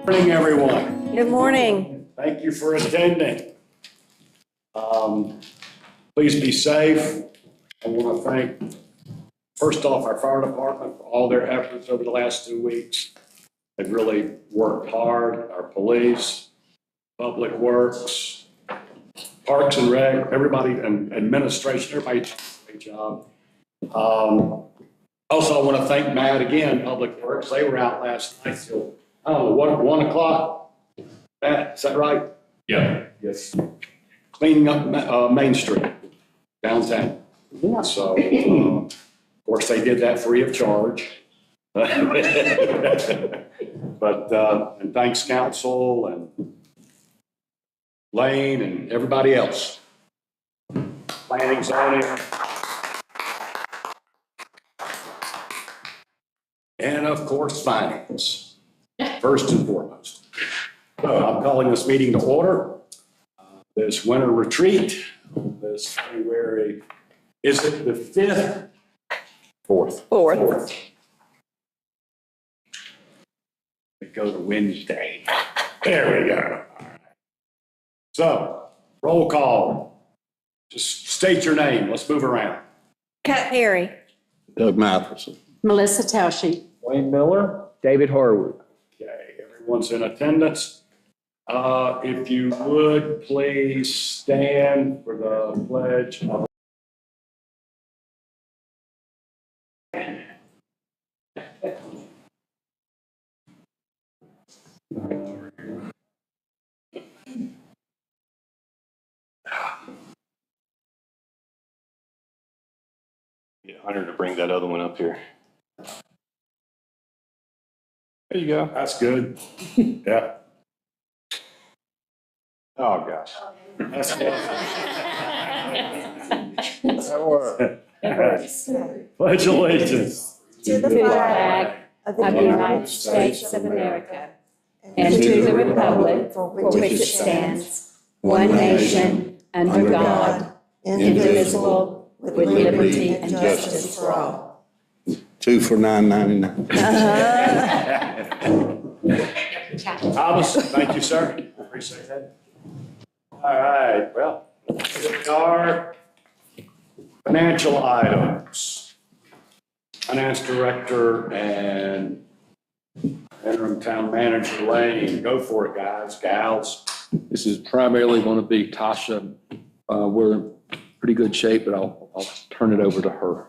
Morning, everyone. Good morning. Thank you for attending. Please be safe. I want to thank, first off, our fire department for all their efforts over the last 2 weeks. They've really worked hard. Our police, public works, parks and rec, everybody, and administration, everybody did a great job. Also, I want to thank Matt again, Public Works. They were out last night till, I don't know, what, 1 o'clock? Matt, is that right? Yeah. Yes. Cleaning up Main Street downtown. So, of course, they did that free of charge. But, and thanks council and Lane and everybody else. Planning, zoning. And of course, finance, first and foremost. So I'm calling this meeting to order. This winter retreat, this February, is it the 5th? Fourth. We go to Wednesday. There we go. All right. So, roll call. Just state your name. Let's move around. Cut Perry. Doug Matheson. Melissa Tausche. Wayne Miller. David Harwood. Okay, everyone's in attendance. If you would, please stand for the pledge of Be honored to bring that other one up here. There you go. That's good. Yeah. Oh, gosh. That's good. That works. Pledge allegiance. To the flag of the United States of America and to the republic for which it stands, one nation, under God, indivisible, with liberty and justice for all. 2 for $9.99. Thomas, thank you, sir. Appreciate that. All right, well, here we are. Financial items. Finance director and interim town manager Lane. Go for it, guys, gals. This is primarily going to be Tasha. We're in pretty good shape, but I'll turn it over to her.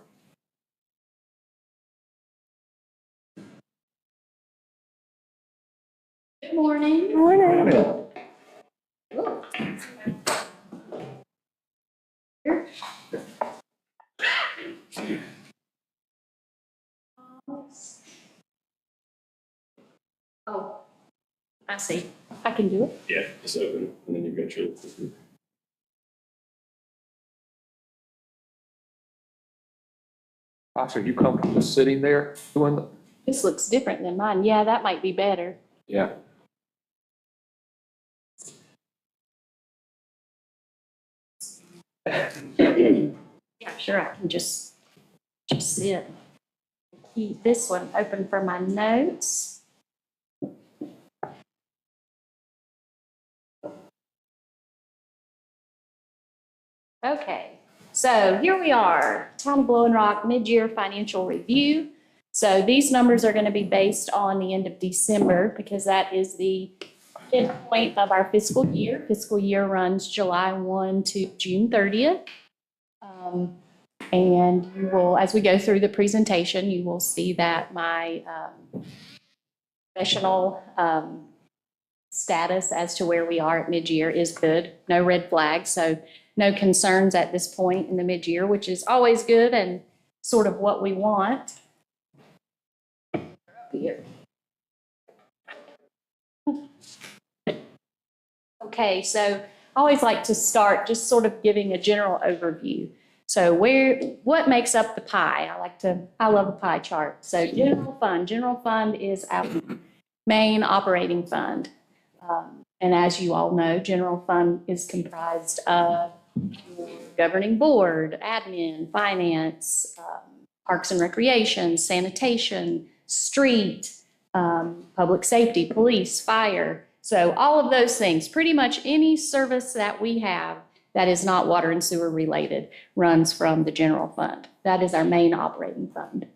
Good morning. Morning. Oh, I see. I can do it. Yeah, just open it, and then you've got your. Tasha, are you comfortable sitting there doing the? This looks different than mine. Yeah, that might be better. Yeah. Yeah, sure, I can just sit. Keep this one open for my notes. Okay, so here we are, Town of Blowing Rock mid-year financial review. So these numbers are going to be based on the end of December because that is the midpoint of our fiscal year. Fiscal year runs July 1 to June 30th. And you will, as we go through the presentation, you will see that my professional status as to where we are at mid-year is good. No red flags, so no concerns at this point in the mid-year, which is always good and sort of what we want. Here. Okay, so I always like to start just sort of giving a general overview. So what makes up the pie? I love a pie chart. So general fund is our main operating fund. And as you all know, general fund is comprised of governing board, admin, finance, parks and recreation, sanitation, street, public safety, police, fire. So all of those things, pretty much any service that we have that is not water and sewer related runs from the general fund. That is our main operating fund.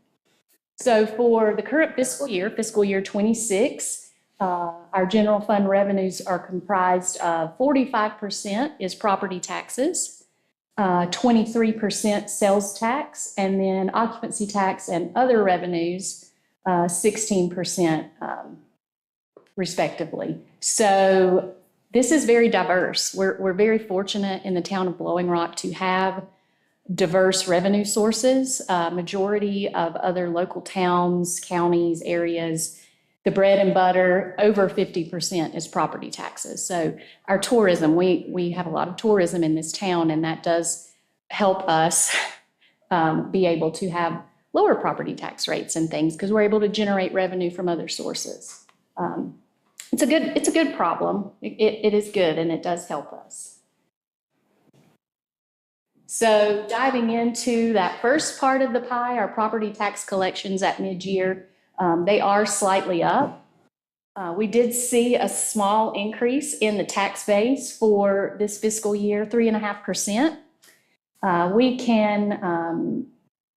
So for the current fiscal year 26, our general fund revenues are comprised of 45% is property taxes, 23% sales tax, and then occupancy tax and other revenues, 16% respectively. So this is very diverse. We're very fortunate in the town of Blowing Rock to have diverse revenue sources. Majority of other local towns, counties, areas, the bread and butter, over 50% is property taxes. So our tourism, we have a lot of tourism in this town, and that does help us be able to have lower property tax rates and things because we're able to generate revenue from other sources. It's a good problem. It is good, and it does help us. So diving into that first part of the pie, our property tax collections at mid-year, they are slightly up. We did see a small increase in the tax base for this fiscal year, 3.5%.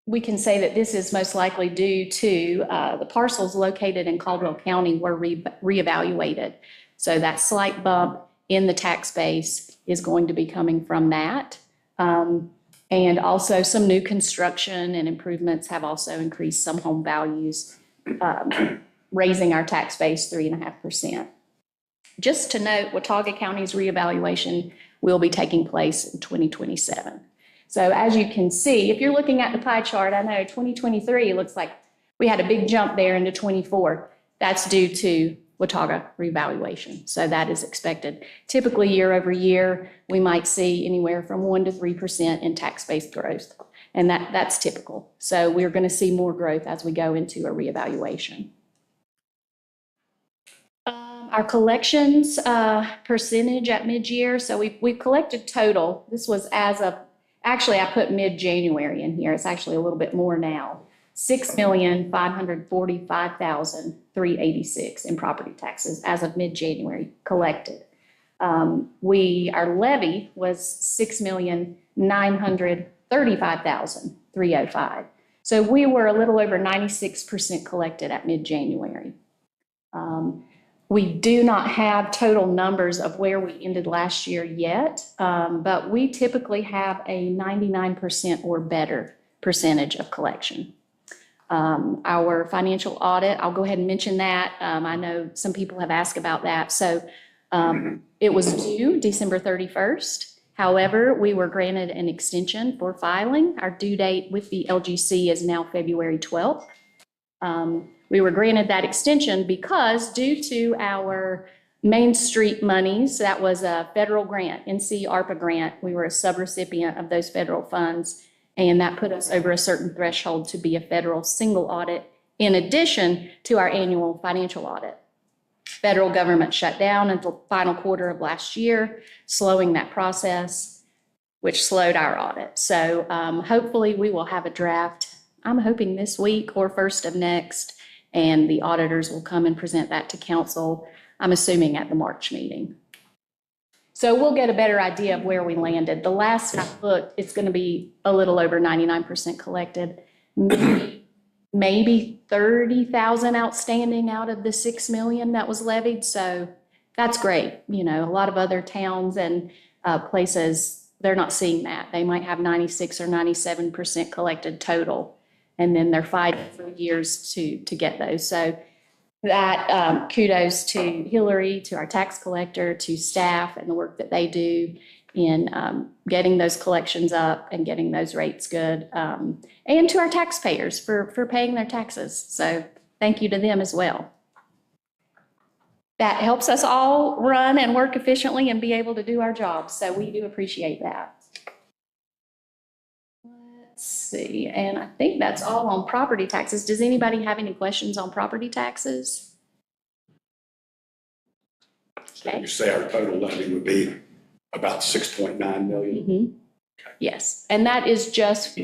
We can say that this is most likely due to the parcels located in Caldwell County were reevaluated. So that slight bump in the tax base is going to be coming from that. And also some new construction and improvements have also increased some home values, raising our tax base 3.5%. Just to note, Watauga County's reevaluation will be taking place in 2027. So as you can see, if you're looking at the pie chart, I know 2023 looks like we had a big jump there into 24. That's due to Watauga revaluation. So that is expected. Typically, year over year, we might see anywhere from 1% to 3% in tax-based growth. And that's typical. So we're going to see more growth as we go into a reevaluation. Our collections percentage at mid-year. So we've collected total. This was as of, actually, I put mid-January in here. It's actually a little bit more now. $6,545,386 in property taxes as of mid-January collected. Our levy was $6,935,305. So we were a little over 96% collected at mid-January. We do not have total numbers of where we ended last year yet, but we typically have a 99% or better percentage of collection. Our financial audit, I'll go ahead and mention that. I know some people have asked about that. So it was due December 31st. However, we were granted an extension for filing. Our due date with the LGC is now February 12th. We were granted that extension because due to our Main Street monies, that was a federal grant, NC ARPA grant. We were a subrecipient of those federal funds. And that put us over a certain threshold to be a federal single audit in addition to our annual financial audit. Federal government shut down until the final quarter of last year, slowing that process, which slowed our audit. So hopefully we will have a draft, I'm hoping this week or first of next, and the auditors will come and present that to council, I'm assuming at the March meeting. So we'll get a better idea of where we landed. The last I looked, it's going to be a little over 99% collected, maybe 30,000 outstanding out of the 6 million that was levied. So that's great. You know, a lot of other towns and places, they're not seeing that. They might have 96 or 97% collected total, and then they're fighting for years to get those. So that kudos to Hillary, to our tax collector, to staff and the work that they do in getting those collections up and getting those rates good, and to our taxpayers for paying their taxes. So thank you to them as well. That helps us all run and work efficiently and be able to do our jobs. So we do appreciate that. Let's see, and I think that's all on property taxes. Does anybody have any questions on property taxes? Okay. You say our total levy would be about 6.9 million? Mm-hmm. Yes, and that is just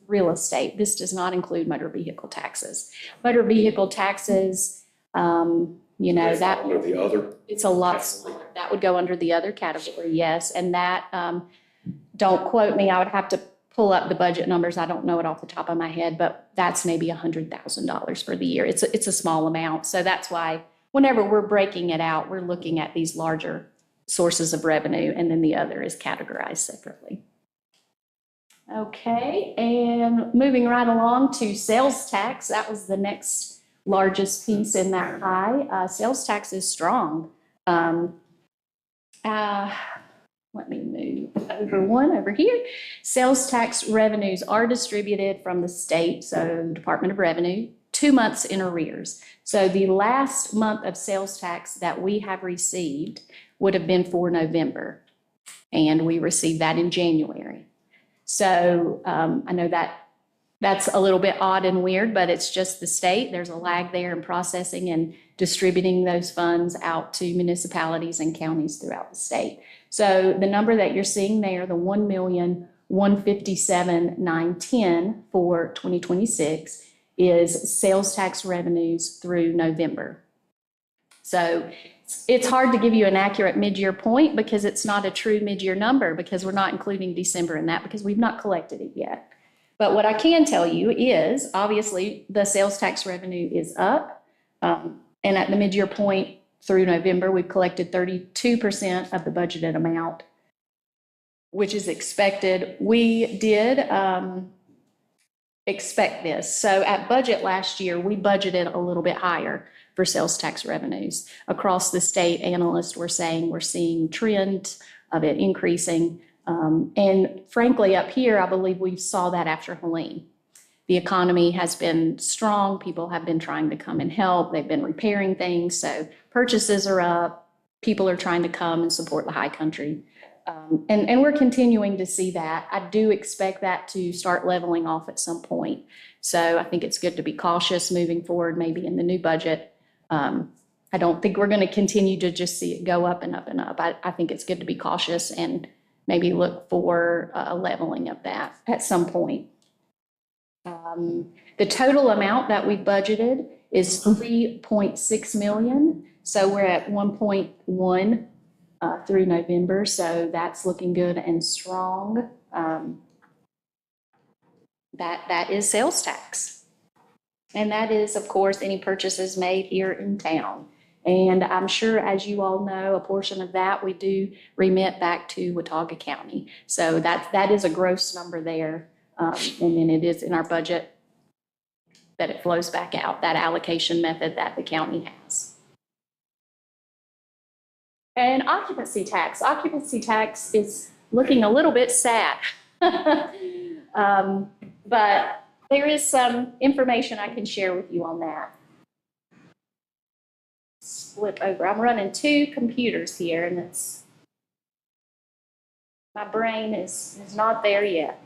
real estate. This does not include motor vehicle taxes. Motor vehicle taxes You know, that. Under the other. It's a lot smaller. That would go under the other category, yes. And that, don't quote me, I would have to pull up the budget numbers. I don't know it off the top of my head, but that's maybe $100,000 for the year. It's a small amount. So that's why whenever we're breaking it out, we're looking at these larger sources of revenue, and then the other is categorized separately. Okay, and moving right along to sales tax. That was the next largest piece in that pie. Sales tax is strong. Let me move over here. Sales tax revenues are distributed from the state, so Department of Revenue, 2 months in arrears. So the last month of sales tax that we have received would have been for November, and we received that in January. So I know that's a little bit odd and weird, but it's just the state. There's a lag there in processing and distributing those funds out to municipalities and counties throughout the state. So the number that you're seeing there, the $1,157,910 for 2026, is sales tax revenues through November. So it's hard to give you an accurate mid-year point because it's not a true mid-year number, because we're not including December in that because we've not collected it yet. But what I can tell you is, obviously, the sales tax revenue is up. And at the mid-year point through November, we've collected 32% of the budgeted amount, which is expected. We did expect this. So at budget last year, we budgeted a little bit higher for sales tax revenues. Across the state, analysts were saying we're seeing trend of it increasing. And frankly, up here, I believe we saw that after Helene. The economy has been strong. People have been trying to come and help. They've been repairing things. So purchases are up. People are trying to come and support the high country. And we're continuing to see that. I do expect that to start leveling off at some point. So I think it's good to be cautious moving forward, maybe in the new budget. I don't think we're going to continue to just see it go up and up and up. I think it's good to be cautious and maybe look for a leveling of that at some point. The total amount that we budgeted is $3.6 million. So we're at 1.1 through November. So that's looking good and strong. That is sales tax. And that is, of course, any purchases made here in town. And I'm sure, as you all know, a portion of that we do remit back to Watauga County. So that is a gross number there. And then it is in our budget that it flows back out, that allocation method that the county has. And occupancy tax. Occupancy tax is looking a little bit sad. But there is some information I can share with you on that. Flip over. I'm running two computers here, and my brain is not there yet.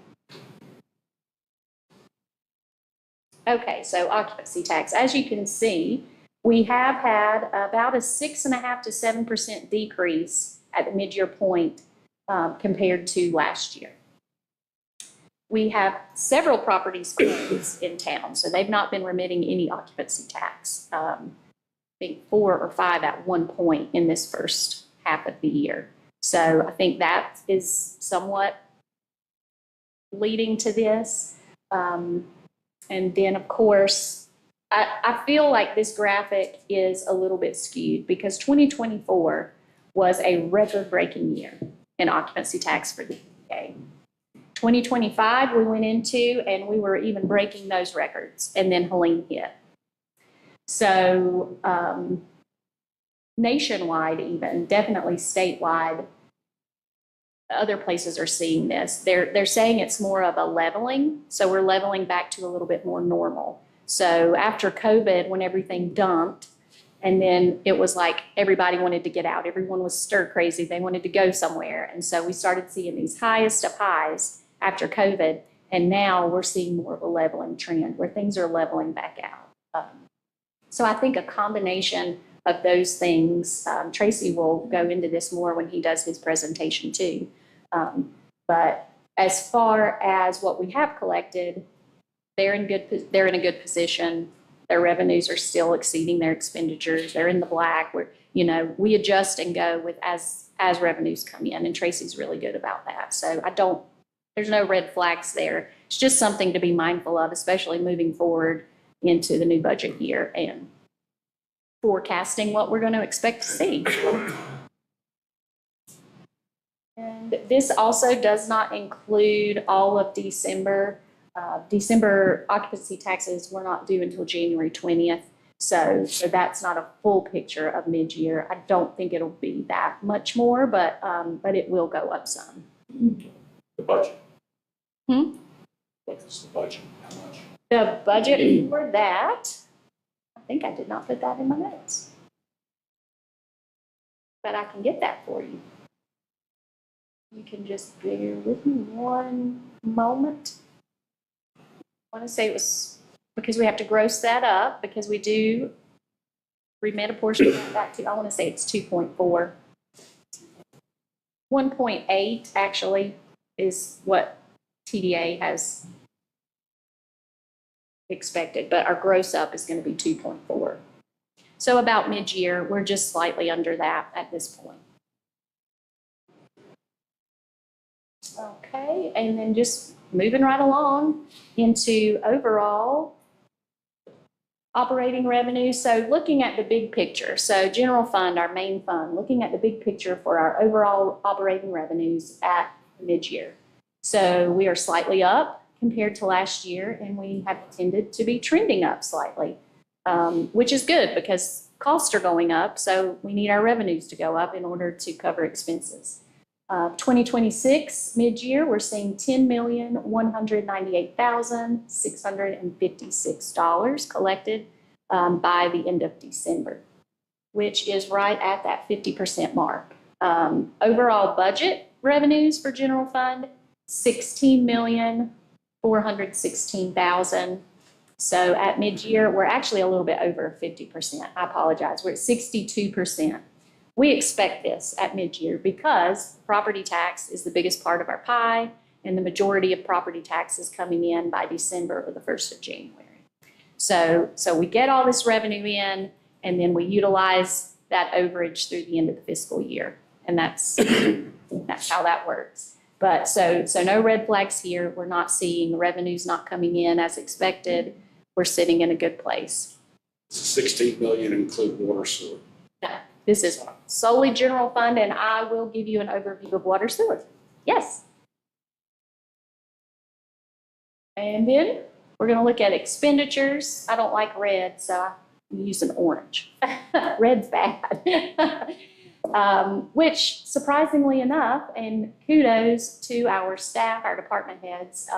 Okay, so occupancy tax. As you can see, we have had about a 6.5% to 7% decrease at the mid-year point compared to last year. We have several properties closed in town, so they've not been remitting any occupancy tax. I think 4 or 5 at one point in this first half of the year. So I think that is somewhat leading to this. And then, of course, I feel like this graphic is a little bit skewed because 2024 was a record-breaking year in occupancy tax for the UK. 2025 we went into, and we were even breaking those records, and then Helene hit. So nationwide even, definitely statewide, other places are seeing this. They're saying it's more of a leveling, so we're leveling back to a little bit more normal. So after COVID, when everything dumped, and then it was like everybody wanted to get out. Everyone was stir crazy. They wanted to go somewhere. And so we started seeing these highest of highs after COVID, and now we're seeing more of a leveling trend where things are leveling back out. So I think a combination of those things, Tracy will go into this more when he does his presentation too. But as far as what we have collected, they're in a good position. Their revenues are still exceeding their expenditures. They're in the black. We adjust and go with as revenues come in, and Tracy's really good about that. So there's no red flags there. It's just something to be mindful of, especially moving forward into the new budget year and forecasting what we're going to expect to see. And this also does not include all of December. December occupancy taxes were not due until January 20th. So that's not a full picture of mid-year. I don't think it'll be that much more, but it will go up some. The budget. Hmm? What's the budget? How much? The budget for that, I think I did not put that in my notes. But I can get that for you. You can just bear with me one moment. I want to say it was because we have to gross that up because we do remit a portion of that back to, I want to say it's 2.4. 1.8 actually is what TDA has expected, but our gross up is going to be 2.4. So about mid-year, we're just slightly under that at this point. Okay, and then just moving right along into overall operating revenue. So looking at the big picture, so general fund, our main fund, looking at the big picture for our overall operating revenues at mid-year. So we are slightly up compared to last year, and we have tended to be trending up slightly, which is good because costs are going up, so we need our revenues to go up in order to cover expenses. 2026 mid-year, we're seeing $10,198,656 collected by the end of December, which is right at that 50% mark. Overall budget revenues for general fund, $16,416,000. So at mid-year, we're actually a little bit over 50%. I apologize. We're at 62%. We expect this at mid-year because property tax is the biggest part of our pie, and the majority of property tax is coming in by December or the 1st of January. So we get all this revenue in, and then we utilize that overage through the end of the fiscal year, and that's how that works. But so no red flags here. We're not seeing revenues not coming in as expected. We're sitting in a good place. 16 million include water sewer. No, this is solely general fund, and I will give you an overview of water sewer. Yes. And then we're going to look at expenditures. I don't like red, so I use an orange. Red's bad. Which, surprisingly enough, and kudos to our staff, our department heads,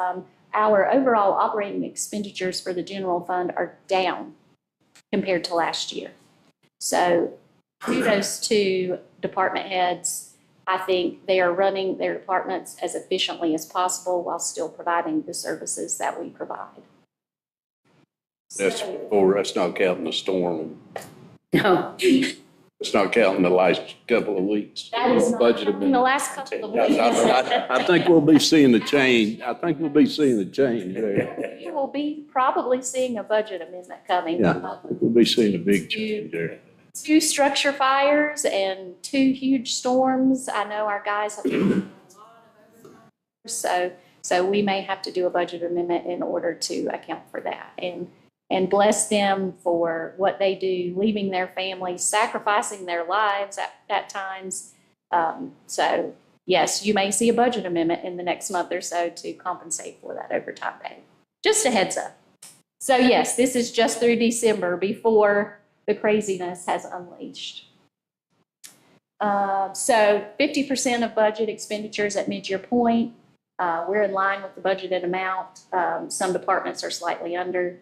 our overall operating expenditures for the general fund are down compared to last year. So kudos to department heads. I think they are running their departments as efficiently as possible while still providing the services that we provide. That's not counting the storm. No, It's not counting the last couple of weeks. that is not Budget in the amendment. last couple of I weeks. think we'll be seeing the change. I think we'll be seeing the change there. You will be probably seeing a budget amendment coming. Yeah, I think we'll be seeing a big change there. 2 structure fires and 2 huge storms. I know our guys have done a lot of overtime. So we may have to do a budget amendment in order to account for that and bless them for what they do, leaving their families, sacrificing their lives at times. So yes, you may see a budget amendment in the next month or so to compensate for that overtime pay. Just a heads up. So yes, this is just through December before the craziness has unleashed. So 50% of budget expenditures at mid-year point. We're in line with the budgeted amount. Some departments are slightly under.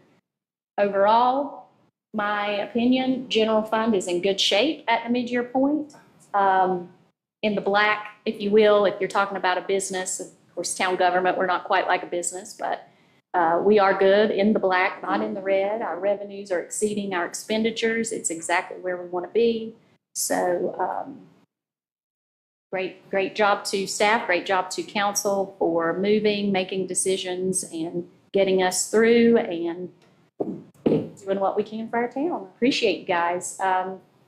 Overall, my opinion, general fund is in good shape at the mid-year point. In the black, if you will, if you're talking about a business, of course, town government, we're not quite like a business, but we are good in the black, not in the red. Our revenues are exceeding our expenditures. It's exactly where we want to be. So great job to staff, great job to council for moving, making decisions, and getting us through and doing doing what we can for our town. Appreciate you guys.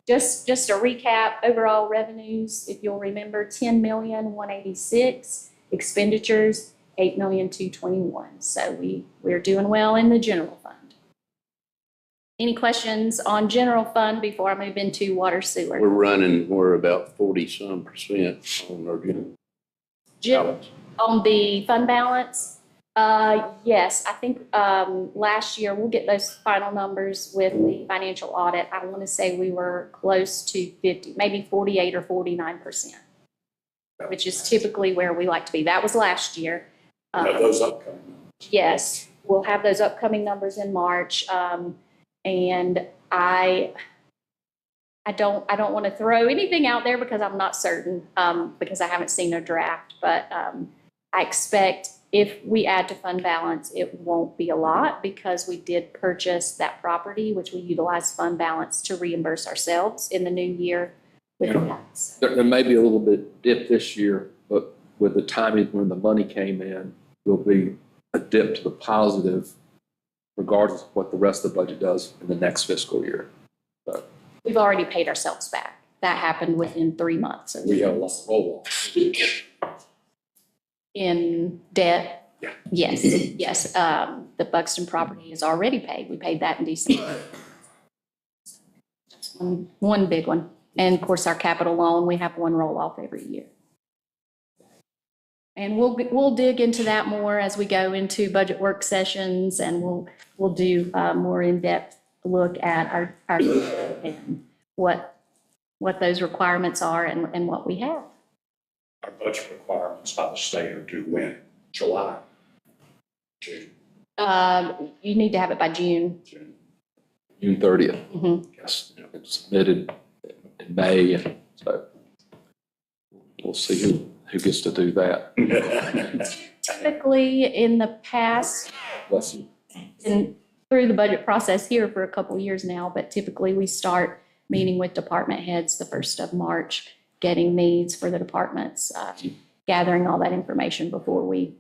Just a recap, overall revenues, if you'll remember, 10,186,000, expenditures, 8,221,000. So we're doing well in the general fund. Any questions on general fund before I move into water sewer? We're about 40-some% on our general balance. On the fund balance, yes, I think last year, we'll get those final numbers with the financial audit. I want to say we were close to 50, maybe 48 or 49%, which is typically where we like to be. That was last year. Have those upcoming. Yes, we'll have those upcoming numbers in March. And I don't want to throw anything out there because I'm not certain, because I haven't seen a draft, but I expect if we add to fund balance, it won't be a lot because we did purchase that property, which we utilize fund balance to reimburse ourselves in the new year with that. There may be a little bit dip this year, but with the timing when the money came in, there'll be a dip to the positive regardless of what the rest of the budget does in the next fiscal year. But We've already paid ourselves back. That happened within 3 months of We have a lot of roll in debt. Yeah. Yes, yes. The Buxton property is already paid. We paid that in December. One big one. And of course, our capital loan, we have one roll off every year. And we'll dig into that more as we go into budget work sessions, and we'll do more in-depth look at our and what those requirements are and what we have. Our budget requirements by the state are due when? July? June? You need to have it by June. June. June 30th, Mhm. Yes. it's submitted in May, and so we'll see who gets to do that. Typically, in the past, Bless you. and through the budget process here for a couple of years now, but typically we start meeting with department heads the 1st of March, getting needs for the departments, gathering all that information before we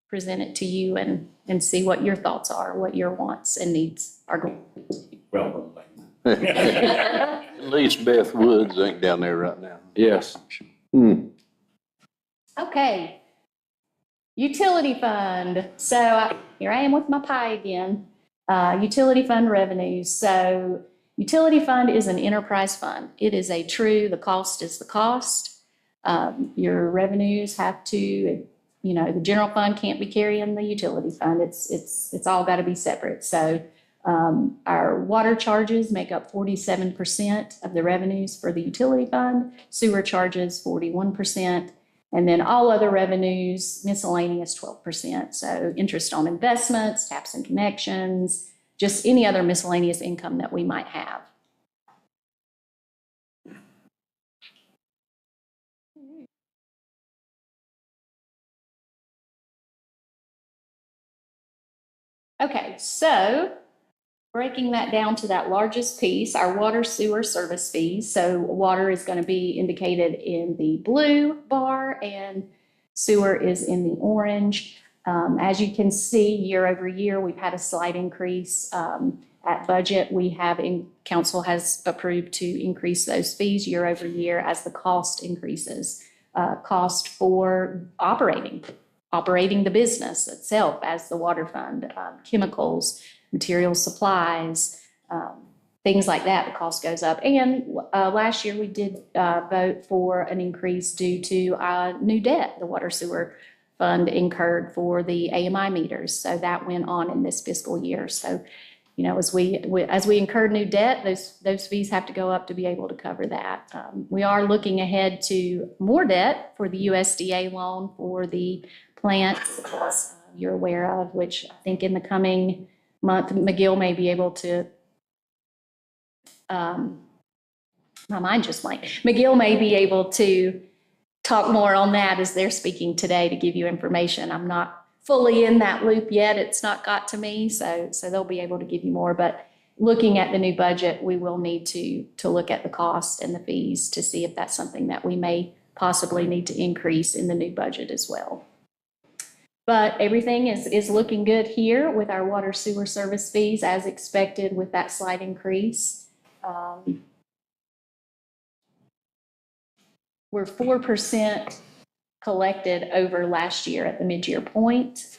present it to you and see what your thoughts are, what your wants and needs are going to be. Well, At least Beth Woods ain't down there right now. Yes. Okay. Utility fund. So here I am with my pie again. Utility fund revenues. So utility fund is an enterprise fund. It is the cost is the cost. Your revenues have to, the general fund can't be carrying the utility fund. It's all got to be separate. So our water charges make up 47% of the revenues for the utility fund, sewer charges 41%, and then all other revenues, miscellaneous 12%. So interest on investments, taps and connections, just any other miscellaneous income that we might have. Okay, so breaking that down to that largest piece, our water sewer service fees. So water is going to be indicated in the blue bar and sewer is in the orange. As you can see, year over year, we've had a slight increase at budget. Council has approved to increase those fees year over year as the cost increases. Cost for operating the business itself as the water fund, chemicals, materials, supplies, things like that, the cost goes up. And last year we did vote for an increase due to new debt the water sewer fund incurred for the AMI meters. So that went on in this fiscal year. So, as we incur new debt, those fees have to go up to be able to cover that. We are looking ahead to more debt for the USDA loan for the plants you're aware of, which I think in the coming month, McGill may be able to, my mind just blanked. McGill may be able to talk more on that as they're speaking today to give you information. I'm not fully in that loop yet. It's not got to me, so they'll be able to give you more. But looking at the new budget, we will need to look at the cost and the fees to see if that's something that we may possibly need to increase in the new budget as well. But everything is looking good here with our water sewer service fees as expected with that slight increase. We're 4% collected over last year at the mid-year point.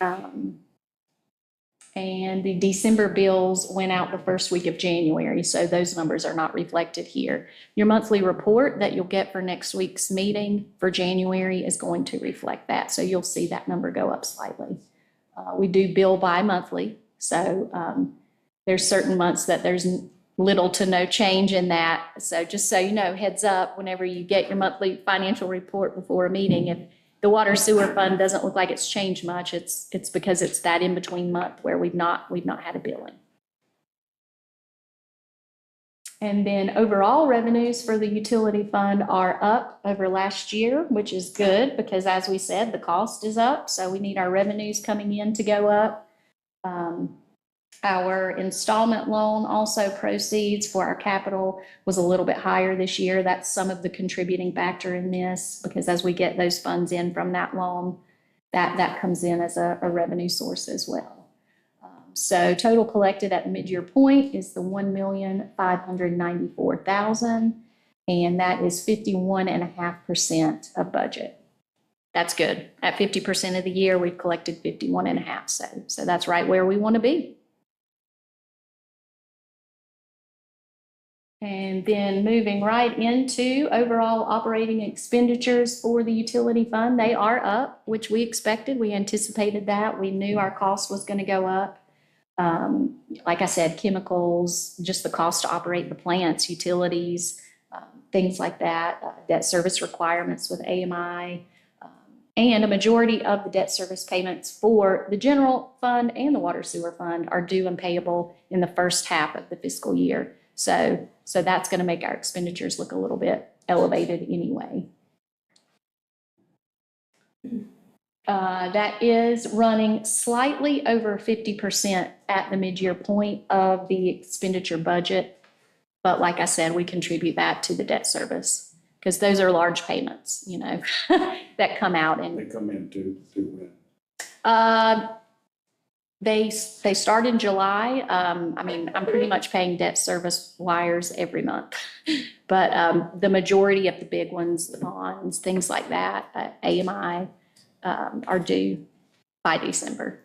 And the December bills went out the first week of January, so those numbers are not reflected here. Your monthly report that you'll get for next week's meeting for January is going to reflect that, so you'll see that number go up slightly. We do bill bi-monthly, so there's certain months that there's little to no change in that. So just so you know, heads up, whenever you get your monthly financial report before a meeting, if the water sewer fund doesn't look like it's changed much, it's because it's that in-between month where we've not had a billing. And then overall revenues for the utility fund are up over last year, which is good because as we said, the cost is up. So we need our revenues coming in to go up. Our installment loan also proceeds for our capital was a little bit higher this year. That's some of the contributing factor in this because as we get those funds in from that loan, that comes in as a revenue source as well. So total collected at the mid-year point is the $1,594,000, and that is 51.5% of budget. That's good. At 50% of the year, we've collected 51.5%. So that's right where we want to be. And then moving right into overall operating expenditures for the utility fund, they are up, which we expected. We anticipated that. We knew our cost was going to go up. Like I said, chemicals, just the cost to operate the plants, utilities, things like that, debt service requirements with AMI, and a majority of the debt service payments for the general fund and the water sewer fund are due and payable in the first half of the fiscal year. So that's going to make our expenditures look a little bit elevated anyway. That is running slightly over 50% at the mid-year point of the expenditure budget. But like I said, we contribute that to the debt service because those are large payments, you know, that come out. And They come in to when? They start in July. I mean, I'm pretty much paying debt service wires every month. But the majority of the big ones, the bonds, things like that, AMI, are due by December.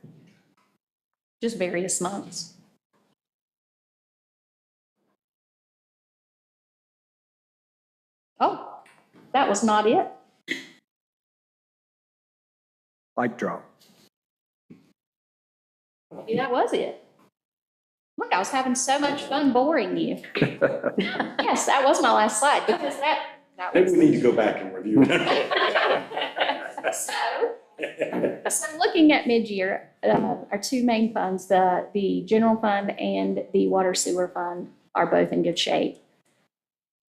Just various months. Oh, that was not it. Mic drop. Maybe that was it. Look, I was having so much fun boring you. Yes, that was my last slide because that Maybe was. we need to go back and review it. So looking at mid-year, our two main funds, the general fund and the water sewer fund are both in good shape.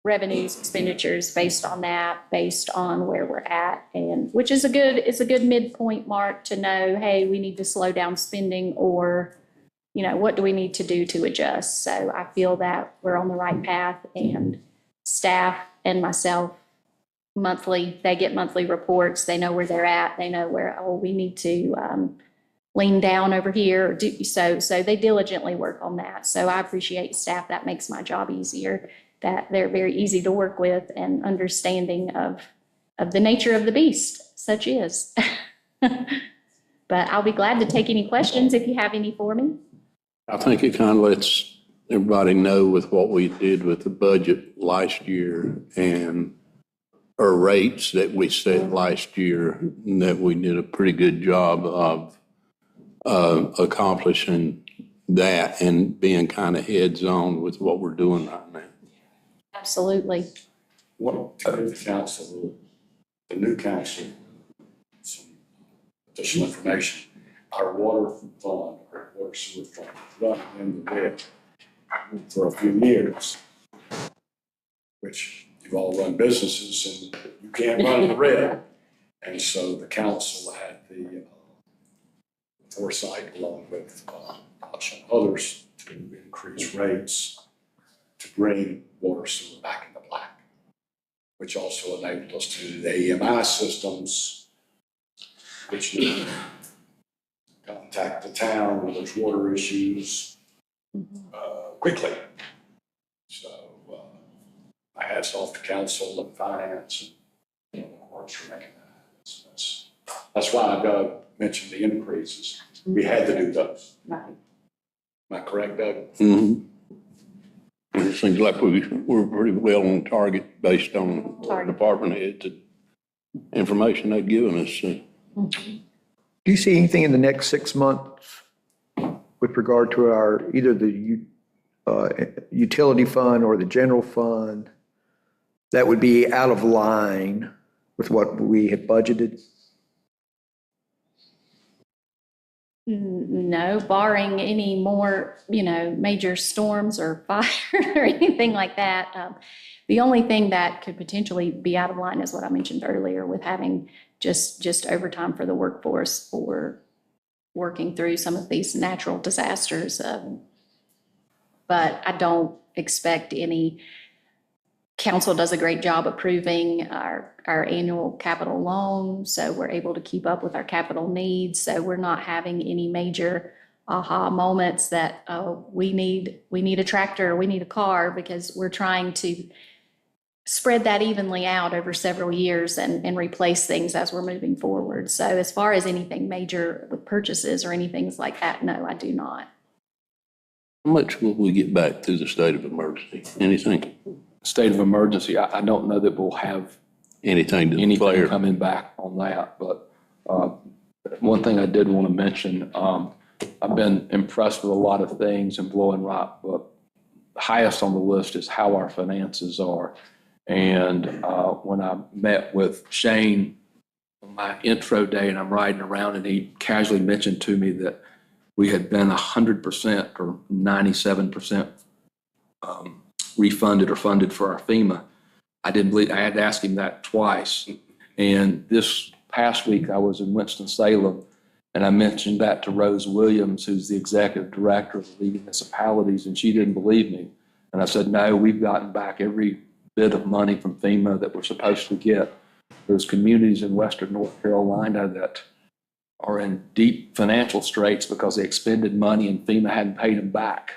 Revenues, expenditures based on that, based on where we're at, and which is a good midpoint mark to know, hey, we need to slow down spending or, you know, what do we need to do to adjust? So I feel that we're on the right path and staff and myself they get monthly reports. They know where they're at. They know where, oh, we need to lean down over here. So they diligently work on that. So I appreciate staff. That makes my job easier, that they're very easy to work with and understanding of the nature of the beast, such is. But I'll be glad to take any questions if you have any for me. I think it kind of lets everybody know with what we did with the budget last year and our rates that we set last year, that we did a pretty good job of accomplishing that and being kind of heads on with what we're doing right now. Absolutely. What, to give the council, the new council, some additional information, our water fund, our water sewer fund, running in the red for a few years, which you've all run businesses and you can't run in the red. And so the council had the foresight along with others to increase rates to bring water sewer back in the black, which also enabled us to do the AMI systems, which attack the town when there's water issues quickly. So my hats off to council and finance and the courts for making that. That's why Doug mentioned the increases. We had to do those. Right. Am I correct, Doug? Mm-hmm. It seems like we're pretty well on target based on our department heads and information they've given us. Do you see anything in the next 6 months with regard to our, either the utility fund or the general fund that would be out of line with what we had budgeted? No, barring any more, major storms or fire or anything like that. The only thing that could potentially be out of line is what I mentioned earlier with having just overtime for the workforce for working through some of these natural disasters. But I don't expect any. Council does a great job approving our annual capital loan, so we're able to keep up with our capital needs. So we're not having any major aha moments that, oh, we need a tractor, we need a car, because we're trying to spread that evenly out over several years and replace things as we're moving forward. So as far as anything major with purchases or anything like that, no, I do not. How much will we get back through the state of emergency? Anything? State of emergency, I don't know that we'll have Anything to anything declare? coming back on that, but one thing I did want to mention, I've been impressed with a lot of things in Blowing Rock, but highest on the list is how our finances are. And when I met with Shane on my intro day and I'm riding around, and he casually mentioned to me that we had been 100% or 97% refunded or funded for our FEMA. I didn't believe, I had to ask him that twice. And this past week I was in Winston-Salem and I mentioned that to Rose Williams, who's the executive director of the League of Municipalities, and she didn't believe me. And I said, no, we've gotten back every bit of money from FEMA that we're supposed to get. There's communities in Western North Carolina that are in deep financial straits because they expended money and FEMA hadn't paid them back.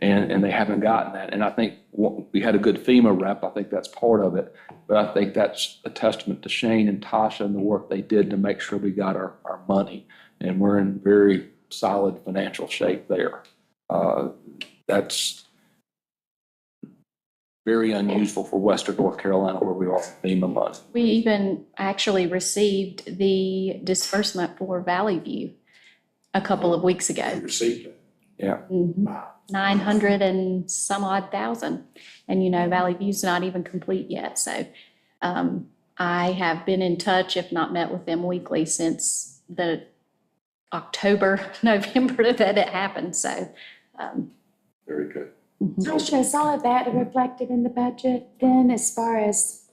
And they haven't gotten that. And I think we had a good FEMA rep. I think that's part of it. But I think that's a testament to Shane and Tasha and the work they did to make sure we got our money. And we're in very solid financial shape there. That's very unusual for Western North Carolina where we are with FEMA money. We even actually received the disbursement for Valley View a couple of weeks ago. We received it. Yeah. Mhm. 900 and some odd thousand. And Valley View's not even complete yet. So I have been in touch, if not met with them weekly since the October, November that it happened. So Very good. Tasha, is all of that reflected in the budget then as far as?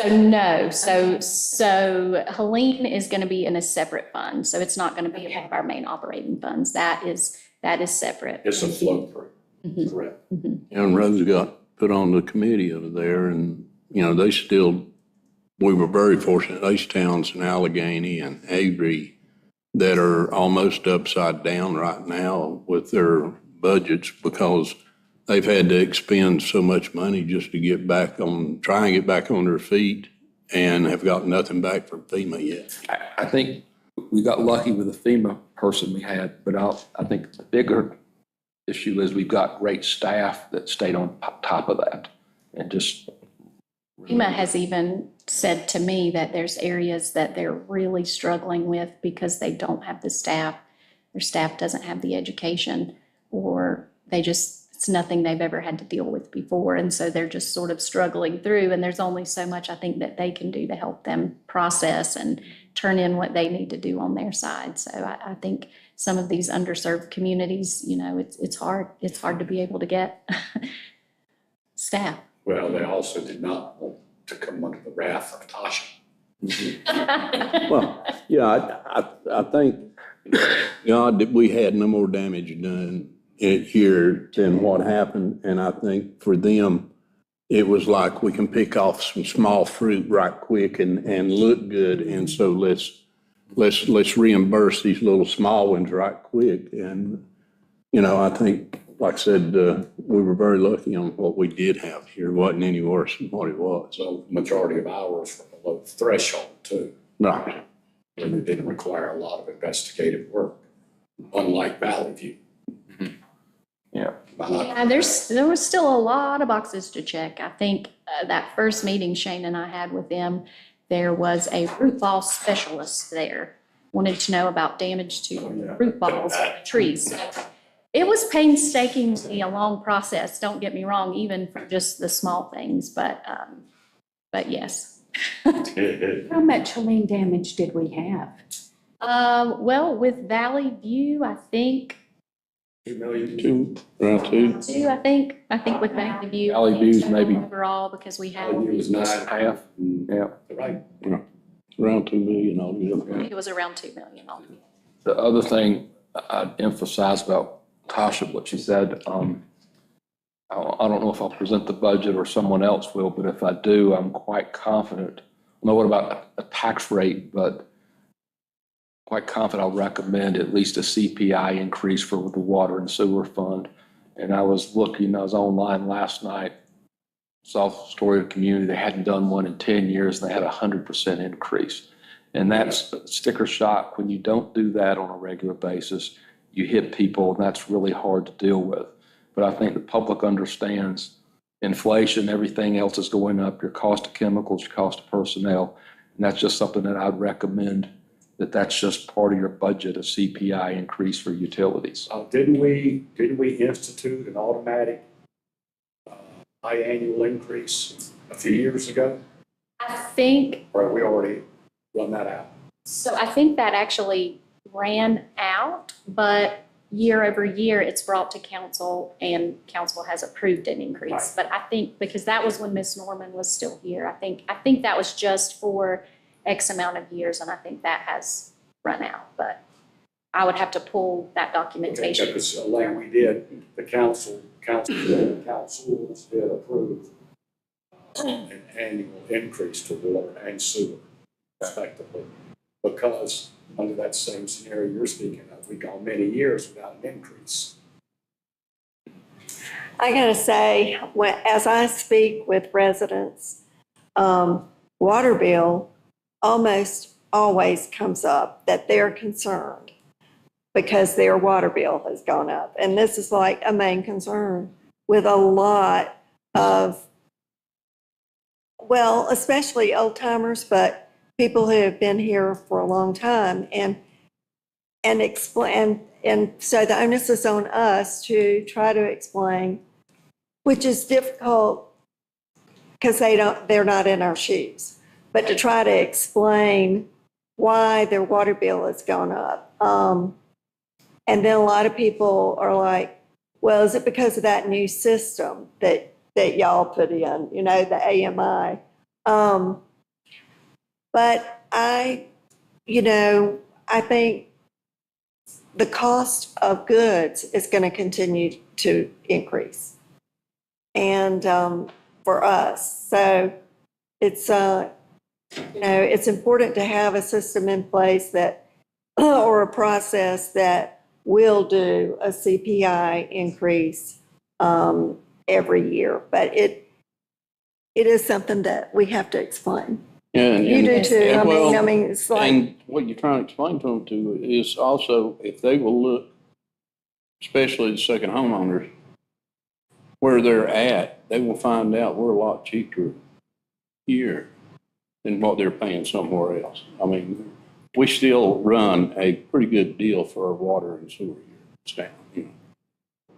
no, so Helene is going to be in a separate fund. So it's not going to be one of our main operating funds. That is separate. It's a flow through, Mhm. correct? And Rose got put on the committee over there and, we were very fortunate, those towns in Allegheny and Avery that are almost upside down right now with their budgets because they've had to expend so much money just to try and get back on their feet and have got nothing back from FEMA yet. I think we got lucky with the FEMA person we had, but I think the bigger issue is we've got great staff that stayed on top of that and just. FEMA has even said to me that there's areas that they're really struggling with because they don't have the staff. Their staff doesn't have the education, or it's nothing they've ever had to deal with before. And so they're just sort of struggling through. And there's only so much I think that they can do to help them process and turn in what they need to do on their side. So I think some of these underserved communities, it's hard to be able to get staff. Well, they also did not want to come under the wrath of Tasha. Well, yeah, I think, God, that we had no more damage done here than what happened. And I think for them, it was like we can pick off some small fruit right quick and look good. And so let's let's reimburse these little small ones right quick. And, I think, like I said, we were very lucky on what we did have here. It wasn't any worse than what it was. So majority of ours were below the threshold too. Right. And it didn't require a lot of investigative work, unlike Valley View. Yeah. Yeah, there was still a lot of boxes to check. I think that first meeting Shane and I had with them, there was a root ball specialist there. Wanted to know about damage to root balls of trees. So it was painstakingly a long process, don't get me wrong, even for just the small things, but yes. How much Helene damage did we have? Well, with Valley View, I think 2 million. Around two. two, I think with Valley View. Valley View's maybe- Overall, because we had, Valley View was 9.5. Yeah. Right. Around 2 million altogether. it was around 2 million altogether. The other thing I'd emphasize about Tasha, what she said, I don't know if I'll present the budget or someone else will, but if I do, I'm quite confident. I don't know what about a tax rate, but quite confident I'll recommend at least a CPI increase for the water and sewer fund. And I was online last night, saw the story of the community, they hadn't done one in 10 years, and they had a 100% increase. And that's sticker shock. When you don't do that on a regular basis, you hit people, and that's really hard to deal with. But I think the public understands inflation, everything else is going up, your cost of chemicals, your cost of personnel. And that's just something that I'd recommend, that's just part of your budget, a CPI increase for utilities. Didn't we institute an automatic biannual increase a few years ago? I think, Or have we already run that out? so I think that actually ran out, but year over year, it's brought to council and council has approved an increase. Right. But I think, because that was when Miss Norman was still here, I think that was just for X amount of years, and I think that has run out, but I would have to pull that documentation. Because like we did, the councils did approve an annual increase to water and sewer respectively. Because under that same scenario you're speaking of, we've gone many years without an increase. I gotta say, as I speak with residents, water bill almost always comes up that they're concerned because their water bill has gone up. And this is like a main concern with a lot of, well, especially old timers, but people who have been here for a long time and explain. And so the onus is on us to try to explain, which is difficult because they're not in our shoes, but to try to explain why their water bill has gone up. And then a lot of people are like, well, is it because of that new system that y'all put in, the AMI? But I think the cost of goods is going to continue to increase. And for us, so it's it's important to have a system in place that, or a process that will do a CPI increase every year. But it is something that we have to explain. You do too. I mean, it's like. And what you're trying to explain to them too is also, if they will look, especially the second homeowners, where they're at, they will find out we're a lot cheaper here than what they're paying somewhere else. I mean, we still run a pretty good deal for our water and sewer here in town.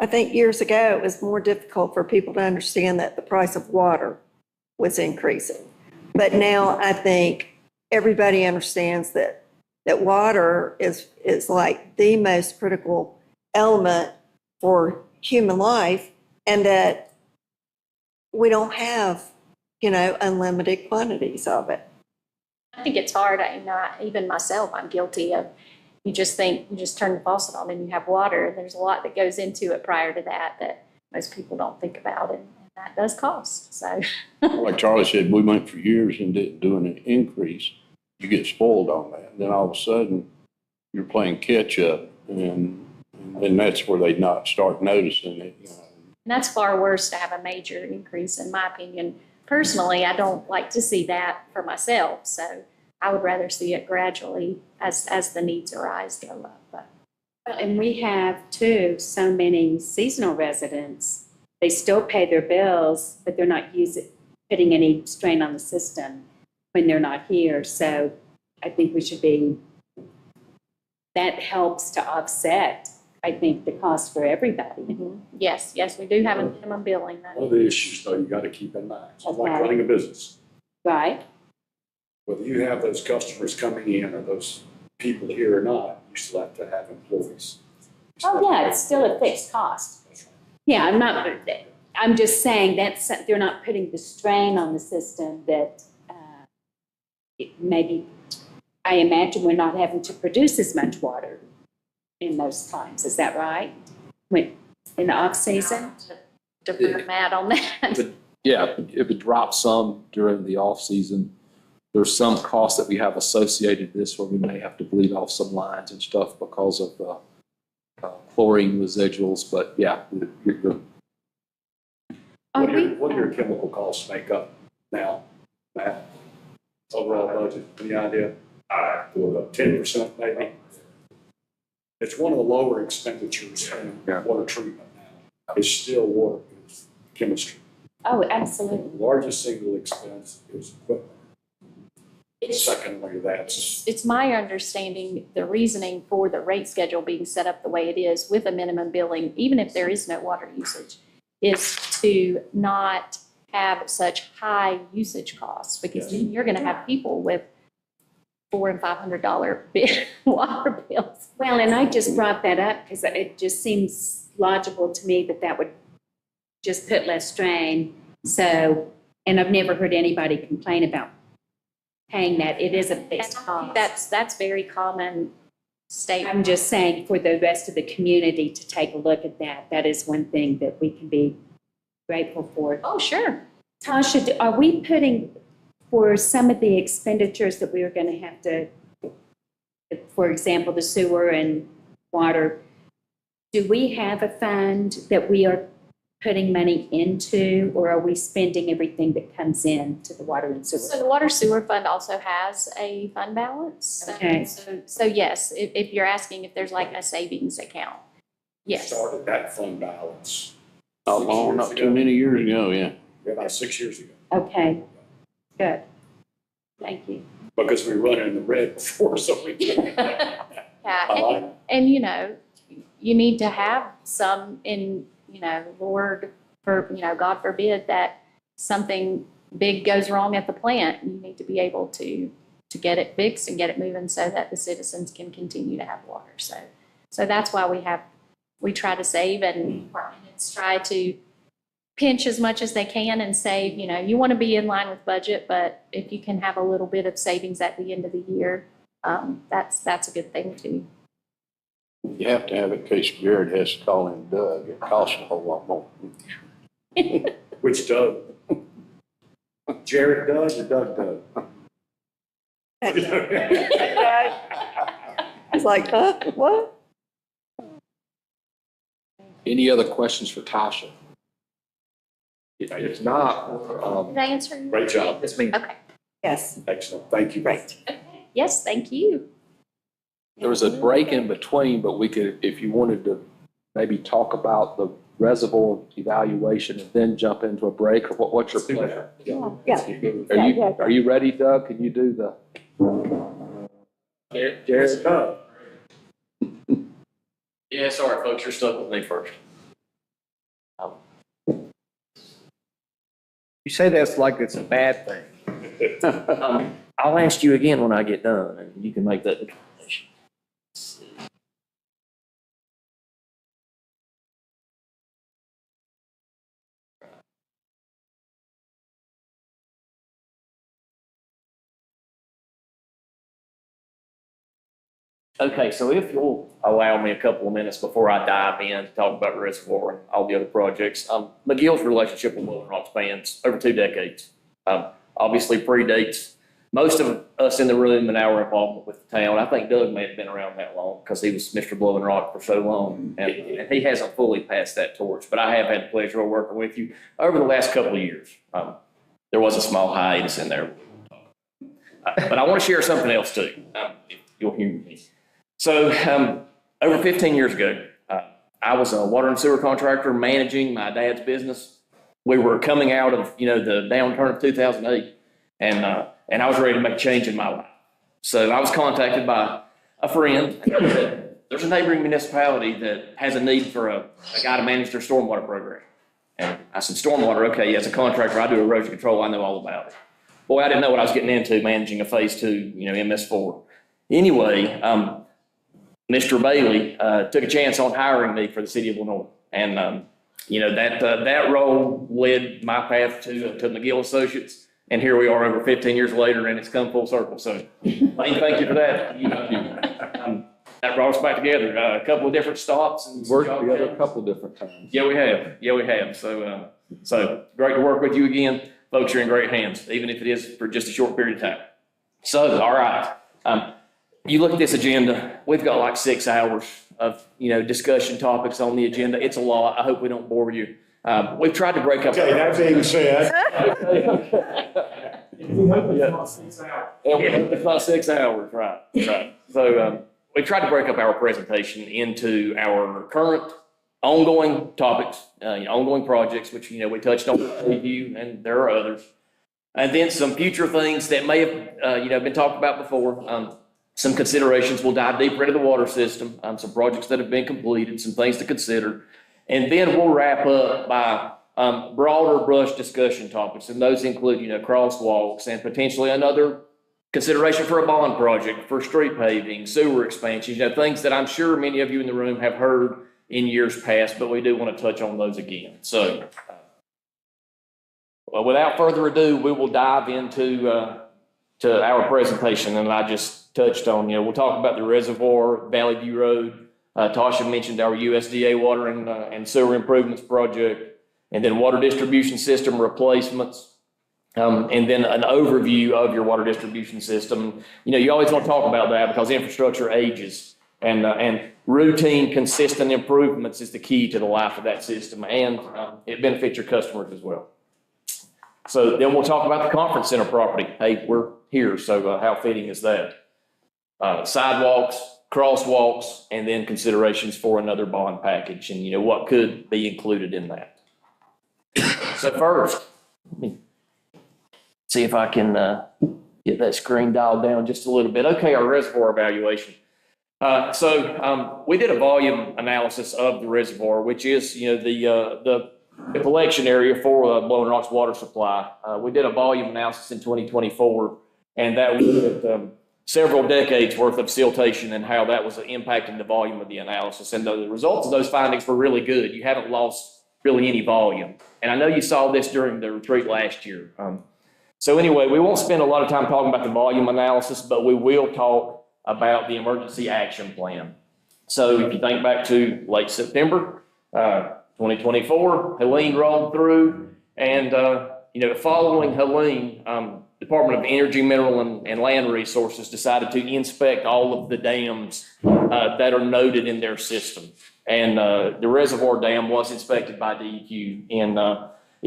I think years ago, it was more difficult for people to understand that the price of water was increasing. But now I think everybody understands that water is like the most critical element for human life, and that we don't have, unlimited quantities of it. I think it's hard, even myself, I'm guilty of, you just turn the faucet on and you have water, and there's a lot that goes into it prior to that most people don't think about, and that does cost, so. Like Charlie said, we went for years and didn't do an increase. you get spoiled on that. And then all of a sudden, you're playing catch up, and then that's where they not start noticing it. You know. And that's far worse to have a major increase, in my opinion. Personally, I don't like to see that for myself, so I would rather see it gradually as the needs arise go up. But And we have too, so many seasonal residents, they still pay their bills, but they're not putting any strain on the system when they're not here. So I think we should that helps to offset, I think, the cost for everybody. yes, we do have a minimum billing. One of the issues, though, you got to keep in mind, it's like Okay. running a business. Right? Whether you have those customers coming in or those people here or not, you still have to have employees. You still have to Oh, yeah, pay it's still a them. fixed cost. That's right. Yeah, I'm just saying they're not putting the strain on the system that maybe, I imagine we're not having to produce as much water in those times. Is that right? In the off-season? Defer Matt on that. Yeah, if it drops some during the off-season, there's some costs that we have associated with this where we may have to bleed off some lines and stuff because of chlorine residuals, but yeah, you're What do your chemical costs make up now, Matt? Overall budget, any idea? 10% maybe? It's one of the lower expenditures in Yeah. water treatment now. It's still water, it's chemistry. Oh, absolutely. The largest single expense is equipment. It's- Secondly, that's, It's my understanding, the reasoning for the rate schedule being set up the way it is with a minimum billing, even if there is no water usage, is to not have such high usage costs, because then you're gonna have people with $400 and $500 water bills. Well, and I just brought that up because it just seems logical to me that would just put less strain. So, and I've never heard anybody complain about paying that. It is a fixed cost. That's very common statement. I'm just saying for the rest of the community to take a look at that. That is one thing that we can be grateful for. Oh, sure. Tasha, are we putting, for some of the expenditures that we are going to have to, for example, the sewer and water, do we have a fund that we are putting money into, or are we spending everything that comes in to the water and sewer? So the water sewer fund also has a fund balance. Okay. So yes, if you're asking if there's like a savings account, yes. started that fund balance. Not long, not too many years ago, yeah. About 6 years ago, Okay, good. Thank you. because we run in the red before, so we. Yeah, I like and you know, you need to have some in, you know, Lord, God forbid that something big goes wrong at the plant. You need to be able to get it fixed and get it moving so that the citizens can continue to have water. So that's why we try to save, and departments try to pinch as much as they can and save. You know, you want to be in line with budget, but if you can have a little bit of savings at the end of the year, that's a good thing too. You have to have it in case Jared has to call in Doug. It costs a whole lot more. Which Doug? Jared Doug or Doug Doug? It's like, huh, what? Any other questions for Tasha? If not, Did I answer you? Great job. Yes, ma'am. Okay. Yes, Excellent, thank you. great. Yes, thank you. there was a break in between, but we could, if you wanted to maybe talk about the reservoir evaluation and then jump into a break, or what's your pleasure? Yeah. Are you ready, Doug? Can you do the? Jared Doug. Yeah, sorry, folks, you're stuck with me first. You say that's like it's a bad thing. I'll ask you again when I get done, and you can make that determination. Okay, so if you'll allow me a couple of minutes before I dive in to talk about reservoir and all the other projects, McGill's relationship with Wilton Rock spans over 2 decades. Obviously predates most of us in the room and our involvement with the town, I think Doug may have been around that long because he was Mr. Blowing Rock for so long. And he hasn't fully passed that torch, but I have had the pleasure of working with you over the last couple of years. There was a small hiatus in there. But I want to share something else too, if you'll hear me. So over 15 years ago, I was a water and sewer contractor managing my dad's business. We were coming out of, the downturn of 2008, and I was ready to make a change in my life. So I was contacted by a friend. There's a neighboring municipality that has a need for a guy to manage their stormwater program. And I said, stormwater, okay, as a contractor, I do erosion control, I know all about it. Boy, I didn't know what I was getting into managing a phase 2, MS4. Anyway, Mr. Bailey took a chance on hiring me for the city of Lenoir. And, that role led my path to McGill Associates. And here we are over 15 years later, and it's come full circle. So thank you for that. That brought us back together. A couple of different stops. And Worked together a couple different times. Yeah, we have. So great to work with you again. Folks, you're in great hands, even if it is for just a short period of time. So, all right. You look at this agenda, we've got like 6 hours of, discussion topics on the agenda. It's a lot. I hope we don't bore you. We've tried to break up. Okay, that being said, It's not 6 hours, right. So we tried to break up our presentation into our current ongoing topics, ongoing projects, which, we touched on with you, and there are others. And then some future things that may have, been talked about before. Some considerations. We'll dive deeper into the water system, some projects that have been completed, some things to consider. And then we'll wrap up by broader brush discussion topics. And those include, crosswalks and potentially another consideration for a bond project, for street paving, sewer expansions, things that I'm sure many of you in the room have heard in years past, but we do want to touch on those again. So without further ado, we will dive into to our presentation. And I just touched on, we'll talk about the reservoir, Valley View Road. Tasha mentioned our USDA water and sewer improvements project, and then water distribution system replacements. And then an overview of your water distribution system. You always want to talk about that because infrastructure ages, and routine, consistent improvements is the key to the life of that system, and it benefits your customers as well. So then we'll talk about the conference center property. Hey, we're here, so how fitting is that? Sidewalks, crosswalks, and then considerations for another bond package, and what could be included in that. So first, let me see if I can get that screen dialed down just a little bit. Okay, our reservoir evaluation. So we did a volume analysis of the reservoir, which is the collection area for Blowing Rock's water supply. We did a volume analysis in 2024, and that was several decades worth of siltation and how that was impacting the volume of the analysis. And the results of those findings were really good. You haven't lost really any volume. And I know you saw this during the retreat last year. So anyway, we won't spend a lot of time talking about the volume analysis, but we will talk about the emergency action plan. So if you think back to late September, 2024, Helene rolled through, and following Helene, Department of Energy, Mineral and Land Resources decided to inspect all of the dams that are noted in their system. And the reservoir dam was inspected by DEQ in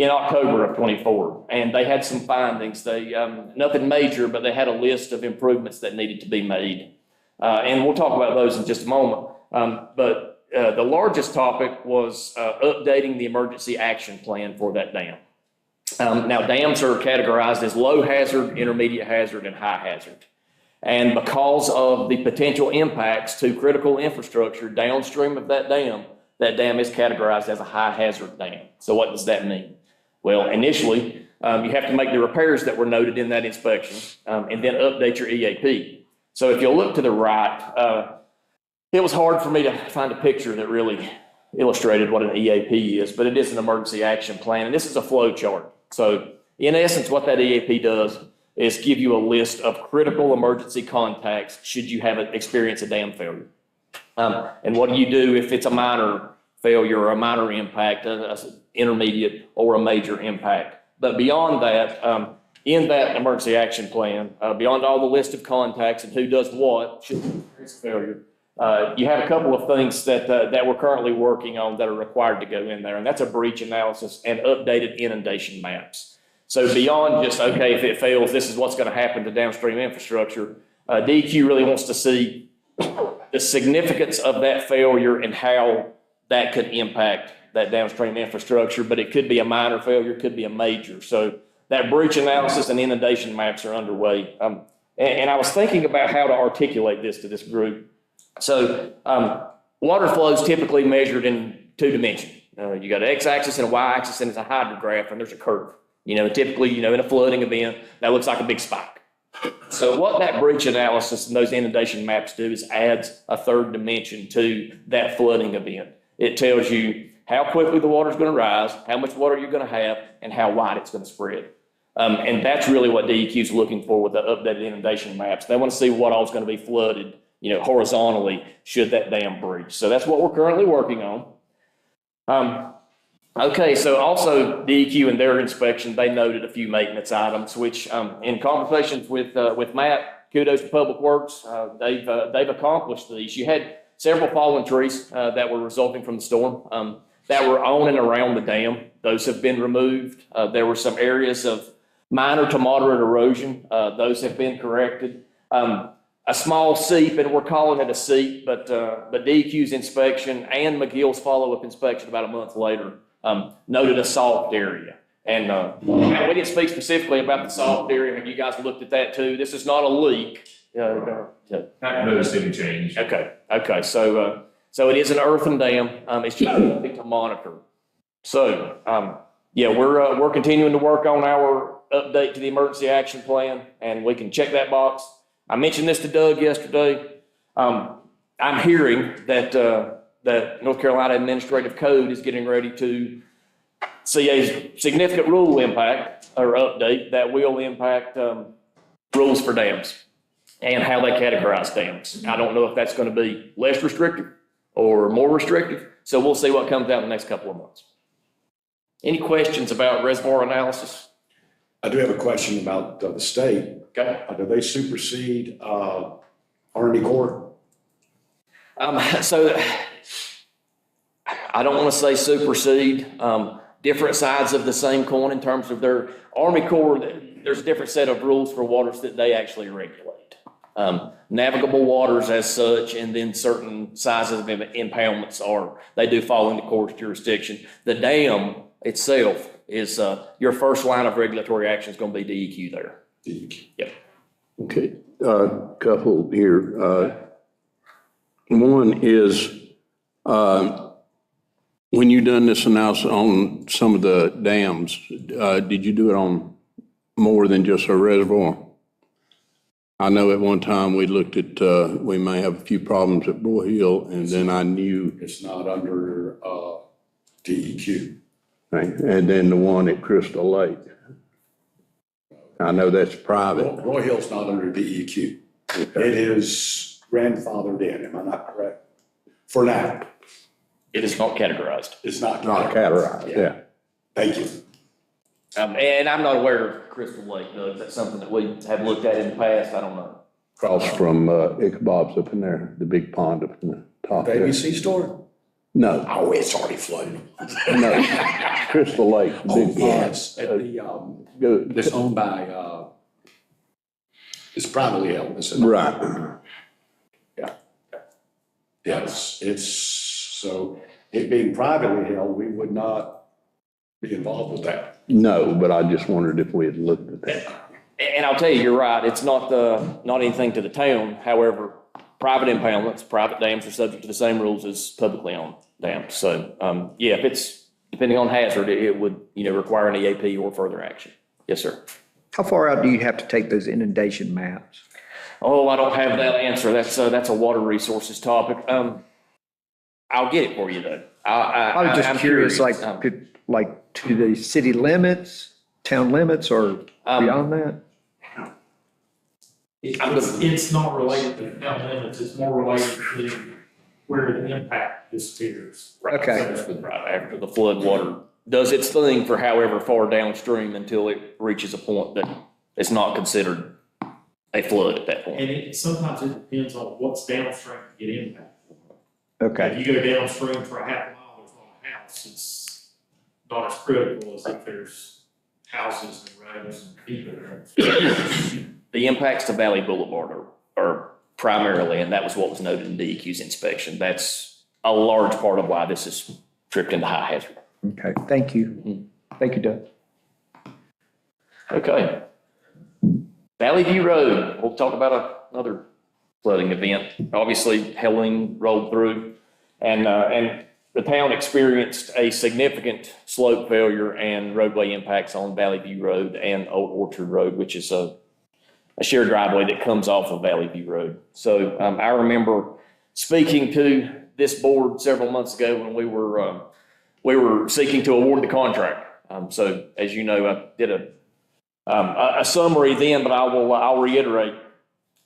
October of 24. And they had some findings. They nothing major, but they had a list of improvements that needed to be made. And we'll talk about those in just a moment. But the largest topic was updating the emergency action plan for that dam. Now, dams are categorized as low hazard, intermediate hazard, and high hazard. And because of the potential impacts to critical infrastructure downstream of that dam is categorized as a high hazard dam. So what does that mean? Well, initially, you have to make the repairs that were noted in that inspection, and then update your EAP. So if you'll look to the right, it was hard for me to find a picture that really illustrated what an EAP is, but it is an emergency action plan, and this is a flow chart. So in essence, what that EAP does is give you a list of critical emergency contacts should you experience a dam failure. And what do you do if it's a minor failure or a minor impact, an intermediate or a major impact? But beyond that, in that emergency action plan, beyond all the list of contacts and who does what, should there is failure, you have a couple of things that we're currently working on that are required to go in there, and that's a breach analysis and updated inundation maps. So beyond just, okay, if it fails, this is what's going to happen to downstream infrastructure, DEQ really wants to see the significance of that failure and how that could impact that downstream infrastructure, but it could be a minor failure, could be a major. So that breach analysis and inundation maps are underway. And I was thinking about how to articulate this to this group. So water flow is typically measured in 2 dimensions. You got an x-axis and a y-axis, and it's a hydrograph, and there's a curve. Typically, in a flooding event, that looks like a big spike. So what that breach analysis and those inundation maps do is adds a 3rd dimension to that flooding event. It tells you how quickly the water is going to rise, how much water you're going to have, and how wide it's going to spread. And that's really what DEQ is looking for with the updated inundation maps. They want to see what all is going to be flooded, horizontally should that dam breach. So that's what we're currently working on. Okay, so also DEQ in their inspection, they noted a few maintenance items, which in conversations with Matt, kudos to Public Works, they've accomplished these. You had several fallen trees that were resulting from the storm that were on and around the dam. Those have been removed. There were some areas of minor to moderate erosion. Those have been corrected. A small seep, and we're calling it a seep, but DEQ's inspection and McGill's follow-up inspection about a month later noted a soft area. And we didn't speak specifically about the soft area. Have you guys looked at that too? This is not a leak. Not noticed any change. Okay. So it is an earthen dam. It's just something to monitor. So we're continuing to work on our update to the emergency action plan, and we can check that box. I mentioned this to Doug yesterday. I'm hearing that North Carolina Administrative Code is getting ready to see a significant rule impact or update that will impact rules for dams and how they categorize dams. I don't know if that's going to be less restrictive or more restrictive, so we'll see what comes out in the next couple of months. Any questions about reservoir analysis? I do have a question about the state. Okay. Do they supersede Army Corps? So I don't want to say supersede, different sides of the same coin in terms of their Army Corps. There's a different set of rules for waters that they actually regulate. Navigable waters as such, and then certain sizes of impoundments they do fall into Corps' jurisdiction. The dam itself is your first line of regulatory action is going to be DEQ there. DEQ. Yep. Okay, couple here. One is, when you done this analysis on some of the dams, did you do it on more than just a reservoir? I know at one time we looked at, we may have a few problems at Broy Hill, and then I knew. It's not under DEQ. Right, and then the one at Crystal Lake. I know that's private. Roy Hill's not under DEQ. It is grandfathered in, am I not correct? For now, It is not categorized. it's not. Not categorized, yeah. Thank you. And I'm not aware of Crystal Lake, Doug. That's something that we have looked at in the past. I don't know. Across from Ichabod's up in there, the big pond up in the top there. ABC store? No, Oh, it's already flooded. no, Crystal Lake, the Oh, big pond. yes, at the, Go- it's owned by, it's privately held, isn't it? Right, Yes, so it being privately held, we would not be involved with that. no, but I just wondered if we had looked at that. And I'll tell you, you're right. It's not anything to the town. However, private impoundments, private dams are subject to the same rules as publicly owned dams. So, if it's depending on hazard, it would, require an EAP or further action. Yes, sir. How far out do you have to take those inundation maps? Oh, I don't have that answer. That's a water resources topic. I'll get it for you though. I was just I'm curious, curious. like to the city limits, town limits, or beyond that? It's not related to town limits, it's more related to where the impact disappears. Okay. Right after the flood water does its thing for however far downstream until it reaches a point that it's not considered a flood at that point. And sometimes it depends on what's downstream to get impacted. Okay. If you go downstream for a half mile, there's not a house, it's not as critical as if there's houses and roads and people there. The impacts to Valley Boulevard are primarily, and that was what was noted in DEQ's inspection, that's a large part of why this is tripped into high hazard. Okay, thank you. Thank you, Doug. Okay. Valley View Road, we'll talk about another flooding event. Obviously, Helene rolled through, and the town experienced a significant slope failure and roadway impacts on Valley View Road and Old Orchard Road, which is a shared driveway that comes off of Valley View Road. So I remember speaking to this board several months ago when we were seeking to award the contract. So as you know, I did a summary then, but I'll reiterate.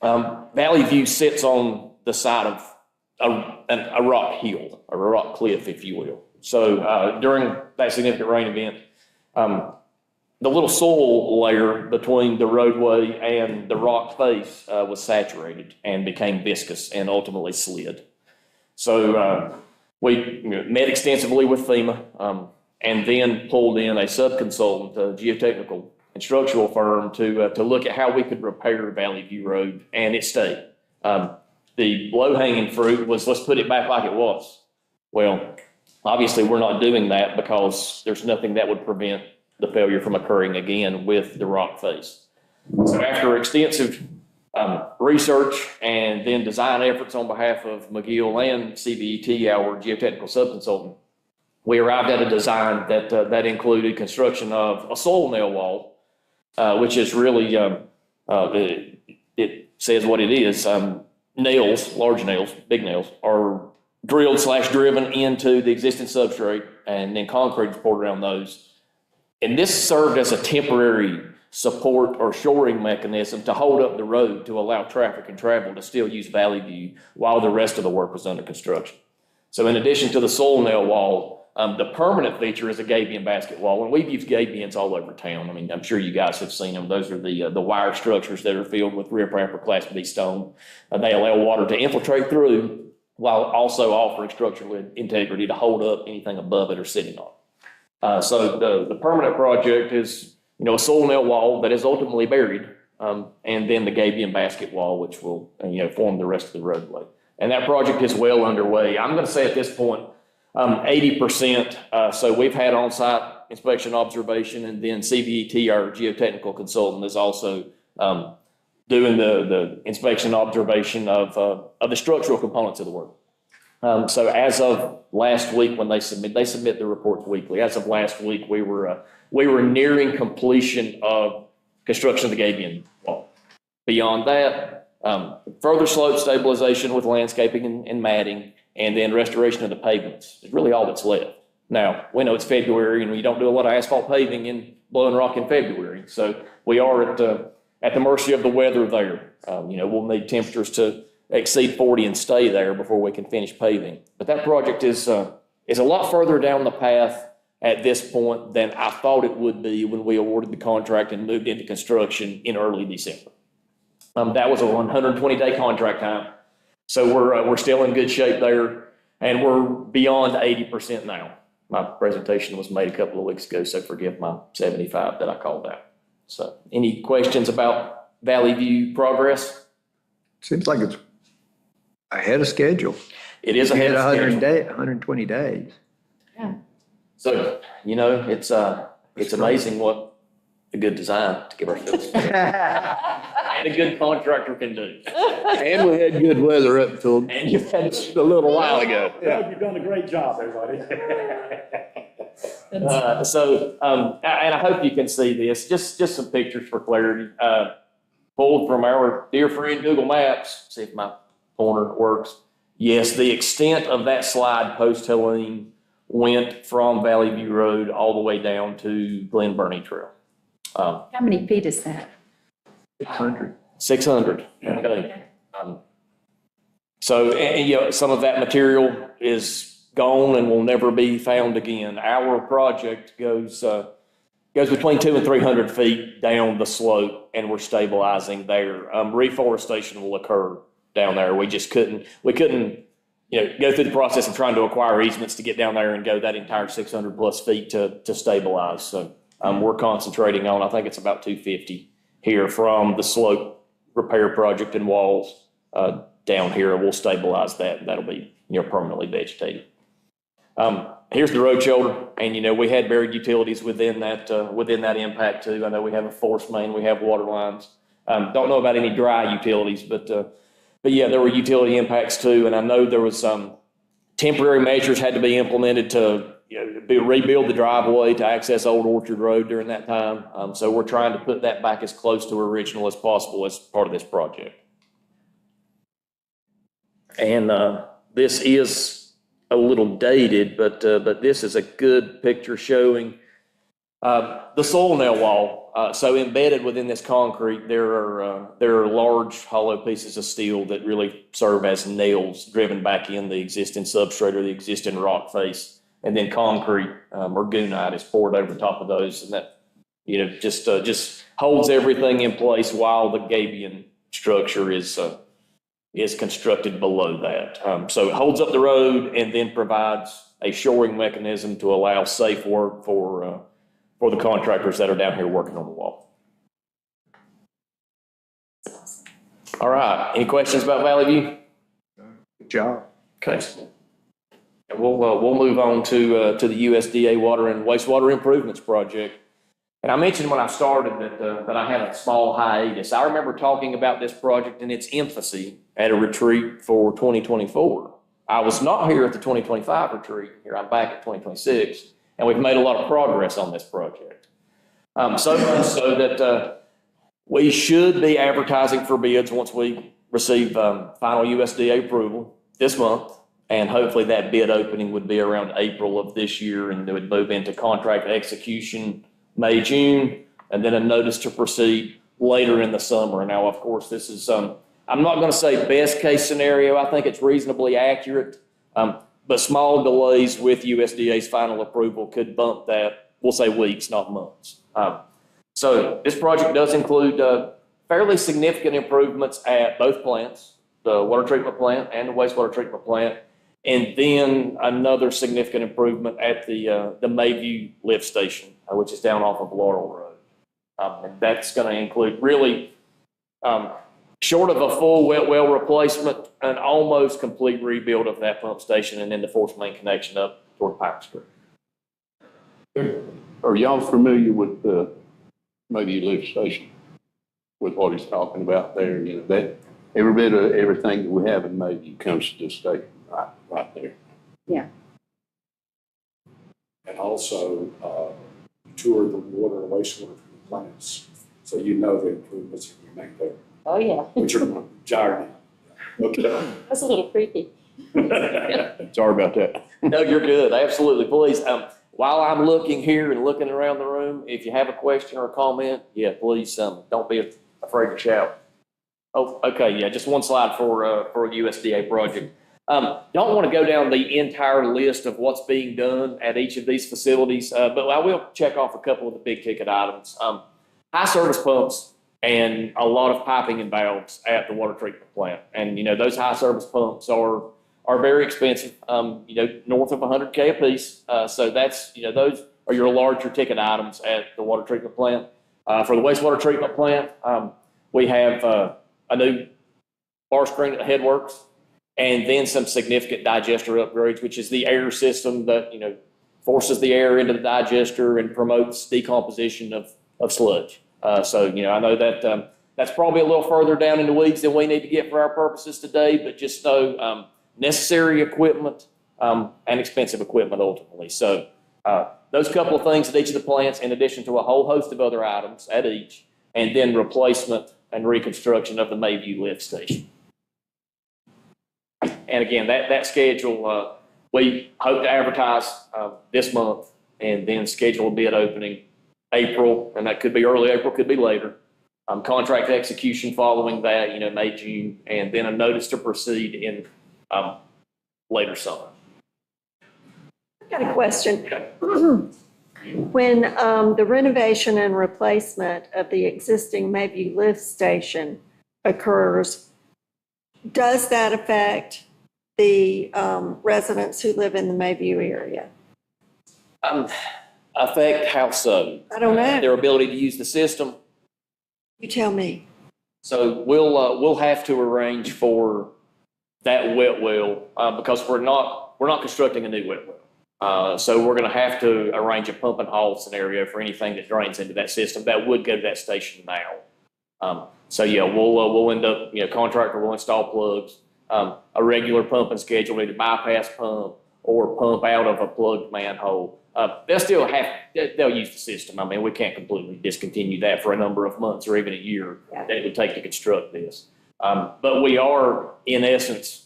Valley View sits on the side of a rock hill, or a rock cliff, if you will. So during that significant rain event, the little soil layer between the roadway and the rock face was saturated and became viscous and ultimately slid. So we met extensively with FEMA and then pulled in a subconsultant, a geotechnical and structural firm to look at how we could repair Valley View Road and its state. The low-hanging fruit was, let's put it back like it was. Well, obviously we're not doing that because there's nothing that would prevent the failure from occurring again with the rock face. So after extensive research and then design efforts on behalf of McGill and CVET, our geotechnical subconsultant, we arrived at a design that included construction of a soil nail wall, which is really, it says what it is. Nails, large nails, big nails, are drilled / driven into the existing substrate, and then concrete is poured around those. And this served as a temporary support or shoring mechanism to hold up the road to allow traffic and travel to still use Valley View while the rest of the work was under construction. So in addition to the soil nail wall, the permanent feature is a Gabion basket wall, and we've used Gabions all over town. I mean, I'm sure you guys have seen them. Those are the wire structures that are filled with riprap or Class B stone. They allow water to infiltrate through while also offering structural integrity to hold up anything above it or sitting on. So the permanent project is, a soil nail wall that is ultimately buried, and then the Gabion basket wall, which will, form the rest of the roadway. And that project is well underway. I'm going to say at this point, 80%. So we've had on-site inspection observation, and then CVET, our geotechnical consultant, is also doing the inspection observation of the structural components of the work. So as of last week, when they submit the reports weekly. As of last week, we were nearing completion of construction of the Gabion wall. Beyond that, further slope stabilization with landscaping and matting, and then restoration of the pavements is really all that's left. Now, we know it's February, and we don't do a lot of asphalt paving in Blowing Rock in February, so we are at the mercy of the weather there. We'll need temperatures to exceed 40 and stay there before we can finish paving. But that project is a lot further down the path at this point than I thought it would be when we awarded the contract and moved into construction in early December. That was a 120-day contract time. So we're still in good shape there, and we're beyond 80% now. My presentation was made a couple of weeks ago, so forgive my 75 that I called out. So any questions about Valley View progress? Seems like it's ahead of schedule. It is ahead of schedule. 120 days. So, it's amazing what a good design, to give ourselves, and a good contractor can do. And we had good weather up until And you've had a little while ago. Well, you've done a great job, everybody. and I hope you can see this, just some pictures for clarity, pulled from our dear friend Google Maps. See if my pointer works. Yes, the extent of that slide post-Helene went from Valley View Road all the way down to Glen Burnie Trail. How many feet is that? 600. 600. Okay. So some of that material is gone and will never be found again. Our project goes goes between 200 and 300 feet down the slope, and we're stabilizing there. Reforestation will occur down there. We couldn't, go through the process of trying to acquire easements to get down there and go that entire 600 plus feet to stabilize. So we're concentrating on, I think it's about 250 here from the slope repair project and walls down here, and we'll stabilize that, and that'll be, permanently vegetated. Here's the road shoulder, and we had buried utilities within that impact too. I know we have a force main, we have water lines. Don't know about any dry utilities, but yeah, there were utility impacts too, and I know there was some temporary measures had to be implemented to rebuild the driveway to access Old Orchard Road during that time. So we're trying to put that back as close to original as possible as part of this project. And this is a little dated, but this is a good picture showing the soil nail wall. So embedded within this concrete, there are large hollow pieces of steel that really serve as nails driven back in the existing substrate or the existing rock face. And then concrete or gunite is poured over the top of those, and that just holds everything in place while the gabion structure is constructed below that. So it holds up the road and then provides a shoring mechanism to allow safe work for the contractors that are down here working on the wall. All right, any questions about Valley View? Good job. Okay. And we'll move on to the USDA Water and Wastewater Improvements Project. And I mentioned when I started that I had a small hiatus. I remember talking about this project in its infancy at a retreat for 2024. I was not here at the 2025 retreat. Here I'm back at 2026, and we've made a lot of progress on this project. So much so that we should be advertising for bids once we receive final USDA approval this month. And hopefully that bid opening would be around April of this year, and it would move into contract execution May, June, and then a notice to proceed later in the summer. Now, of course, this is, I'm not going to say best case scenario. I think it's reasonably accurate, but small delays with USDA's final approval could bump that, we'll say weeks, not months. So this project does include fairly significant improvements at both plants, the water treatment plant and the wastewater treatment plant. And then another significant improvement at the Mayview lift station, which is down off of Laurel Road. And that's going to include really, short of a full wet well replacement, an almost complete rebuild of that pump station and then the force main connection up toward Pirates Creek. Are y'all familiar with the Mayview lift station? With what he's talking about there, that every bit of everything that we have in Mayview comes to this station right there. Yeah. And also tour the water and wastewater plants, so the improvements that we make there, Oh, yeah. which are gyrating. Okay. That's a little creepy. Sorry about that. No, you're good. Absolutely. Please, while I'm looking here and looking around the room, if you have a question or a comment, yeah, please don't be afraid to shout. Oh, okay, yeah, just one slide for a USDA project. Don't want to go down the entire list of what's being done at each of these facilities, but I will check off a couple of the big ticket items. High service pumps and a lot of piping and valves at the water treatment plant. And, those high service pumps are very expensive, north of $100K a piece. So that's, those are your larger ticket items at the water treatment plant. For the wastewater treatment plant, we have a new bar screen at the headworks, and then some significant digester upgrades, which is the air system that, forces the air into the digester and promotes decomposition of sludge. So, I know that that's probably a little further down in the weeds than we need to get for our purposes today, but just know necessary equipment and expensive equipment ultimately. So those couple of things at each of the plants, in addition to a whole host of other items at each, and then replacement and reconstruction of the Mayview lift station. And again, that schedule, we hope to advertise this month and then schedule a bid opening April, and that could be early April, could be later. Contract execution following that, May, June, and then a notice to proceed in later summer. I've got a question. When the renovation and replacement of the existing Mayview lift station occurs, does that affect the residents who live in the Mayview area? Affect how so? I don't know. Their ability to use the system. You tell me. So we'll have to arrange for that wet well, because we're not constructing a new wet well. So we're gonna have to arrange a pump and haul scenario for anything that drains into that system that would go to that station now. So yeah, we'll end up, contractor will install plugs, a regular pumping schedule, either bypass pump or pump out of a plugged manhole. They'll use the system. I mean, we can't completely discontinue that for a number of months or even a year that it would take to construct this. But we are, in essence,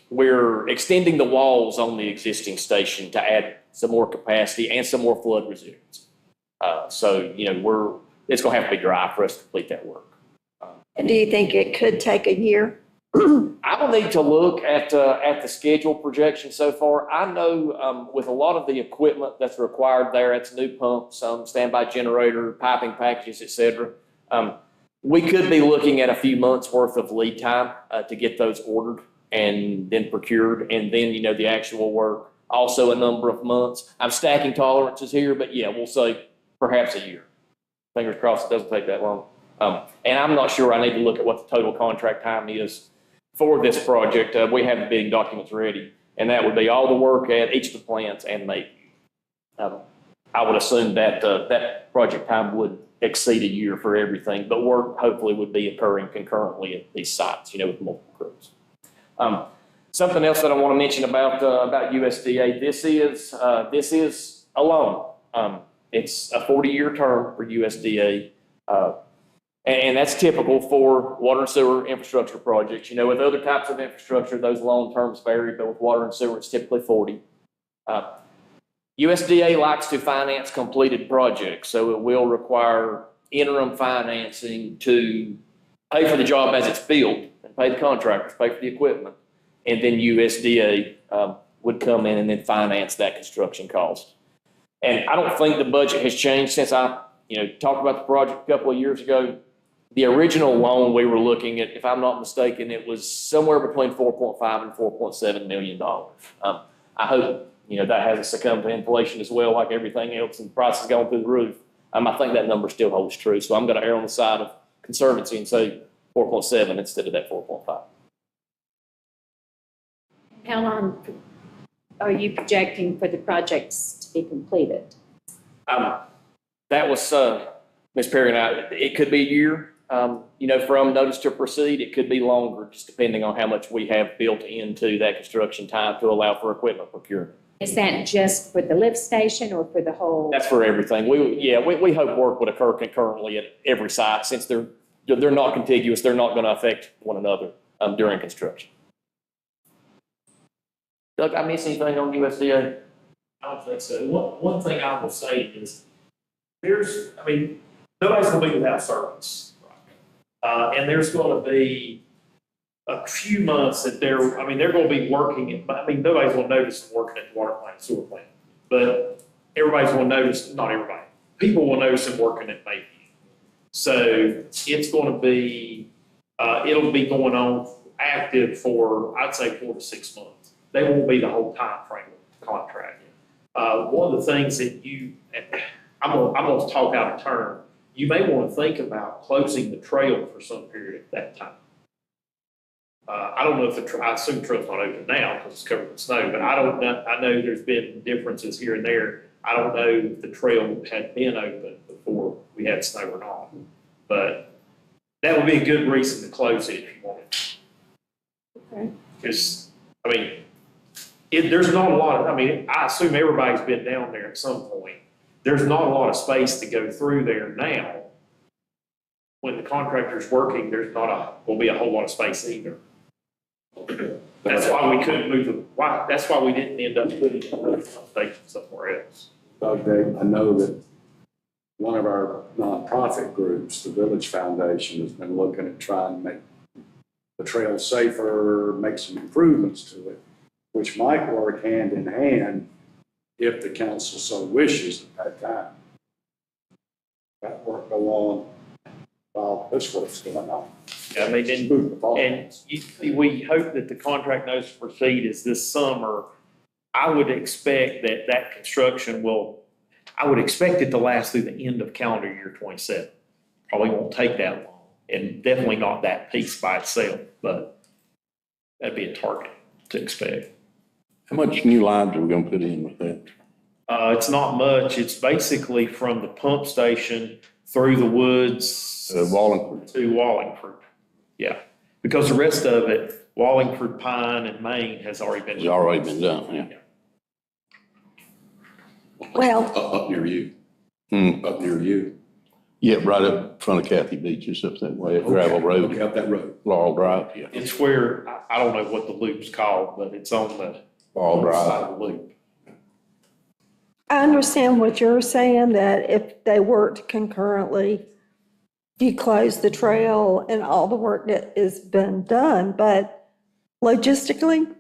we're extending the walls on the existing station to add some more capacity and some more flood resilience. So, it's gonna have to be dry for us to complete that work. And do you think it could take a year? I will need to look at the schedule projection so far. I know with a lot of the equipment that's required there, it's new pumps, standby generator, piping packages, et cetera. We could be looking at a few months worth of lead time to get those ordered and then procured, and then, the actual work, also a number of months. I'm stacking tolerances here, but yeah, we'll say perhaps a year. Fingers crossed it doesn't take that long. And I'm not sure, I need to look at what the total contract time is for this project. We have the bidding documents ready, and that would be all the work at each of the plants and Mayview. I would assume that that project time would exceed a year for everything, but work hopefully would be occurring concurrently at these sites, with multiple crews. Something else that I want to mention about USDA, this is a loan. It's a 40-year term for USDA. And that's typical for water and sewer infrastructure projects. With other types of infrastructure, those loan terms vary, but with water and sewer, it's typically 40. USDA likes to finance completed projects, so it will require interim financing to pay for the job as it's built, and pay the contractors, pay for the equipment, and then USDA would come in and then finance that construction cost. And I don't think the budget has changed since I talked about the project a couple of years ago. The original loan we were looking at, if I'm not mistaken, it was somewhere between $4.5 and $4.7 million. I hope, that hasn't succumbed to inflation as well, like everything else, and prices going through the roof. I think that number still holds true. So I'm going to err on the side of conservancy and say 4.7 instead of that 4.5. How long are you projecting for the projects to be completed? That was, Ms. Perry and I, it could be a year, from notice to proceed. It could be longer, just depending on how much we have built into that construction time to allow for equipment procurement. Is that just for the lift station or for the whole? That's for everything. We hope work would occur concurrently at every site, since they're not contiguous. They're not going to affect one another during construction. Doug, I miss anything on USDA? I don't think so. One thing I will say is, nobody's going to be without service. And there's going to be a few months that they're going to be working, nobody's going to notice them working at the water plant, sewer plant. But everybody's going to notice, not everybody, people will notice them working at Mayview. So it's going to be, it'll be going on active for, I'd say, 4 to 6 months. They won't be the whole time frame of the contract. One of the things that I'm going to talk out of turn, you may want to think about closing the trail for some period at that time. I don't know if I assume the trail's not open now because it's covered with snow, but I don't know. I know there's been differences here and there. I don't know if the trail had been open before we had snow or not. But that would be a good reason to close it if you wanted. Okay. Because, there's not a lot of, I assume everybody's been down there at some point. There's not a lot of space to go through there now. When the contractor's working, will be a whole lot of space either. That's why we couldn't move that's why we didn't end up putting the station somewhere else. Doug, I know that one of our nonprofit groups, the Village Foundation, has been looking at trying to make the trail safer, make some improvements to it, which might work hand in hand if the council so wishes at that time. That work go on while this work's going on. I mean, and Move the ball. we hope that the contract notice to proceed is this summer. I would expect that construction I would expect it to last through the end of calendar year 27. Probably won't take that long, and definitely not that piece by itself, but that'd be a target to expect. How much new lines are we gonna put in with that? It's not much. It's basically from the pump station through the woods Wallingford? to Wallingford. Yeah, because the rest of it, Wallingford, Pine, and Maine has already been. It's already been done, yeah. Well, Up near you, Hmm. up near you. Yeah, right up in front of Kathy Beaches up that way, gravel Okay, road, up that road. Laurel Drive, yeah. It's where, I don't know what the loop's called, but it's on the Laurel side Drive. of the loop. I understand what you're saying, that if they worked concurrently, you close the trail and all the work that has been done, but logistically,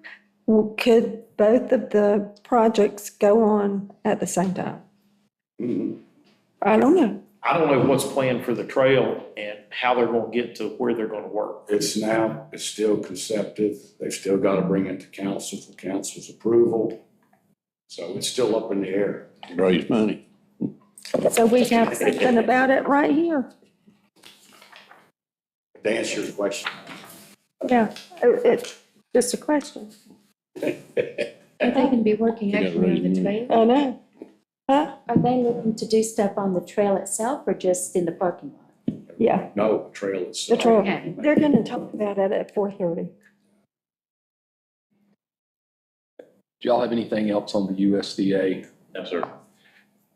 could both of the projects go on at the same time? Mhm. I don't know. I don't know what's planned for the trail and how they're gonna get to where they're gonna work. It's still conceptive. They've still got to bring it to council for council's approval. So it's still up in the air. Raise money. So we have something about it right here. To answer your question. Yeah, it's just a question. Are they gonna be working You gotta actually on the raise trail? I know. Huh? Are they looking to do stuff on the trail itself or just in the parking lot? Yeah, No, the trail is. the trail. Okay. They're gonna talk about it at 4:30. Do y'all have anything else on the USDA? No, sir.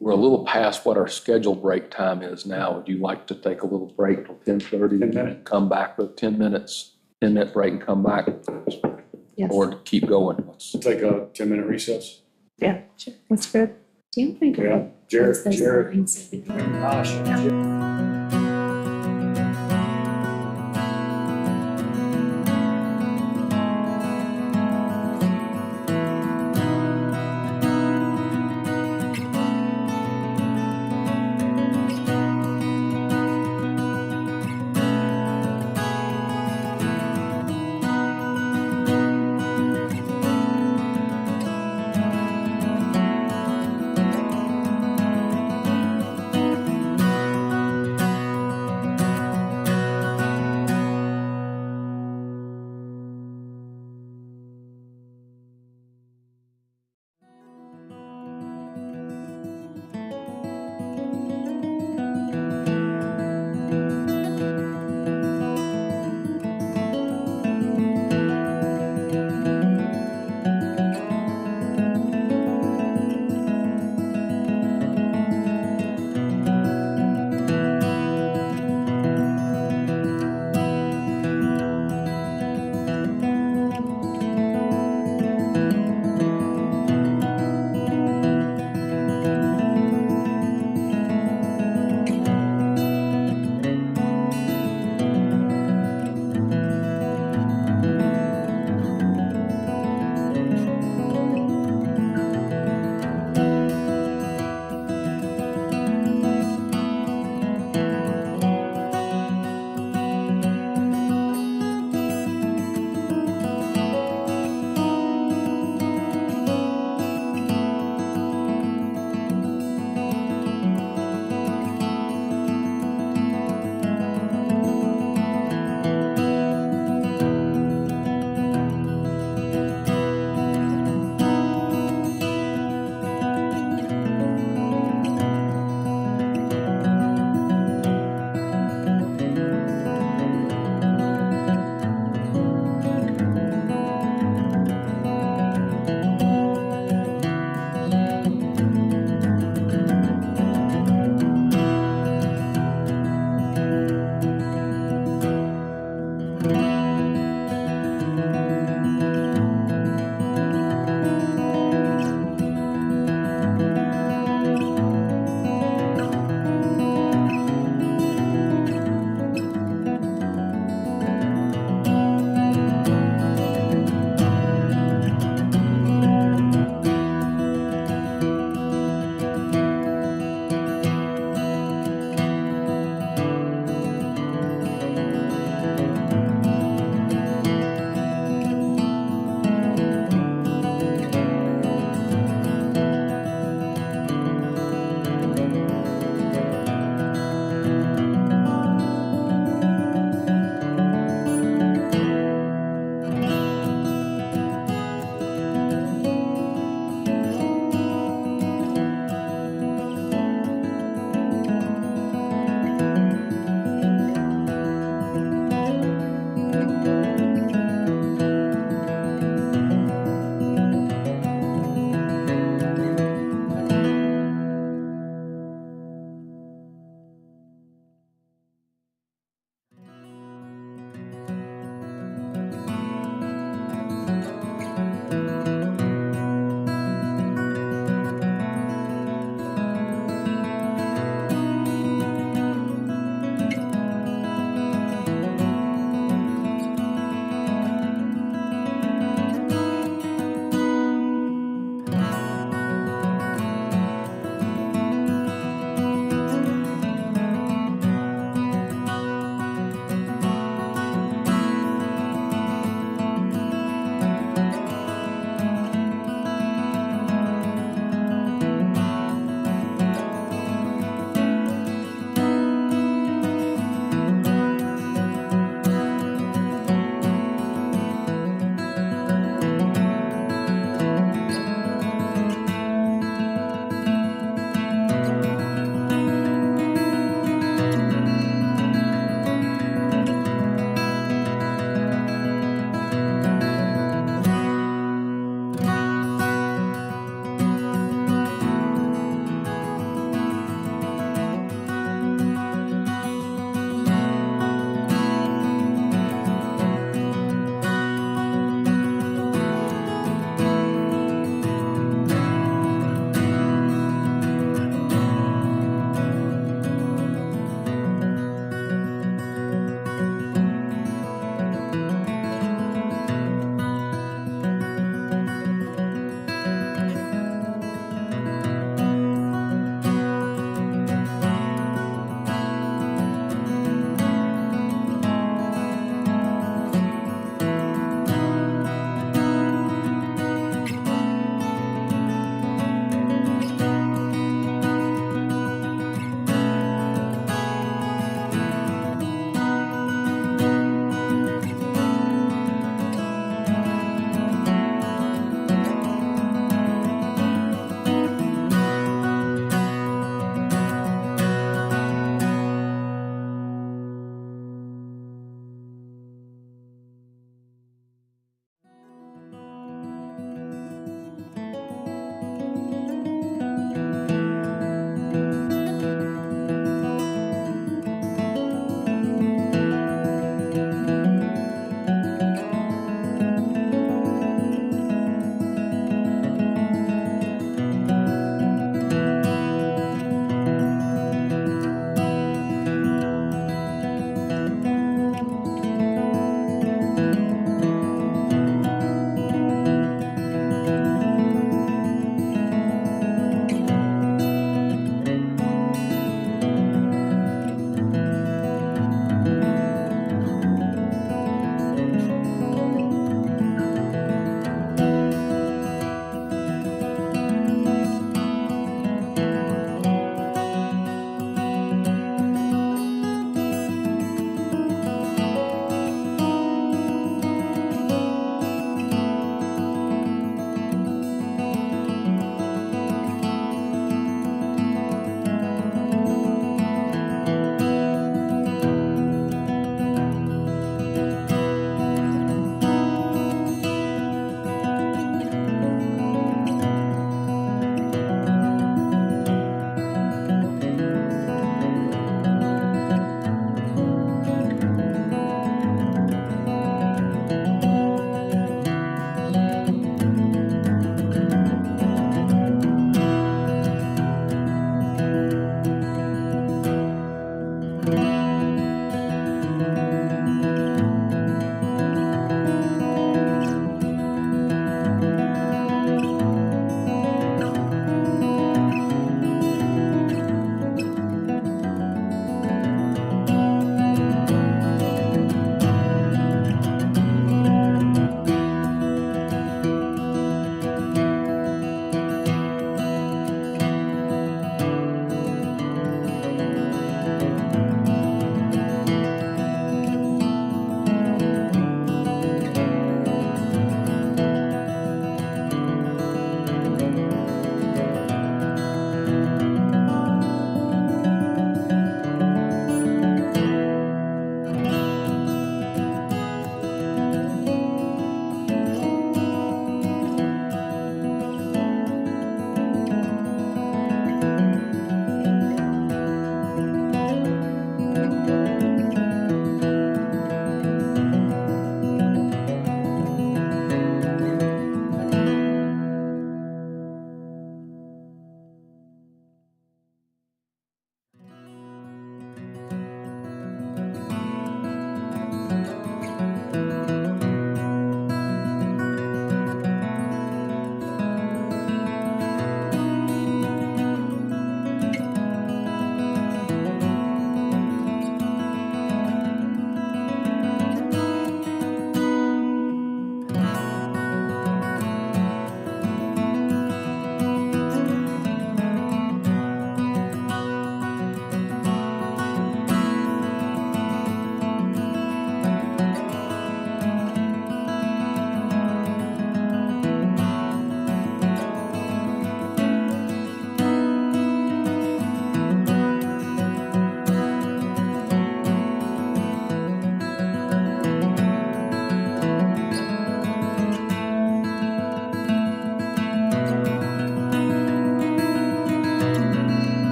We're a little past what our scheduled break time is now. Would you like to take a little break till 10:30? 10 minutes. Come back for 10 minutes, 10-minute break and come back? Yes. Or keep going? What's- Take a 10-minute recess. Yeah, that's good. Do you think? Yeah, Jared. Jared.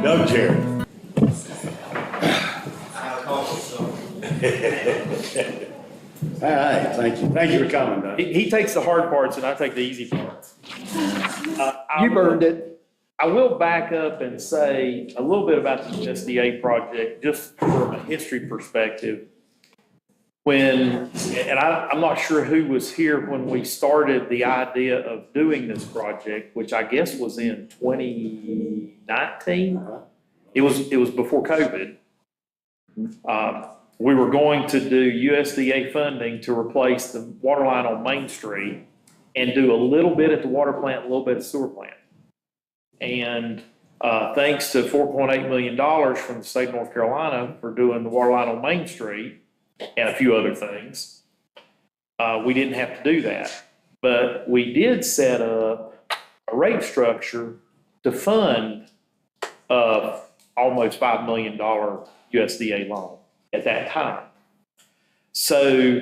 No, Jared. All right, thank you. Thank you for coming, Doug. He takes the hard parts and I take the easy parts. You burned it. I will back up and say a little bit about the USDA project, just from a history perspective. I'm not sure who was here when we started the idea of doing this project, which I guess was in 2019. It was before COVID. We were going to do USDA funding to replace the water line on Main Street and do a little bit at the water plant, a little bit at the sewer plant. And thanks to $4.8 million from the state of North Carolina for doing the water line on Main Street and a few other things, we didn't have to do that. But we did set up a rate structure to fund almost $5 million USDA loan at that time. So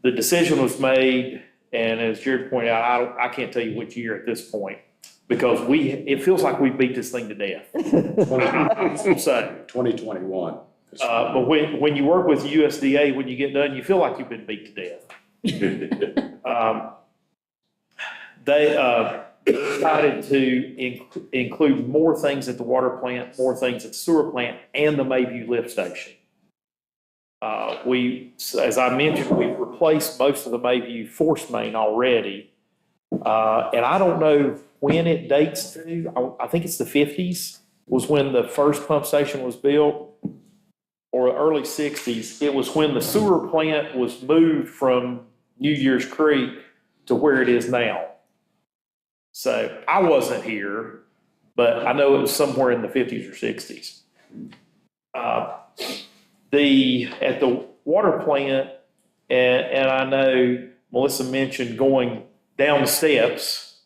the decision was made, and as Jared pointed out, I can't tell you which year at this point, because it feels like we beat this thing to death. So, 2021. but when you work with USDA, when you get done, you feel like you've been beat to death. They decided to include more things at the water plant, more things at the sewer plant, and the Mayview lift station. As I mentioned, we've replaced most of the Mayview force main already. And I don't know when it dates to. I think it's the 50s was when the first pump station was built, or early 60s. It was when the sewer plant was moved from New Year's Creek to where it is now. So I wasn't here, but I know it was somewhere in the 50s or 60s. At the water plant, and I know Melissa mentioned going down the steps.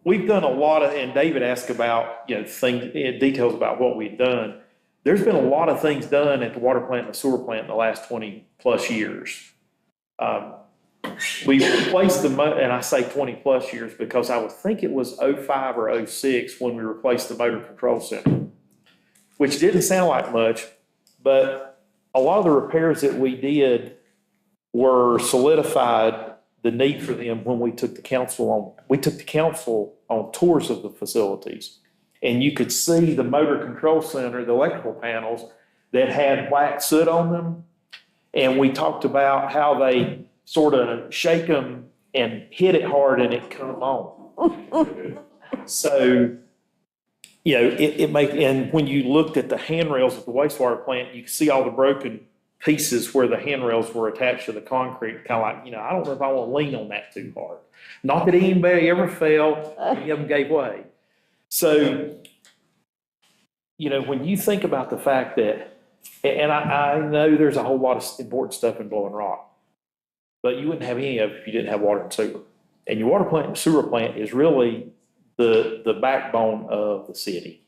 We've done a lot of, and David asked about, things, details about what we've done. There's been a lot of things done at the water plant and the sewer plant in the last 20 plus years. We replaced and I say 20 plus years because I would think it was 05 or 06 when we replaced the motor control center, which didn't sound like much, but a lot of the repairs that we did were solidified the need for them when we took the council on tours of the facilities. And you could see the motor control center, the electrical panels that had black soot on them. And we talked about how they sort of shake them and hit it hard and it come on. So, and when you looked at the handrails at the wastewater plant, you could see all the broken pieces where the handrails were attached to the concrete, kind of like, I don't know if I want to lean on that too hard. Not that anybody ever fell, any of them gave way. So, when you think about the fact that, and I know there's a whole lot of important stuff in Blowing Rock, but you wouldn't have any of it if you didn't have water and sewer. And your water plant and sewer plant is really the backbone of the city.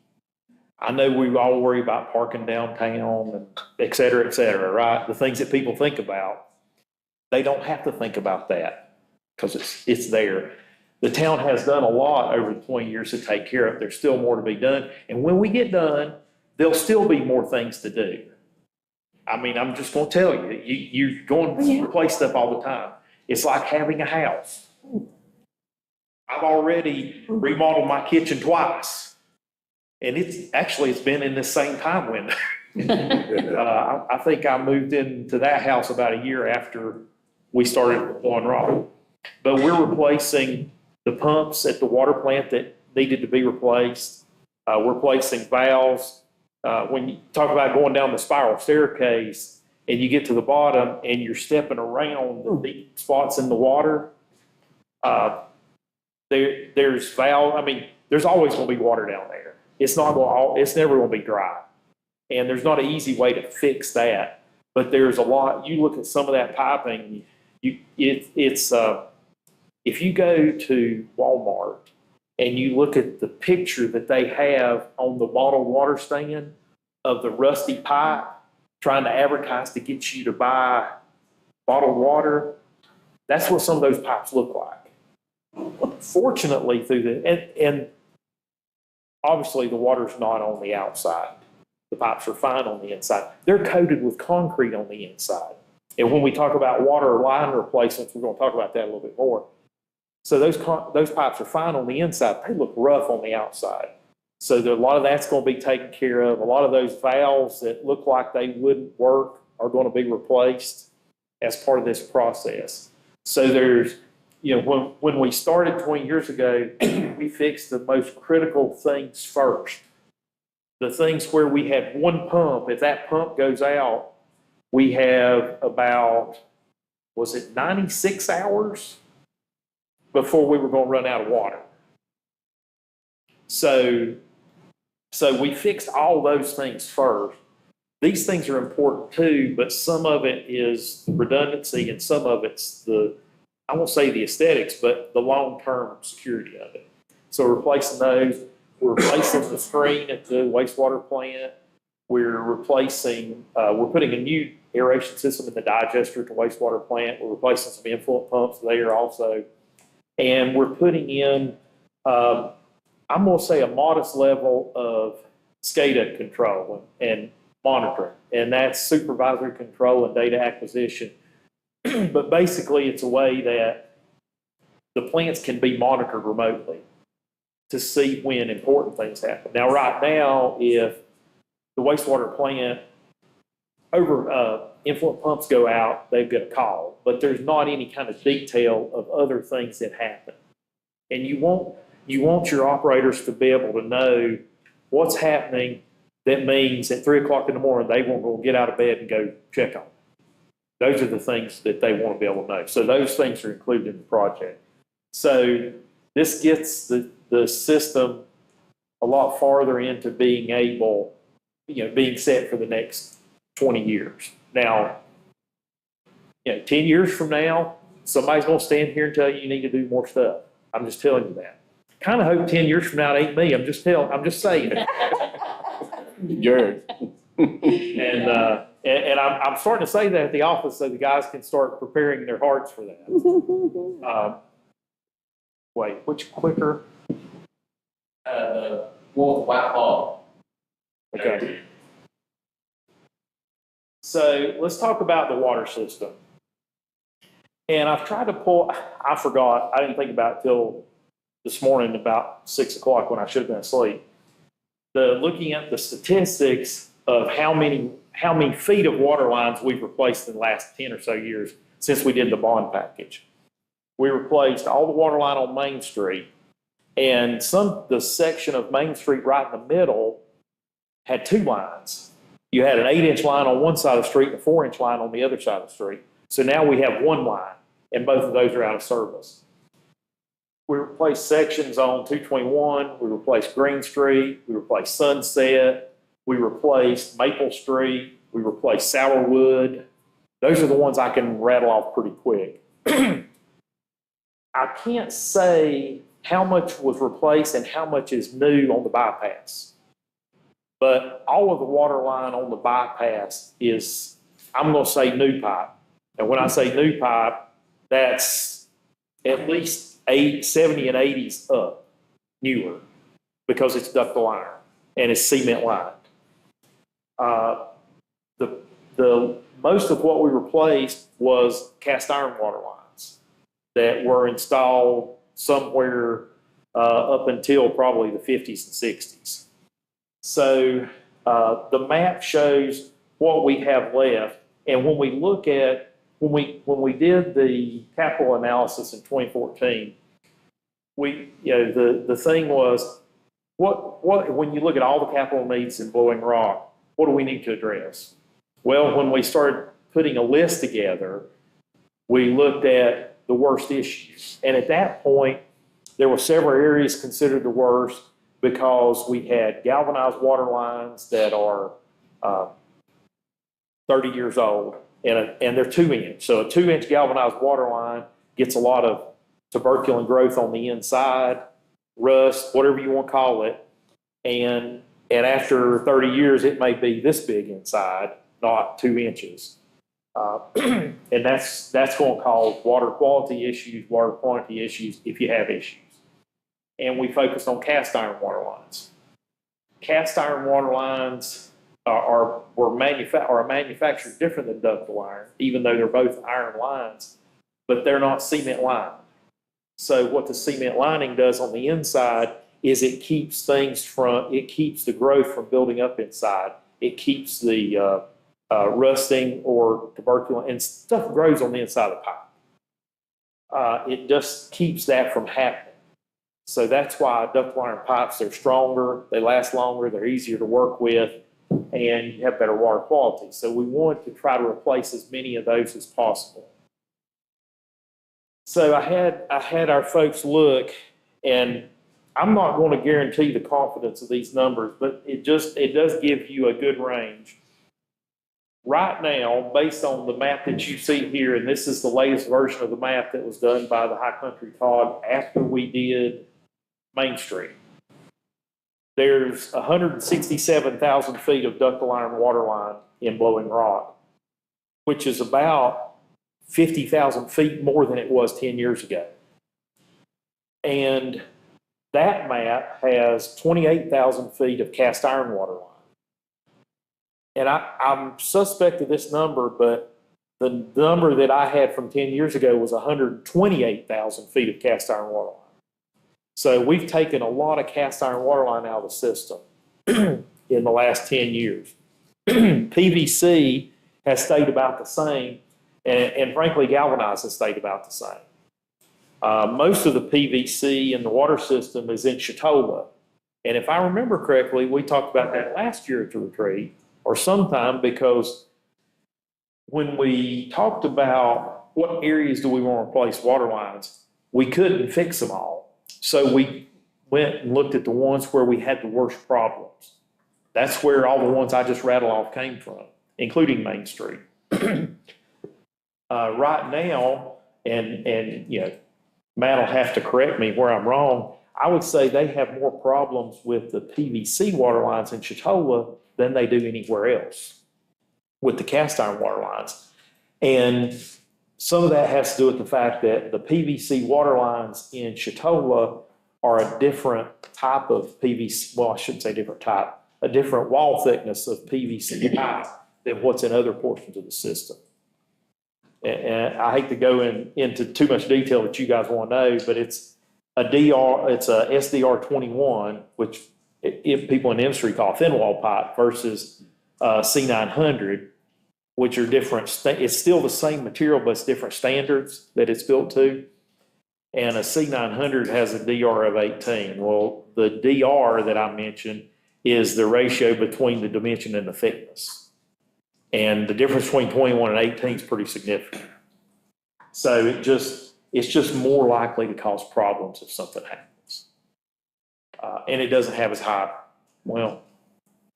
I know we all worry about parking downtown and et cetera, right? The things that people think about. They don't have to think about that because it's there. The town has done a lot over the 20 years to take care of it. There's still more to be done. And when we get done, there'll still be more things to do. I mean, I'm just going to tell you, you're going to replace stuff all the time. It's like having a house. I've already remodeled my kitchen twice. And it's been in the same time window. I think I moved into that house about a year after we started Blowing Rock. But we're replacing the pumps at the water plant that needed to be replaced. We're replacing valves. When you talk about going down the spiral staircase and you get to the bottom and you're stepping around the deep spots in the water, there's valve. I mean, there's always going to be water down there. It's never going to be dry. And there's not an easy way to fix that. But there's a lot. You look at some of that piping, if you go to Walmart and you look at the picture that they have on the bottled water stand of the rusty pipe trying to advertise to get you to buy bottled water, that's what some of those pipes look like. Fortunately, and obviously the water's not on the outside. The pipes are fine on the inside. They're coated with concrete on the inside. And when we talk about water line replacements, we're going to talk about that a little bit more. So those pipes are fine on the inside. They look rough on the outside. So a lot of that's going to be taken care of. A lot of those valves that look like they wouldn't work are going to be replaced as part of this process. So there's, when we started 20 years ago, we fixed the most critical things first. The things where we had one pump, if that pump goes out, we have about, 96 hours before we were going to run out of water. So we fixed all those things first. These things are important too, but some of it is redundancy and some of it's I won't say the aesthetics, but the long-term security of it. So replacing those, we're replacing the screen at the wastewater plant. We're putting a new aeration system in the digester at the wastewater plant. We're replacing some influent pumps there also. And we're putting in, I'm going to say, a modest level of SCADA control and monitoring. And that's supervisory control and data acquisition. But basically, it's a way that the plants can be monitored remotely to see when important things happen. Now, right now, if the wastewater plant influent pumps go out, they've got a call, but there's not any kind of detail of other things that happen. And you want your operators to be able to know what's happening. That means at 3 o'clock in the morning, they won't go get out of bed and go check on it. Those are the things that they want to be able to know. So those things are included in the project. So this gets the system a lot farther into being able, being set for the next 20 years. Now, 10 years from now, somebody's going to stand here and tell you need to do more stuff. I'm just telling you that. Kind of hope 10 years from now it ain't me. I'm just saying. Jared. And I'm starting to say that at the office so the guys can start preparing their hearts for that. Wait, which clicker? The white ball. Okay. So let's talk about the water system. And I've tried to I forgot, I didn't think about it till this morning about 6 o'clock when I should have been asleep. Looking at the statistics of how many feet of water lines we've replaced in the last 10 or so years since we did the bond package. We replaced all the water line on Main Street, and the section of Main Street right in the middle had 2 lines. You had an 8-inch line on one side of the street and a 4-inch line on the other side of the street. So now we have 1 line, and both of those are out of service. We replaced sections on 221, we replaced Green Street, we replaced Sunset, we replaced Maple Street, we replaced Sourwood. Those are the ones I can rattle off pretty quick. I can't say how much was replaced and how much is new on the bypass. But all of the water line on the bypass is, I'm going to say, new pipe. And when I say new pipe, that's at least 70 and 80s up, newer, because it's ductile iron and it's cement lined. The most of what we replaced was cast iron water lines that were installed somewhere up until probably the 50s and 60s. So the map shows what we have left, and when we look at when we did the capital analysis in 2014, the thing was what when you look at all the capital needs in Blowing Rock, what do we need to address? Well, when we started putting a list together, we looked at the worst issues, and at that point, there were several areas considered the worst because we had galvanized water lines that are 30 years old, and they're 2-inch. So a 2-inch galvanized water line gets a lot of tuberculin growth on the inside, rust, whatever you want to call it. And after 30 years, it may be this big inside, not 2 inches. And that's going to cause water quality issues, water quantity issues if you have issues. And we focused on cast iron water lines. cast iron water lines are manufactured different than ductile iron, even though they're both iron lines, but they're not cement lined. So what the cement lining does on the inside is it keeps the growth from building up inside. It keeps the rusting or tuberculin, and stuff grows on the inside of the pipe. It just keeps that from happening. So that's why ductile iron pipes, they're stronger, they last longer, they're easier to work with, and you have better water quality. So we want to try to replace as many of those as possible. So I had our folks look, and I'm not going to guarantee the confidence of these numbers, but it does give you a good range. Right now, based on the map that you see here, and this is the latest version of the map that was done by the High Country Cog after we did Main Street, there's 167,000 feet of ductile iron water line in Blowing Rock, which is about 50,000 feet more than it was 10 years ago. And that map has 28,000 feet of cast iron water line. And I'm suspect of this number, but the number that I had from 10 years ago was 128,000 feet of cast iron water line. So we've taken a lot of cast iron water line out of the system in the last 10 years. PVC has stayed about the same, and frankly, galvanized has stayed about the same. Most of the PVC in the water system is in Chatola. And if I remember correctly, we talked about that last year at the retreat, or sometime, because when we talked about what areas do we want to replace water lines, we couldn't fix them all. So we went and looked at the ones where we had the worst problems. That's where all the ones I just rattled off came from, including Main Street. Right now, and you know, Matt will have to correct me where I'm wrong, I would say they have more problems with the PVC water lines in Chatola than they do anywhere else with the cast iron water lines. And some of that has to do with the fact that the PVC water lines in Chatola are a different type of PVC, well, I shouldn't say different type, a different wall thickness of PVC pipe than what's in other portions of the system. And I hate to go into too much detail that you guys want to know, but it's a SDR 21, which people in the industry call thin wall pipe, versus C900, which are different. It's still the same material, but it's different standards that it's built to. And a C900 has a DR of 18. Well, the DR that I mentioned is the ratio between the dimension and the thickness. And the difference between 21 and 18 is pretty significant. So it's just more likely to cause problems if something happens. And it doesn't have as high, well,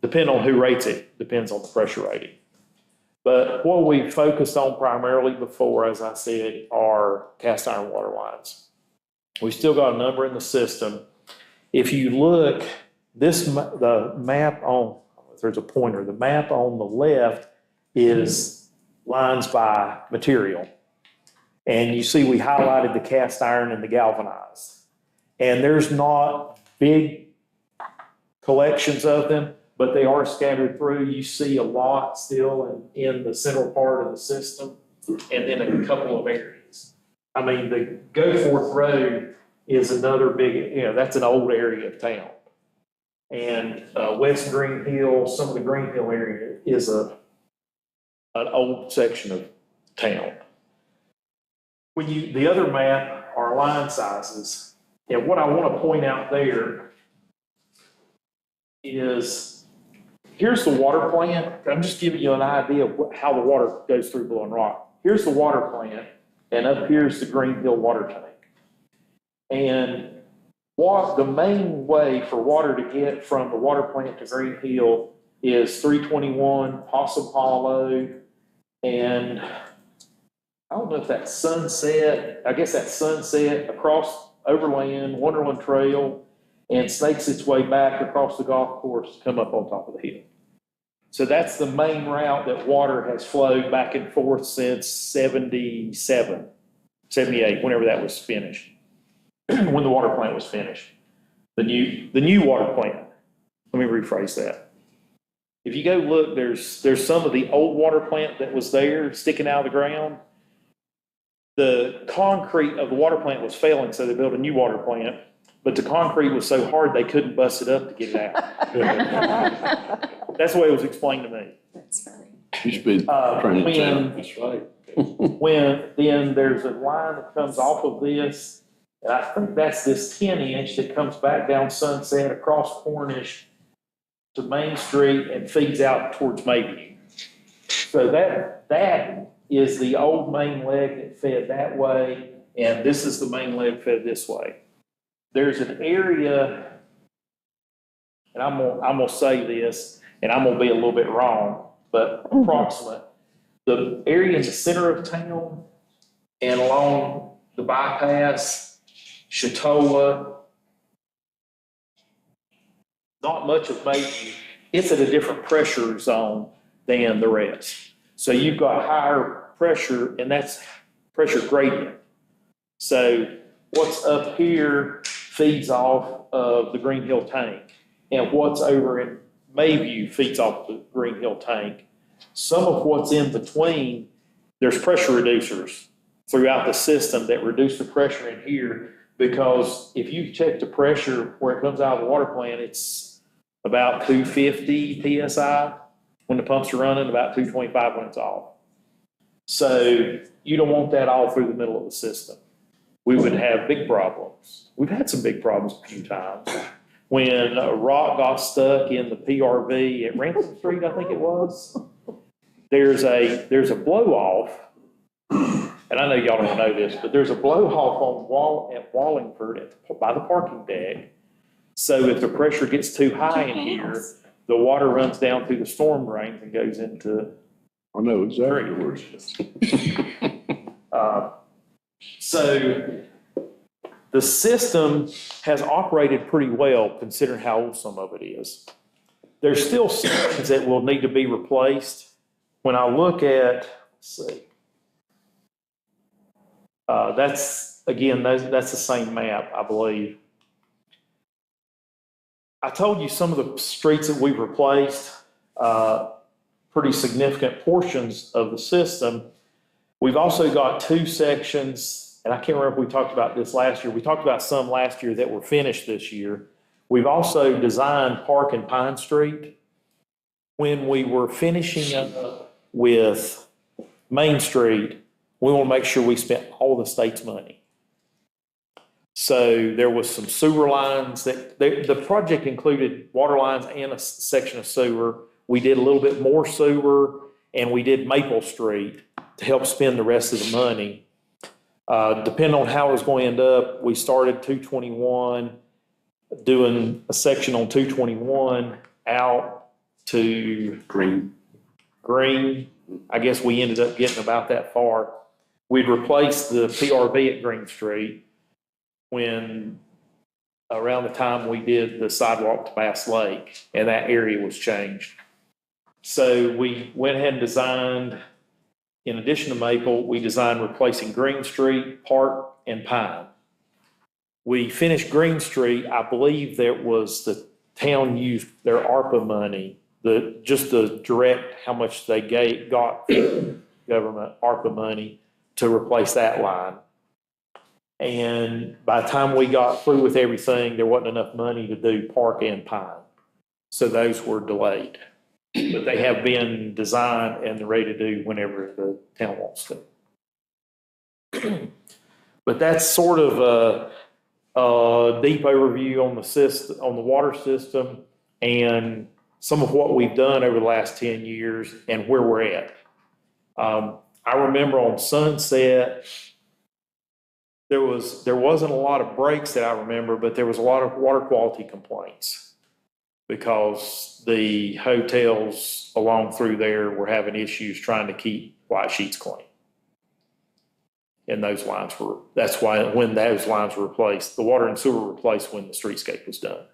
depending on who rates it, depends on the pressure rating. But what we focused on primarily before, as I said, are cast iron water lines. We still got a number in the system. If you look, the map on, if there's a pointer, the map on the left is lines by material. And you see we highlighted the cast iron and the galvanized. And there's not big collections of them, but they are scattered through. You see a lot still in the central part of the system, and then a couple of areas. I mean, the Goforth Road is another big, that's an old area of town. And West Green Hill, some of the Green Hill area is an old section of town. The other map are line sizes. And what I want to point out there is, here's the water plant. I'm just giving you an idea of how the water goes through Blowing Rock. Here's the water plant, and up here's the Green Hill water tank. And the main way for water to get from the water plant to Green Hill is 321, Possum Hollow, and I don't know if that's Sunset. I guess that's Sunset across Overland, Wonderland Trail, and snakes its way back across the golf course to come up on top of the hill. So that's the main route that water has flowed back and forth since 77, 78, whenever that was finished, when the water plant was finished, the new water plant. let me rephrase that. If you go look, there's some of the old water plant that was there sticking out of the ground. The concrete of the water plant was failing, so they built a new water plant, but the concrete was so hard they couldn't bust it up to get it out. That's the way it was explained to me. That's funny. Used to be train When, That's right. then there's a line that comes off of this, and I think that's this 10-inch that comes back down Sunset across Cornish to Main Street and feeds out towards Mayview. So that is the old main leg that fed that way, and this is the main leg fed this way. There's an area, and I'm gonna say this, and I'm gonna be a little bit wrong, but approximate. The area in the center of town and along the bypass, Chatoa, not much of Mayview, it's at a different pressure zone than the rest. So you've got higher pressure, and that's pressure gradient. So what's up here feeds off of the Green Hill tank, and what's over in Mayview feeds off the Green Hill tank. Some of what's in between, there's pressure reducers throughout the system that reduce the pressure in here, because if you check the pressure where it comes out of the water plant, it's about 250 PSI when the pumps are running, about 225 when it's off. So you don't want that all through the middle of the system. We would have big problems. We've had some big problems a few times. When a rock got stuck in the PRV at Ransom Street, I think it was, there's a blow off, and I know y'all don't know this, but there's a blow off at Wallingford by the parking deck. So if the pressure gets too high in here, the water runs down through the storm drains and goes into. I know exactly where it is. So the system has operated pretty well considering how old some of it is. There's still sections that will need to be replaced. When I look at, let's see, that's the same map, I believe. I told you some of the streets that we've replaced, pretty significant portions of the system. We've also got two sections, and I can't remember if we talked about this last year. We talked about some last year that were finished this year. We've also designed Park and Pine Street. When we were finishing up with Main Street, we want to make sure we spent all the state's money. So there was some sewer lines the project included water lines and a section of sewer. We did a little bit more sewer, and we did Maple Street to help spend the rest of the money. Depending on how it was going to end up, we started 221, doing a section on 221 out to Green. I guess we ended up getting about that far. We'd replaced the PRV at Green Street when around the time we did the sidewalk to Bass Lake, and that area was changed. So we went ahead and designed, in addition to Maple, we designed replacing Green Street, Park, and Pine. We finished Green Street. I believe that was the town used their ARPA money, just the direct, how much they got from government ARPA money to replace that line. And by the time we got through with everything, there wasn't enough money to do Park and Pine. So those were delayed. But they have been designed and they're ready to do whenever the town wants to. But that's sort of a deep overview on the system, on the water system, and some of what we've done over the last 10 years and where we're at. I remember on Sunset, there wasn't a lot of breaks that I remember, but there was a lot of water quality complaints because the hotels along through there were having issues trying to keep white sheets clean. And that's why when those lines were replaced, the water and sewer were replaced when the streetscape was done.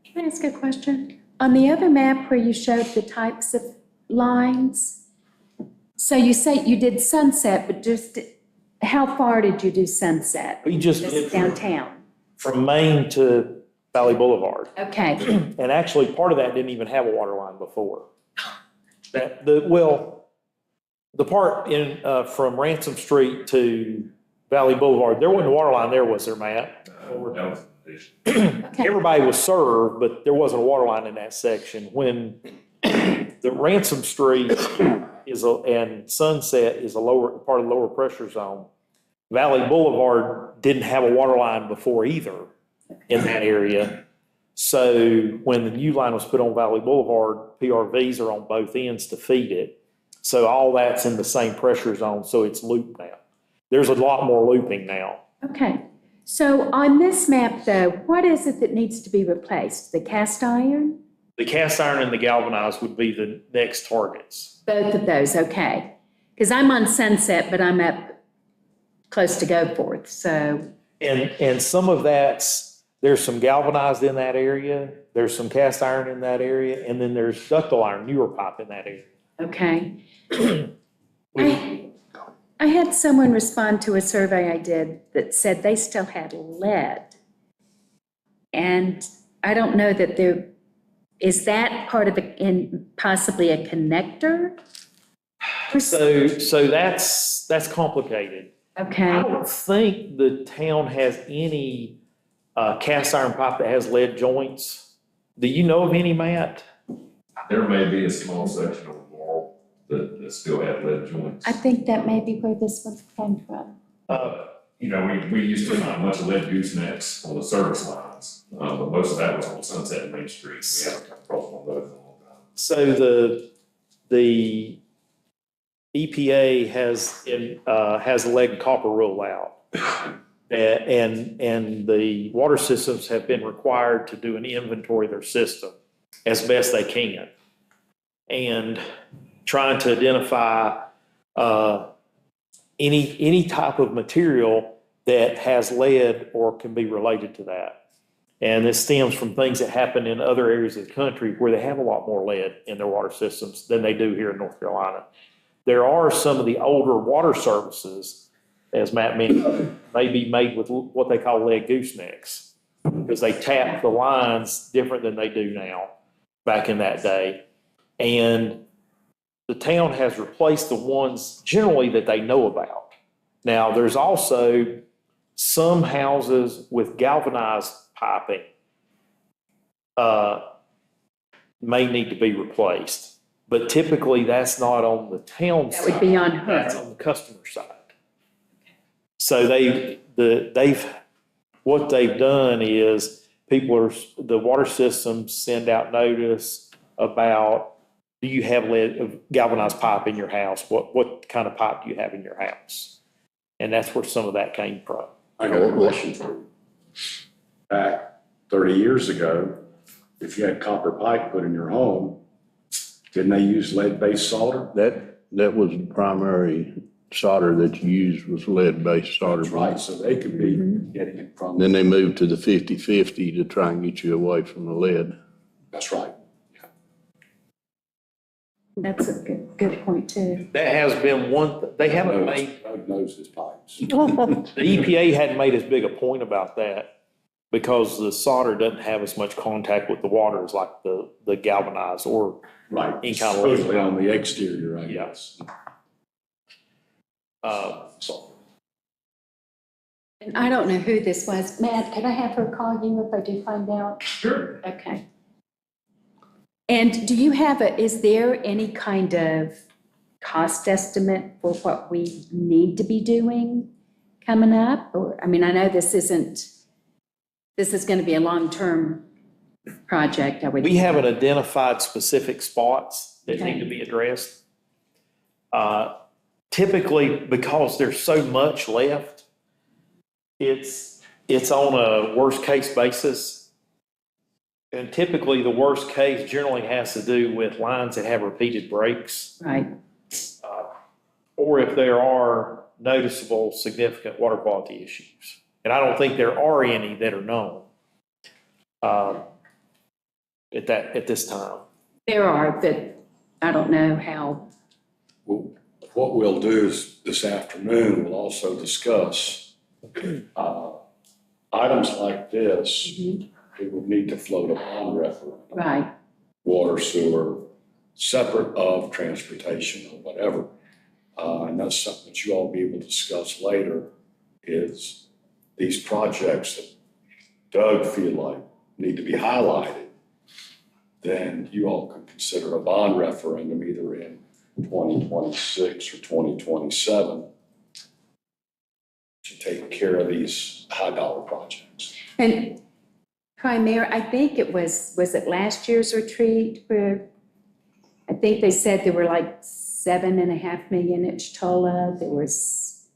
Can I ask a question? On the other map where you showed the types of lines, so you say you did Sunset, but just how far did you do Sunset? We just did downtown? from Main to Valley Boulevard. Okay, And actually, part of that didn't even have a water line before. The part from Ransom Street to Valley Boulevard, there wasn't a water line there, was there, Matt? Everybody was served, but there wasn't a water line in that section. When the Ransom Street and Sunset is part of the lower pressure zone, Valley Boulevard didn't have a water line before either in that area. So when the new line was put on Valley Boulevard, PRVs are on both ends to feed it. So all that's in the same pressure zone, so it's looped now. There's a lot more looping now. okay. So on this map, though, what is it that needs to be replaced? The cast iron? The cast iron and the galvanized would be the next targets. Both of those, okay. Because I'm on Sunset, but I'm up close to Goforth, so, And some of there's some galvanized in that area, there's some cast iron in that area, and then there's ductile iron, newer pipe in that area. okay. I had someone respond to a survey I did that said they still had lead. And I don't know that is that part of possibly a connector? So that's complicated. I Okay, don't think the town has any cast iron pipe that has lead joints. Do you know of any, Matt? There may be a small section of wall that still have lead joints. I think that may be where this one came from. You know, we used to find a bunch of lead goosenecks on the service lines, but most of that was on Sunset and Main Street. We haven't come across one of those in a long time. So the EPA has a lead and copper rule out. And the water systems have been required to do an inventory of their system as best they can. And trying to identify any type of material that has lead or can be related to that. And this stems from things that happen in other areas of the country where they have a lot more lead in their water systems than they do here in North Carolina. There are some of the older water services, as Matt mentioned, may be made with what they call lead goosenecks, because they tap the lines different than they do now, back in that day. And the town has replaced the ones generally that they know about. Now, there's also some houses with galvanized piping may need to be replaced, but typically that's not on the town That side. would be on her. That's on the customer side. So what they've done is the water systems send out notice about, do you have galvanized pipe in your house? What kind of pipe do you have in your house? And that's where some of that came from. I got a question for you. Back 30 years ago, if you had copper pipe put in your home, didn't they use lead-based solder? That was the primary solder that you used was lead-based solder. That's right, so they could be getting it from. Then they moved to the 50/50 to try and get you away from the lead. That's right. That's a good point, too. That has been they haven't made, Doug knows his pipes. the EPA hadn't made as big a point about that because the solder doesn't have as much contact with the water as like the galvanized or Right, any kind of. supposedly on the exterior, I Yeah. guess. And I don't know who this was. Matt, could I have her call you if I do find out? Sure. Okay. And do you is there any kind of cost estimate for what we need to be doing coming up? Or, I mean, I know this is going to be a long-term project, I would. We haven't identified specific spots that Okay. need to be addressed. Typically, because there's so much left, it's on a worst-case basis. And typically, the worst case generally has to do with lines that have repeated breaks, Right. or if there are noticeable significant water quality issues. And I don't think there are any that are known at this time. There are, but I don't know how. Well, what we'll do is this afternoon, we'll also discuss items like this it would need to float a bond referendum. Right. Water, sewer, separate of transportation or whatever. And that's something that you all be able to discuss later, is these projects that Doug feel like need to be highlighted, then you all can consider a bond referendum either in 2026 or 2027 to take care of these high dollar projects. And Mayor, I think it was it last year's retreat where I think they said there were like 7.5 million at Chitola. There was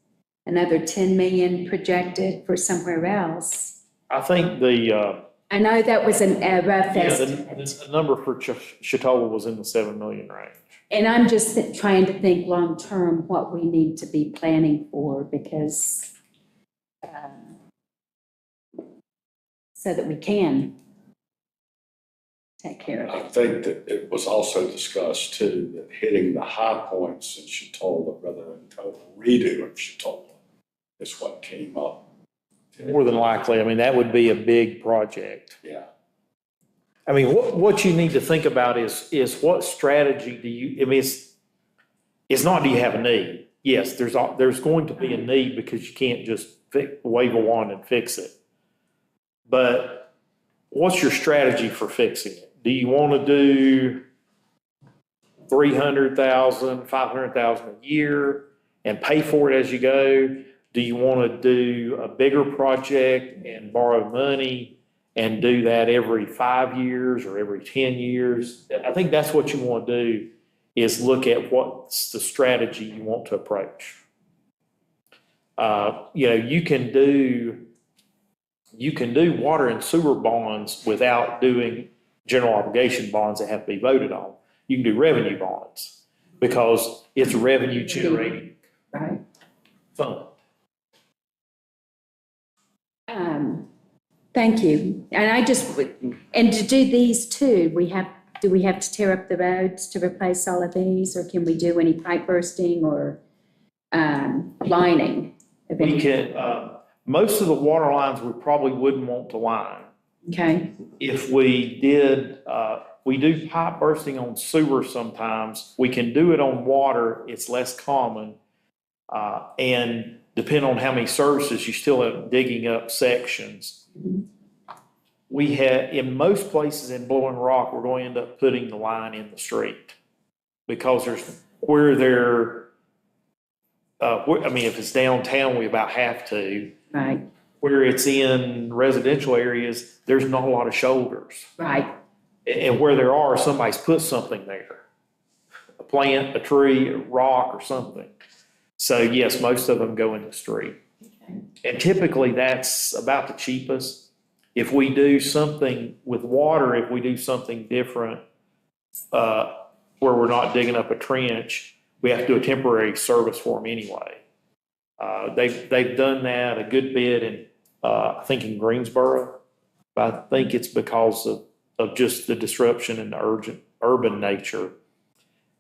another 10 million projected for somewhere else. I think the, I know that was a rough yeah, estimate. the number for Chitola was in the 7 million range. And I'm just trying to think long-term what we need to be planning for because so that we can take care of it. I think that it was also discussed too, that hitting the high points in Chitola rather than total redo of Chitola is what came up. More than likely, I mean, that would be a big project. Yeah. I mean, what you need to think about is what strategy do you, I mean, it's not do you have a need? Yes, there's going to be a need because you can't just wave a wand and fix it. But what's your strategy for fixing it? Do you want to do 300,000, 500,000 a year and pay for it as you go? Do you want to do a bigger project and borrow money and do that every 5 years or every 10 years? I think that's what you want to do, is look at what's the strategy you want to approach. You can do water and sewer bonds without doing general obligation bonds that have to be voted on. You can do revenue bonds because it's a revenue generating Right. fund. Thank you. And and to do these too, do we have to tear up the roads to replace all of these, or can we do any pipe bursting or lining of any? We can, most of the water lines we probably wouldn't want to line. Okay, If we did, we do pipe bursting on sewer sometimes. We can do it on water. It's less common. And depending on how many services, you still have digging up sections. We have, in most places in Blowing Rock, we're going to end up putting the line in the street because if it's downtown, we about have to. right, Where it's in residential areas, there's not a lot of shoulders. right. And where there are, somebody's put something there. A plant, a tree, a rock or something. So yes, most of them go in the street. Okay. And typically that's about the cheapest. If we do something with water, if we do something different, where we're not digging up a trench, we have to do a temporary service for them anyway. They've done that a good bit in, I think in Greensboro. But I think it's because of just the disruption in the urban nature.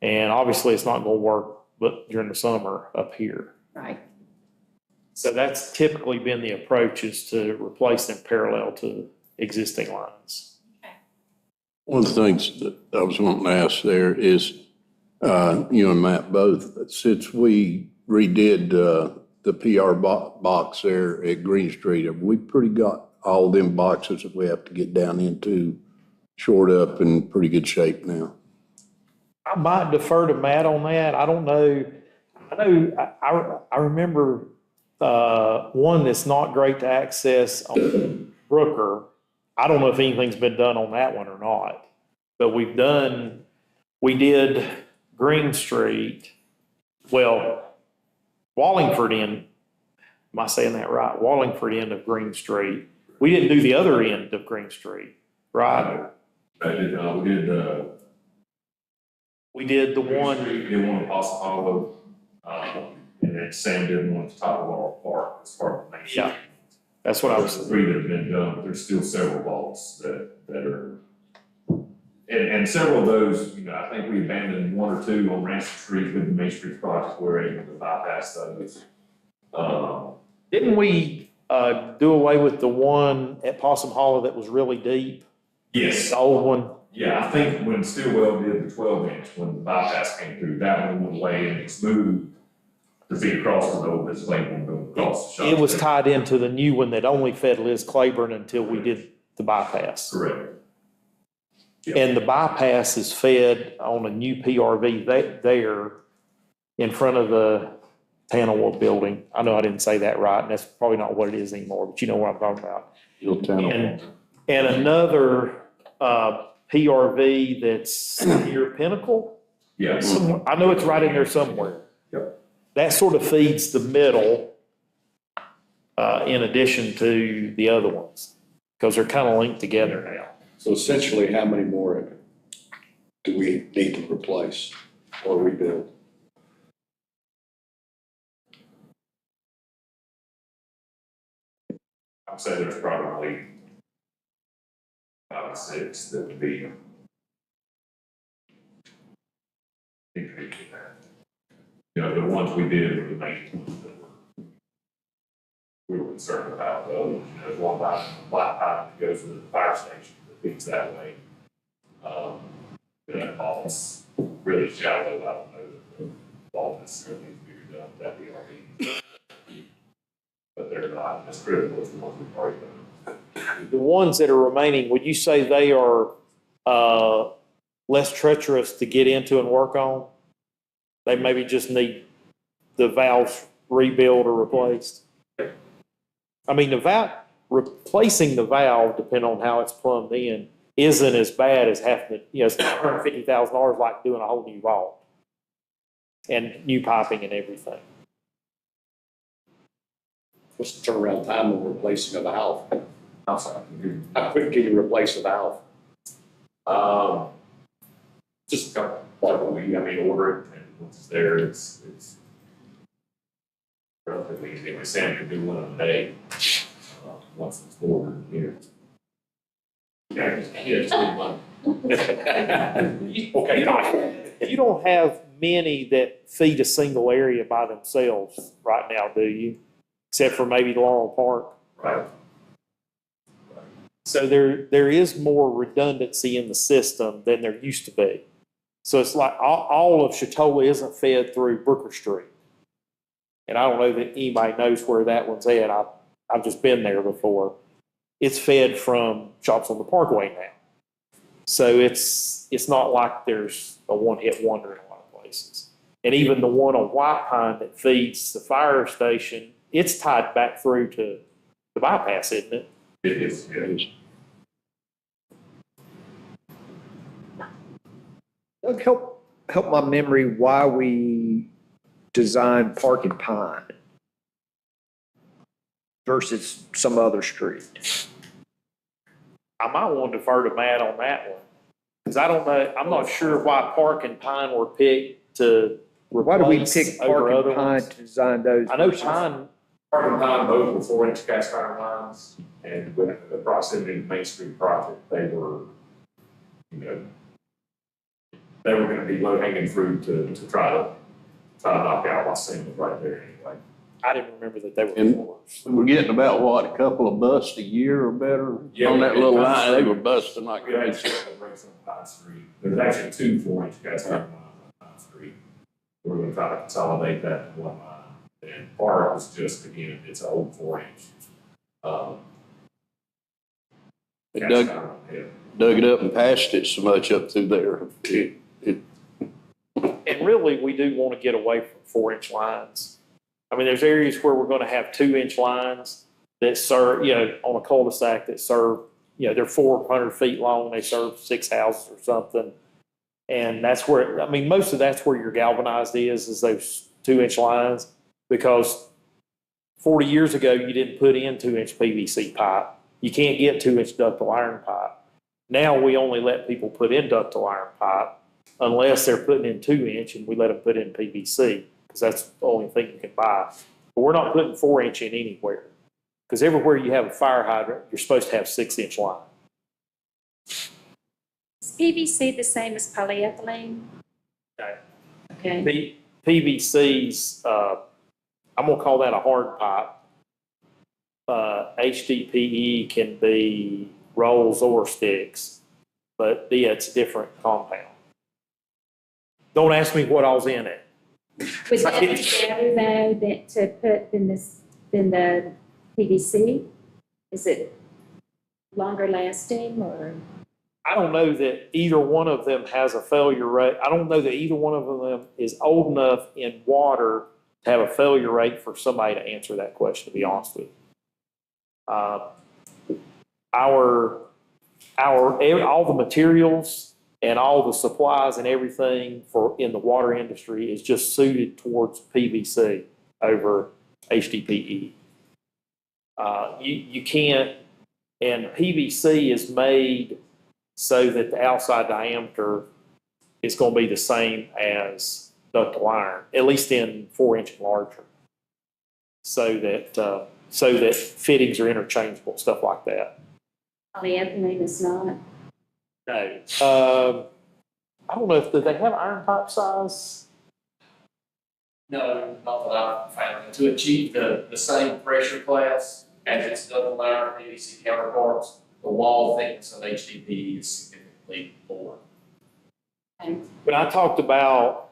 And obviously it's not going to work but during the summer up here. Right. So that's typically been the approach, is to replace them parallel to existing lines. One of the things that I was wanting to ask there is, you and Matt both, since we redid the PR box there at Green Street, have we pretty got all them boxes that we have to get down into shored up in pretty good shape now? I might defer to Matt on that. I don't know. I remember one that's not great to access on Brooker. I don't know if anything's been done on that one or not. But we did Green Street, Wallingford end, am I saying that right? Wallingford end of Green Street. We didn't do the other end of Green Street, right? We did the one. We did one in Possum Hollow, and then Sam did one at the top of Laurel Park as part of the main. Yeah, that's what I was. There's 3 that have been done, but there's still several vaults that are, and several of those, I think we abandoned 1 or 2 on Ransom Street with the Main Street project. We're able to bypass those. Didn't we do away with the one at Possum Hollow that was really deep, Yes, the old one? yeah, I think when Stillwell did the 12 inch, when the bypass came through, that one went away and it's moved to feed across the old, this lane one going across the shop. It was tied into the new one that only fed Liz Claiborne until we did the bypass. Correct. And the bypass is fed on a new PRV there in front of the Tanawha building. I know I didn't say that right, and that's probably not what it is anymore, but you know what I'm talking about. And another PRV that's near Pinnacle. Yeah. Somewhere, I know it's right in there somewhere. Yep. That sort of feeds the middle in addition to the other ones, because they're kind of linked together now. So essentially, how many more do we need to replace or rebuild? I'd say there's probably 5 or 6 that would be. You know, the ones we did were the main ones that we were concerned about. Though, you know, there's one by Black Pine that goes to the fire station that feeds that way. That ball's really shallow. I don't know that the ball necessarily needs to be redone. That'd be RV. But they're not as critical as the ones we've already done. The ones that are remaining, would you say they are less treacherous to get into and work on? They maybe just need the valves rebuilt or replaced? I mean, replacing the valve, depending on how it's plumbed in, isn't as bad as having to, you know, it's $150,000 like doing a whole new vault and new piping and everything. What's the turnaround time of replacing a valve? I'm sorry. How quick can you replace a valve? Just a couple, like I mean, order it, and once it's there, it's relatively easy. My Sam can do one a day, once it's ordered here. Yeah, it's one. Okay, gosh. You don't have many that feed a single area by themselves right now, do you? Except for maybe Laurel Park. Right. So there is more redundancy in the system than there used to be. So it's like all of Chatola isn't fed through Brooker Street. And I don't know that anybody knows where that one's at. I've just been there before. It's fed from Shops on the Parkway now. So it's not like there's a one-hit wonder in a lot of places. And even the one on White Pine that feeds the fire station, it's tied back through to the bypass, isn't it? It is, yeah. Doug, help my memory why we designed Park and Pine versus some other street. I might want to defer to Matt on that one. Because I don't know, I'm not sure why Park and Pine were picked to Why do we replace pick over Park other and Pine ones. to design those? I know versus- Pine, Park and Pine both were 4-inch cast iron lines, and with the proximity to the Main Street project, they were, you know, they were gonna be low hanging fruit to try to knock out while Sam was right there anyway. I didn't remember that they were And- fours. We're getting about, what, a couple of busts a year or better? Yeah, On that we- little line, they were busting like We had crazy. several breaks on Pine Street. There's actually 2 4-inch cast iron lines on Pine Street. We're gonna try to consolidate that to one line. And Park was just, again, it's an old 4-inch. It cast dug, iron, yeah. dug it up and passed it so much up through there. And really, we do want to get away from 4-inch lines. I mean, there's areas where we're going to have 2-inch lines that serve, you know, on a cul-de-sac that serve, you know, they're 400 feet long, they serve 6 houses or something. And that's where, I mean, most of that's where your galvanized is those 2-inch lines. Because 40 years ago, you didn't put in 2-inch PVC pipe. You can't get 2-inch ductile iron pipe. Now we only let people put in ductile iron pipe unless they're putting in 2-inch, and we let them put in PVC because that's the only thing you can buy. But we're not putting 4-inch in anywhere because everywhere you have a fire hydrant, you're supposed to have 6-inch line. Is PVC the same as polyethylene? No. Okay. PVC's, I'm gonna call that a hard pipe. HDPE can be rolls or sticks, but yeah, it's a different compound. Don't ask me what all's in it. Would that be better though than to put than the PVC? Is it longer lasting or? I don't know that either one of them has a failure rate. I don't know that either one of them is old enough in water to have a failure rate for somebody to answer that question, to be honest with you. All the materials and all the supplies and everything in the water industry is just suited towards PVC over HDPE. You can't, and PVC is made so that the outside diameter is going to be the same as ductile iron, at least in 4-inch and larger, so that fittings are interchangeable, stuff like that. Polyethylene is not? No. I don't know if they have iron pipe size. No, not that I've found. To achieve the same pressure class as its ductile iron PVC counterparts, the wall thickness of HDPE is significantly more. When I talked about,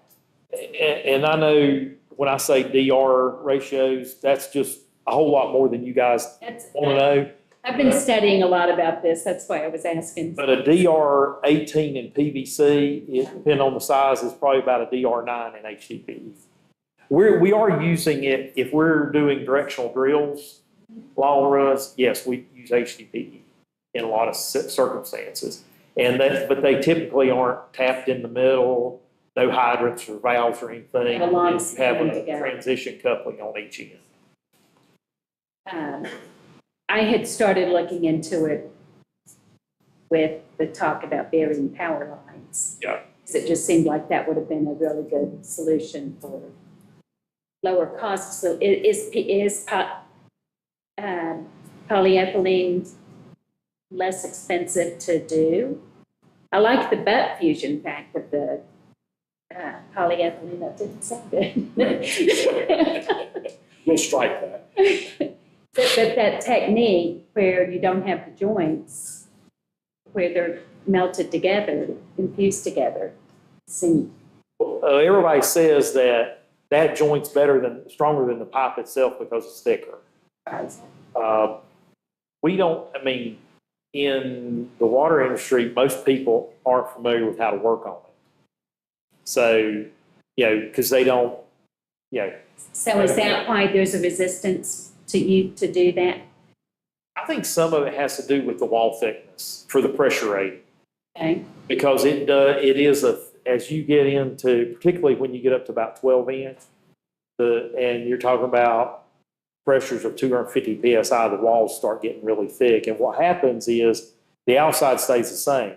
and I know when I say DR ratios, that's just a whole lot more than you guys want to know. I've been studying a lot about this, that's why I was asking. But a DR 18 in PVC, depending on the size, is probably about a DR 9 in HDPE. We are using it if we're doing directional drills, long runs. Yes, we use HDPE in a lot of circumstances, but they typically aren't tapped in the middle. No hydrants or valves or anything. Have a long You have a together. transition coupling on each end. I had started looking into it with the talk about burying power lines. Yeah. Because it just seemed like that would have been a really good solution for lower costs. So is polyethylene less expensive to do? I like the butt fusion fact of the polyethylene. That didn't sound good. We'll strike that. But that technique where you don't have the joints, where they're melted together, infused together, seems. Everybody says that joint's stronger than the pipe itself because it's thicker. In the water industry, most people aren't familiar with how to work on it. So, because they don't, So is that why there's a resistance to you to do that? I think some of it has to do with the wall thickness for the pressure rating. Okay. Because it is as you get into, particularly when you get up to about 12 inch, and you're talking about pressures of 250 PSI, the walls start getting really thick. And what happens is the outside stays the same.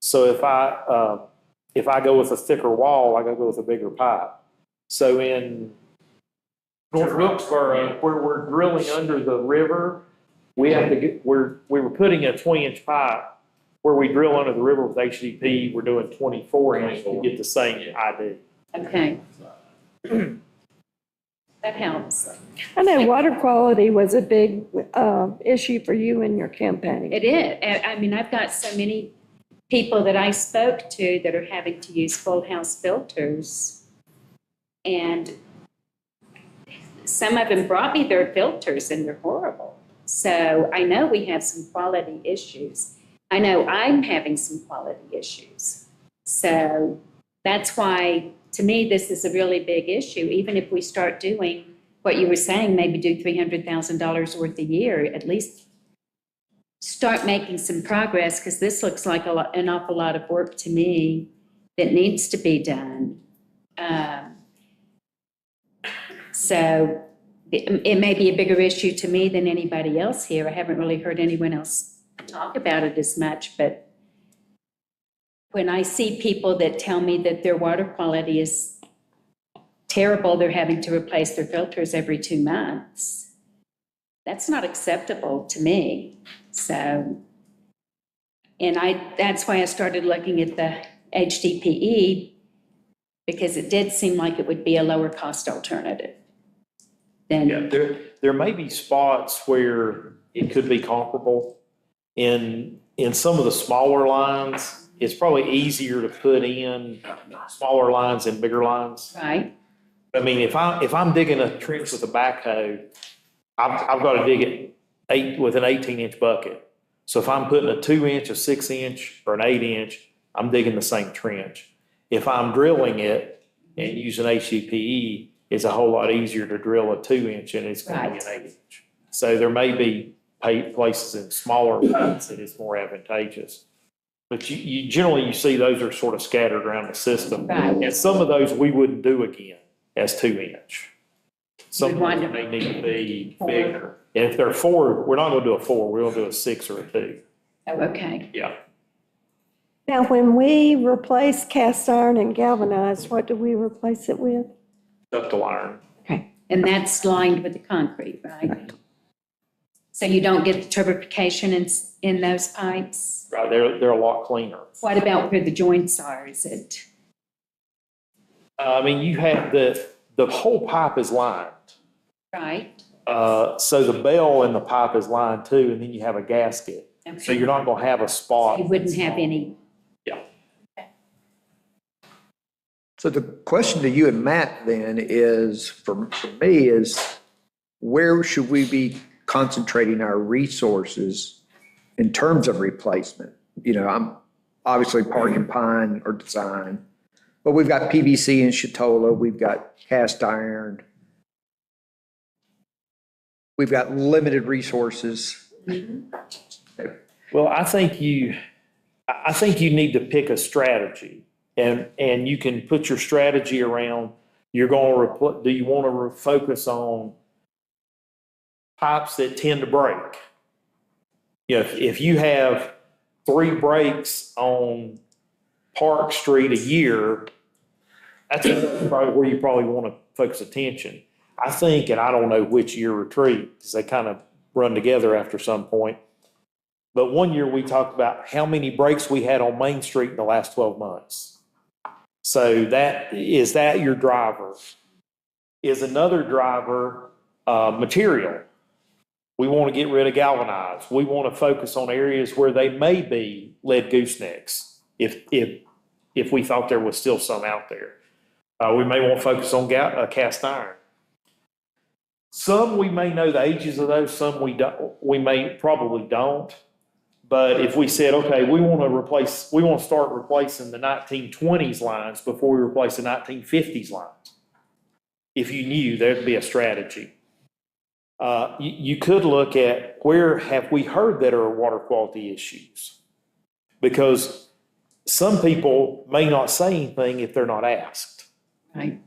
So if I go with a thicker wall, I gotta go with a bigger pipe. So in North Wilkesboro, where we're drilling under the river, we were putting a 20-inch pipe. Where we drill under the river with HDP, we're doing 24-inch to get the same ID. Okay. That helps. I know water quality was a big issue for you in your campaign. It is. I mean, I've got so many people that I spoke to that are having to use full house filters. And some of them brought me their filters and they're horrible. So I know we have some quality issues. I know I'm having some quality issues. So that's why, to me, this is a really big issue. Even if we start doing what you were saying, maybe do $300,000 worth a year, at least start making some progress, because this looks like an awful lot of work to me that needs to be done. So it may be a bigger issue to me than anybody else here. I haven't really heard anyone else talk about it as much, but when I see people that tell me that their water quality is terrible, they're having to replace their filters every 2 months, that's not acceptable to me. So, and that's why I started looking at the HDPE, because it did seem like it would be a lower cost alternative. Yeah, there may be spots where it could be comparable. In some of the smaller lines, it's probably easier to put in smaller lines than bigger lines. Right, I mean, if I'm digging a trench with a backhoe, I've got to dig it with an 18-inch bucket. So if I'm putting a 2-inch, a 6-inch, or an 8-inch, I'm digging the same trench. If I'm drilling it and using HDPE, it's a whole lot easier to drill a 2-inch and it's going to be an 8-inch. So there may be places in smaller ones that it's more advantageous. But you generally, you see those are sort of scattered around the system. Right. And some of those we wouldn't do again as 2-inch. Some of want them may need to be bigger. And if they're 4, we're not going to do a 4, we're going to do a 6 or a 2. oh, okay. Yeah. Now, when we replace cast iron and galvanized, what do we replace it with? Ductile iron. And that's lined with the concrete, right? So you don't get the turbification in those pipes? Right, they're a lot cleaner. What about where the joints are? Is it, I mean, you have the whole pipe is lined. right? So the bell in the pipe is lined too, and then you have a gasket. So you're not going to have a spot. You wouldn't have any, So the question to you and Matt then is, for me, is where should we be concentrating our resources in terms of replacement? You know, I'm obviously Park and Pine or design, but we've got PVC in Chatola, we've got cast iron. We've got limited resources. Well, I think you need to pick a strategy, and you can put your strategy around, you're going to, do you want to focus on pipes that tend to break? You know, if you have 3 breaks on Park Street a year, that's probably where you probably want to focus attention. I think, and I don't know which year retreat, because they kind of run together after some point. But one year we talked about how many breaks we had on Main Street in the last 12 months. So is that your driver? Is another driver material? We want to get rid of galvanized. We want to focus on areas where they may be lead goosenecks, if we thought there was still some out there. We may want to focus on cast iron. Some we may know the ages of those, some we don't, we may probably don't. But if we said, okay, we want to start replacing the 1920s lines before we replace the 1950s lines. If you knew, there'd be a strategy. You could look at where have we heard that are water quality issues? Because some people may not say anything if they're not asked. right?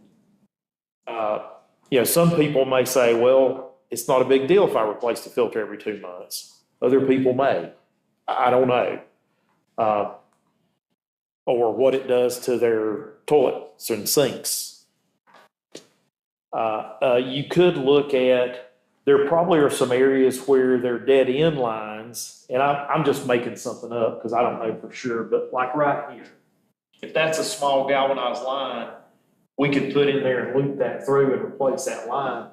You know, some people may say, well, it's not a big deal if I replace the filter every 2 months. Other people may. I don't know. Or what it does to their toilets and sinks. You could look at, there probably are some areas where they're dead end lines, and I'm just making something up because I don't know for sure, but like right here, if that's a small galvanized line, we could put in there and loop that through and replace that line.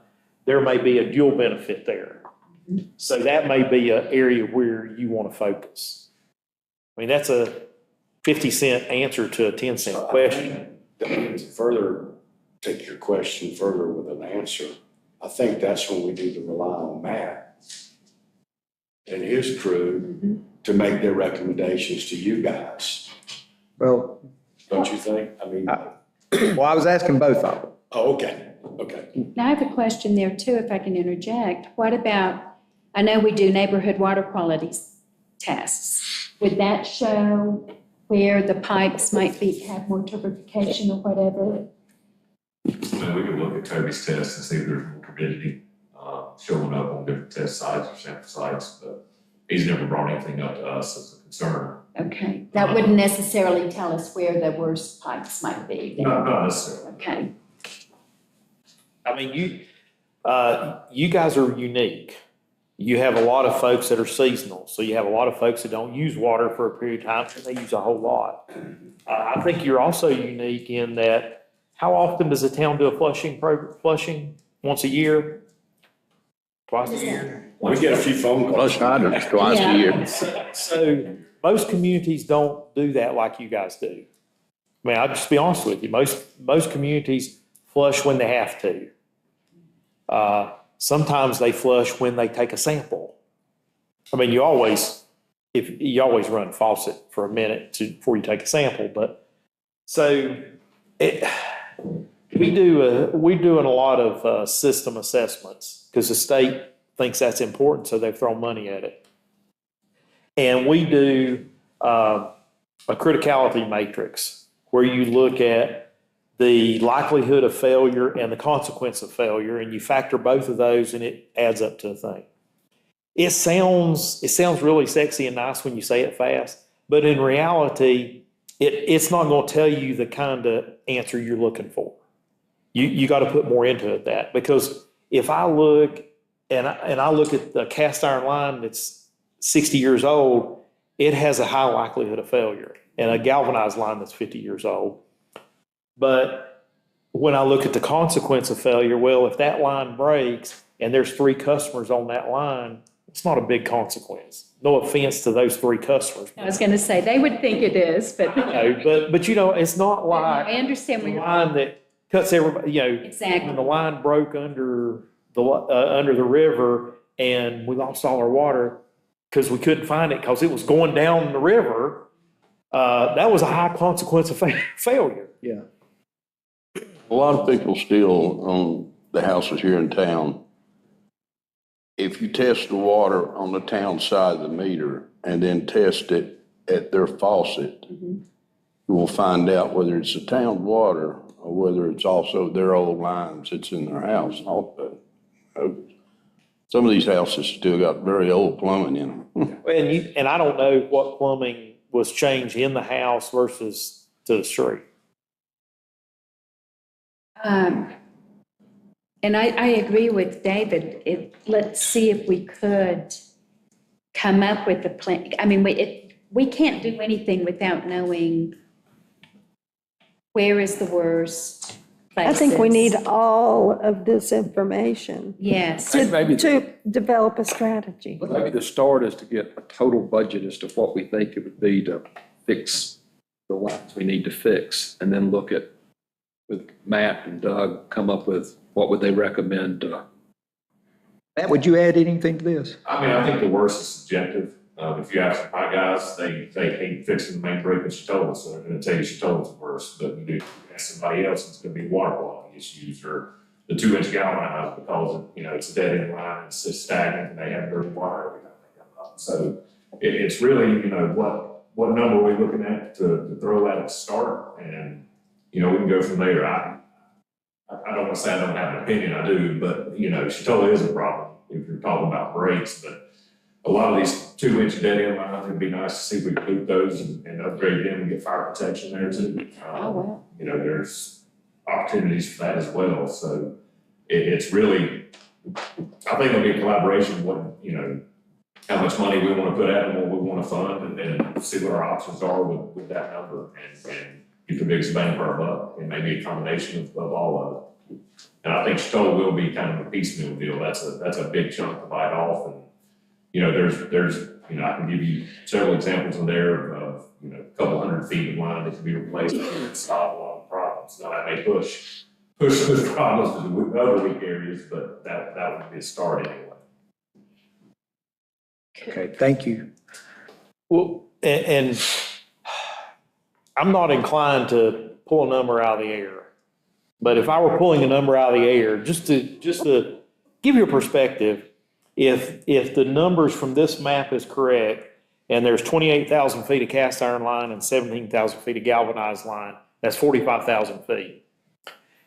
There may be a dual benefit there. So that may be an area where you want to focus. I mean, that's a 50-cent answer to a 10-cent question. To further take your question further with an answer, I think that's when we need to rely on Matt and his crew to make their recommendations to you guys. Well, Don't you think? I mean, well, I was asking both of them. oh, okay. Now, I have a question there too, if I can interject. What about, I know we do neighborhood water quality tests. Would that show where the pipes might have more turbification or whatever? And we can look at Toby's test and see if there's more turbidity showing up on different test sites or sample sites, but he's never brought anything up to us as a concern. Okay, that wouldn't necessarily tell us where the worst pipes might be. Not necessarily. Okay, I mean, you guys are unique. You have a lot of folks that are seasonal, so you have a lot of folks that don't use water for a period of time, and they use a whole lot. I think you're also unique in that, how often does a town do a flushing? Once a year? Twice a year. We get a few phone calls. Flush hydrants twice a year. So most communities don't do that like you guys do. I mean, I'll just be honest with you, most communities flush when they have to. Sometimes they flush when they take a sample. I mean, you always run faucet for a minute before you take a sample, but so we're doing a lot of system assessments because the state thinks that's important, so they've thrown money at it. And we do a criticality matrix where you look at the likelihood of failure and the consequence of failure, and you factor both of those, and it adds up to a thing. It sounds really sexy and nice when you say it fast, but in reality, it's not going to tell you the kind of answer you're looking for. You got to put more into it that, because if I look and I look at the cast iron line that's 60 years old, it has a high likelihood of failure, and a galvanized line that's 50 years old. But when I look at the consequence of failure, well, if that line breaks and there's 3 customers on that line, it's not a big consequence. No offense to those 3 customers. I was going to say, they would think it is, but. But it's not like I understand the where you're. line that cuts everybody, Exactly. when the line broke under the river and we lost all our water because we couldn't find it because it was going down the river, that was a high consequence of failure. Yeah. A lot of people still on the houses here in town, if you test the water on the town side of the meter and then test it at their faucet, you will find out whether it's the town water or whether it's also their old lines that's in their house. Some of these houses still got very old plumbing in them. And I don't know what plumbing was changed in the house versus to the street. And I agree with David. Let's see if we could come up with a plan. I mean, we can't do anything without knowing where is the worst I think we places. need all of this information Yes. to develop a strategy. Maybe the start is to get a total budget as to what we think it would be to fix the lines we need to fix, and then look at, with Matt and Doug, come up with what would they recommend. Matt, would you add anything to this? I mean, I think the worst is subjective. If you ask my guys, they hate fixing the main break that she told us, so they're gonna tell you she told us the worst. But you do ask somebody else, it's gonna be water quality issues or the 2-inch galvanized because, it's a dead end line, it's just stagnant and they have dirty water every time they come up. So it's really, what number are we looking at to throw at the start? And, we can go from there. I don't wanna say I don't have an opinion, I do, but, she totally is a problem if you're talking about breaks, but a lot of these 2-inch dead end lines, it'd be nice to see if we could loop those and upgrade them and get fire protection there too. Oh, wow. There's opportunities for that as well. So it's really, I think it'll be a collaboration, how much money we want to put out and what we want to fund and see what our options are with that number and get the biggest bang for our buck. And maybe a combination of all of it. And I think Stoll will be kind of a piecemeal deal. That's a big chunk to bite off. And there's I can give you several examples in there of, a couple hundred feet of line that can be replaced and solve a lot of problems. Now, that may push those problems to the other weak areas, but that would be a start anyway. Okay, thank you. Well, and I'm not inclined to pull a number out of the air. But if I were pulling a number out of the air, just to give you a perspective, if the numbers from this map is correct, and there's 28,000 feet of cast iron line and 17,000 feet of galvanized line, that's 45,000 feet.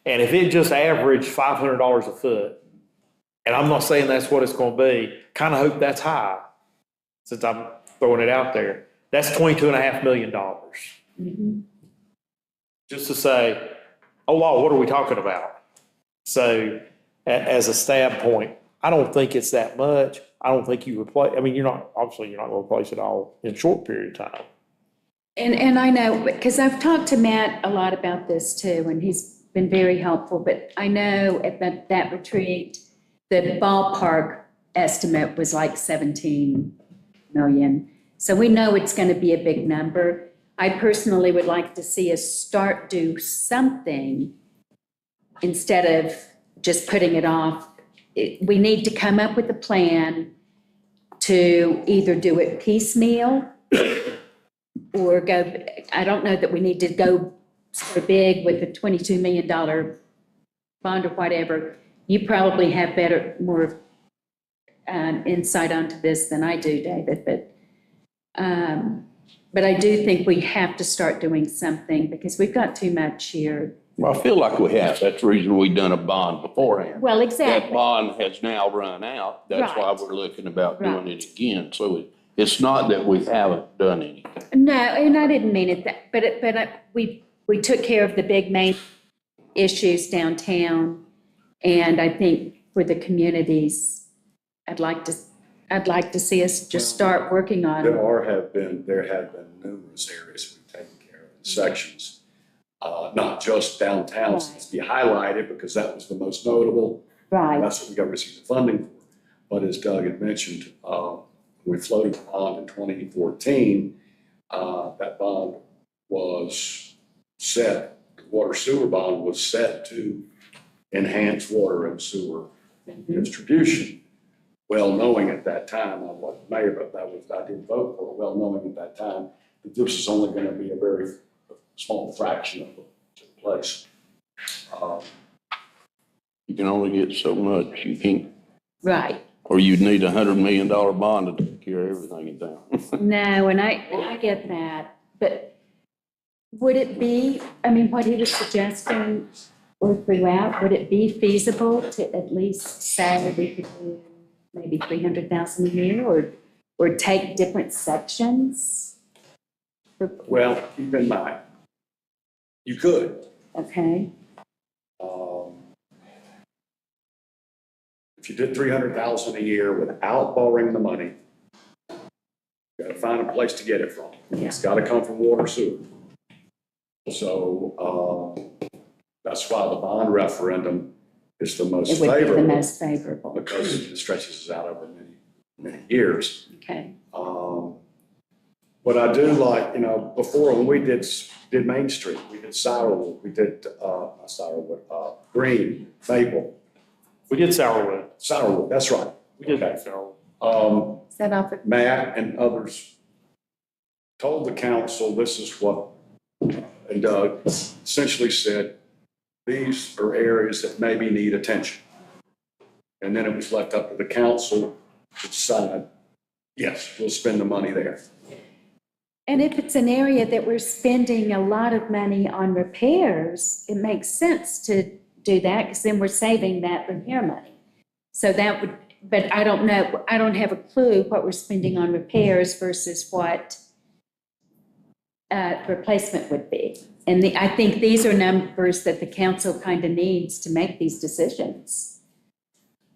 And if it just averaged $500 a foot, and I'm not saying that's what it's going to be, kind of hope that's high, since I'm throwing it out there, that's $22.5 million. Just to say, oh, wow, what are we talking about? So as a stab point, I don't think it's that much. I don't think you replace, you're not going to replace it all in a short period of time. And I know, because I've talked to Matt a lot about this too, and he's been very helpful, but I know at that retreat, the ballpark estimate was like 17 million. So we know it's going to be a big number. I personally would like to see us do something instead of just putting it off. We need to come up with a plan to either do it piecemeal or go, I don't know that we need to go sort of big with a $22 million bond or whatever. You probably have more insight onto this than I do, David, but I do think we have to start doing something because we've got too much here. Well, I feel like we have. That's the reason we done a bond beforehand. Well, That exactly. bond has now run out. That's why Right. we're looking about doing Right. it again. So it's not that we haven't done anything. No, and I didn't mean it that, but we took care of the big main issues downtown. And I think for the communities, I'd like to see us just start working on. There have been numerous areas we've taken care of, sections, not just downtown, since we highlighted because that was the most notable. Right, That's what we got received the funding for. But as Doug had mentioned, we floated a bond in 2014. That bond was set, the water sewer bond was set to enhance water and sewer distribution. Well knowing at that time, I wasn't mayor, but I did vote for it, well knowing at that time that this is only going to be a very small fraction of what took place. You can only get so much. You can't, right. or you'd need $100 million bond to take care of everything in town. No, and I get that, but would it be, I mean, what he was suggesting or throughout, would it be feasible to at least say we could do maybe 300,000 a year or take different sections? Well, keep in mind, you could. Okay, If you did 300,000 a year without borrowing the money, you got to find a place to get it from. It's got to come from water sewer. So that's why the bond referendum is the most it would be the favorable, most favorable. because it stretches us out over many years. Okay, But I do like, before when we did Main Street, we did Sourwood, we did, not Sourwood, Green, Maple, We did Sourwood. Sourwood, that's right. We did Okay. Sourwood. is that off of, Matt and others told the council this is what, and Doug essentially said, these are areas that maybe need attention. And then it was left up to the council to decide, yes, we'll spend the money there. and if it's an area that we're spending a lot of money on repairs, it makes sense to do that because then we're saving that repair money. So that would, but I don't know, I don't have a clue what we're spending on repairs versus what replacement would be. And I think these are numbers that the council kind of needs to make these decisions.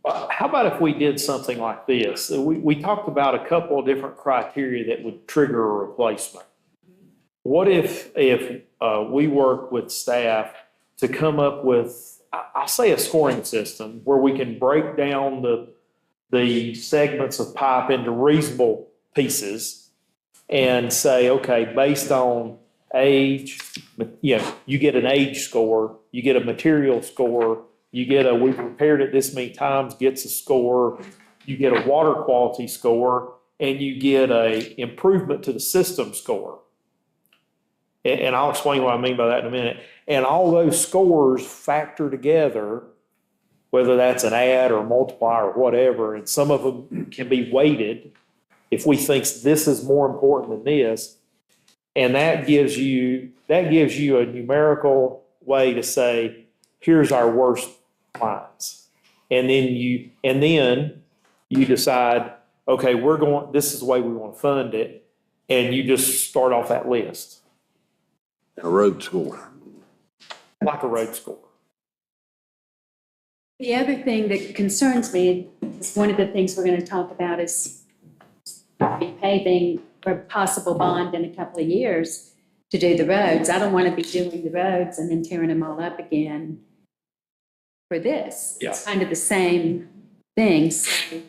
How about if we did something like this? We talked about a couple of different criteria that would trigger a replacement. What if we work with staff to come up with, I'll say a scoring system where we can break down the segments of pipe into reasonable pieces and say, okay, based on age, you get an age score, you get a material score, you get we've repaired it this many times, gets a score, you get a water quality score, and you get a improvement to the system score. And I'll explain what I mean by that in a minute. And all those scores factor together, whether that's an add or a multiplier or whatever, and some of them can be weighted if we think this is more important than this. And that gives you a numerical way to say, here's our worst lines. And then you decide, okay, this is the way we want to fund it. And you just start off that list. A road score. Like a road score. The other thing that concerns me is one of the things we're going to talk about is paving or possible bond in a couple of years to do the roads. I don't want to be doing the roads and then tearing them all up again for this. Yeah. It's kind of the same thing. So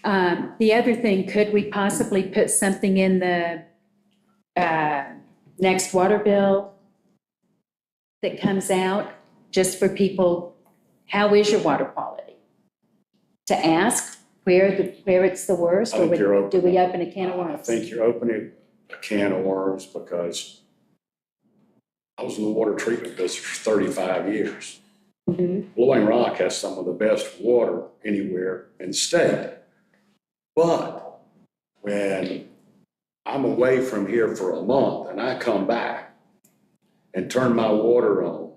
The other thing, could we possibly put something in the next water bill that comes out, just for people, how is your water quality? To ask where it's the worst, I or think you're do we opening- open a can of worms? I think you're opening a can of worms because I was in the water treatment business for 35 years. Mhm. Blowing Rock has some of the best water anywhere in the state. But when I'm away from here for a month and I come back and turn my water on,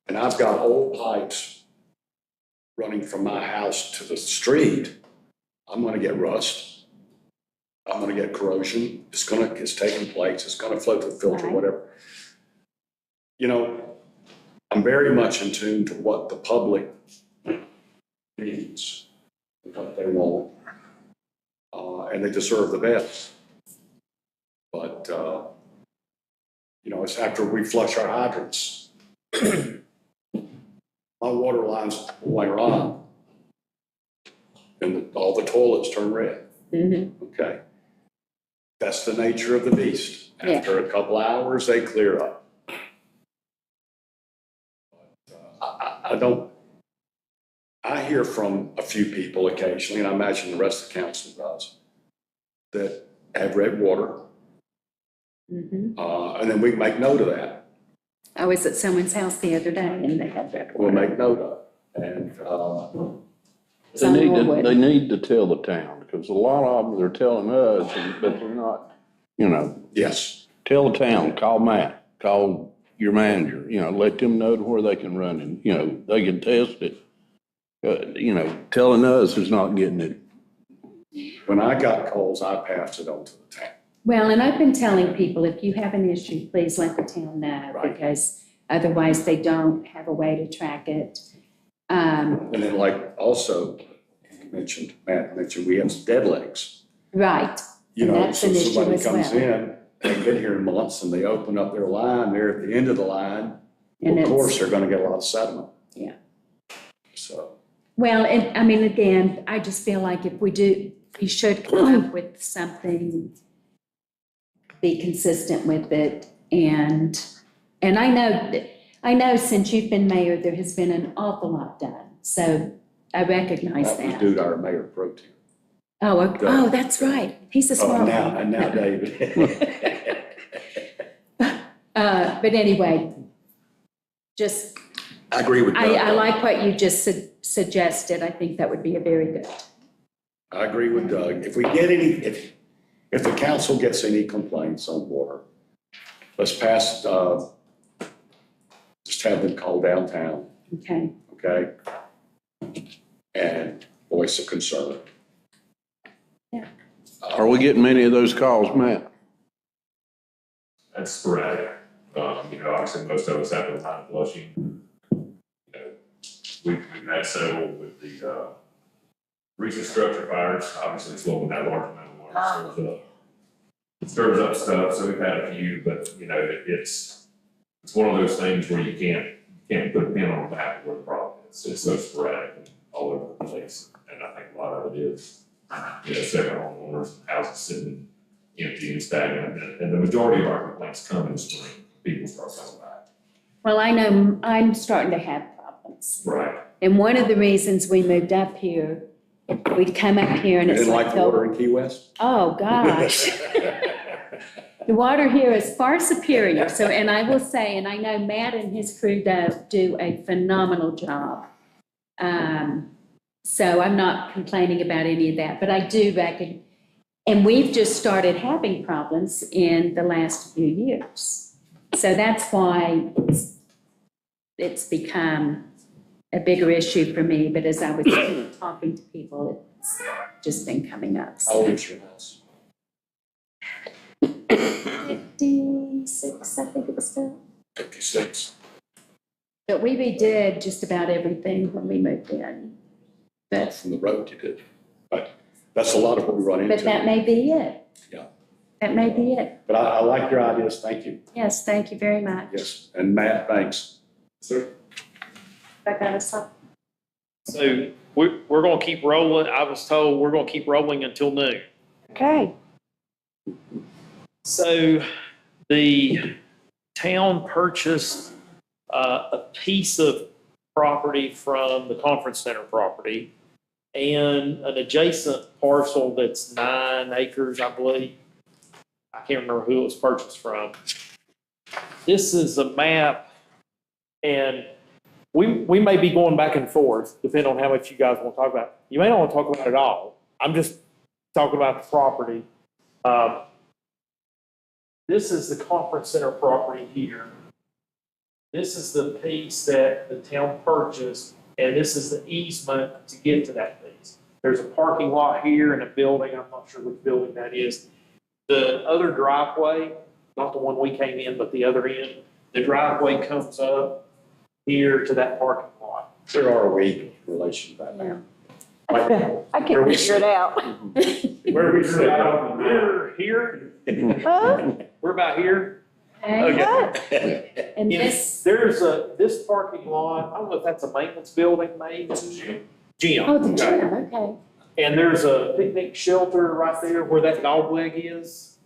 and I've got old pipes running from my house to the street, I'm gonna get rust. I'm gonna get corrosion. It's taking place. It's gonna flow through the filter, Right. whatever. You know, I'm very much in tune to what the public needs, and what they want. And they deserve the best. But, it's after we flush our hydrants. My water lines wire on, and all the toilets turn red. Mhm. Okay. That's the nature of the beast. Yeah. After a couple hours, they clear up. I hear from a few people occasionally, and I imagine the rest of the council does, that have red water, Mhm. and then we make note of that. I was at someone's house the other day and they had red We'll water. make note of it. And, It's on Norwood. They need to tell the town, because a lot of them, they're telling us, but they're not, yes, tell the town, call Matt, call your manager, let them know to where they can run and, they can test it. Telling us is not getting it. when I got calls, I passed it on to the town. Well, and I've been telling people, if you have an issue, please let the town know, Right. because otherwise they don't have a way to track it. And then also, Matt mentioned, we have dead legs. Right, You And know, that's so an issue somebody as comes well. in, they've been here months, and they open up their line, they're at the end of the line. and Of course, it's, they're gonna get a lot of sediment. Yeah. So, well, and I mean, again, I just feel like if we should come up with something, be consistent with it, and I know since you've been mayor, there has been an awful lot done, so I recognize that was that. due to our mayor pro tem. Oh, that's right, he's a smart one. And now David. But anyway, just, I agree with Doug. I like what you just suggested. I think that would be a very good. I agree with Doug. If we get if the council gets any complaints on water, let's pass, just have them call downtown, Okay. okay? And voice a concern. Yeah. Are we getting many of those calls, Matt? That's sporadic. Obviously, most of us have no time flushing. We've had several with the recent structure fires. Obviously, it's when that large amount of water stirs up stuff. So we've had a few, but it's one of those things where you can't put a pin on the map where the problem is. It's so sporadic and all over the place, and I think a lot of it is second homeowners, houses sitting empty and stagnant, and the majority of our complaints come in the spring. People start coming back. Well, I know I'm starting to have problems. Right. And one of the reasons we moved up here, we'd come up here and You it's didn't like, like the water in Key West? oh, gosh. The water here is far superior. So, and I will say, and I know Matt and his crew do a phenomenal job. So I'm not complaining about any of that, but I do reckon, and we've just started having problems in the last few years. So that's why it's become a bigger issue for me, but as I was talking to people, it's just been coming up. How old is your house? 56, I think it was built. 56. But we redid just about everything when we moved in. But, From the road you did. But that's a lot of what we run into. but that may be it. Yeah. That may be it. But I like your ideas. Thank you. Yes, thank you very much. Yes. And Matt, thanks. Sir? I got us up. So we're gonna keep rolling. I was told we're gonna keep rolling until noon. Okay. So the town purchased a piece of property from the conference center property and an adjacent parcel that's 9 acres, I believe. I can't remember who it was purchased from. This is a map, and we may be going back and forth, depending on how much you guys want to talk about. You may not want to talk about it all. I'm just talking about the property. This is the conference center property here. This is the piece that the town purchased, and this is the easement to get to that piece. There's a parking lot here and a building. I'm not sure which building that is. The other driveway, not the one we came in, but the other end, the driveway comes up here to that parking lot. Where are we in relation to that now? I can figure it out. Where are we at? We're here. Huh? We're about here. Okay. And There's this parking lot, I don't know if that's a maintenance building, maybe. Gym. oh, the gym, okay. And there's a picnic shelter right there where that dog leg is.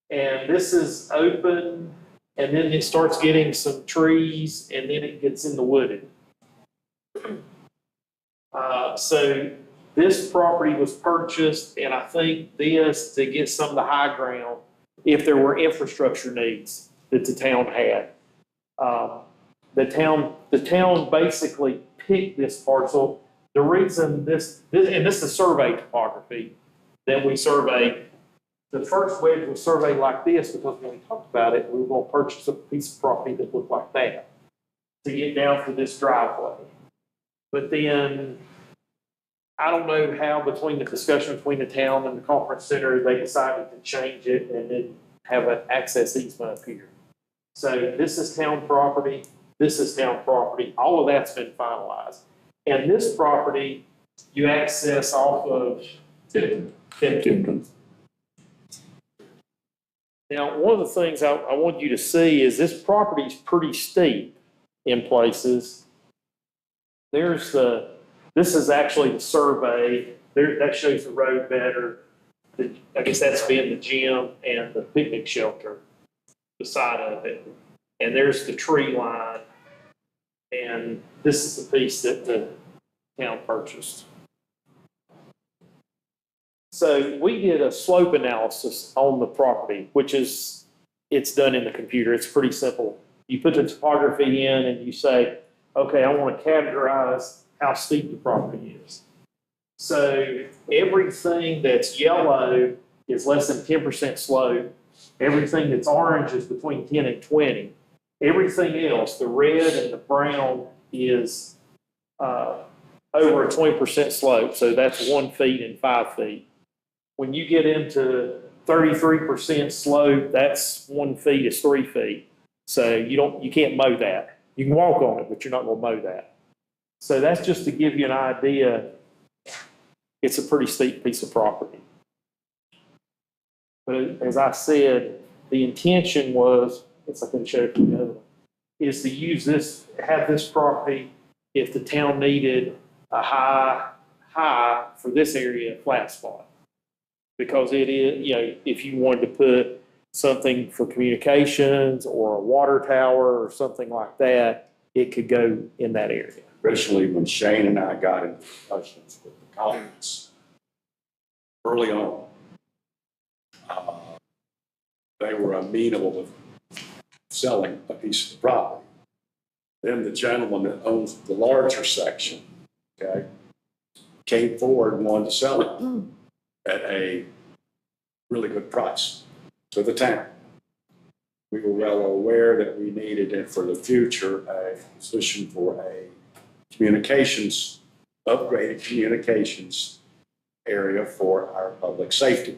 And this is open, and then it starts getting some trees, and then it gets in the wooded. So this property was purchased, and I think this to get some of the high ground if there were infrastructure needs that the town had. The town basically picked this parcel. The reason this is survey topography that we surveyed. The first wedge was surveyed like this because when we talked about it, we were going to purchase a piece of property that looked like that to get down to this driveway. But then, I don't know how between the discussion between the town and the conference center, they decided to change it and then have an access easement up here. So this is town property, this is town property, all of that's been finalized. And this property, you access off of Tipton. Now, one of the things I want you to see is this property is pretty steep in places. This is actually the survey. That shows the road better. I guess that's been the gym and the picnic shelter, the side of it. And there's the tree line. And this is the piece that the town purchased. So we did a slope analysis on the property, it's done in the computer. It's pretty simple. You put the topography in and you say, okay, I want to categorize how steep the property is. So everything that's yellow is less than 10% slope. Everything that's orange is between 10 and 20. Everything else, the red and the brown, is over a 20% slope. So that's 1 feet and 5 feet. When you get into 33% slope, that's 1 feet is 3 feet. So you can't mow that. You can walk on it, but you're not going to mow that. So that's just to give you an idea. It's a pretty steep piece of property. But as I said, the intention was, I guess I can show it from the other one, is to use this, have this property, if the town needed a high for this area, flat spot. Because it is, if you wanted to put something for communications or a water tower or something like that, it could go in that area. Originally, when Shane and I got into discussions with the Collins early on, they were amenable to selling a piece of property. Then the gentleman that owns the larger section, okay, came forward and wanted to sell it at a really good price to the town. We were well aware that we needed it for the future, a position for a communications, upgraded communications area for our public safety.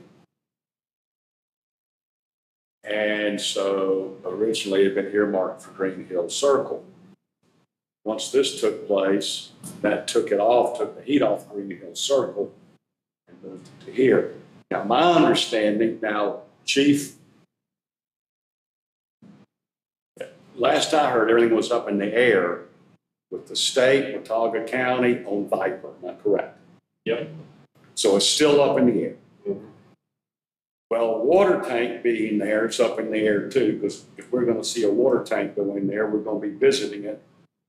And so originally it had been earmarked for Green Hill Circle. Once this took place, that took the heat off Green Hill Circle and moved it to here. Now, my understanding, Chief, last I heard, everything was up in the air with the state, Watauga County on Viper, am I correct? Yep. So it's still up in the air. Well, water tank being there, it's up in the air too, because if we're gonna see a water tank go in there, we're gonna be visiting it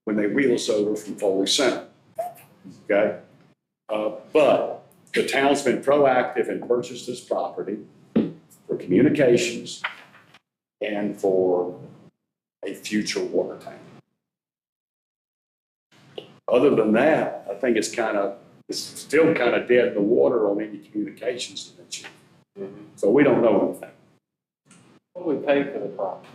when they wheel us over from Foley Center. Okay? But the town's been proactive and purchased this property for communications and for a future water tank. Other than that, I think it's still kind of dead in the water on any communications dimension. So we don't know anything. What do we pay for the property?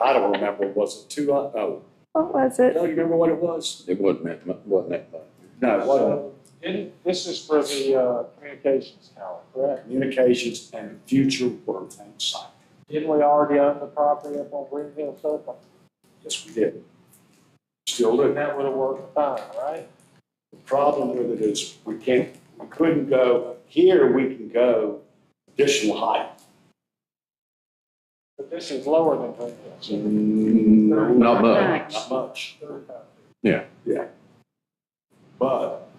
I don't remember, was it oh, What was it? do you remember what it was? It wasn't that much. No, it wasn't. This is for the communications tower, correct? Communications and future water tank site. Didn't we already own the property up on Green Hill Circle? Yes, we did. Still do. And that would have worked fine, right? The problem with it is we couldn't go, here we can go additional height. But this is lower than Green Hill Circle. Not much. Not much. Yeah. Yeah. But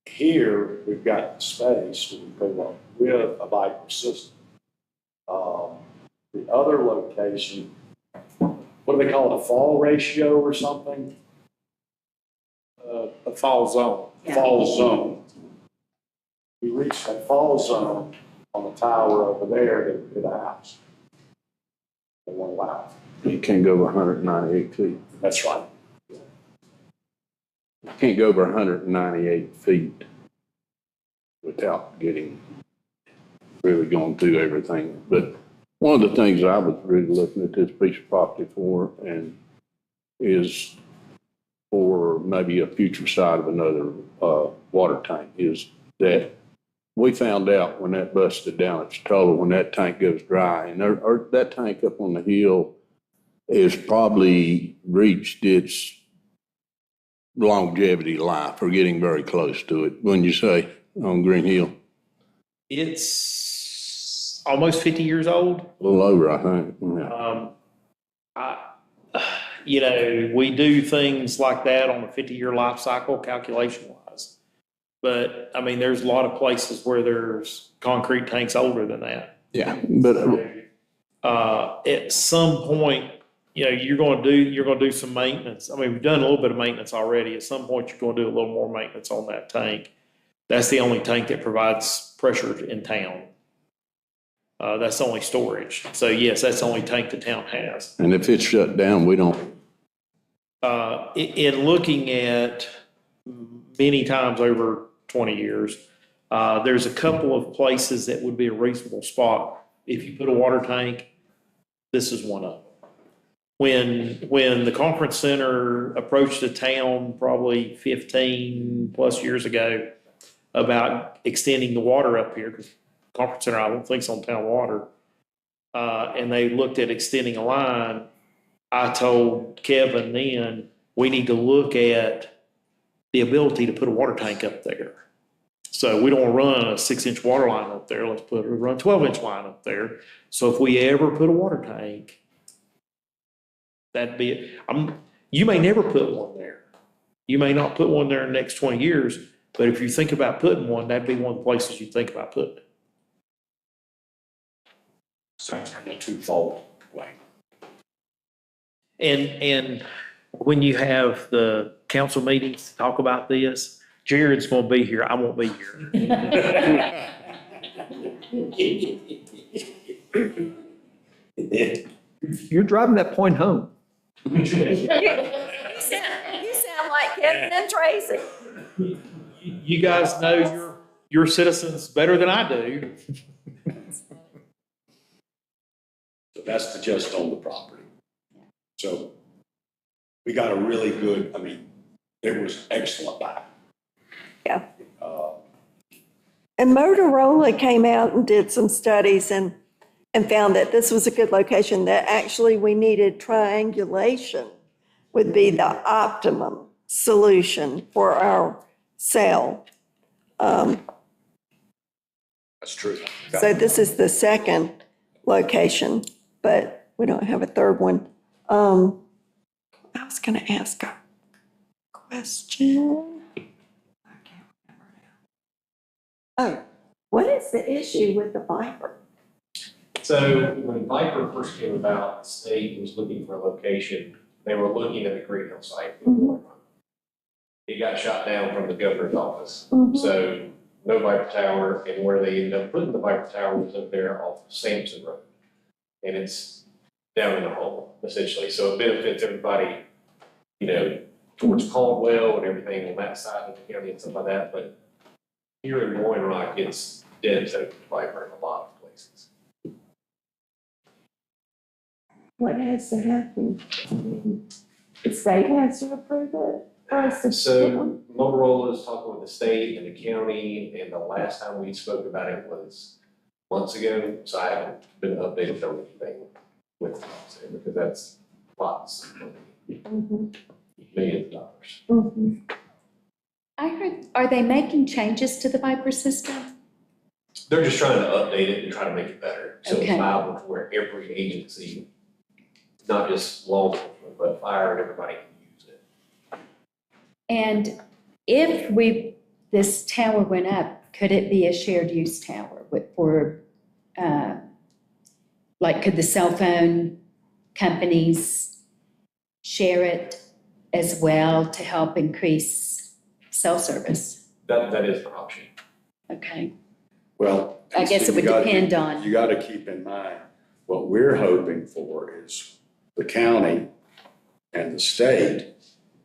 here, we've got space to go up with a Viper system. The other location, what do they call it, a fall ratio or something? The fall zone. Fall zone. We reach that fall zone on the tower over there at the house. They won't allow it. You can't go over 198 feet. That's right. You can't go over 198 feet without really going through everything. But one of the things I was really looking at this piece of property for and is for maybe a future site of another water tank is that we found out when that busted down at Stoller, when that tank goes dry, and that tank up on the hill is probably reached its longevity life or getting very close to it, wouldn't you say, on Green Hill? It's almost 50 years old. A little over, I think. Yeah. We do things like that on a 50-year life cycle calculation-wise. But, I mean, there's a lot of places where there's concrete tanks older than that. Yeah, but At some point, you're going to do some maintenance. I mean, we've done a little bit of maintenance already. At some point, you're going to do a little more maintenance on that tank. That's the only tank that provides pressure in town. That's the only storage. So yes, that's the only tank the town has. and if it's shut down, we don't. In looking at many times over 20 years, there's a couple of places that would be a reasonable spot. If you put a water tank, this is one of them. When the conference center approached the town probably 15 plus years ago about extending the water up here, because conference center, I don't think is on town water, and they looked at extending a line, I told Kevin then, we need to look at the ability to put a water tank up there. So we don't want to run a 6-inch water line up there. Let's run a 12-inch line up there. So if we ever put a water tank, that'd be it. You may never put one there. You may not put one there in the next 20 years, but if you think about putting one, that'd be one of the places you think about putting it. Sounds like a twofold way. And when you have the council meetings to talk about this, Jared's going to be here. I won't be here. You're driving that point home. You sound like Kevin and Tracy. You guys know your citizens better than I do. So that's the gist on the property. So we got a really good, it was excellent back. Yeah. And Motorola came out and did some studies and found that this was a good location, that actually we needed triangulation would be the optimum solution for our cell. That's true. So this is the second location, but we don't have a third one. I was gonna ask a question. I can't remember now. Oh, what is the issue with the Viper? So when Viper first came about, the state was looking for a location. They were looking at the Green Hill site. It got shot down from the governor's office. So no Viper Tower, and where they ended up putting the Viper Tower was up there off Sampson Road. And it's down in the hole, essentially. So it benefits everybody, you know, towards Caldwell and everything on that side of the county and stuff like that. But here in Roaring Rock, it's dead to Viper in a lot of places. What has to happen? The state has to approve it? Or is the- So Motorola is talking with the state and the county, and the last time we spoke about it was months ago, so I haven't been updated on anything with them, because that's lots of money, millions of dollars. I heard, are they making changes to the Viper system? They're just trying to update it and try to make it better, so it's Okay. viable to where every agency, not just law enforcement, but fire and everybody can use it. And if this tower went up, could it be a shared use tower like could the cell phone companies share it as well to help increase cell service? That is an option. Okay. Well. I guess it would depend on. You got to keep in mind, what we're hoping for is the county and the state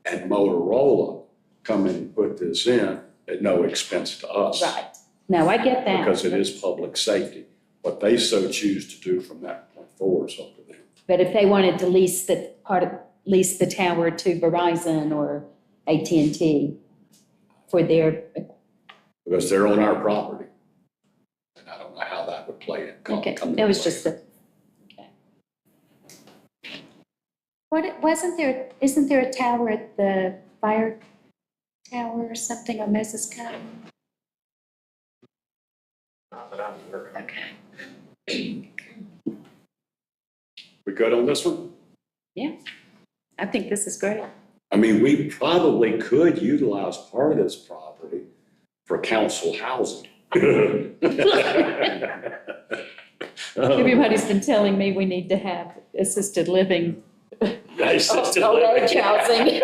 and Motorola come in and put this in at no expense to us. Right. No, I get that. Because it is public safety. What they so choose to do from that point forward is up to them. But if they wanted to lease the tower to Verizon or AT&T for their, Because they're on our property. And I don't know how that would play in. okay, come it was into just play. okay. Isn't there a tower at the fire tower or something on Moses Cove? Not that I'm aware of. Okay. We good on this one? Yeah, I think this is great. I mean, we probably could utilize part of this property for council housing. Everybody's been telling me we need to have assisted living, Assisted old living. age housing.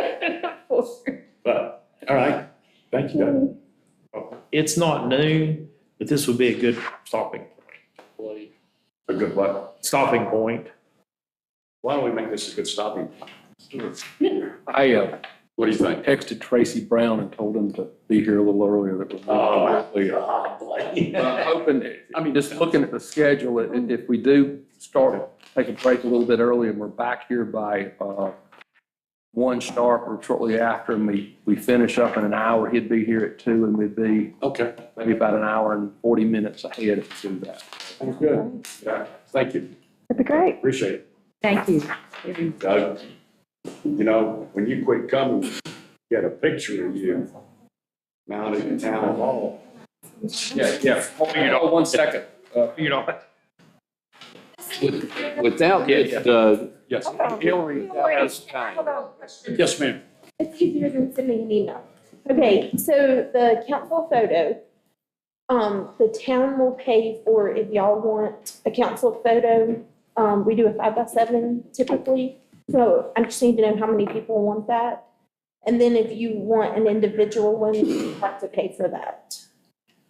But, all right, thank you, Doug. It's not noon, but this would be a good stopping point. A good what? Stopping point. Why don't we make this a good stopping? I What do you think? texted Tracy Brown and told him to be here a little earlier. That was God, Blake. I'm hoping, I mean, just looking at the schedule, if we do take a break a little bit early and we're back here by 1 sharp or shortly after, and we finish up in an hour, he'd be here at 2, and we'd be Okay, maybe about an hour and 40 minutes ahead to do that. sounds good. Yeah, thank you. That'd be great. Appreciate it. Thank you. Doug, you know, when you quit coming, get a picture of you mounted in town hall. Yeah. Oh, 1 second. You know, Without it, Yes. Hillary has time. Yes, ma'am. It's easier than sending an email. Okay, so the council photo, the town will pay for, if y'all want a council photo, we do a 5x7 typically. So I just need to know how many people want that. And then if you want an individual one, you have to pay for that.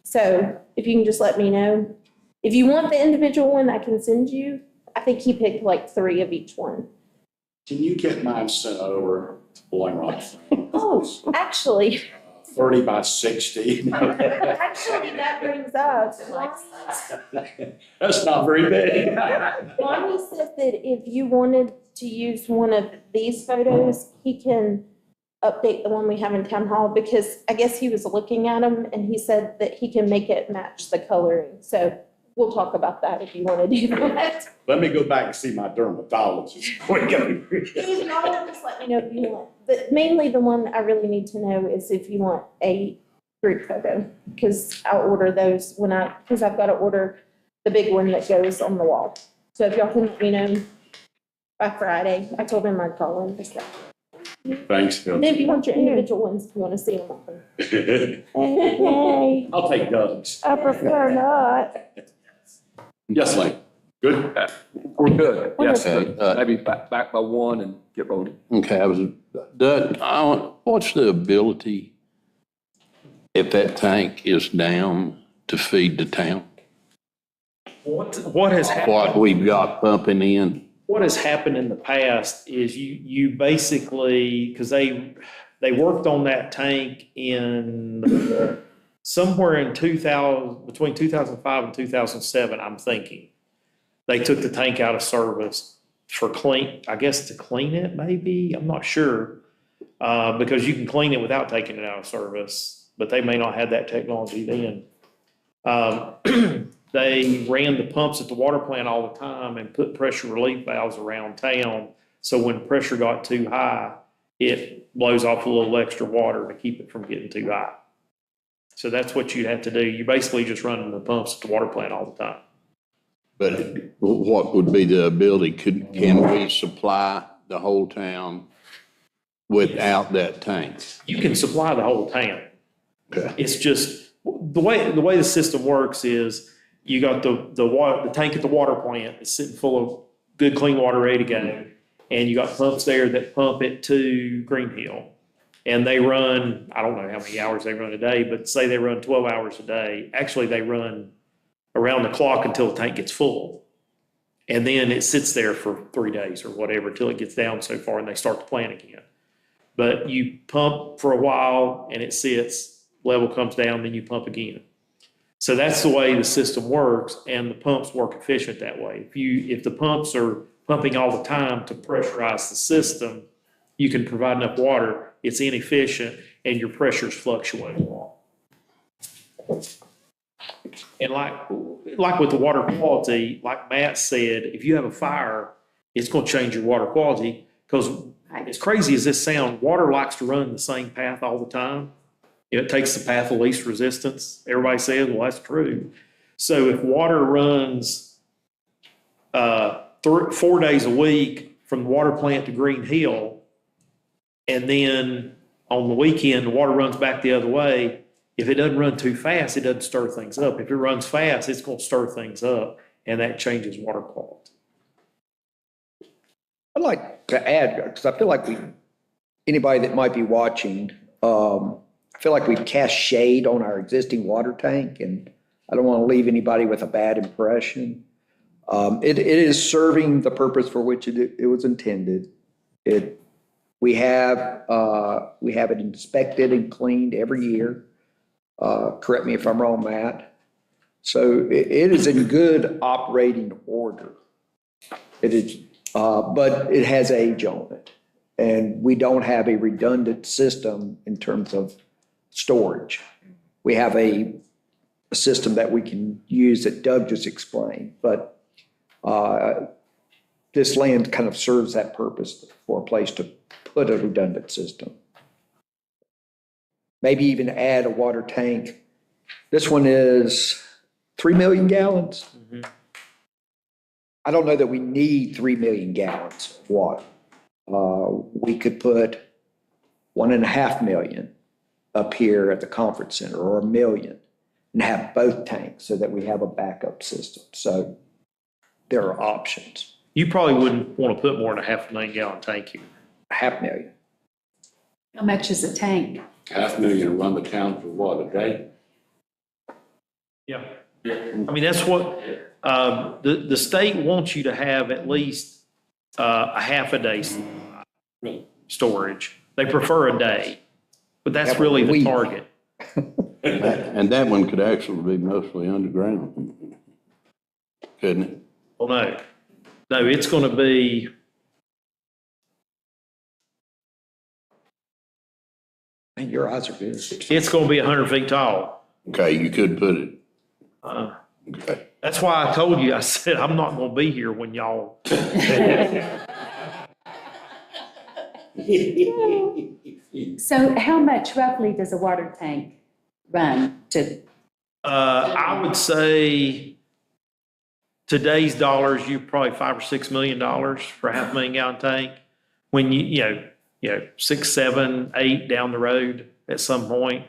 So if you can just let me know. If you want the individual one, I can send you. I think he picked like 3 of each one. Can you get mine sent over to Boiling Rock? Oh, actually, 30 by 60. actually that brings up, That's not very big. Lonnie said that if you wanted to use one of these photos, he can update the one we have in town hall, because I guess he was looking at them and he said that he can make it match the coloring. So we'll talk about that if you want to do that. Let me go back and see my dermatologist. Steve, y'all just let me know if you want. But mainly the one I really need to know is if you want a group photo, because I'll order those because I've got to order the big one that goes on the wall. So if y'all can let me know by Friday, I told him I'd call him. Just that. Thanks, Phil. And then if you want your individual ones, if you want to see them. Hey, I'll take Doug's. I prefer not. Yes, Lane. Good? We're good. Yes, Wonderful. maybe back by one and get rolling. Okay, Doug, what's the ability, if that tank is down, to feed the town? What has happened? What we've got pumping in? What has happened in the past is you basically, because they worked on that tank in somewhere in 2000, between 2005 and 2007, I'm thinking. They took the tank out of service for I guess to clean it maybe, I'm not sure. Because you can clean it without taking it out of service, but they may not have that technology then. They ran the pumps at the water plant all the time and put pressure relief valves around town. So when pressure got too high, it blows off a little extra water to keep it from getting too high. So that's what you'd have to do. You basically just run the pumps at the water plant all the time. But what would be the ability? Can we supply the whole town without that tank? You can supply the whole town. Okay. It's just, the way the system works is you got the tank at the water plant is sitting full of good, clean water ready to go. And you got pumps there that pump it to Green Hill. And they run, I don't know how many hours they run a day, but say they run 12 hours a day. Actually, they run around the clock until the tank gets full. And then it sits there for 3 days or whatever until it gets down so far and they start the plant again. But you pump for a while and it sits, level comes down, then you pump again. So that's the way the system works, and the pumps work efficient that way. If the pumps are pumping all the time to pressurize the system, you can provide enough water, it's inefficient, and your pressures fluctuate a lot. And like with the water quality, like Matt said, if you have a fire, it's going to change your water quality, because as crazy as this sounds, water likes to run the same path all the time. It takes the path of least resistance. Everybody says, well, that's true. So if water runs 4 days a week from the water plant to Green Hill, and then on the weekend, the water runs back the other way, if it doesn't run too fast, it doesn't stir things up. If it runs fast, it's going to stir things up, and that changes water quality. I'd like to add, because I feel like anybody that might be watching, I feel like we've cast shade on our existing water tank, and I don't want to leave anybody with a bad impression. It is serving the purpose for which it was intended. We have it inspected and cleaned every year. Correct me if I'm wrong, Matt. So it is in good operating order. It is, but it has age on it, and we don't have a redundant system in terms of storage. We have a system that we can use that Doug just explained, but this land kind of serves that purpose for a place to put a redundant system. Maybe even add a water tank. This one is 3 million gallons. Mm-hmm. I don't know that we need 3 million gallons of water. We could put 1.5 million up here at the conference center, or 1 million, and have both tanks so that we have a backup system. So there are options. You probably wouldn't want to put more than a 500,000 gallon tank here. 500,000. How much is a tank? 500,000 to run the town for what, a day? Yeah. I mean, that's what, the state wants you to have at least a half a day storage. They prefer a day, but that's really the target. And that one could actually be mostly underground, couldn't it? Well, no, it's going to be, Man, your eyes are good. it's going to be 100 feet tall. Okay, you could put it, Uh, okay. That's why I told you, I said, I'm not going to be here when y'all. So how much roughly does a water tank run to? I would say today's dollars, you probably $5 or $6 million for a $500,000 tank. When you know, 6, 7, 8 down the road at some point,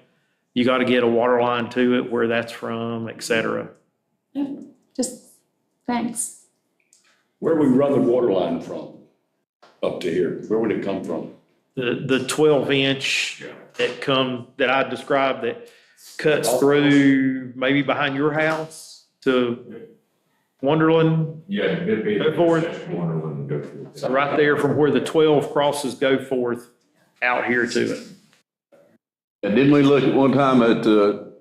you got to get a water line to it, where that's from, et cetera. Just, thanks. Where we run the water line from up to here? Where would it come from? The 12-inch that I described that cuts through maybe behind your house to Wonderland. Yeah, it'd be. Go forward. Wonderland, go through. So right there from where the 12 crosses go forth out here to it. And didn't we look at one time at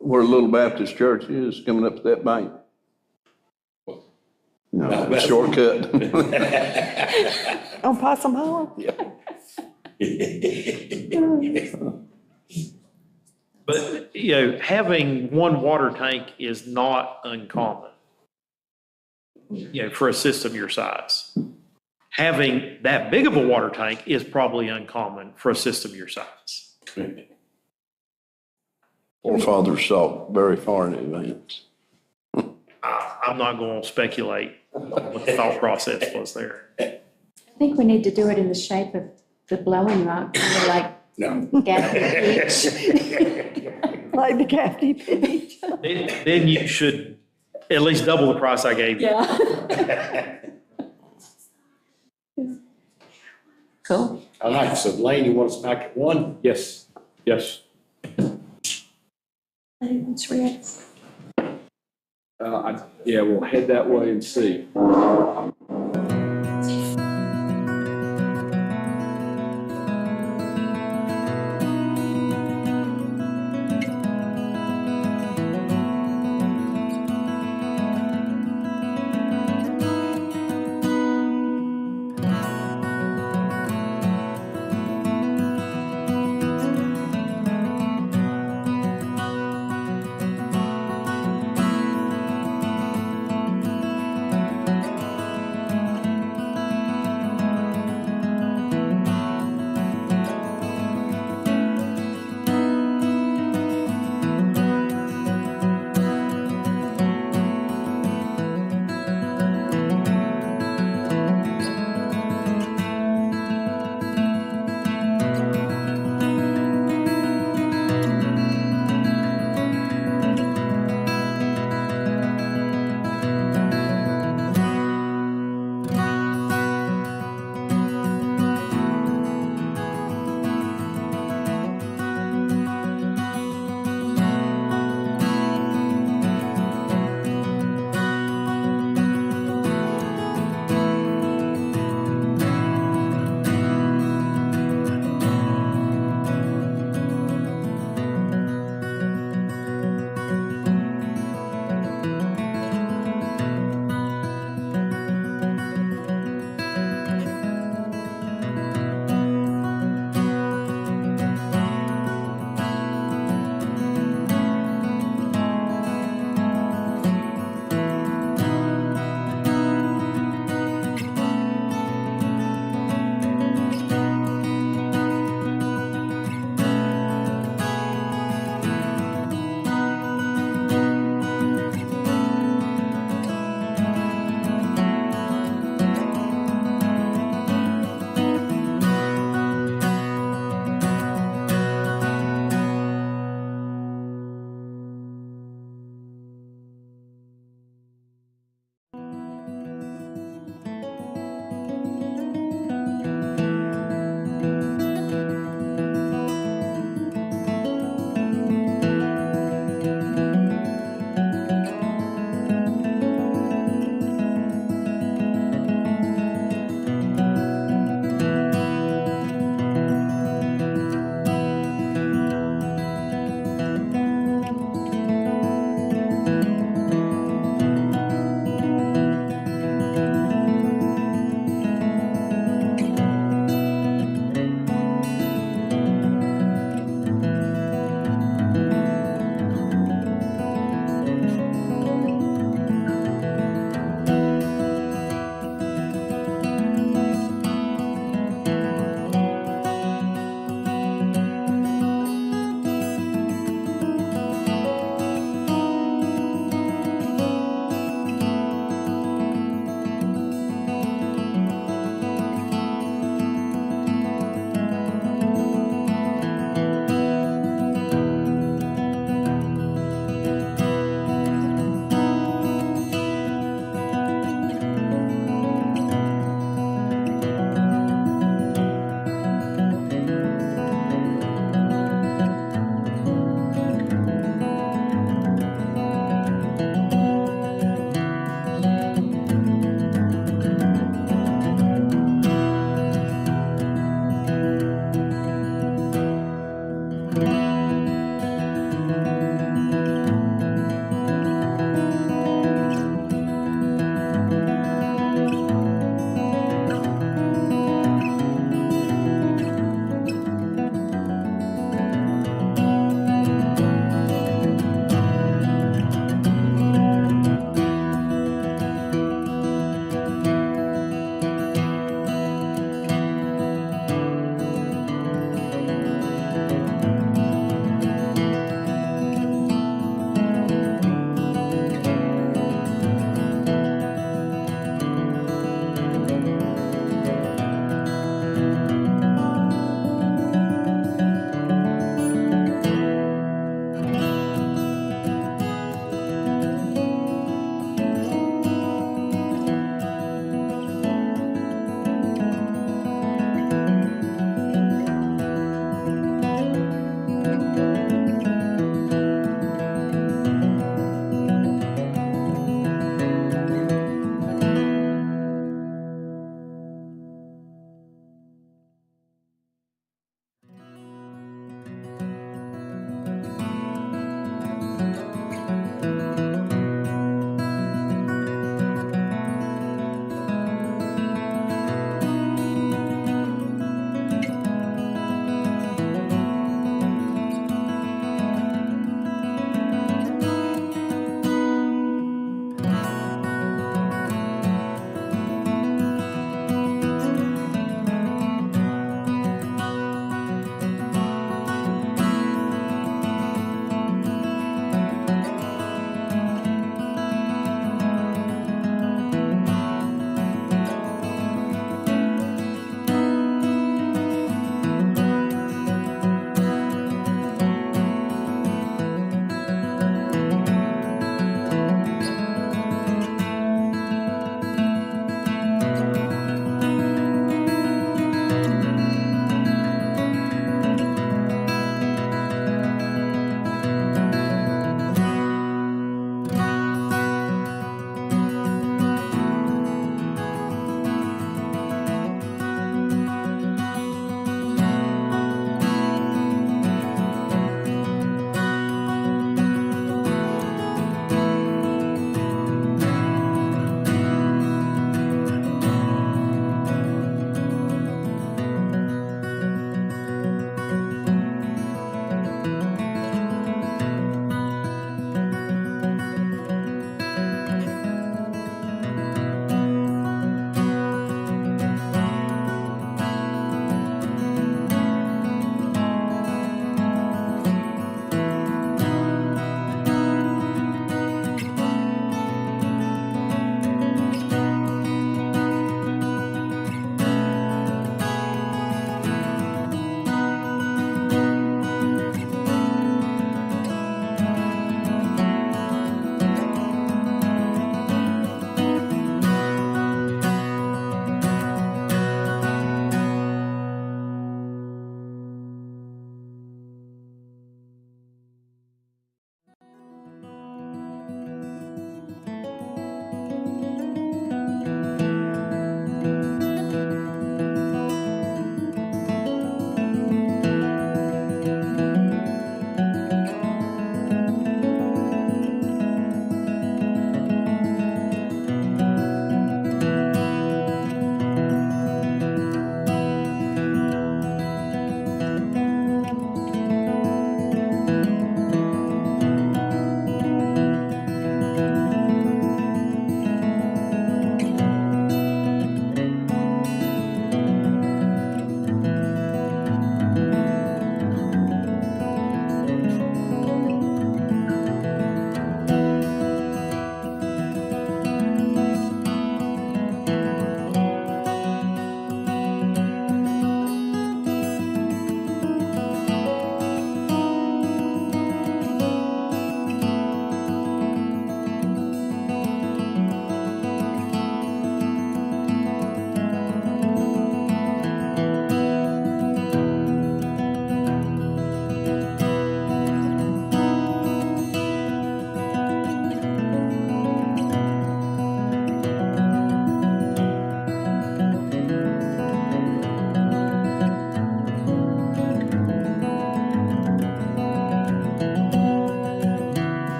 where Little Baptist Church is, coming up to that bank? No, shortcut. On Possum Hollow? But, you know, having one water tank is not uncommon, you know, for a system your size. Having that big of a water tank is probably uncommon for a system your size. Forefathers saw very far in advance. I'm not going to speculate on what the thought process was there. I think we need to do it in the shape of the blowing rock, kind of like Gatsby Beach. Like the Gaffney Beach. Then you should at least double the price I gave you. Yeah. Cool. All right, so Lane, you want us back at 1? Yes, yes. Yeah, we'll head that way and see.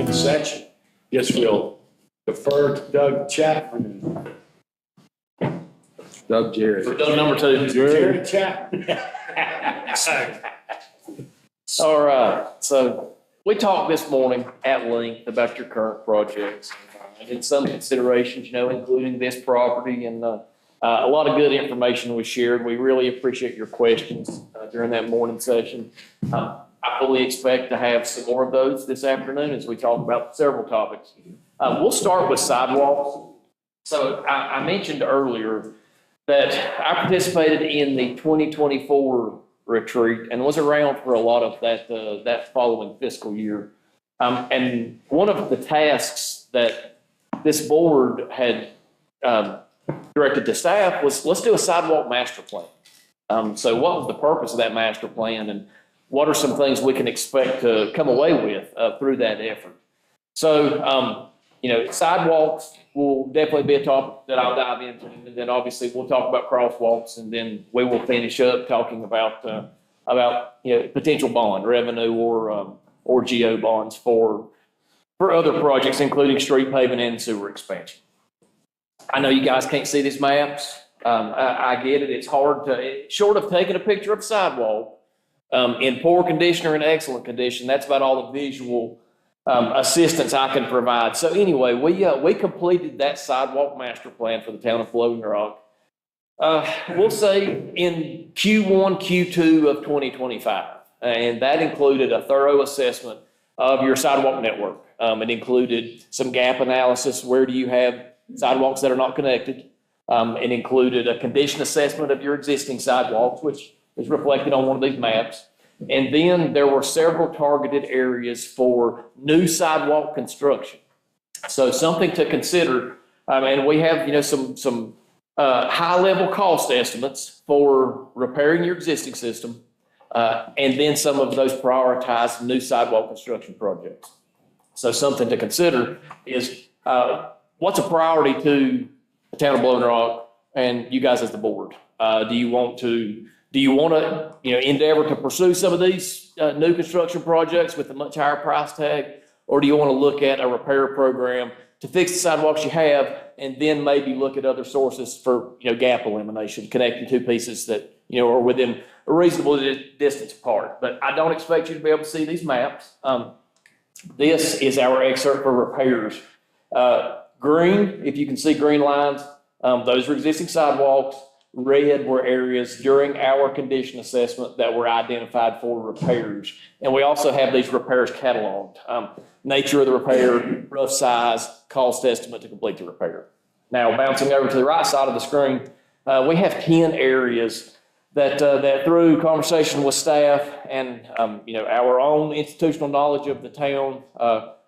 executive session. Yes, we'll defer to Doug Chapman. Doug Jarrett. For Doug number 2. Jerry Chapman. All right, so we talked this morning at length about your current projects and some considerations, including this property, and a lot of good information was shared. We really appreciate your questions during that morning session. I fully expect to have some more of those this afternoon as we talk about several topics. We'll start with sidewalks. So I mentioned earlier that I participated in the 2024 retreat and was around for a lot of that following fiscal year. And one of the tasks that this board had directed to staff was, let's do a sidewalk master plan. So what was the purpose of that master plan, and what are some things we can expect to come away with through that effort? So, sidewalks will definitely be a topic that I'll dive into, and then obviously we'll talk about crosswalks, and then we will finish up talking about potential bond revenue or GO bonds for other projects, including street paving and sewer expansion. I know you guys can't see these maps. I get it. It's hard short of taking a picture of a sidewalk in poor condition or in excellent condition, that's about all the visual assistance I can provide. So anyway, we completed that sidewalk master plan for the town of Floating Rock. We'll say in Q1, Q2 of 2025, and that included a thorough assessment of your sidewalk network. It included some gap analysis. Where do you have sidewalks that are not connected? It included a condition assessment of your existing sidewalks, which is reflected on one of these maps. And then there were several targeted areas for new sidewalk construction. So something to consider, and we have, some high-level cost estimates for repairing your existing system, and then some of those prioritized new sidewalk construction projects. So something to consider is what's a priority to the town of Blowing Rock and you guys as the board? Do you want to endeavor to pursue some of these new construction projects with a much higher price tag? Or do you want to look at a repair program to fix the sidewalks you have, and then maybe look at other sources for, gap elimination, connecting two pieces that, are within a reasonable distance apart? But I don't expect you to be able to see these maps. This is our excerpt for repairs. Green, if you can see green lines, those are existing sidewalks. Red were areas during our condition assessment that were identified for repairs. And we also have these repairs cataloged. Nature of the repair, rough size, cost estimate to complete the repair. Now, bouncing over to the right side of the screen, we have 10 areas that through conversation with staff and our own institutional knowledge of the town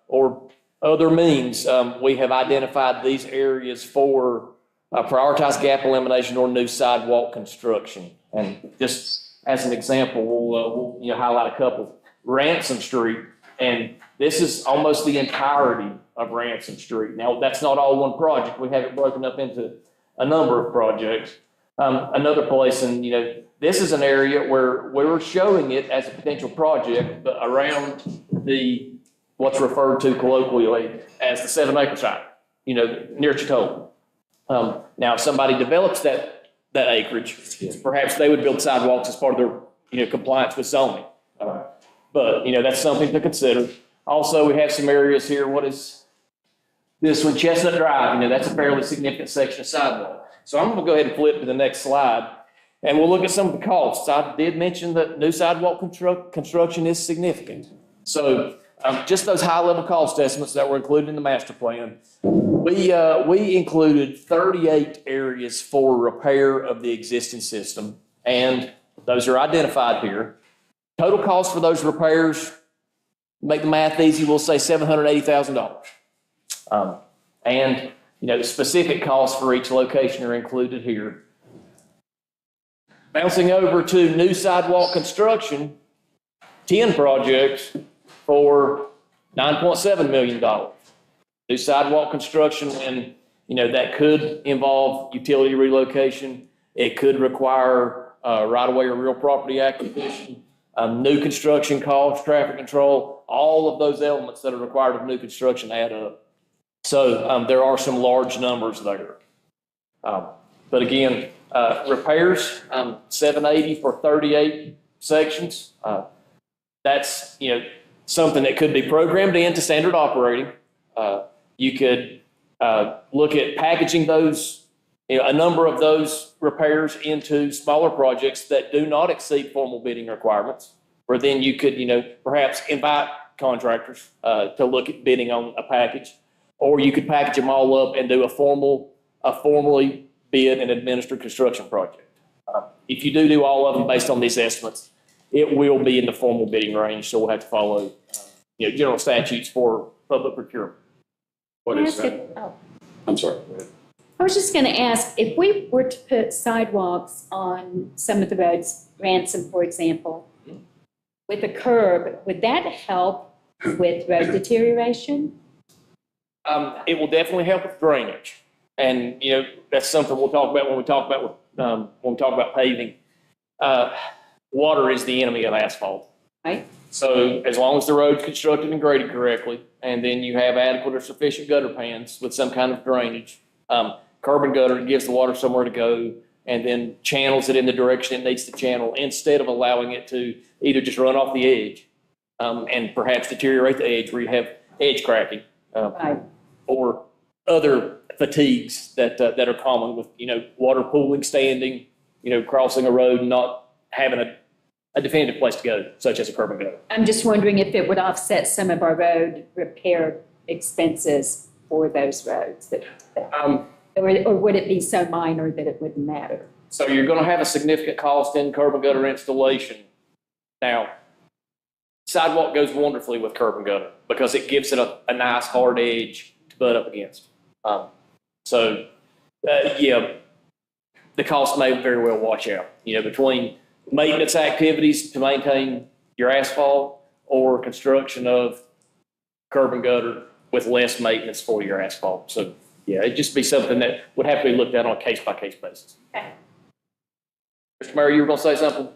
or other means, we have identified these areas for prioritized gap elimination or new sidewalk construction. And just as an example, we'll highlight a couple. Ransom Street, and this is almost the entirety of Ransom Street. Now, that's not all one project. We have it broken up into a number of projects. Another place, and this is an area where we're showing it as a potential project, but around what's referred to colloquially as the 7-acre site, near Chitola. Now, if somebody develops that acreage, perhaps they would build sidewalks as part of their, compliance with zoning. But that's something to consider. Also, we have some areas here. What is this one? Chestnut Drive. That's a fairly significant section of sidewalk. So I'm going to go ahead and flip to the next slide, and we'll look at some of the costs. I did mention that new sidewalk construction is significant. So just those high-level cost estimates that were included in the master plan. We included 38 areas for repair of the existing system, and those are identified here. Total cost for those repairs, make the math easy, we'll say $780,000. And the specific costs for each location are included here. Bouncing over to new sidewalk construction, 10 projects for $9.7 million. New sidewalk construction, and that could involve utility relocation. It could require right-of-way or real property acquisition. new construction costs, traffic control, all of those elements that are required of new construction add up. So there are some large numbers there. But again, repairs, 780 for 38 sections. That's, something that could be programmed into standard operating. You could look at packaging those, a number of those repairs into smaller projects that do not exceed formal bidding requirements, where then you could, perhaps invite contractors to look at bidding on a package, or you could package them all up and do a formally bid and administered construction project. If you do all of them based on these estimates, it will be in the formal bidding range, so we'll have to follow, general statutes for public procurement. What is that? I'm sorry. I was just going to ask, if we were to put sidewalks on some of the roads, Ransom, for example, with a curb, would that help with road deterioration? It will definitely help with drainage. And, that's something we'll talk about when we talk about paving. Water is the enemy of asphalt. Right. So as long as the road's constructed and graded correctly, and then you have adequate or sufficient gutter pans with some kind of drainage, curb and gutter gives the water somewhere to go, and then channels it in the direction it needs to channel, instead of allowing it to either just run off the edge and perhaps deteriorate the edge where you have edge cracking, or other fatigues that are common with, water pooling, standing, crossing a road and not having a definitive place to go, such as a curb and gutter. I'm just wondering if it would offset some of our road repair expenses for those roads, or would it be so minor that it wouldn't matter? So you're going to have a significant cost in curb and gutter installation. Now, sidewalk goes wonderfully with curb and gutter because it gives it a nice hard edge to butt up against. The cost may very well wash out, between maintenance activities to maintain your asphalt or construction of curb and gutter with less maintenance for your asphalt. So, it'd just be something that would have to be looked at on a case-by-case basis. Okay. Mr. Mayor, you were going to say something?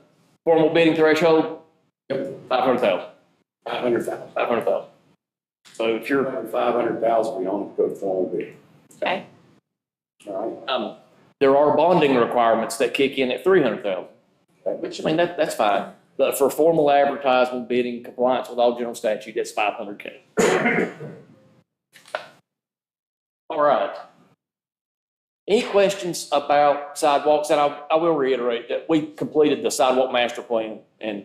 Formal bidding threshold? Yep. 500,000. 500,000. 500,000. So if you're 500,000, we only go formal bid. Okay. All right. there are bonding requirements that kick in at 300,000. Which, I mean, that's fine. But for formal advertisement, bidding, compliance with all general statute, that's $500K. All right. Any questions about sidewalks? And I will reiterate that we completed the sidewalk master plan, and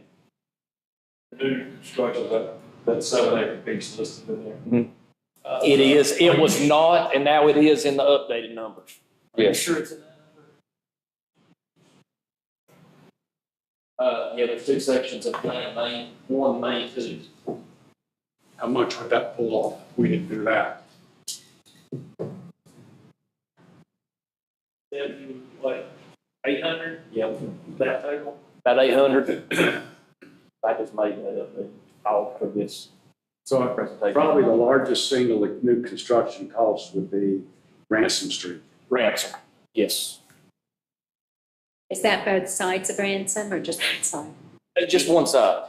New construction, that 7 acre piece listed in there. it was not, and now it is in the updated numbers. Yes. Sure it's in that number? Yeah, there's two sections of plan, main 1, main 2. How much would that pull off if we didn't do that? What, 800? Yep. That total? About 800. I just made that up, all for this So presentation. probably the largest single new construction cost would be Ransom Street. Ransom, yes. Is that both sides of Ransom or just one side? Just one side.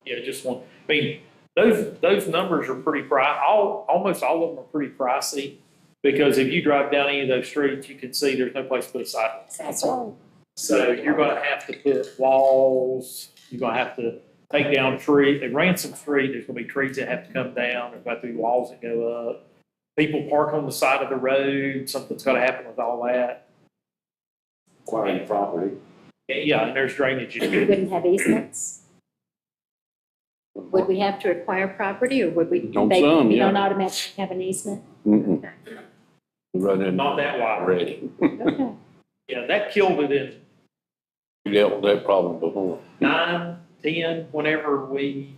Yeah, just one. I mean, those numbers are pretty almost all of them are pretty pricey, because if you drive down any of those streets, you can see there's no place to put a sidewalk. That's right. So you're gonna have to put walls, you're gonna have to take down trees. At Ransom Street, there's gonna be trees that have to come down, there's got to be walls that go up. People park on the side of the road, something's gotta happen with all that. Acquiring property. Yeah, and there's drainage We issues. wouldn't have easements? Would we have to acquire property, or would we? On they- some, We yeah. don't automatically have an easement? Mm-mm. Run in Not that wide. already. Okay. Yeah, that killed it in We dealt with that problem before. 9, 10, whenever we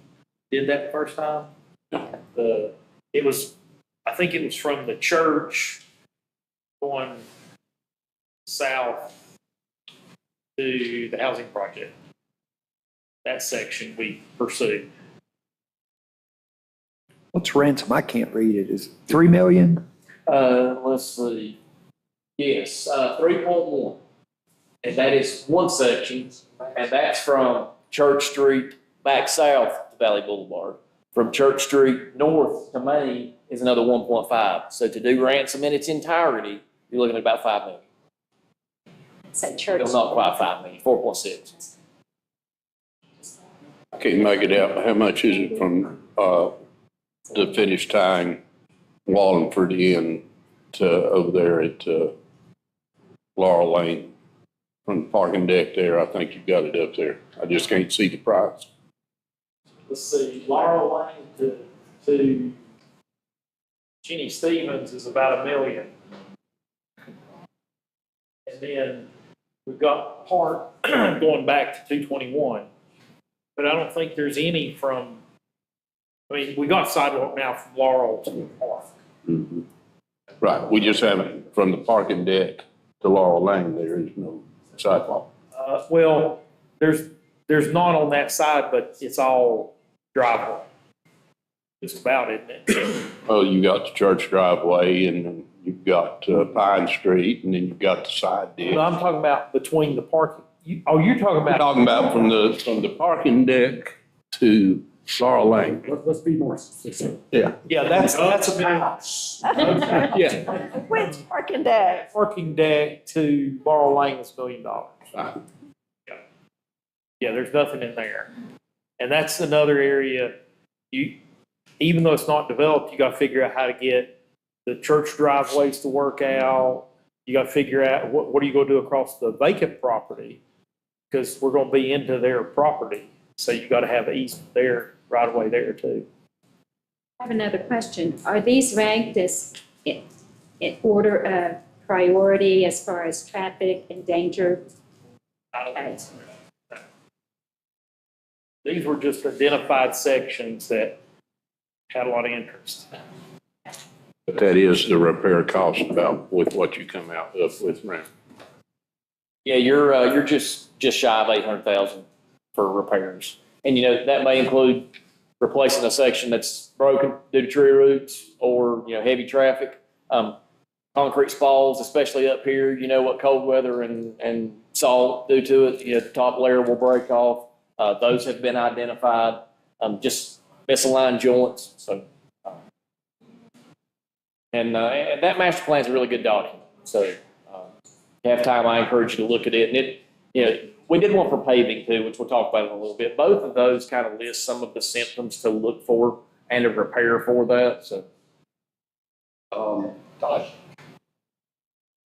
did that the first time. I think it was from the church going south to the housing project. That section we pursued. What's ransom? I can't read it. Is it 3 million? Let's see. Yes, 3.1. And that is one section, and that's from Church Street back south to Valley Boulevard. From Church Street north to Main is another 1.5. So to do Ransom in its entirety, you're looking at about 5 million. So church. Well, not quite 5 million, 4.6. I can't make it out, but how much is it from, the finish tying Wallingford in to over there at, Laurel Lane? From the parking deck there, I think you've got it up there. I just can't see the price. Let's see, Laurel Lane to Jenny Stevens is about $1 million. And then we've got part going back to 221. But I don't think there's any from, I mean, we got sidewalk now from Laurel to the park. Mhm. Right, we just haven't, from the parking deck to Laurel Lane, there is no sidewalk. Well, there's not on that side, but it's all driveway. Just about, isn't it? Oh, you got the church driveway, and then you've got Pine Street, and then you've got the side deck. No, I'm talking about between the parking, you're talking I'm about. talking about from the parking deck to Laurel Lane. Let's be more specific. Yeah, that's $1 million. Yeah. Which parking deck? Parking deck to Laurel Lane is $1 million. Fine. Yeah, there's nothing in there. And that's another area, even though it's not developed, you gotta figure out how to get the church driveways to work out. You gotta figure out what are you gonna do across the vacant property? Because we're gonna be into their property. So you gotta have easement there, right away there too. I have another question. Are these ranked as in order of priority as far as traffic and danger? Okay. These were just identified sections that had a lot of interest. But that is the repair cost about with what you come out of with rent. Yeah, you're just shy of 800,000 for repairs. And that may include replacing a section that's broken due to tree roots or, heavy traffic. Concrete spalls, especially up here, you know what cold weather and salt do to it. The top layer will break off. Those have been identified, just misaligned joints. So, and that master plan is a really good document. So, if you have time, I encourage you to look at it. And we did one for paving too, which we'll talk about in a little bit. Both of those kind of list some of the symptoms to look for and to prepare for that. So, Todd,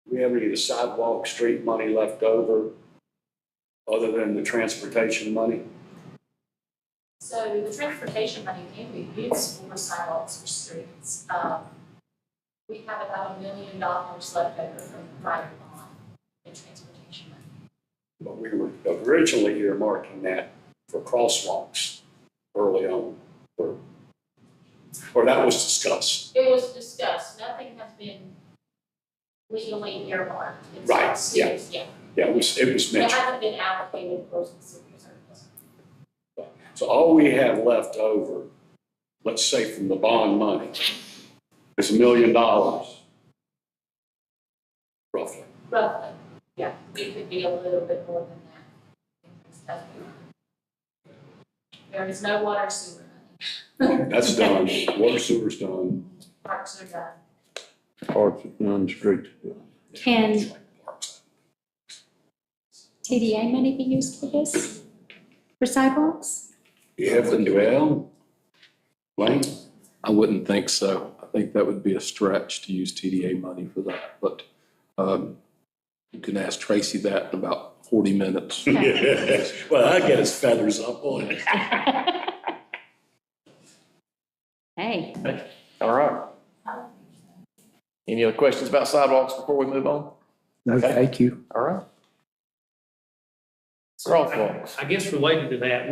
do we have any of the sidewalk, street money left over other than the transportation money? So the transportation money can be used for sidewalks or streets. We have about $1 million left over from the private bond in transportation money. But we were originally earmarking that for crosswalks early on, or that was discussed. It was discussed, nothing has been legally earmarked. It's Right, still- yeah. Yeah. Yeah, it was It mentioned. hasn't been allocated for specific service. So all we have left over, let's say from the bond money, is $1 million, roughly. Roughly, yeah, it could be a little bit more than that. There is no water sewer money. That's done, water sewer's done. Parks are done. Parts of none streets. Can TDA money be used for this? For sidewalks? You have the UL, Lane? I wouldn't think so. I think that would be a stretch to use TDA money for that, but you can ask Tracy that in about 40 minutes. Well, I get his feathers up on it. Hey, all right. Any other questions about sidewalks before we move on? No, thank you. All right. Crosswalks. I guess related to that,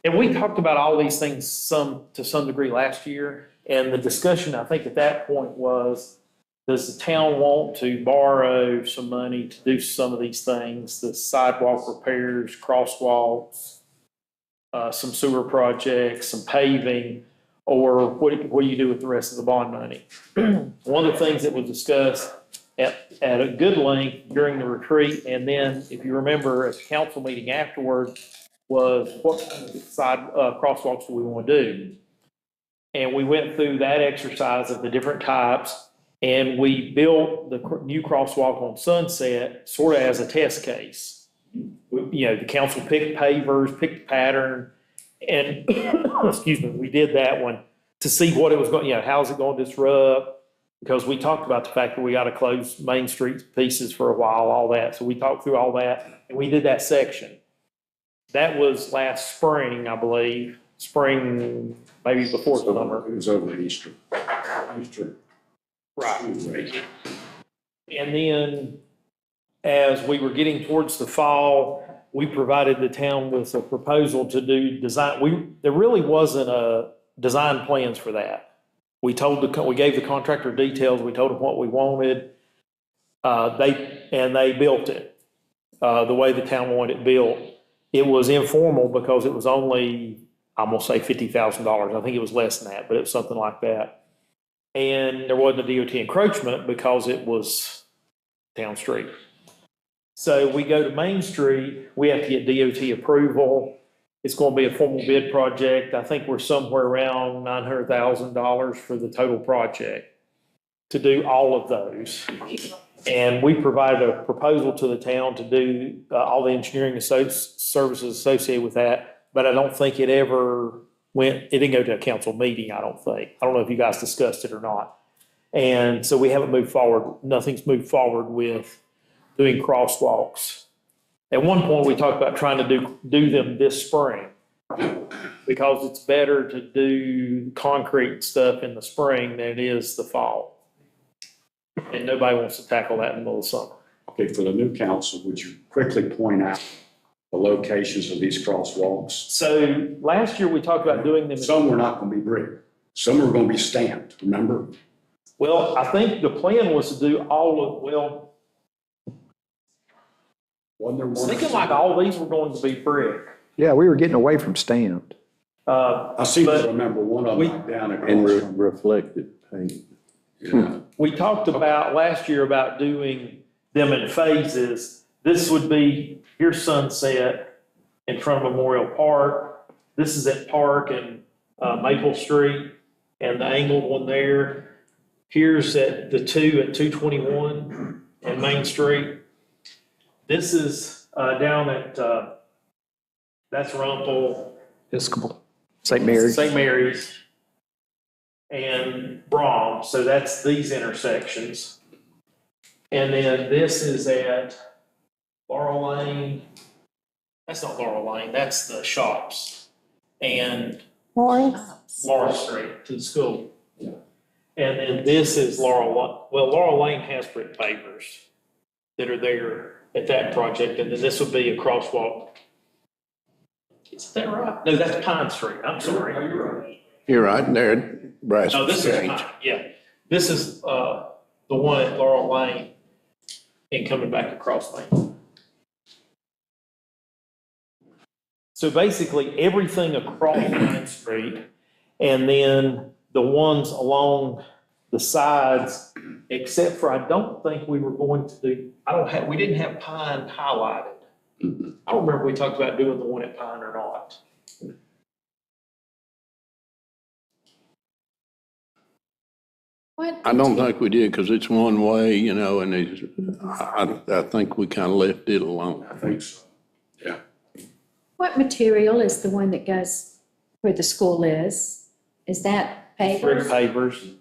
and we talked about all these things to some degree last year. And the discussion, I think at that point was, does the town want to borrow some money to do some of these things, the sidewalk repairs, crosswalks, some sewer projects, some paving, or what do you do with the rest of the bond money? One of the things that was discussed at a good length during the retreat. And then, if you remember, at the council meeting afterward, was what side crosswalks do we want to do? And we went through that exercise of the different types, and we built the new crosswalk on Sunset sort of as a test case. The council picked pavers, picked the pattern, and, excuse me, we did that one to see what it was going, how's it going to disrupt? Because we talked about the fact that we got to close Main Street pieces for a while, all that. So we talked through all that, and we did that section. That was last spring, I believe, spring, maybe before the summer. It was over Easter. Right. And then, as we were getting towards the fall, we provided the town with a proposal to do design. There really wasn't a design plans for that. We gave the contractor details. We told them what we wanted. They built it the way the town wanted it built. It was informal because it was only, I'm gonna say $50,000. I think it was less than that, but it was something like that. And there wasn't a DOT encroachment because it was town street. So we go to Main Street, we have to get DOT approval. It's going to be a formal bid project. I think we're somewhere around $900,000 for the total project to do all of those. And we provided a proposal to the town to do all the engineering services associated with that, but I don't think it ever it didn't go to a council meeting, I don't think. I don't know if you guys discussed it or not. And so we haven't moved forward. Nothing's moved forward with doing crosswalks. At one point, we talked about trying to do them this spring because it's better to do concrete stuff in the spring than it is the fall. And nobody wants to tackle that in the middle of summer. Okay, for the new council, would you quickly point out the locations of these crosswalks? So last year, we talked about doing them. Some were not going to be brick. Some were going to be stamped, remember? Well, I think the plan was to do Wasn't there I was one? thinking like all these were going to be brick. Yeah, we were getting away from stamped. I seem but to remember one of them down across And from. reflected paint. Yeah. We talked about last year about doing them in phases. This would be, here's Sunset in front of Memorial Park. This is at Park and Maple Street and the angled one there. Here's at the two at 221 and Main Street. This is down at, that's Rumpel. Episcopal, St. Mary's. St. Mary's and Brahms, so that's these intersections. And then this is at Laurel Lane. That's not Laurel Lane, that's the shops. And Lawrence Street to the school. Yeah. And then this is Laurel Lane has brick pavers that are there at that project, and then this would be a crosswalk. Is that right? No, that's Pine Street, I'm sorry. You're right there, Bryce. No, this is Pine, yeah. This is the one at Laurel Lane and coming back across Lane. So basically, everything across Pine Street, and then the ones along the sides, except for I don't think we were going to do, we didn't have Pine highlighted. I don't remember if we talked about doing the one at Pine or not. I don't think we did because it's one way, and I think we kind of left it alone. I think so. Yeah. What material is the one that goes where the school is? Is that Brick pavers? pavers.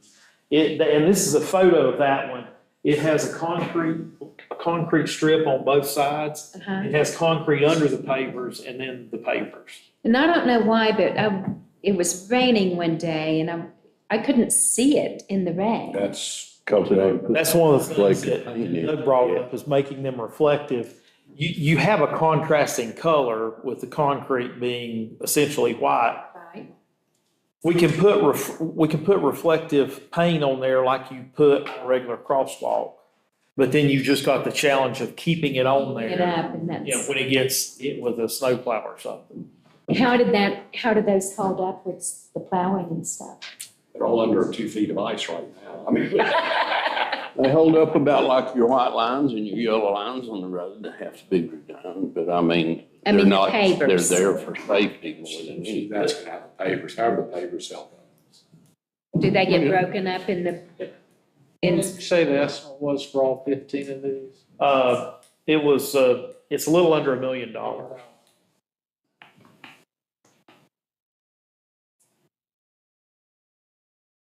And this is a photo of that one. It has a concrete strip on both sides. Uh-huh. It has concrete under the pavers and then the pavers. And I don't know why, but it was raining one day and I couldn't see it in the rain. That's That's one of the things Reflective that paint, yeah. Doug brought up, is making them reflective. You have a contrasting color with the concrete being essentially white. Right. We can put reflective paint on there like you put a regular crosswalk, but then you've just got the challenge of keeping it on It there. up and that's, When it gets hit with a snowplow or something. how did those hold up with the plowing and stuff? they're all under 2 feet of ice right now. I mean, They hold up about like your white lines and your yellow lines on the road that have to be redone, but I mean, I they're mean, the not, they're pavers. there for safety more than She's anything. asking how the pavers, how do the pavers help? Do they get broken up in the, What in, did you say the estimate was for all 15 of these? It was, it's a little under $1 million.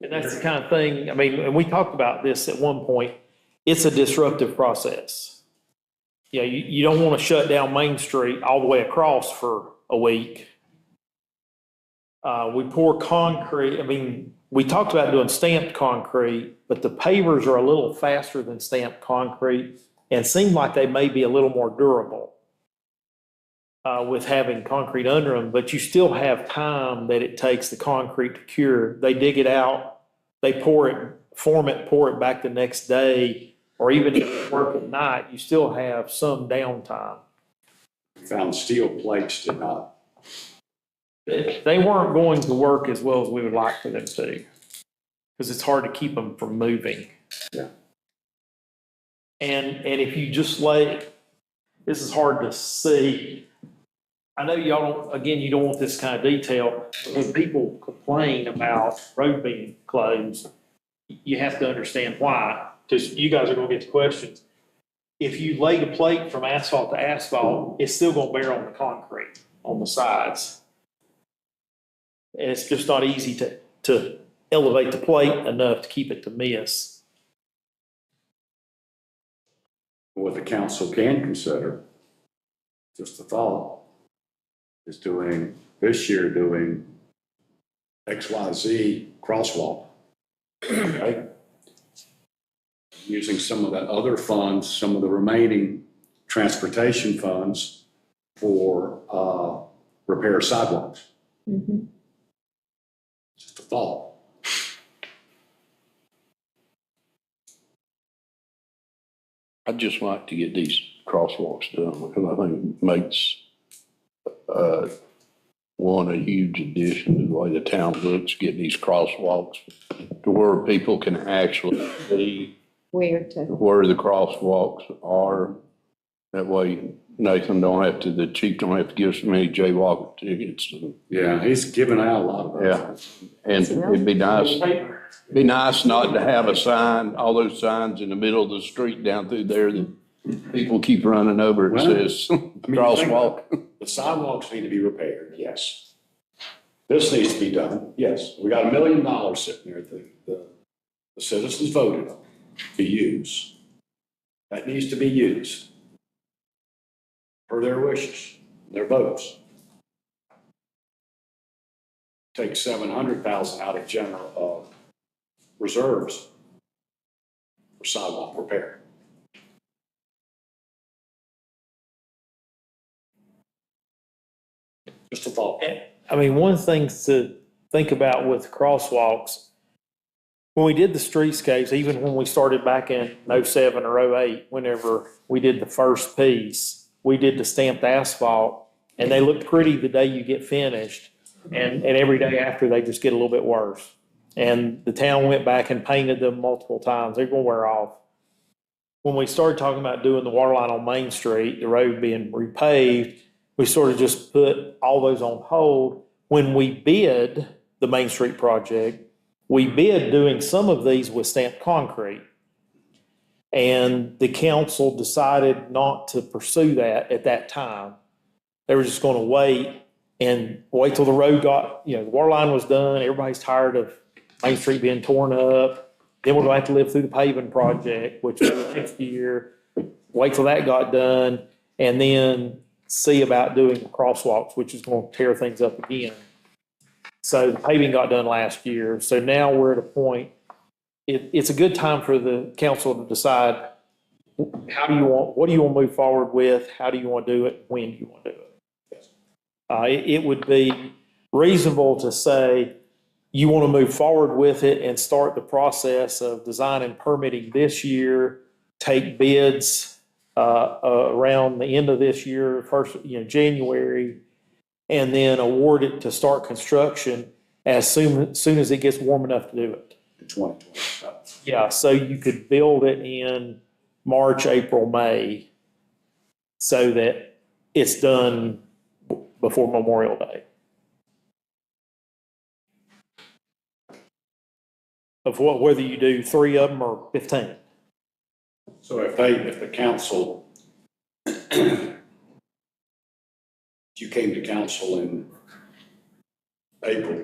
And that's the kind of thing, I mean, and we talked about this at one point, it's a disruptive process. Yeah, you don't want to shut down Main Street all the way across for a week. We pour concrete, I mean, we talked about doing stamped concrete, but the pavers are a little faster than stamped concrete and seem like they may be a little more durable with having concrete under them, but you still have time that it takes the concrete to cure. They dig it out, they pour it, form it, pour it back the next day, or even if you work at night, you still have some downtime. We found steel plates did not. They weren't going to work as well as we would like for them to, because it's hard to keep them from moving. Yeah. And if you just this is hard to see. I know y'all don't, again, you don't want this kind of detail, but when people complain about road being closed, you have to understand why, because you guys are gonna get the questions. If you lay the plate from asphalt to asphalt, it's still gonna bear on the concrete, on the sides. And it's just not easy to elevate the plate enough to keep it to miss. What the council can consider, just a thought, is this year doing XYZ crosswalk. Okay? Using some of the other funds, some of the remaining transportation funds for repair sidewalks. Just a thought. I'd just like to get these crosswalks done because I think it makes, one, a huge addition to the way the town looks, getting these crosswalks to where people can actually see where to? where the crosswalks are. That way Nathan the chief don't have to give so many jaywalking tickets. Yeah, he's given out a lot of those. Yeah, and it'd be nice not to have a sign, all those signs in the middle of the street down through there that people keep running over. It Well, says crosswalk. The sidewalks need to be repaired, yes. This needs to be done, yes. We got $1 million sitting there that the citizens voted on to use. That needs to be used per their wishes, their votes. Take 700,000 out of general reserves for sidewalk repair. Just a thought. I mean, one thing to think about with crosswalks, when we did the streetscapes, even when we started back in 07 or 08, whenever we did the first piece, we did the stamped asphalt, and they look pretty the day you get finished, and every day after, they just get a little bit worse. And the town went back and painted them multiple times. They're gonna wear off. When we started talking about doing the water line on Main Street, the road being repaved, we sort of just put all those on hold. When we bid the Main Street project, we bid doing some of these with stamped concrete. And the council decided not to pursue that at that time. They were just gonna wait till the road got, the water line was done, everybody's tired of Main Street being torn up. Then we're gonna have to live through the paving project, which is next year. Wait till that got done, and then see about doing the crosswalks, which is gonna tear things up again. So the paving got done last year, so now we're at a point, it's a good time for the council to decide, what do you want to move forward with, how do you want to do it, when do you want to do it? It would be reasonable to say, you want to move forward with it and start the process of design and permitting this year, take bids around the end of this year, first, January, and then award it to start construction as soon as it gets warm enough to do it. In 2025. Yeah, so you could build it in March, April, May, so that it's done before Memorial Day. Of what, whether you do 3 of them or 15. So if the council, if you came to council in April,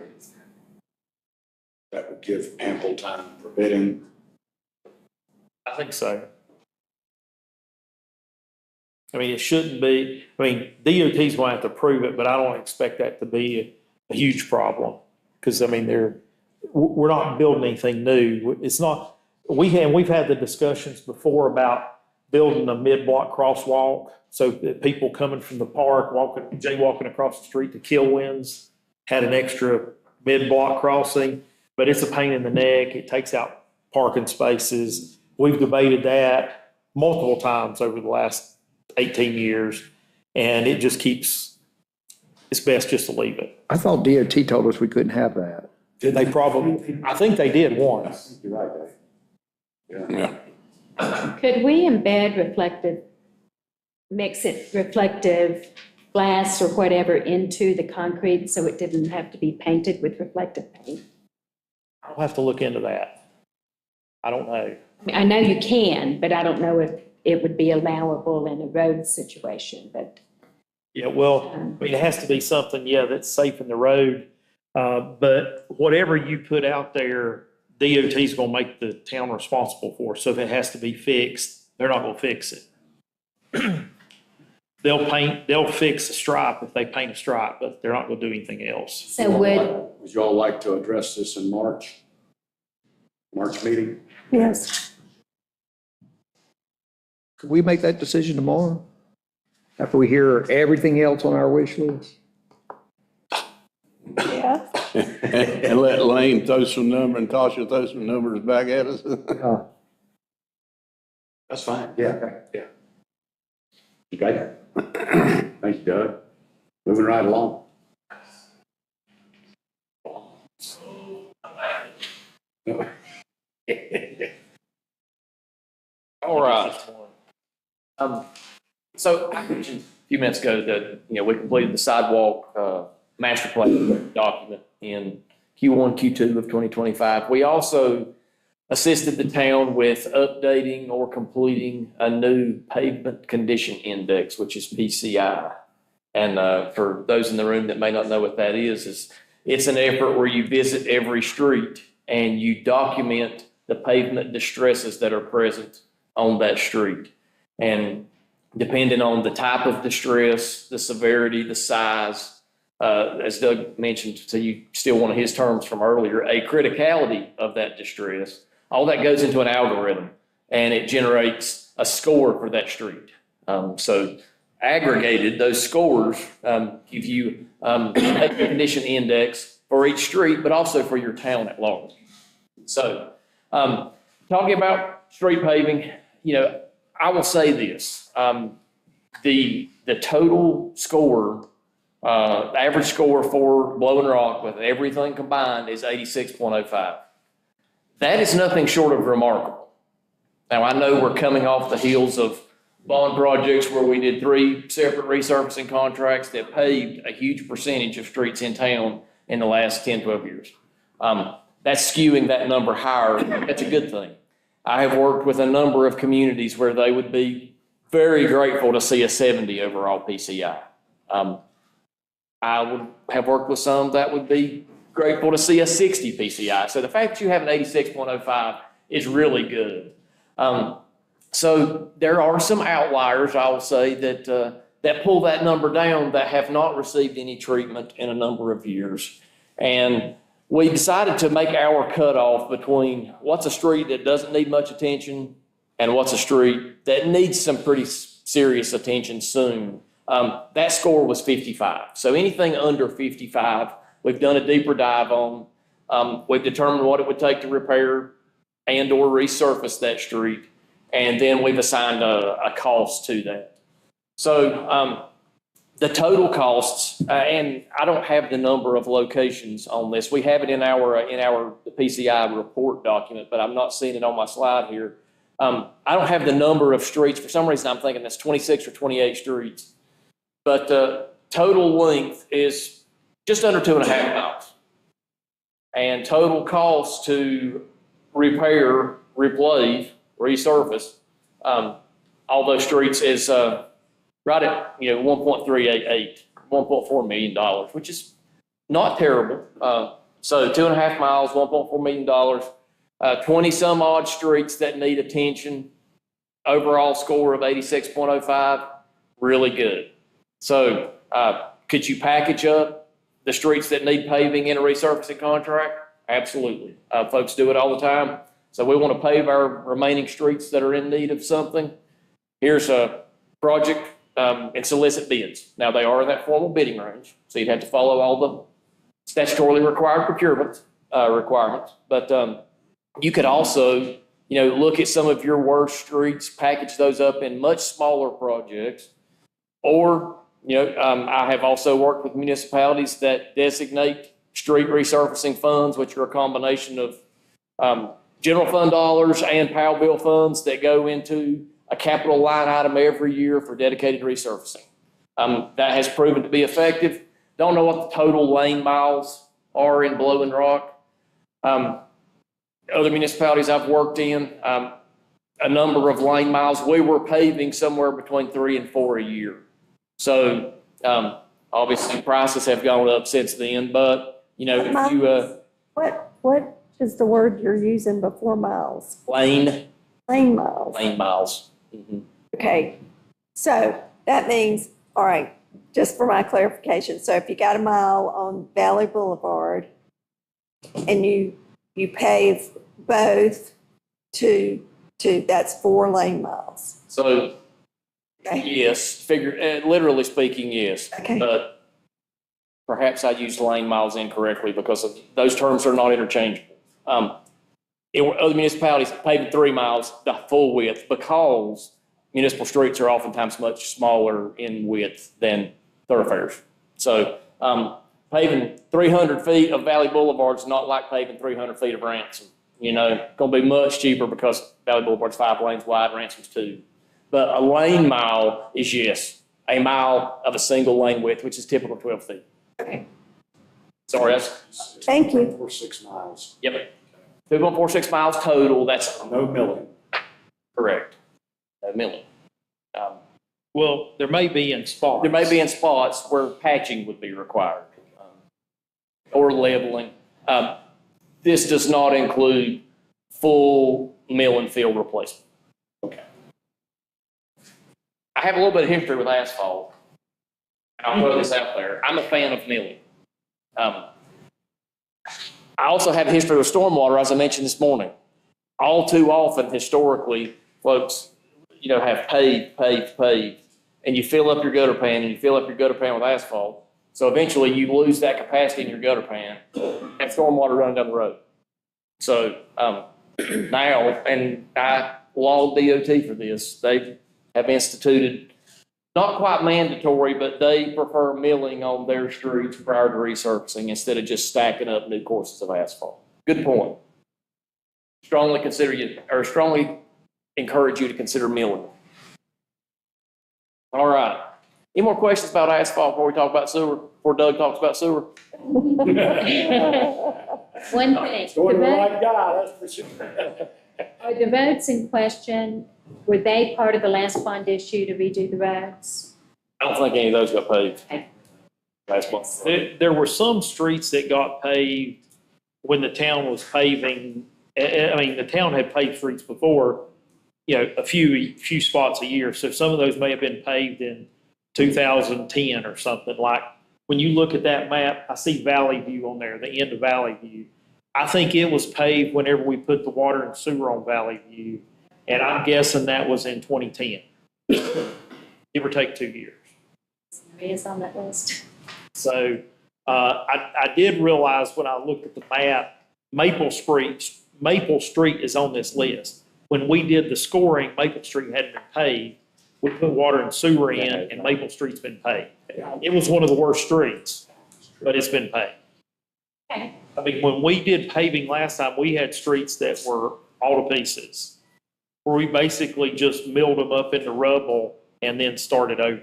that would give ample time for bidding. I think so. I mean, it shouldn't be, I mean, DOT's going to have to prove it, but I don't expect that to be a huge problem. Because, I mean, we're not building anything new. It's not, we've had the discussions before about building a mid-block crosswalk so that people coming from the park, jaywalking across the street to Killwinds had an extra mid-block crossing, but it's a pain in the neck. It takes out parking spaces. We've debated that multiple times over the last 18 years, and it just keeps, it's best just to leave it. I thought DOT told us we couldn't have that. They probably, I think they did once. You're right, Dave. Yeah. Could we embed mix it reflective glass or whatever into the concrete so it didn't have to be painted with reflective paint? I'll have to look into that. I don't know. I mean, I know you can, but I don't know if it would be allowable in a road situation, but. Yeah, well, I mean, it has to be something, yeah, that's safe in the road. But whatever you put out there, DOT's gonna make the town responsible for. So if it has to be fixed, they're not gonna fix it. They'll fix a stripe if they paint a stripe, but they're not gonna do anything else. So would y'all like to address this in March meeting? Yes. Could we make that decision tomorrow? After we hear everything else on our wish list? Yeah. And let Lane throw some number and Tasha throw some numbers back at us. That's fine, yeah. Okay. Thank you, Doug. Moving right along. All right. So I mentioned a few minutes ago that, we completed the sidewalk master plan document in Q1, Q2 of 2025. We also assisted the town with updating or completing a new pavement condition index, which is PCI. And for those in the room that may not know what that is it's an effort where you visit every street and you document the pavement distresses that are present on that street. And depending on the type of distress, the severity, the size, as Doug mentioned, to you steal one of his terms from earlier, a criticality of that distress, all that goes into an algorithm and it generates a score for that street. So aggregated, those scores give you a condition index for each street, but also for your town at large. So talking about street paving, I will say this, the total score, the average score for Blowing Rock with everything combined is 86.05. That is nothing short of remarkable. Now, I know we're coming off the heels of bond projects where we did 3 separate resurfacing contracts that paved a huge percentage of streets in town in the last 10, 12 years. That's skewing that number higher. That's a good thing. I have worked with a number of communities where they would be very grateful to see a 70 overall PCI. I would have worked with some that would be grateful to see a 60 PCI. So the fact that you have an 86.05 is really good. So there are some outliers, I will say, that pull that number down that have not received any treatment in a number of years. And we decided to make our cutoff between what's a street that doesn't need much attention and what's a street that needs some pretty serious attention soon. That score was 55. So anything under 55, we've done a deeper dive on. We've determined what it would take to repair and or resurface that street. And then we've assigned a cost to that. So the total costs, and I don't have the number of locations on this. We have it in our PCI report document, but I'm not seeing it on my slide here. I don't have the number of streets. For some reason, I'm thinking that's 26 or 28 streets. But the total length is just under 2.5 miles. And total cost to repair, replave, resurface, all those streets is right at, $1.388, $1.4 million, which is not terrible. So 2.5 miles, $1.4 million, 20 some odd streets that need attention, overall score of 86.05, really good. So could you package up the streets that need paving in a resurfacing contract? Absolutely. Folks do it all the time. So we want to pave our remaining streets that are in need of something. Here's a project and solicit bids. Now, they are in that formal bidding range, so you'd have to follow all the statutorily required procurement requirements. But you could also, look at some of your worst streets, package those up in much smaller projects. Or, I have also worked with municipalities that designate street resurfacing funds, which are a combination of general fund dollars and POW bill funds that go into a capital line item every year for dedicated resurfacing. That has proven to be effective. Don't know what the total lane miles are in Blowing Rock. Other municipalities I've worked in, a number of lane miles, we were paving somewhere between 3 and 4 a year. So obviously prices have gone up since then, but if you What is the word you're using before miles? lane Miles. Mm-hmm. Okay, so that means, all right, just for my clarification, so if you got a mile on Valley Boulevard and you pave both to that's 4 lane miles. So Okay. yes, literally speaking, yes. Okay. But perhaps I used lane miles incorrectly because those terms are not interchangeable. In other municipalities, paving 3 miles, the full width, because municipal streets are oftentimes much smaller in width than thoroughfares. So paving 300 feet of Valley Boulevard is not like paving 300 feet of Ransom. Going to be much cheaper because Valley Boulevard's 5 lanes wide, Ransom's 2. But a lane mile is, yes, a mile of a single lane width, which is typical 12 feet. Okay. Sorry, Thank you. 4.46 miles. Yep. 2.46 miles total, that's No milling. correct. No milling. Well, there may be in spots. There may be in spots where patching would be required, or leveling. This does not include full mill and field replacement. Okay. I have a little bit of history with asphalt, and I'll throw this out there. I'm a fan of milling. I also have a history with stormwater, as I mentioned this morning. All too often, historically, folks, have paved, and you fill up your gutter pan, and you fill up your gutter pan with asphalt. So eventually, you lose that capacity in your gutter pan, have stormwater running down the road. So now, and I laud DOT for this, they have instituted, not quite mandatory, but they prefer milling on their streets prior to resurfacing instead of just stacking up new courses of asphalt. Good point. Strongly encourage you to consider milling. All right. Any more questions about asphalt before we talk about sewer, before Doug talks about sewer? One thing. Going to the right guy, that's for sure. Are the roads in question, were they part of the last bond issue to redo the roads? I don't think any of those got paved Okay. last month. There were some streets that got paved when the town was paving. The town had paved streets before, a few spots a year. So some of those may have been paved in 2010 or something. Like when you look at that map, I see Valley View on there, the end of Valley View. I think it was paved whenever we put the water and sewer on Valley View. And I'm guessing that was in 2010. Give or take 2 years. There is on that list. So I did realize when I looked at the map, Maple Street is on this list. When we did the scoring, Maple Street hadn't been paved. we put water and sewer in, and Maple Street's been paid. It was one of the worst streets, but it's been paid. Okay. I mean, when we did paving last time, we had streets that were all to pieces, where we basically just milled them up into rubble and then started over.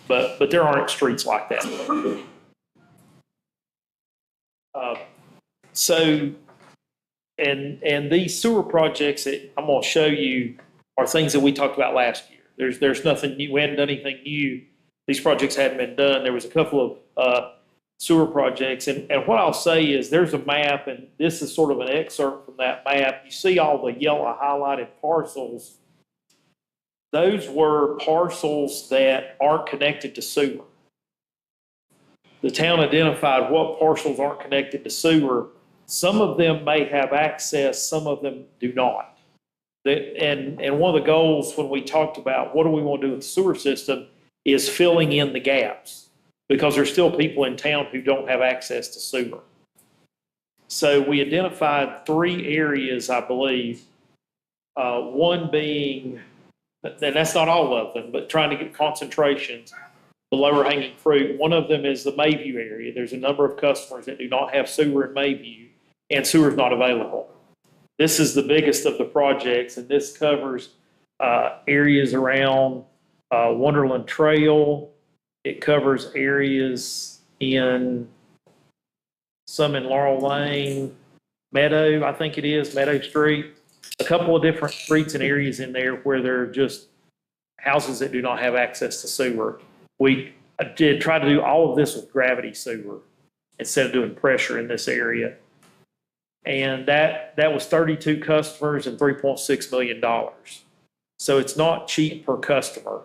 But there aren't streets like that. So, and these sewer projects that I'm gonna show you are things that we talked about last year. There's nothing new, we hadn't done anything new. These projects hadn't been done. There was a couple of sewer projects, and what I'll say is there's a map, and this is sort of an excerpt from that map. You see all the yellow highlighted parcels. Those were parcels that aren't connected to sewer. The town identified what parcels aren't connected to sewer. Some of them may have access, some of them do not. And one of the goals when we talked about what do we want to do with the sewer system is filling in the gaps, because there's still people in town who don't have access to sewer. So we identified 3 areas, I believe, one being, and that's not all of them, but trying to get concentrations, the lower hanging fruit. One of them is the Mayview area. There's a number of customers that do not have sewer in Mayview, and sewer is not available. This is the biggest of the projects, and this covers areas around Wonderland Trail. It covers areas in some in Laurel Lane, Meadow, I think it is, Meadow Street. A couple of different streets and areas in there where there are just houses that do not have access to sewer. We did try to do all of this with gravity sewer instead of doing pressure in this area. And that was 32 customers and $3.6 million. So it's not cheap per customer.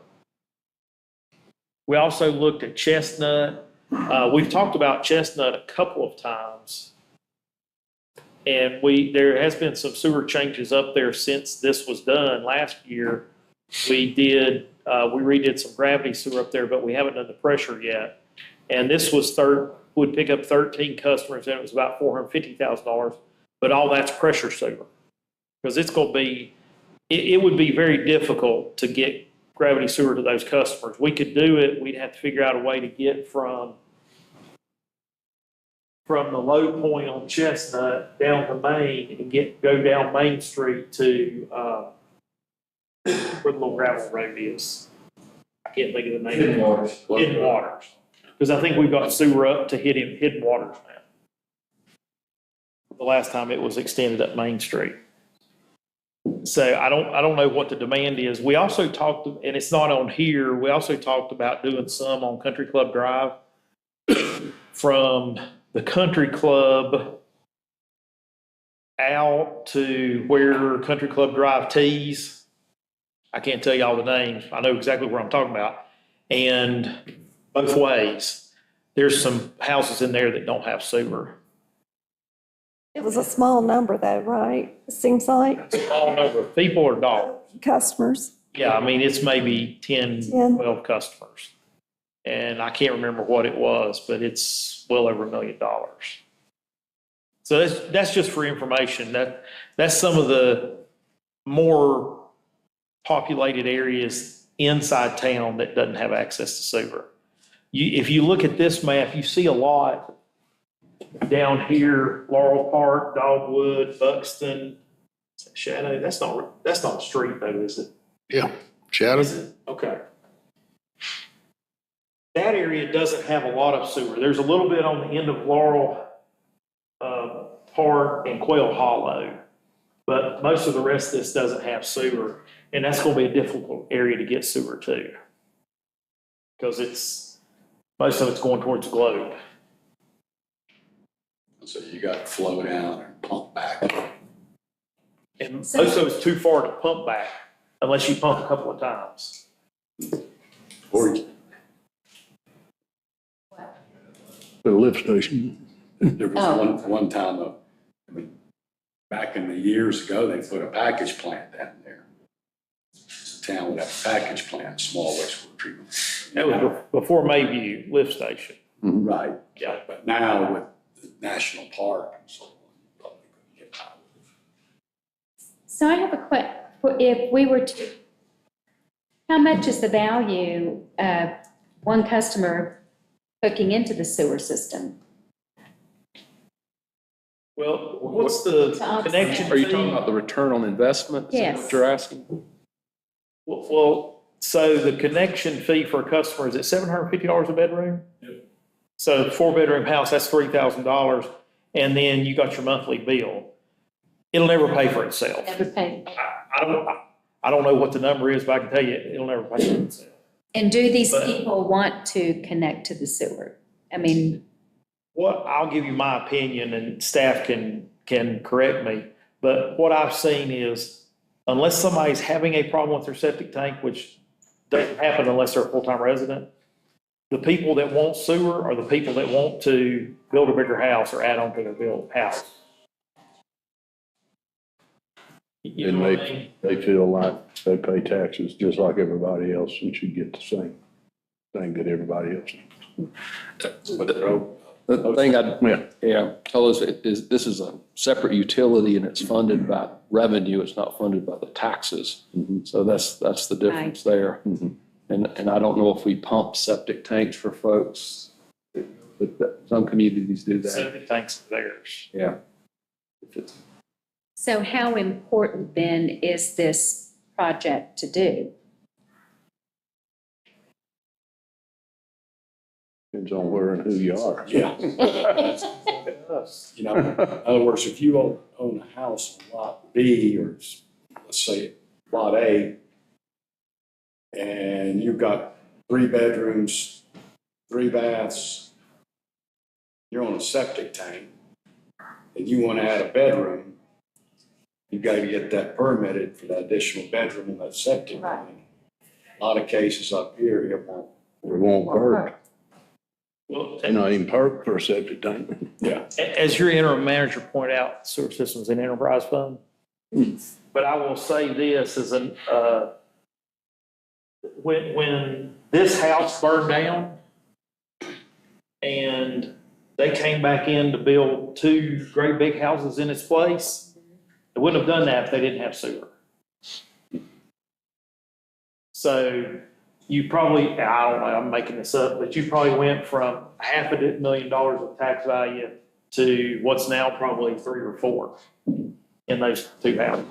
We also looked at Chestnut. We've talked about Chestnut a couple of times. And there has been some sewer changes up there since this was done last year. We redid some gravity sewer up there, but we haven't done the pressure yet. And this would pick up 13 customers, and it was about $450,000. But all that's pressure sewer, because it's going to be, it would be very difficult to get gravity sewer to those customers. We could do it. We'd have to figure out a way to get from the low point on Chestnut down to Main and go down Main Street to where the little gravel road is. I can't think of the name. Hidden Waters. Hidden Waters. Because I think we've got sewer up to Hidden Waters now. The last time it was extended up Main Street. So I don't know what the demand is. We also talked, and it's not on here, we also talked about doing some on Country Club Drive from the Country Club out to where Country Club Drive tees. I can't tell you all the names. I know exactly where I'm talking about. And both ways, there's some houses in there that don't have sewer. It was a small number though, right? It seems like. Small number of people or dollars? Customers. Yeah, I mean, it's maybe 10, 12 customers. And I can't remember what it was, but it's well over $1 million. So that's just for information. That's some of the more populated areas inside town that doesn't have access to sewer. If you look at this map, you see a lot down here, Laurel Park, Dogwood, Buxton, Shadow. That's not a street though, is it? Yeah, Shadow. Okay. That area doesn't have a lot of sewer. There's a little bit on the end of Laurel Park and Quail Hollow, but most of the rest of this doesn't have sewer, and that's going to be a difficult area to get sewer to, because most of it's going towards the Globe. So you got to flow down and pump back. And most of it's too far to pump back unless you pump a couple of times. Or The lift station. there was one time, I mean, back in the years ago, they put a package plant down there. The town would have a package plant, small wastewater treatment. That was before Mayview lift station. Right. Yeah. But now with the national park and so on, you probably couldn't get out. So I have a question. If we were to How much is the value of one customer hooking into the sewer system? Well, what's the connection Are you fee? talking about the return on investment? Is that Yes. what you're asking? Well, so the connection fee for a customer, is it $750 a bedroom? So 4-bedroom house, that's $3,000, and then you got your monthly bill. It'll never pay for itself. Never pay. I don't know what the number is, but I can tell you, it'll never pay for itself. And do these But- people want to connect to the sewer? I mean, I'll give you my opinion, and staff can correct me, but what I've seen is, unless somebody's having a problem with their septic tank, which doesn't happen unless they're a full-time resident, the people that want sewer are the people that want to build a bigger house or add on to their built house. You And know what I mean? they feel like they pay taxes just like everybody else and should get the same thing that everybody else. The thing Yeah. tell us is this is a separate utility and it's funded by revenue. It's not funded by the taxes. So that's the difference there. And I don't know if we pump septic tanks for folks, but some communities do that. Septic tanks are theirs. Yeah. If it's- so how important then is this project to do? Depends on where and who you are. Yeah. You know, in other words, if you own a house on lot B, or let's say lot A, and you've got 3 bedrooms, 3 baths, you're on a septic tank, and you want to add a bedroom, you got to get that permitted for that additional bedroom in that septic tank. A lot of cases up here, it won't. We won't perk. Well, They're not even perked for a septic tank. Yeah. as your interim manager pointed out, sewer system's an enterprise fund. But I will say this as when this house burned down and they came back in to build 2 great big houses in its place, they wouldn't have done that if they didn't have sewer. So you probably, I don't know, I'm making this up, but you probably went from $500,000 of tax value to what's now probably 3 or 4 in those 2 houses.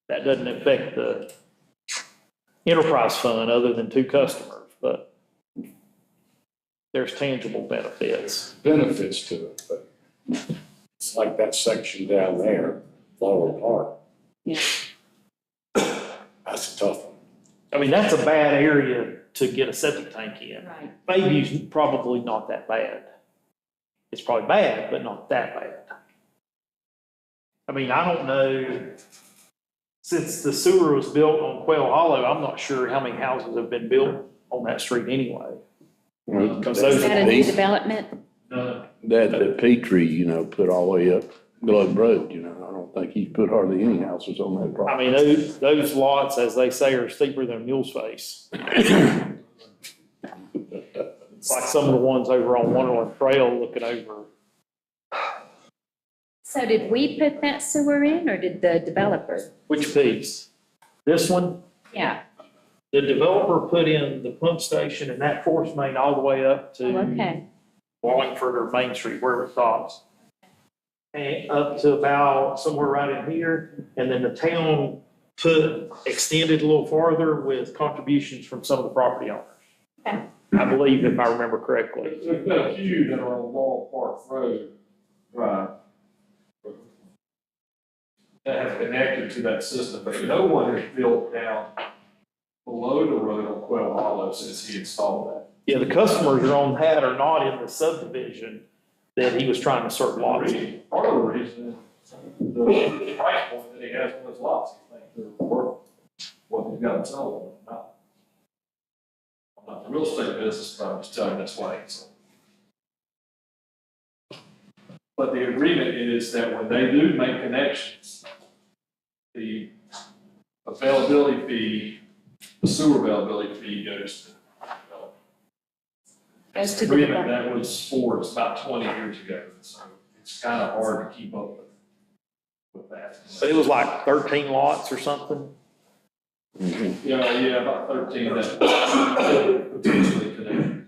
That doesn't affect the enterprise fund other than 2 customers, but there's tangible benefits. Benefits to it, but it's like that section down there, Flower Park. Yeah. That's a tough one. I mean, that's a bad area to get a septic tank in. Right. Bayview's probably not that bad. It's probably bad, but not that bad. I mean, I don't know, since the sewer was built on Quail Hollow, I'm not sure how many houses have been built on that street anyway. Because Is those that a are, new development? That Petrie, put all the way up Glove Road, I don't think he's put hardly any houses on that I property. mean, those lots, as they say, are steeper than a mule's face. It's like some of the ones over on Wonderland Trail looking over. So did we put that sewer in or did the developer? Which piece? This one? Yeah, The developer put in the pump station and that force main all the way up oh, to okay. Wallingford or Main Street, wherever it stops. And up to about somewhere right in here. And then the town extended a little farther with contributions from some of the property owners. Okay. I believe, if I remember correctly. There's been a few that are on Laurel Park Road Drive that have connected to that system, but no one has built down below the road on Quail Hollow since he installed that. Yeah, the customers are on that are not in the subdivision that he was trying to serve lots. Part of the reason is the price point that he has on his lots, he thinks they're worth what he's got to sell them, not. I'm not in the real estate business, but I'm just telling you that's why. So. But the agreement is that when they do make connections, the availability fee, the sewer availability fee goes to. Goes to the Agreement developer. that was forged about 20 years ago, so it's kind of hard to keep up with that. But it was like 13 lots or something. Yeah, about 13 that potentially connected.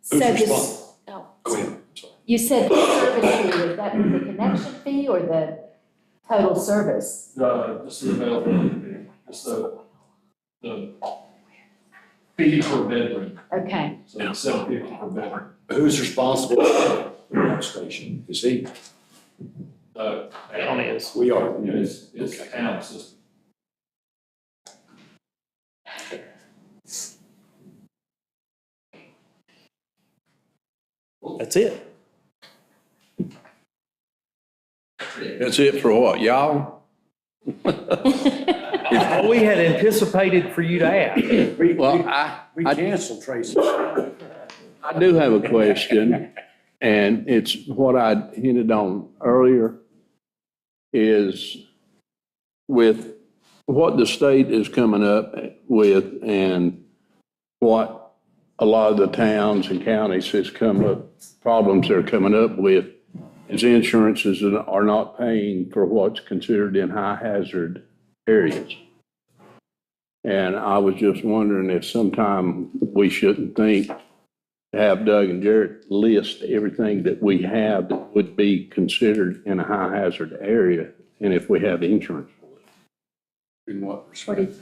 So this, oh, Go ahead, I'm sorry. you said the service fee, would that be the connection fee or the total service? Just the availability, just the fee per bedroom, Okay, so it's $750 per bedroom. Who's responsible for the pump station? Is he? County is. We are. It's a town system. That's it. That's it for what, y'all? All we had anticipated for you to ask. Well, We canceled Tracy. I do have a question, and it's what I hinted on earlier, is with what the state is coming up with and what a lot of the towns and counties has come up, problems they're coming up with, is insurances are not paying for what's considered in high hazard areas. And I was just wondering if sometime we shouldn't think to have Doug and Jared list everything that we have that would be considered in a high hazard area, and if we have insurance for it. In what respect?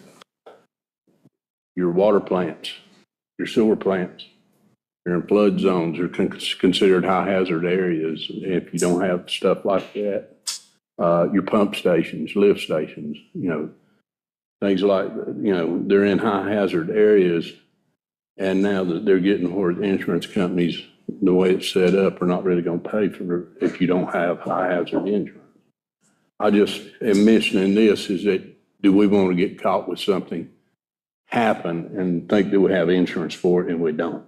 Your water plants, your sewer plants, you're in flood zones are considered high hazard areas. If you don't have stuff like that, your pump stations, lift stations, things like, they're in high hazard areas. And now that they're getting where the insurance companies, the way it's set up, are not really going to pay for it if you don't have high hazard insurance. I just am mentioning this is that, do we want to get caught with something happen and think that we have insurance for it and we don't,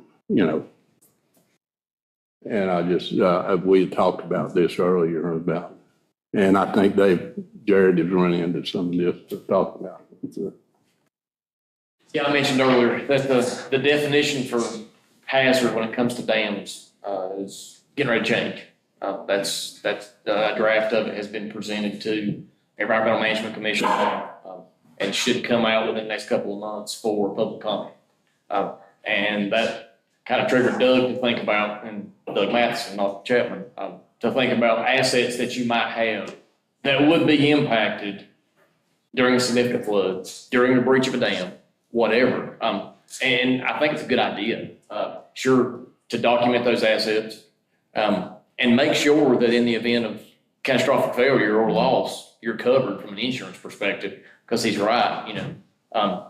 And I just, we had talked about this earlier about, and I think Jared is running into some of this to talk about. Yeah, I mentioned earlier that the definition for hazard when it comes to dams is getting ready to change. That's a draft of it has been presented to Environmental Management Commission and should come out within the next couple of months for public comment. And that kind of triggered Doug to think about, and Doug Matheson, not Chapman, to think about assets that you might have that would be impacted during a significant flood, during the breach of a dam, whatever. And I think it's a good idea, sure, to document those assets and make sure that in the event of catastrophic failure or loss, you're covered from an insurance perspective, because he's right,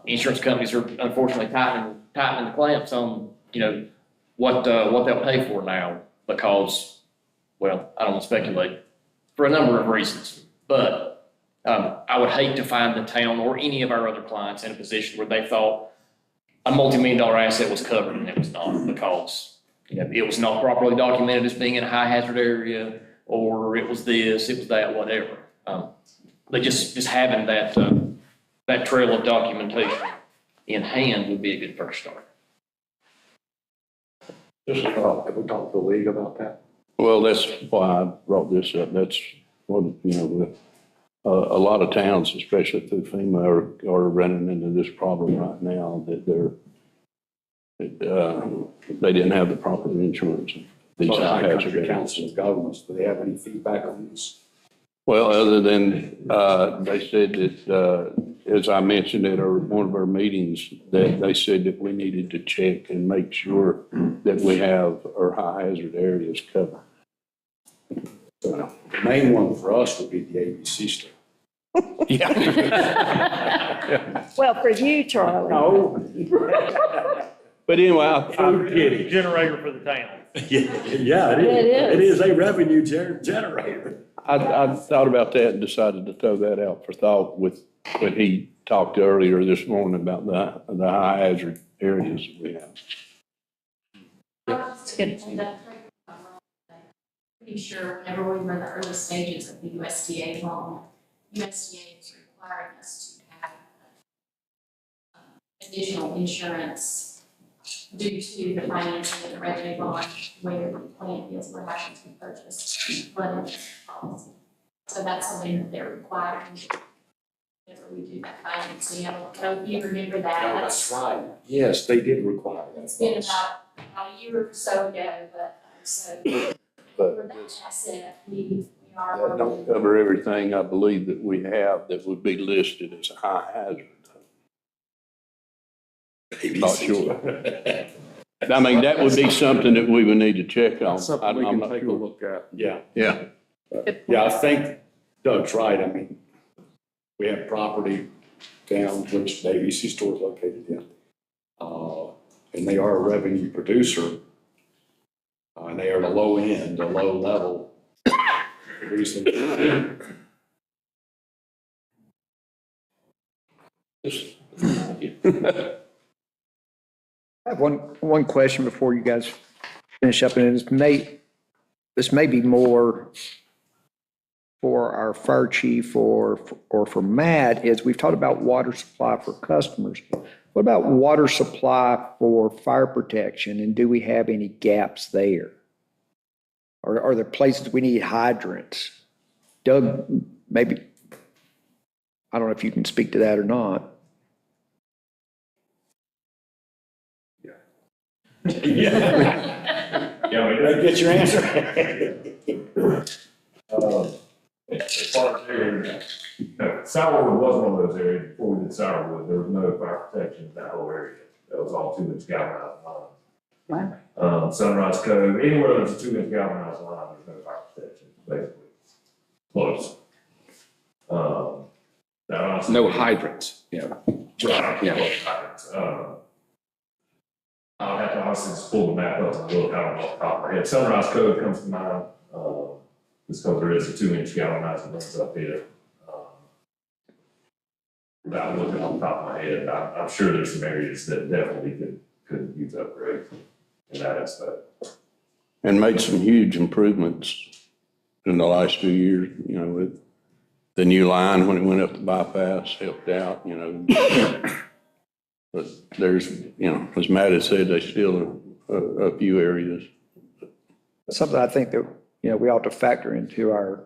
insurance companies are unfortunately tightening the clamps on, what they'll pay for now because, well, I don't want to speculate, for a number of reasons. But I would hate to find the town or any of our other clients in a position where they thought a multi-million-dollar asset was covered and it was not, because it was not properly documented as being in a high hazard area, or it was this, it was that, whatever. But just having that trail of documentation in hand would be a good first start. Just a thought, have we talked to the league about that? Well, that's why I brought this up. That's what, a lot of towns, especially through FEMA, are running into this problem right now, that they didn't have the proper insurance. These high hazard Country areas. Council of Governments, do they have any feedback on this? Well, other than, they said that, as I mentioned at one of our meetings, that they said that we needed to check and make sure that we have our high hazard areas covered. The main one for us would be the ABC stuff. Well, for you, Charlie. No. But anyway, I'm kidding. Generator for the town. Yeah, it is. It is. It is a revenue generator. I thought about that and decided to throw that out for thought with when he talked earlier this morning about the high hazard areas that we have. That's good. Pretty sure whenever we were in the early stages of the USDA loan, USDA is requiring us to have additional insurance due to the financing of the revenue bond where the plant is, we're having to purchase flood insurance policy. So that's something that they're requiring. whenever we do that financing. I don't know if you remember Oh, that. that's right. Yes, they did require that. It's been about a year or so ago, but so But for that asset, we are. that don't cover everything, I believe, that we have that would be listed as a high hazard. Not sure. I mean, that would be something that we would need to check on. Something we I'm can not take a sure. look at. Yeah, Yeah. yeah, I think Doug's right. I mean, we have property down which the ABC store is located in. And they are a revenue producer. And they are the low end, the low level. Reason. I have one question before you guys finish up, and this may be more for our fire chief or for Matt, is we've talked about water supply for customers. What about water supply for fire protection, and do we have any gaps there? Or are there places we need hydrants? Doug, maybe, I don't know if you can speak to that or not. Yeah, I mean, Get your answer. as far as area, no, Sourwood was one of those areas, before we did Sourwood, there was no fire protection in that whole area. That was all 2-inch galvanized line. Wow. Sunrise Cove, anywhere there's a 2-inch galvanized line, there's no fire protection, basically. Close. That honestly. No hydrants, yeah. Right, Yeah. hydrants. I'll have to honestly just pull the map up and look, I don't know off the top of my head. Sunrise Cove comes to mind, just because there is a 2-inch galvanized runs up here. Without looking off the top of my head, I'm sure there's some areas that definitely could use upgrades in that aspect. And made some huge improvements in the last few years, you know, with the new line when it went up the bypass helped out, you know. But there's, you know, as Matt has said, there's still a few areas. Something I think that, you know, we ought to factor into our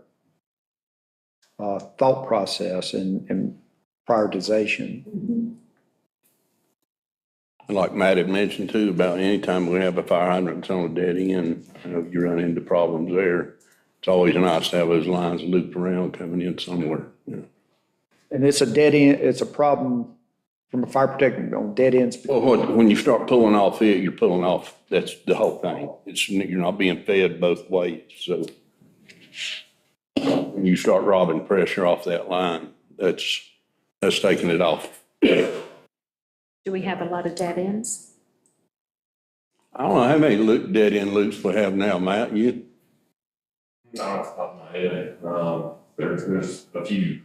thought process and prioritization. And like Matt had mentioned too, about anytime we have a fire hydrant on a dead end, you know, you run into problems there. It's always nice to have those lines looped around coming in somewhere, you know. And it's a dead end, it's a problem from a fire protector on dead ends. Well, when you start pulling off it, you're pulling off, that's the whole thing. It's, you're not being fed both ways, so. When you start robbing pressure off that line, that's taking it off. Do we have a lot of dead ends? I don't know how many dead end loops we have now, Matt, you? Not off the top of my head, there's a few.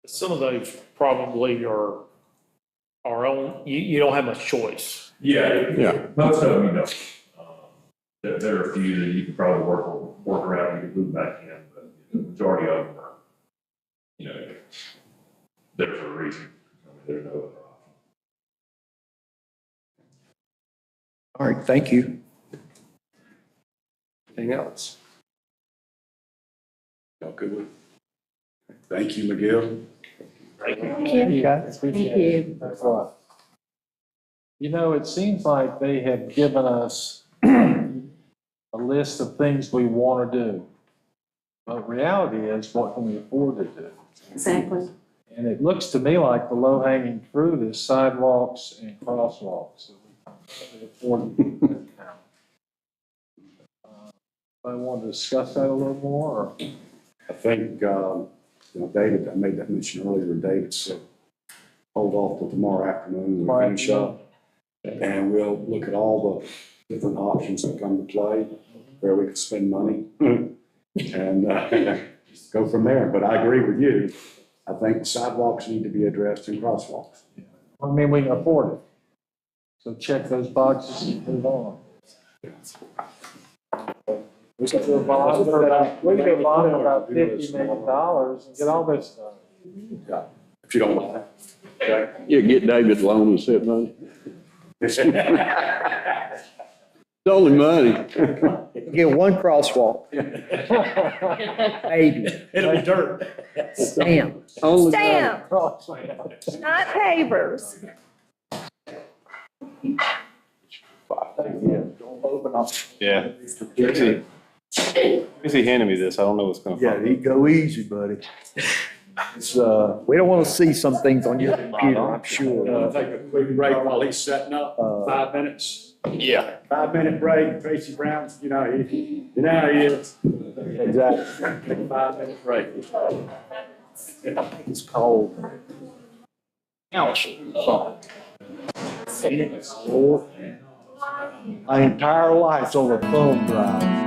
Some of those probably are on, you don't have much choice. Yeah. Most of them you don't. There are a few that you could probably work around, you could move back in, but the majority of them are, you know, there for a reason. I mean, there's no other option. All right, thank you. Anything else? Y'all good with it? Thank you, McGill. Thank you. guys. Thank you. That's right. You know, it seems like they have given us a list of things we want to do. But reality is, what can we afford to do? Exactly. And it looks to me like the low-hanging fruit is sidewalks and crosswalks. So we can afford to do that now. I want to discuss that a little more, or? I think, you know, David, I made that mention earlier, David said, hold off till tomorrow afternoon, we'll finish up. And we'll look at all the different options that come to play, where we can spend money. And go from there. But I agree with you. I think sidewalks need to be addressed and crosswalks. I mean, we can afford it. So check those boxes and move on. We could do a bond for about, we could do a bond for about $50 million and get all this done. If you don't mind. Okay? Yeah, get David loan and set money. It's only money. Get one crosswalk, maybe. It'll be dirt. Damn. Only money. Stamp, not pavers. Yeah. Tracy handed me this. I don't know what's going Yeah, you go easy, buddy. It's, we don't want to see some things on your computer, I'm sure. Take a quick break while he's setting up, 5 minutes. Yeah. 5 minute break, Tracy Brown, you know, you know how he is. Exactly. Take a 5 minute break. It's called. My entire life's on a thumb drive.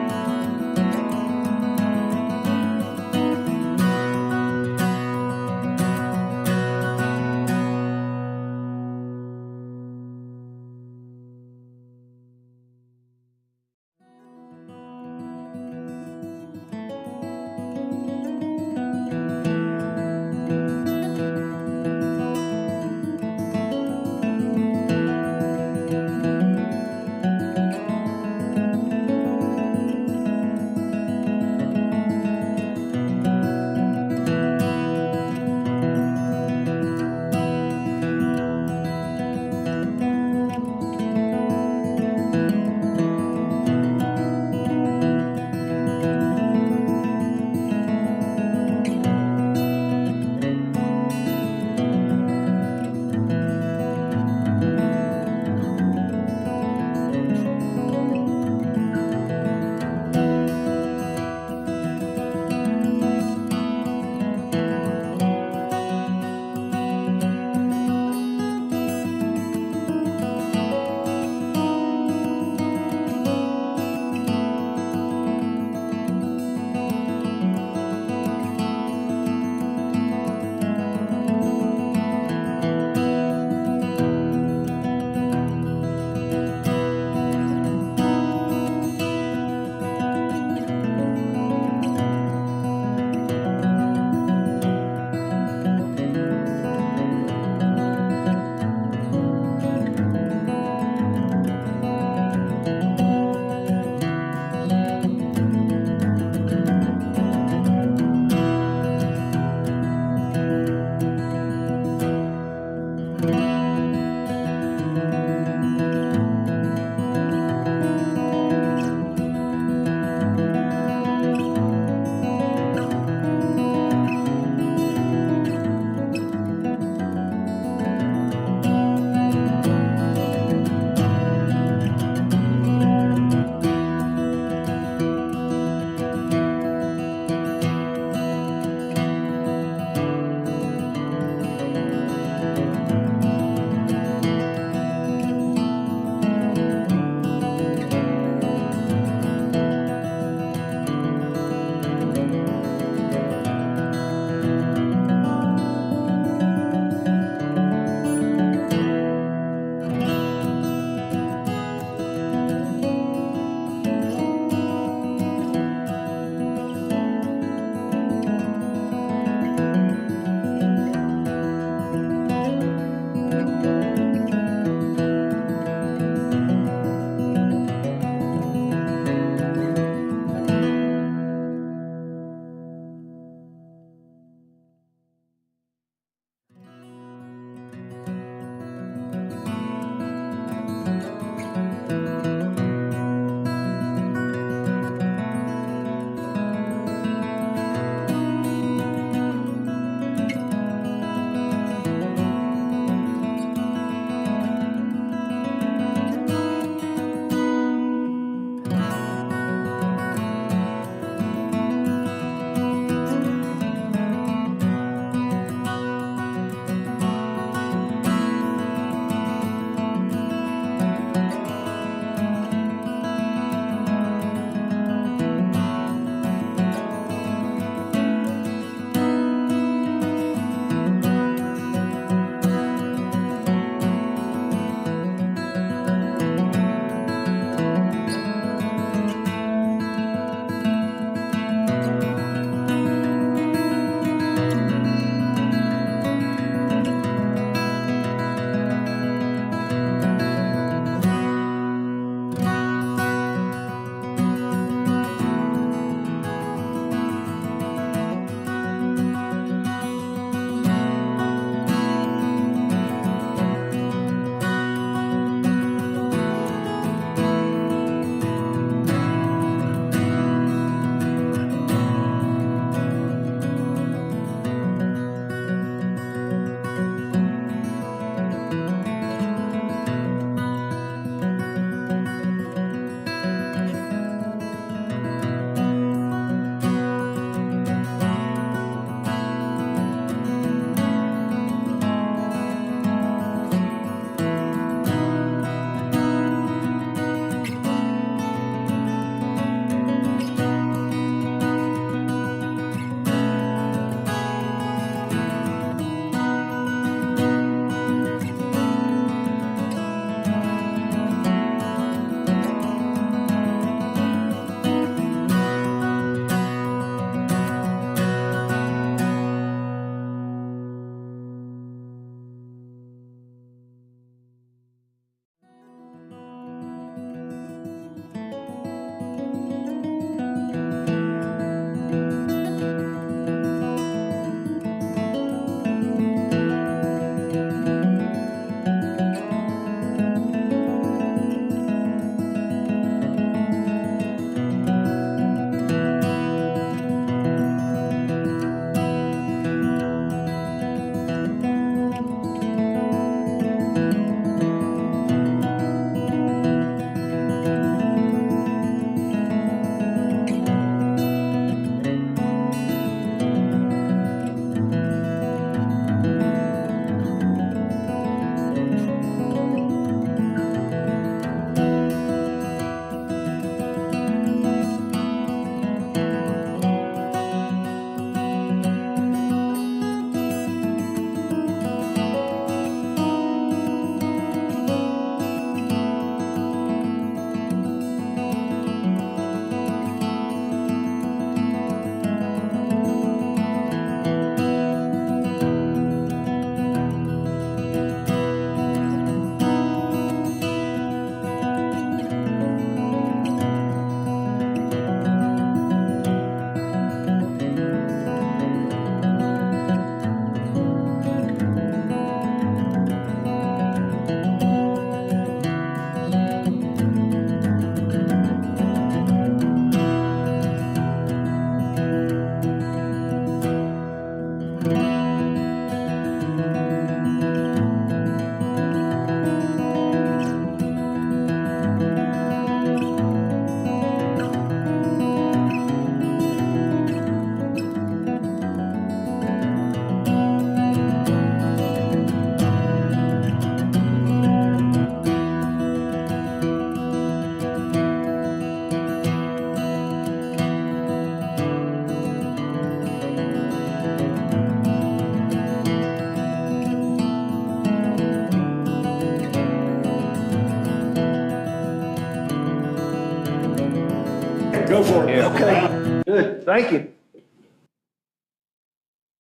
Go for it. Okay, good, thank you.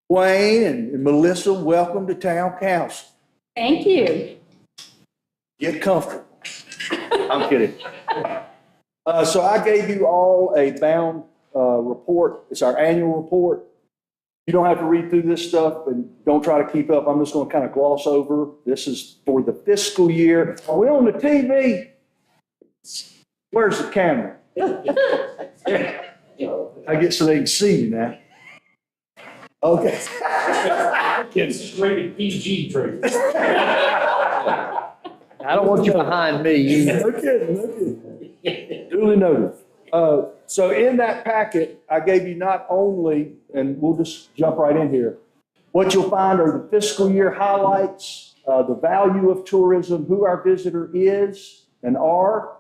Wayne and Melissa, welcome to town council. Thank you. Get comfortable. I'm kidding. So I gave you all a bound report. It's our annual report. You don't have to read through this stuff and don't try to keep up. I'm just going to kind of gloss over. This is for the fiscal year. Are we on the TV? Where's the camera? I get so they can see you now. Okay. It's rated PG, Trey. I don't want you behind me. No kidding, no kidding. Duly noted. So in that packet, I gave you not only, and we'll just jump right in here, what you'll find are the fiscal year highlights, the value of tourism, who our visitor is and are,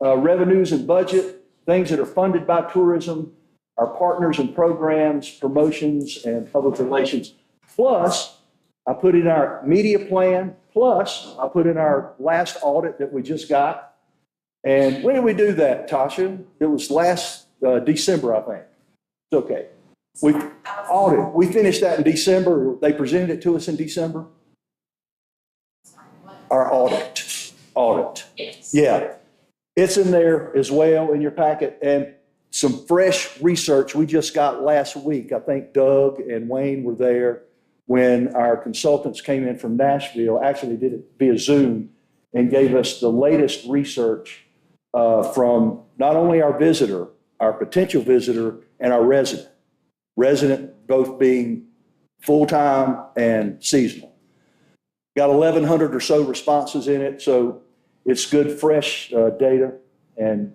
revenues and budget, things that are funded by tourism, our partners and programs, promotions, and public relations. Plus, I put in our media plan, plus I put in our last audit that we just got. And when did we do that, Tasha? It was last December, I think. It's okay. We finished that in December. They presented it to us in December. Our audit. Yeah. It's in there as well in your packet. And some fresh research we just got last week. I think Doug and Wayne were there when our consultants came in from Nashville, actually did it via Zoom, and gave us the latest research from not only our visitor, our potential visitor, and our resident. Resident both being full-time and seasonal. Got 1,100 or so responses in it, so it's good, fresh data, and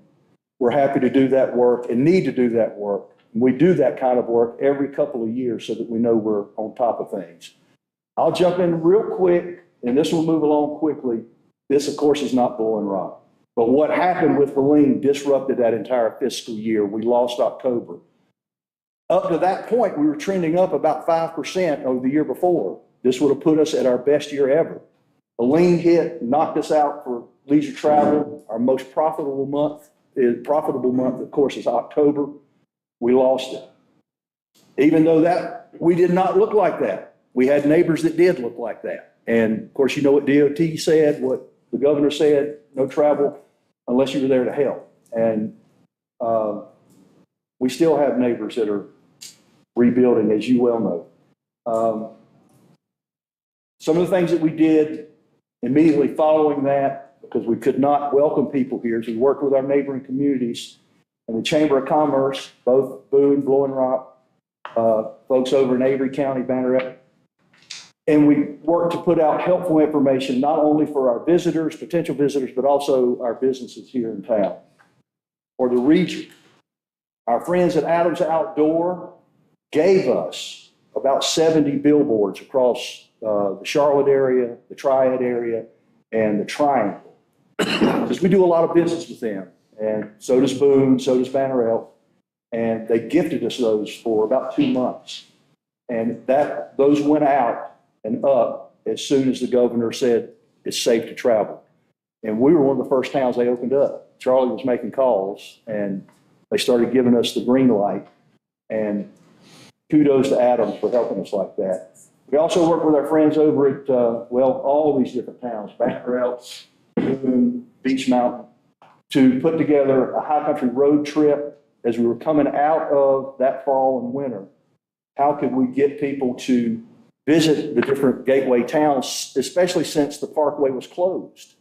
we're happy to do that work and need to do that work. We do that kind of work every couple of years so that we know we're on top of things. I'll jump in real quick, and this will move along quickly. This, of course, is not Blowing Rock. But what happened with Helene disrupted that entire fiscal year. We lost October. Up to that point, we were trending up about 5% over the year before. This would have put us at our best year ever. Helene hit, knocked us out for leisure travel. Our most profitable month, of course, is October. We lost it. Even though that, we did not look like that. We had neighbors that did look like that. And of course, you know what DOT said, what the governor said, no travel unless you were there to help. And we still have neighbors that are rebuilding, as you well know. Some of the things that we did immediately following that, because we could not welcome people here, is we worked with our neighboring communities and the Chamber of Commerce, both Boone, Blowing Rock, folks over in Avery County, Banner. And we worked to put out helpful information, not only for our visitors, potential visitors, but also our businesses here in town or the region. Our friends at Adams Outdoor gave us about 70 billboards across the Charlotte area, the Triad area, and the Triangle. Because we do a lot of business with them. And so does Boone, so does Banner Elk. And they gifted us those for about 2 months. And those went out and up as soon as the governor said it's safe to travel. And we were one of the first towns they opened up. Charlie was making calls and they started giving us the green light. And kudos to Adams for helping us like that. We also work with our friends over at, all these different towns, Banner Elk, Boone, Beach Mountain, to put together a high country road trip as we were coming out of that fall and winter. How could we get people to visit the different gateway towns, especially since the parkway was closed?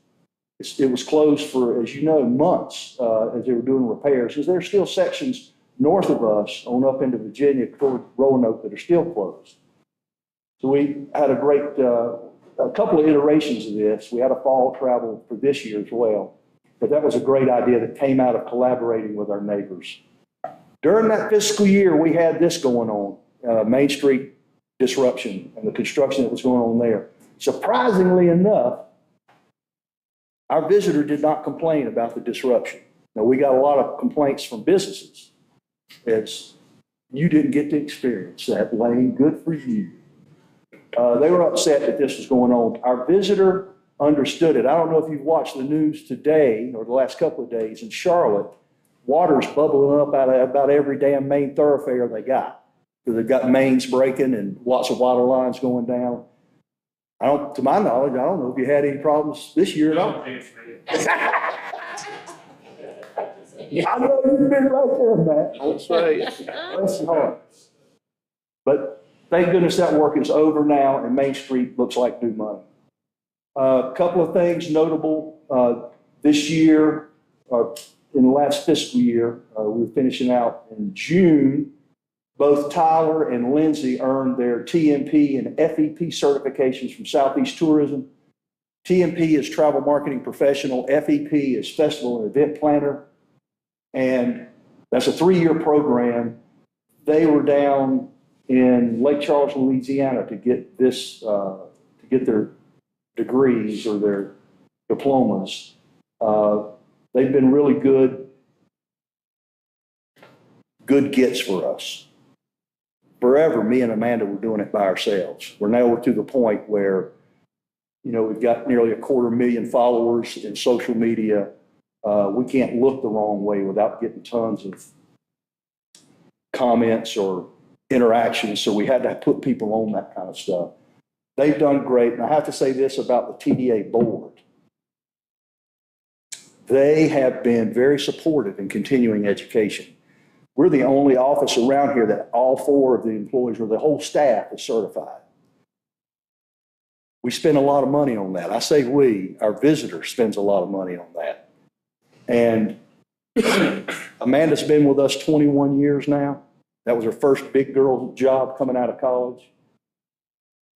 It was closed for, as you know, months as they were doing repairs, because there are still sections north of us on up into Virginia toward Roanoke that are still closed. So we had a great, a couple of iterations of this. We had a fall travel for this year as well. But that was a great idea that came out of collaborating with our neighbors. During that fiscal year, we had this going on, Main Street disruption and the construction that was going on there. Surprisingly enough, our visitor did not complain about the disruption. Now, we got a lot of complaints from businesses. It's, you didn't get to experience that, Lane, good for you. They were upset that this was going on. Our visitor understood it. I don't know if you've watched the news today or the last couple of days in Charlotte, water's bubbling up out of about every damn main thoroughfare they got. Because they've got mains breaking and lots of water lines going down. To my knowledge, I don't know if you had any problems this year at all. I know you've been right there, Matt. Don't say That's hard. But thank goodness that work is over now and Main Street looks like new money. A couple of things notable this year, in the last fiscal year, we were finishing out in June. Both Tyler and Lindsay earned their TMP and FEP certifications from Southeast Tourism. TMP is Travel Marketing Professional, FEP is Festival and Event Planner, and that's a 3-year program. They were down in Lake Charles, Louisiana to get this, to get their degrees or their diplomas. They've been really good gets for us. Forever, me and Amanda were doing it by ourselves. We're to the point where, you know, we've got nearly 250,000 followers in social media. We can't look the wrong way without getting tons of comments or interactions. So we had to put people on that kind of stuff. They've done great. And I have to say this about the TDA board. They have been very supportive in continuing education. We're the only office around here that all 4 of the employees or the whole staff is certified. We spend a lot of money on that. I say we, our visitor spends a lot of money on that. And Amanda's been with us 21 years now. That was her first big girl job coming out of college.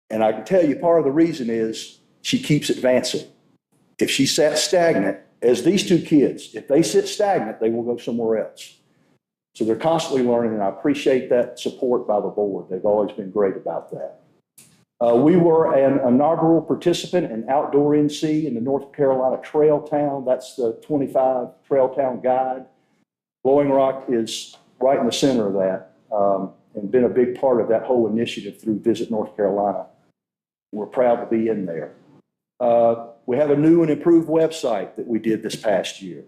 And I can tell you part of the reason is she keeps advancing. If she sat stagnant, as these 2 kids, if they sit stagnant, they will go somewhere else. So they're constantly learning, and I appreciate that support by the board. They've always been great about that. We were an inaugural participant in Outdoor NC in the North Carolina Trail Town. That's the 25 Trail Town Guide. Blowing Rock is right in the center of that and been a big part of that whole initiative through Visit North Carolina. We're proud to be in there. We have a new and improved website that we did this past year.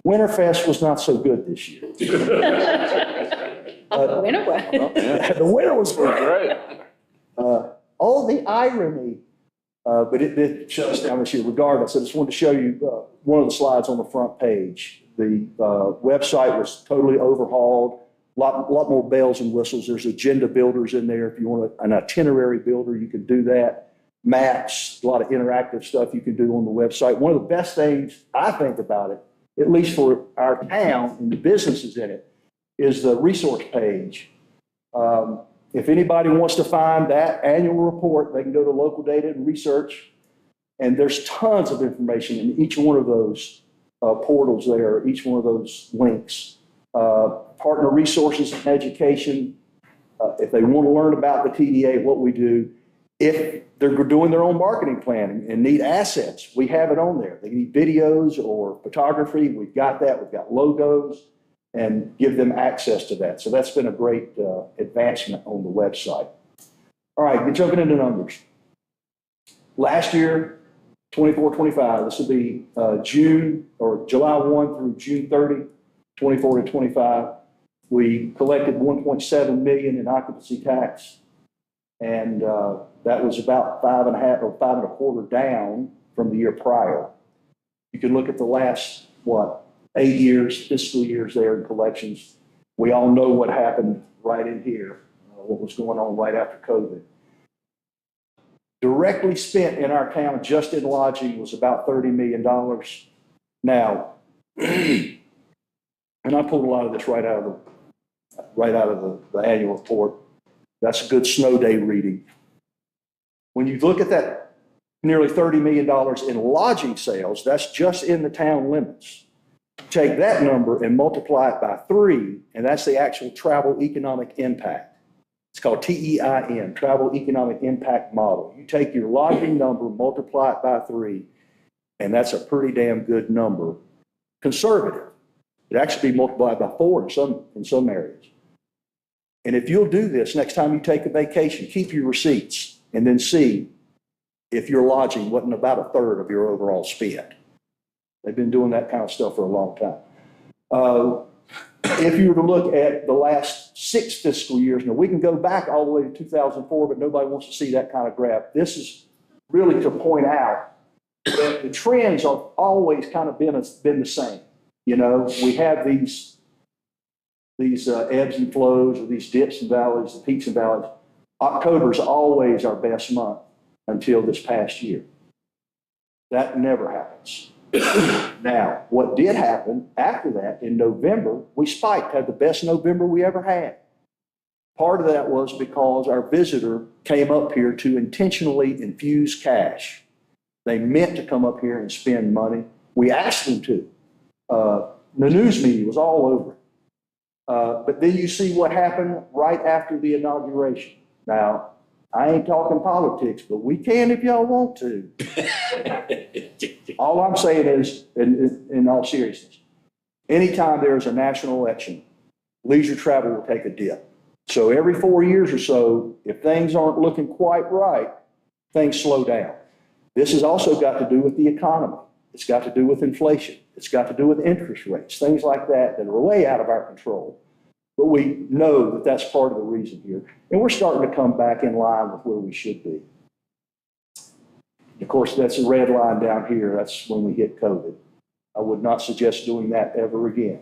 Winterfest was not so good this year. The winter was. The winter was great. Oh, the irony. But it did shut us down this year regardless. I just wanted to show you one of the slides on the front page. The website was totally overhauled. A lot more bells and whistles. There's agenda builders in there. If you want an itinerary builder, you can do that. Maps, a lot of interactive stuff you can do on the website. One of the best things I think about it, at least for our town and the businesses in it, is the resource page. If anybody wants to find that annual report, they can go to local data and research, and there's tons of information in each one of those portals there, each one of those links. Partner resources and education, if they want to learn about the TDA, what we do. If they're doing their own marketing plan and need assets, we have it on there. They need videos or photography, we've got that. We've got logos and give them access to that. So that's been a great advancement on the website. All right, we're jumping into numbers. Last year, 24-25, this will be June or July 1 through June 30, 24 to 25. We collected 1.7 million in occupancy tax. And that was about 5.5 or 5.25 down from the year prior. You can look at the last, 8 years, fiscal years there in collections. We all know what happened right in here, what was going on right after COVID. Directly spent in our town just in lodging was about $30 million. Now, and I pulled a lot of this right out of the annual report. That's a good snow day reading. When you look at that nearly $30 million in lodging sales, that's just in the town limits. Take that number and multiply it by 3, and that's the actual travel economic impact. It's called TEIM, Travel Economic Impact Model. You take your lodging number, multiply it by 3, and that's a pretty damn good number. Conservative. It actually be multiplied by 4 in some areas. And if you'll do this next time you take a vacation, keep your receipts and then see if your lodging wasn't about a third of your overall spend. They've been doing that kind of stuff for a long time. If you were to look at the last 6 fiscal years, now we can go back all the way to 2004, but nobody wants to see that kind of graph. This is really to point out that the trends have always kind of been the same. You know, we have these ebbs and flows, or these dips and valleys, the peaks and valleys. October is always our best month until this past year. That never happens. Now, what did happen after that, in November, we spiked, had the best November we ever had. Part of that was because our visitor came up here to intentionally infuse cash. They meant to come up here and spend money. We asked them to. The news media was all over it. But then you see what happened right after the inauguration. Now, I ain't talking politics, but we can if y'all want to. All I'm saying is, in all seriousness, anytime there's a national election, leisure travel will take a dip. So every 4 years or so, if things aren't looking quite right, things slow down. This has also got to do with the economy. It's got to do with inflation. It's got to do with interest rates, things like that that are way out of our control. But we know that that's part of the reason here. And we're starting to come back in line with where we should be. Of course, that's a red line down here. That's when we hit COVID. I would not suggest doing that ever again.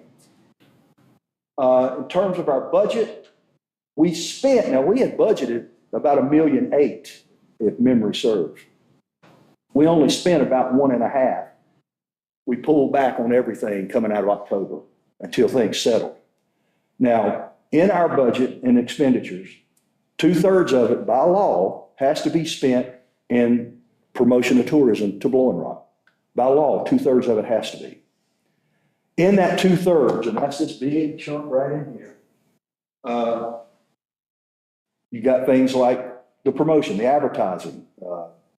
In terms of our budget, we had budgeted about $1.8 million, if memory serves. We only spent about 1.5. We pulled back on everything coming out of October until things settled. Now, in our budget and expenditures, 2/3 of it by law has to be spent in promotion of tourism to Blowing Rock. By law, 2/3 of it has to be. In that 2/3, and that's this big chunk right in here, you got things like the promotion, the advertising,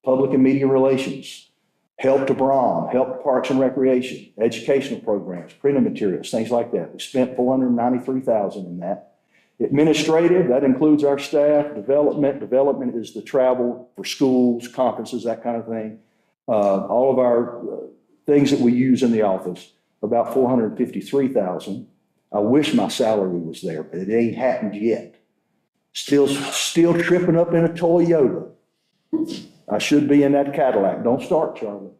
public and media relations, help to Brom, help to Parks and Recreation, educational programs, printed materials, things like that. We spent $493,000 in that. Administrative, that includes our staff. Development is the travel for schools, conferences, that kind of thing. All of our things that we use in the office, about $453,000. I wish my salary was there, but it ain't happened yet. Still tripping up in a Toyota. I should be in that Cadillac. Don't start, Charlie.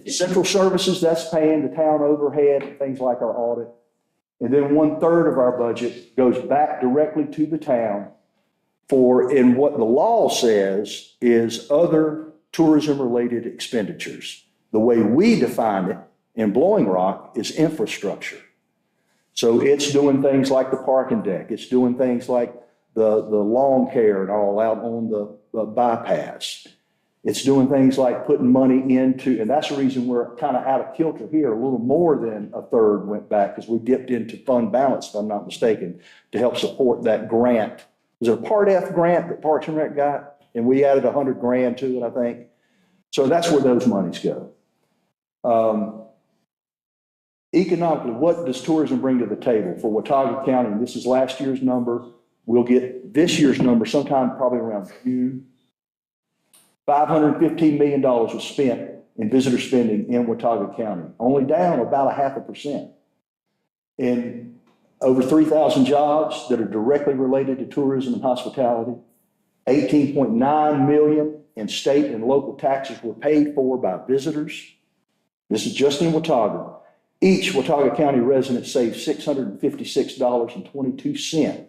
Central services, that's paying the town overhead, things like our audit. And then 1/3 of our budget goes back directly to the town in what the law says is other tourism-related expenditures. The way we define it in Blowing Rock is infrastructure. So it's doing things like the parking deck. It's doing things like the lawn care and all out on the bypass. It's doing things like putting money into, and that's the reason we're kind of out of kilter here. A little more than 1/3 went back because we dipped into fund balance, if I'm not mistaken, to help support that grant. Was it a Part F grant that Parks and Rec got? And we added $100,000 to it, I think. So that's where those monies go. Economically, what does tourism bring to the table? For Watauga County, and this is last year's number, we'll get this year's number sometime probably around June. $515 million was spent in visitor spending in Watauga County, only down about 0.5%. And over 3,000 jobs that are directly related to tourism and hospitality. 18.9 million in state and local taxes were paid for by visitors. This is just in Watauga. Each Watauga County resident saved $656.22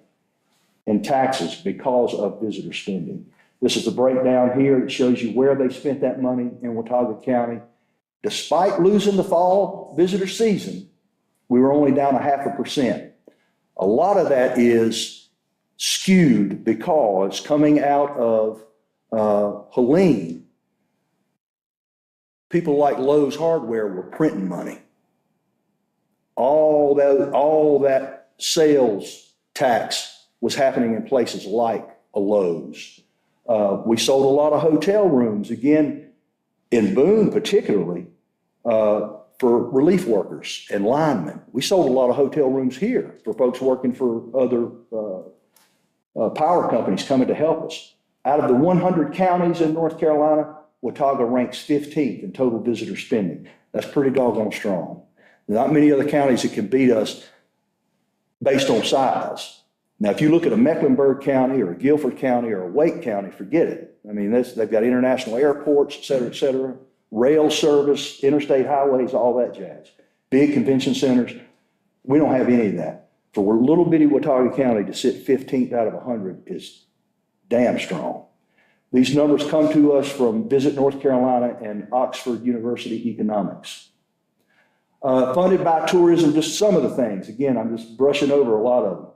in taxes because of visitor spending. This is the breakdown here. It shows you where they spent that money in Watauga County. Despite losing the fall visitor season, we were only down 0.5%. A lot of that is skewed because coming out of Helene, people like Lowe's Hardware were printing money. All that sales tax was happening in places like a Lowe's. We sold a lot of hotel rooms, again, in Boone particularly, for relief workers and linemen. We sold a lot of hotel rooms here for folks working for other power companies coming to help us. Out of the 100 counties in North Carolina, Watauga ranks 15th in total visitor spending. That's pretty doggone strong. Not many other counties that can beat us based on size. Now, if you look at a Mecklenburg County or a Guilford County or a Wake County, forget it. I mean, they've got international airports, et cetera, rail service, interstate highways, all that jazz. Big convention centers. We don't have any of that. For a little bitty Watauga County to sit 15th out of 100 is damn strong. These numbers come to us from Visit North Carolina and Oxford University Economics. Funded by tourism, just some of the things. Again, I'm just brushing over a lot of them.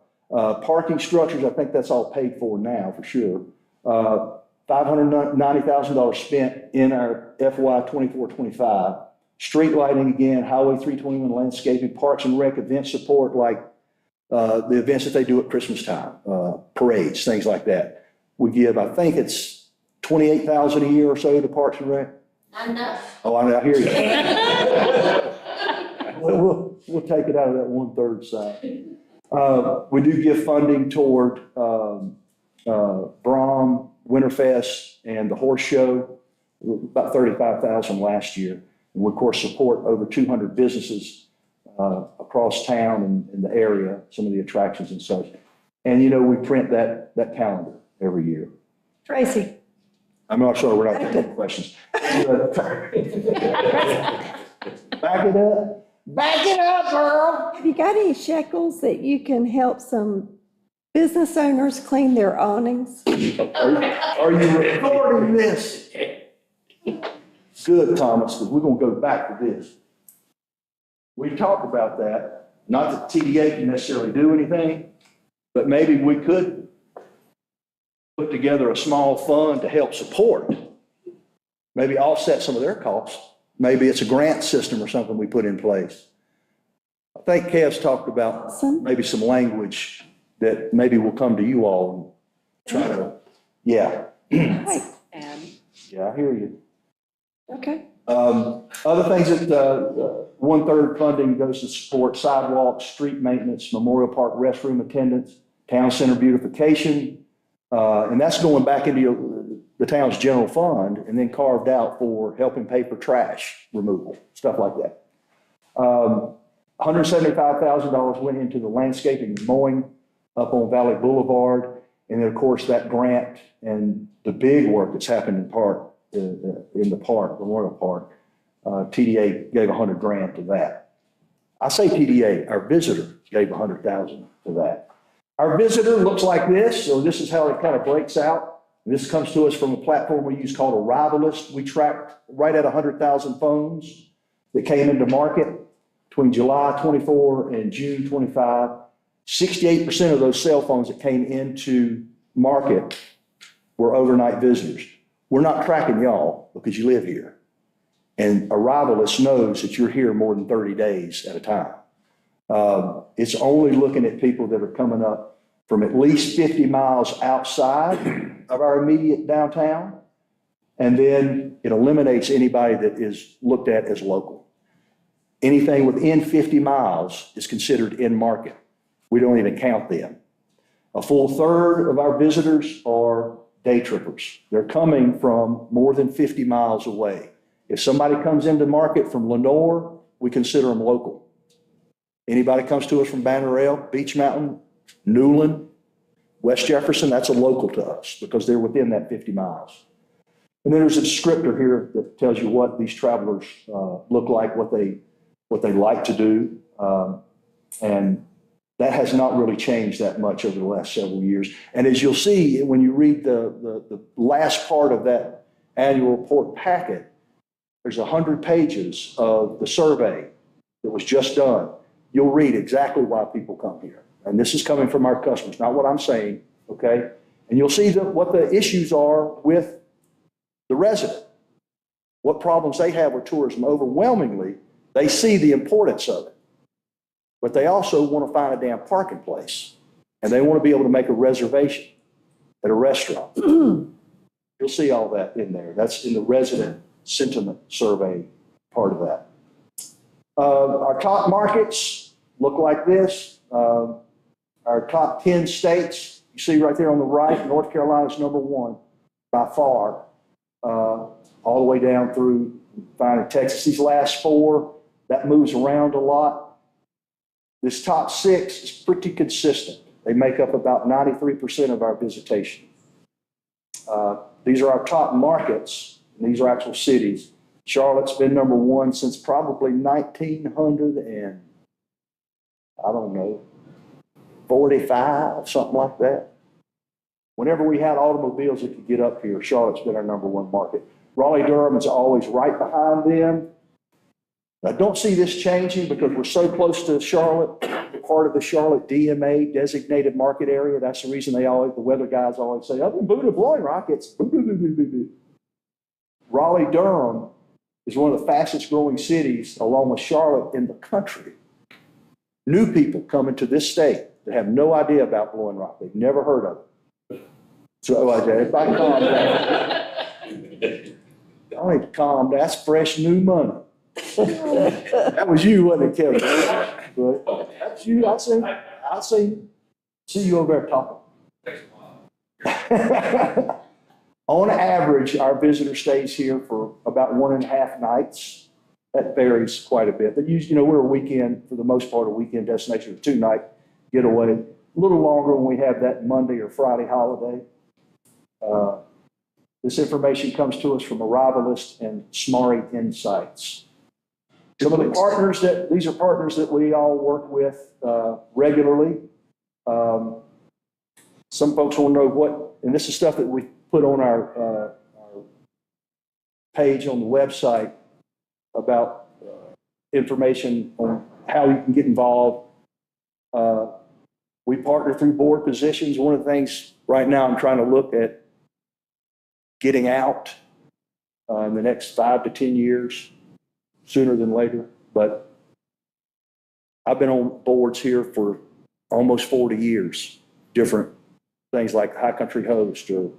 Parking structures, I think that's all paid for now for sure. $590,000 spent in our FY 24-25. Street lighting again, Highway 321 landscaping, Parks and Rec event support like the events that they do at Christmas time, parades, things like that. We give, I think it's $28,000 a year or so to Parks and Rec. Not enough. Oh, I hear you. We'll take it out of that 1/3 side. We do give funding toward Brom, Winterfest, and the Horse Show, about $35,000 last year. And we, of course, support over 200 businesses across town and in the area, some of the attractions and such. And, you know, we print that calendar every year. Tracy. I'm not sure, we're not taking questions. Back it up. Back it up, girl. Have you got any shekels that you can help some business owners clean their awnings? Are you recording this? Good, Thomas, because we're going to go back to this. We talked about that. Not that TDA can necessarily do anything, but maybe we could put together a small fund to help support, maybe offset some of their costs. Maybe it's a grant system or something we put in place. I think Kev's talked about maybe some language that maybe will come to you all and try to, yeah. Right. Yeah, I hear you. Okay. Other things that 1/3 funding goes to support sidewalks, street maintenance, Memorial Park restroom attendance, town center beautification, and that's going back into the town's general fund and then carved out for helping pay for trash removal, stuff like that. $175,000 went into the landscaping and mowing up on Valley Boulevard. And then, of course, that grant and the big work that's happened in the park, Memorial Park, TDA gave $100 grand to that. I say TDA, our visitor gave $100,000 to that. Our visitor looks like this, so this is how it kind of breaks out. This comes to us from a platform we use called Arrivalist. We tracked right at 100,000 phones that came into market between July 24 and June 25. 68% of those cell phones that came into market were overnight visitors. We're not tracking y'all because you live here. And Arrivalist knows that you're here more than 30 days at a time. It's only looking at people that are coming up from at least 50 miles outside of our immediate downtown. And then it eliminates anybody that is looked at as local. Anything within 50 miles is considered in market. We don't even count them. A full third of our visitors are day trippers. They're coming from more than 50 miles away. If somebody comes into market from Lenore, we consider them local. Anybody comes to us from Banner Elk, Beech Mountain, Newland, West Jefferson, that's a local to us because they're within that 50 miles. And then there's a descriptor here that tells you what these travelers look like, what they like to do. And that has not really changed that much over the last several years. And as you'll see, when you read the last part of that annual report packet, there's 100 pages of the survey that was just done. You'll read exactly why people come here. And this is coming from our customers, not what I'm saying, okay? And you'll see what the issues are with the resident, what problems they have with tourism. Overwhelmingly, they see the importance of it. But they also want to find a damn parking place. And they want to be able to make a reservation at a restaurant. You'll see all that in there. That's in the resident sentiment survey part of that. Our top markets look like this. Our top 10 states, you see right there on the right, North Carolina's number one by far, all the way down through finally Texas. These last four, that moves around a lot. This top six is pretty consistent. They make up about 93% of our visitation. These are our top markets, and these are actual cities. Charlotte's been number one since probably 1900 and, I don't know, 45, something like that. Whenever we had automobiles that could get up here, Charlotte's been our number one market. Raleigh-Durham is always right behind them. I don't see this changing because we're so close to Charlotte, part of the Charlotte DMA designated market area. That's the reason the weather guys always say, other than Buda Blowing Rock, it's boo, boo, boo, boo, boo, boo. Raleigh-Durham is one of the fastest growing cities along with Charlotte in the country. New people coming to this state that have no idea about Blowing Rock. They've never heard of it. So if I calm down, I need to calm down. That's fresh new money. That was you, wasn't it, Kevin? But that's you. I see you over there talking. On average, our visitor stays here for about 1.5 nights. That varies quite a bit. But you know, we're a weekend, for the most part, a weekend destination, a 2-night getaway. A little longer when we have that Monday or Friday holiday. This information comes to us from Arrivalist and Smari Insights. Some of the partners these are partners that we all work with regularly. Some folks want to know what, and this is stuff that we put on our page on the website about information on how you can get involved. We partner through board positions. One of the things right now I'm trying to look at getting out in the next 5 to 10 years, sooner than later. But I've been on boards here for almost 40 years, different things like High Country Host or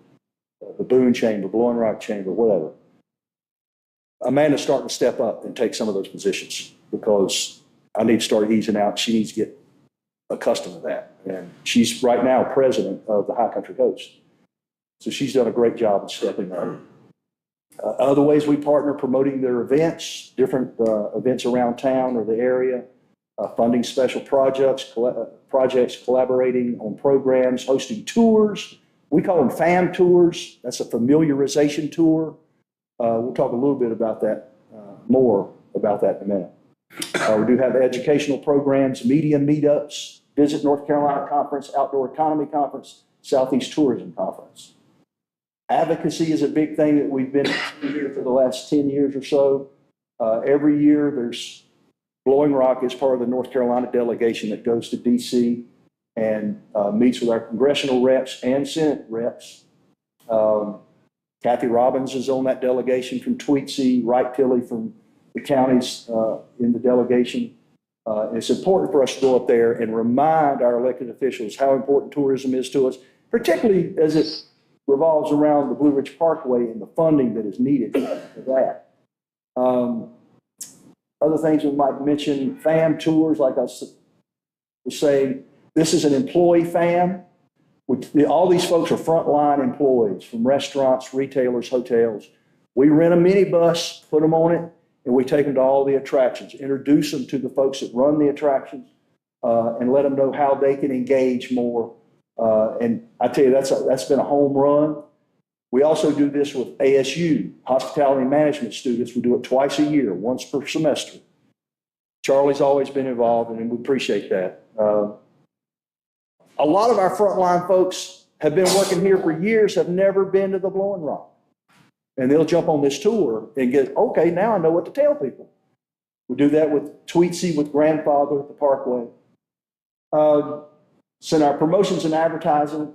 the Boone Chamber, Blowing Rock Chamber, whatever. Amanda's starting to step up and take some of those positions because I need to start easing out. She needs to get accustomed to that. And she's right now president of the High Country Host. So she's done a great job of stepping up. Other ways we partner, promoting their events, different events around town or the area, funding special projects, collaborating on programs, hosting tours. We call them FAM tours. That's a familiarization tour. We'll talk a little bit about that, more about that in a minute. We do have educational programs, media meetups, Visit North Carolina Conference, Outdoor Economy Conference, Southeast Tourism Conference. Advocacy is a big thing that we've been here for the last 10 years or so. Every year there's Blowing Rock is part of the North Carolina delegation that goes to DC and meets with our congressional reps and Senate reps. Kathy Robbins is on that delegation from Tweetsie, Wright Tilley from the counties in the delegation. And it's important for us to go up there and remind our elected officials how important tourism is to us, particularly as it revolves around the Blue Ridge Parkway and the funding that is needed for that. Other things we might mention, FAM tours, like I was saying, this is an employee FAM. All these folks are frontline employees from restaurants, retailers, hotels. We rent a minibus, put them on it, and we take them to all the attractions, introduce them to the folks that run the attractions, and let them know how they can engage more. And I tell you, that's been a home run. We also do this with ASU, hospitality management students. We do it twice a year, once per semester. Charlie's always been involved, and we appreciate that. A lot of our frontline folks have been working here for years, have never been to the Blowing Rock. And they'll jump on this tour and get, okay, now I know what to tell people. We do that with Tweetsie, with Grandfather at the Parkway. So in our promotions and advertising,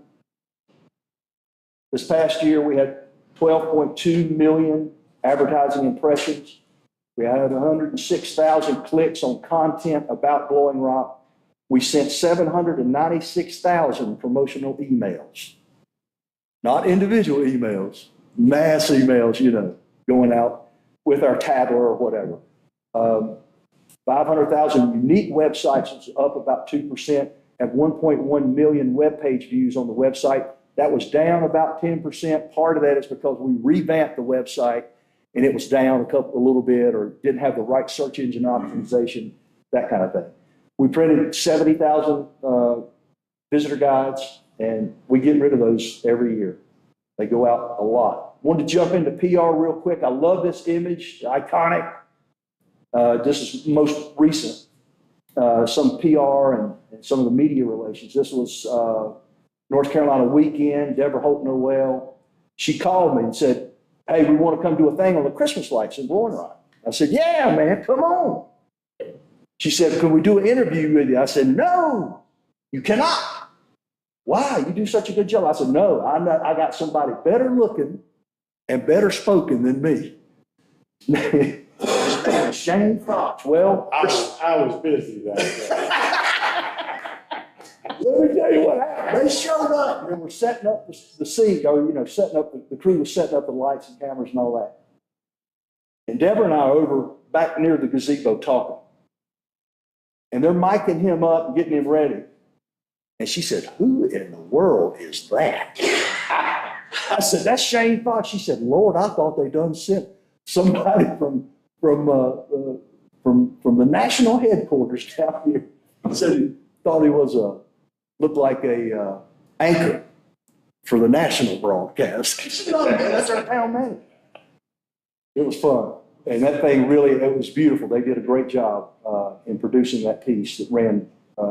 this past year we had 12.2 million advertising impressions. We had 106,000 clicks on content about Blowing Rock. We sent 796,000 promotional emails. Not individual emails, mass emails, going out with our Tabler or whatever. 500,000 unique websites, was up about 2%, have 1.1 million web page views on the website. That was down about 10%. Part of that is because we revamped the website and it was down a little bit or didn't have the right search engine optimization, that kind of thing. We printed 70,000 visitor guides, and we get rid of those every year. They go out a lot. Wanted to jump into PR real quick. I love this image, iconic. This is most recent. Some PR and some of the media relations. This was North Carolina weekend, Deborah Hope Noel. She called me and said, hey, we want to come do a thing on the Christmas lights in Blowing Rock. I said, yeah, man, come on. She said, can we do an interview with you? I said, no, you cannot. Why? You do such a good job. I said, no, I got somebody better looking and better spoken than me. Shane Fox. Well, I was busy that day. let me tell you what happened. They showed up and were setting up the scene, or, setting up, the crew was setting up the lights and cameras and all that. And Deborah and I are over back near the gazebo talking. And they're micing him up and getting him ready. And she said, who in the world is that? I said, that's Shane Fox. She said, Lord, I thought they done sent somebody from the national headquarters down here. He said he thought he was looked like a anchor for the national broadcast. He said, no, man, that's our town manager. It was fun. And that thing really, it was beautiful. They did a great job in producing that piece that ran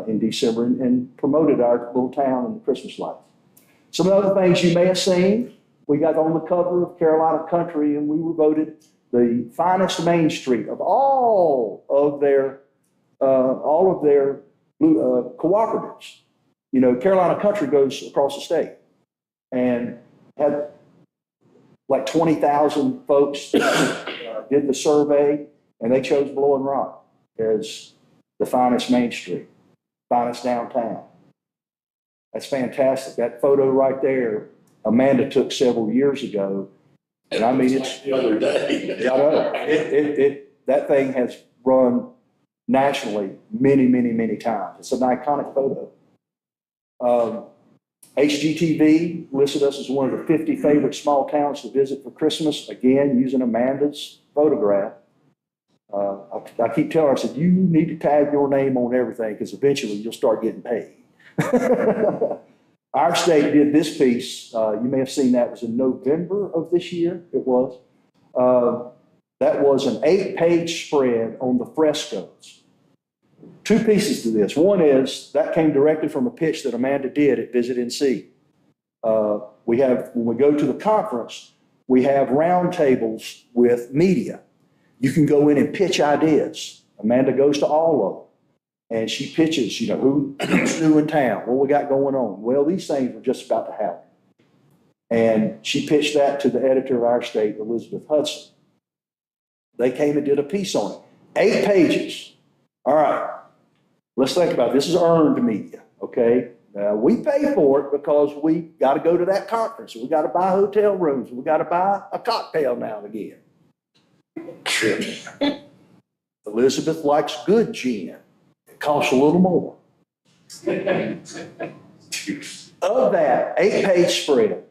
in December and promoted our little town and the Christmas lights. Some other things you may have seen, we got on the cover of Carolina Country and we were voted the finest Main Street of all of their cooperatives. Carolina Country goes across the state and had like 20,000 folks did the survey, and they chose Blowing Rock as the finest Main Street, finest downtown. That's fantastic. That photo right there, Amanda took several years ago. And I mean, it's the other day. I know. That thing has run nationally many, many, many times. It's an iconic photo. HGTV listed us as one of the 50 favorite small towns to visit for Christmas, again, using Amanda's photograph. I keep telling her, I said, you need to tag your name on everything because eventually you'll start getting paid. Our state did this piece. You may have seen that. It was in November of this year. It was. That was an 8-page spread on the frescoes. 2 pieces to this. One is that came directly from a pitch that Amanda did at Visit NC. When we go to the conference, we have roundtables with media. You can go in and pitch ideas. Amanda goes to all of them. And she pitches, who's new in town, what we got going on. Well, these things were just about to happen. And she pitched that to the editor of our state, Elizabeth Hudson. They came and did a piece on it. 8 pages. All right, let's think about it. This is earned media, okay? We pay for it because we got to go to that conference. We got to buy hotel rooms. We got to buy a cocktail now and again. Elizabeth likes good gin. It costs a little more. Of that 8-page spread,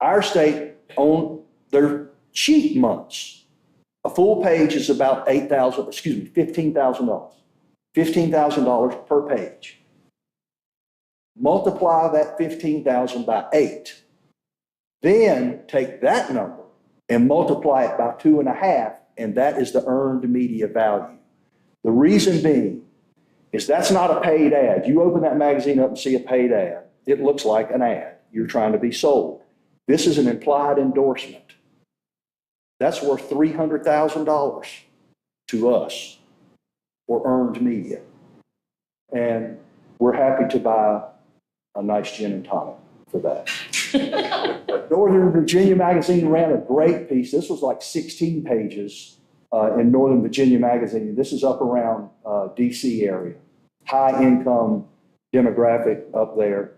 our state on their cheap months, a full page is about $15,000. $15,000 per page. Multiply that 15,000 by 8. Then take that number and multiply it by 2.5, and that is the earned media value. The reason being is that's not a paid ad. You open that magazine up and see a paid ad. It looks like an ad. You're trying to be sold. This is an implied endorsement. That's worth $300,000 to us for earned media. And we're happy to buy a nice gin and tonic for that. Northern Virginia Magazine ran a great piece. This was like 16 pages in Northern Virginia Magazine. This is up around DC area, high income demographic up there,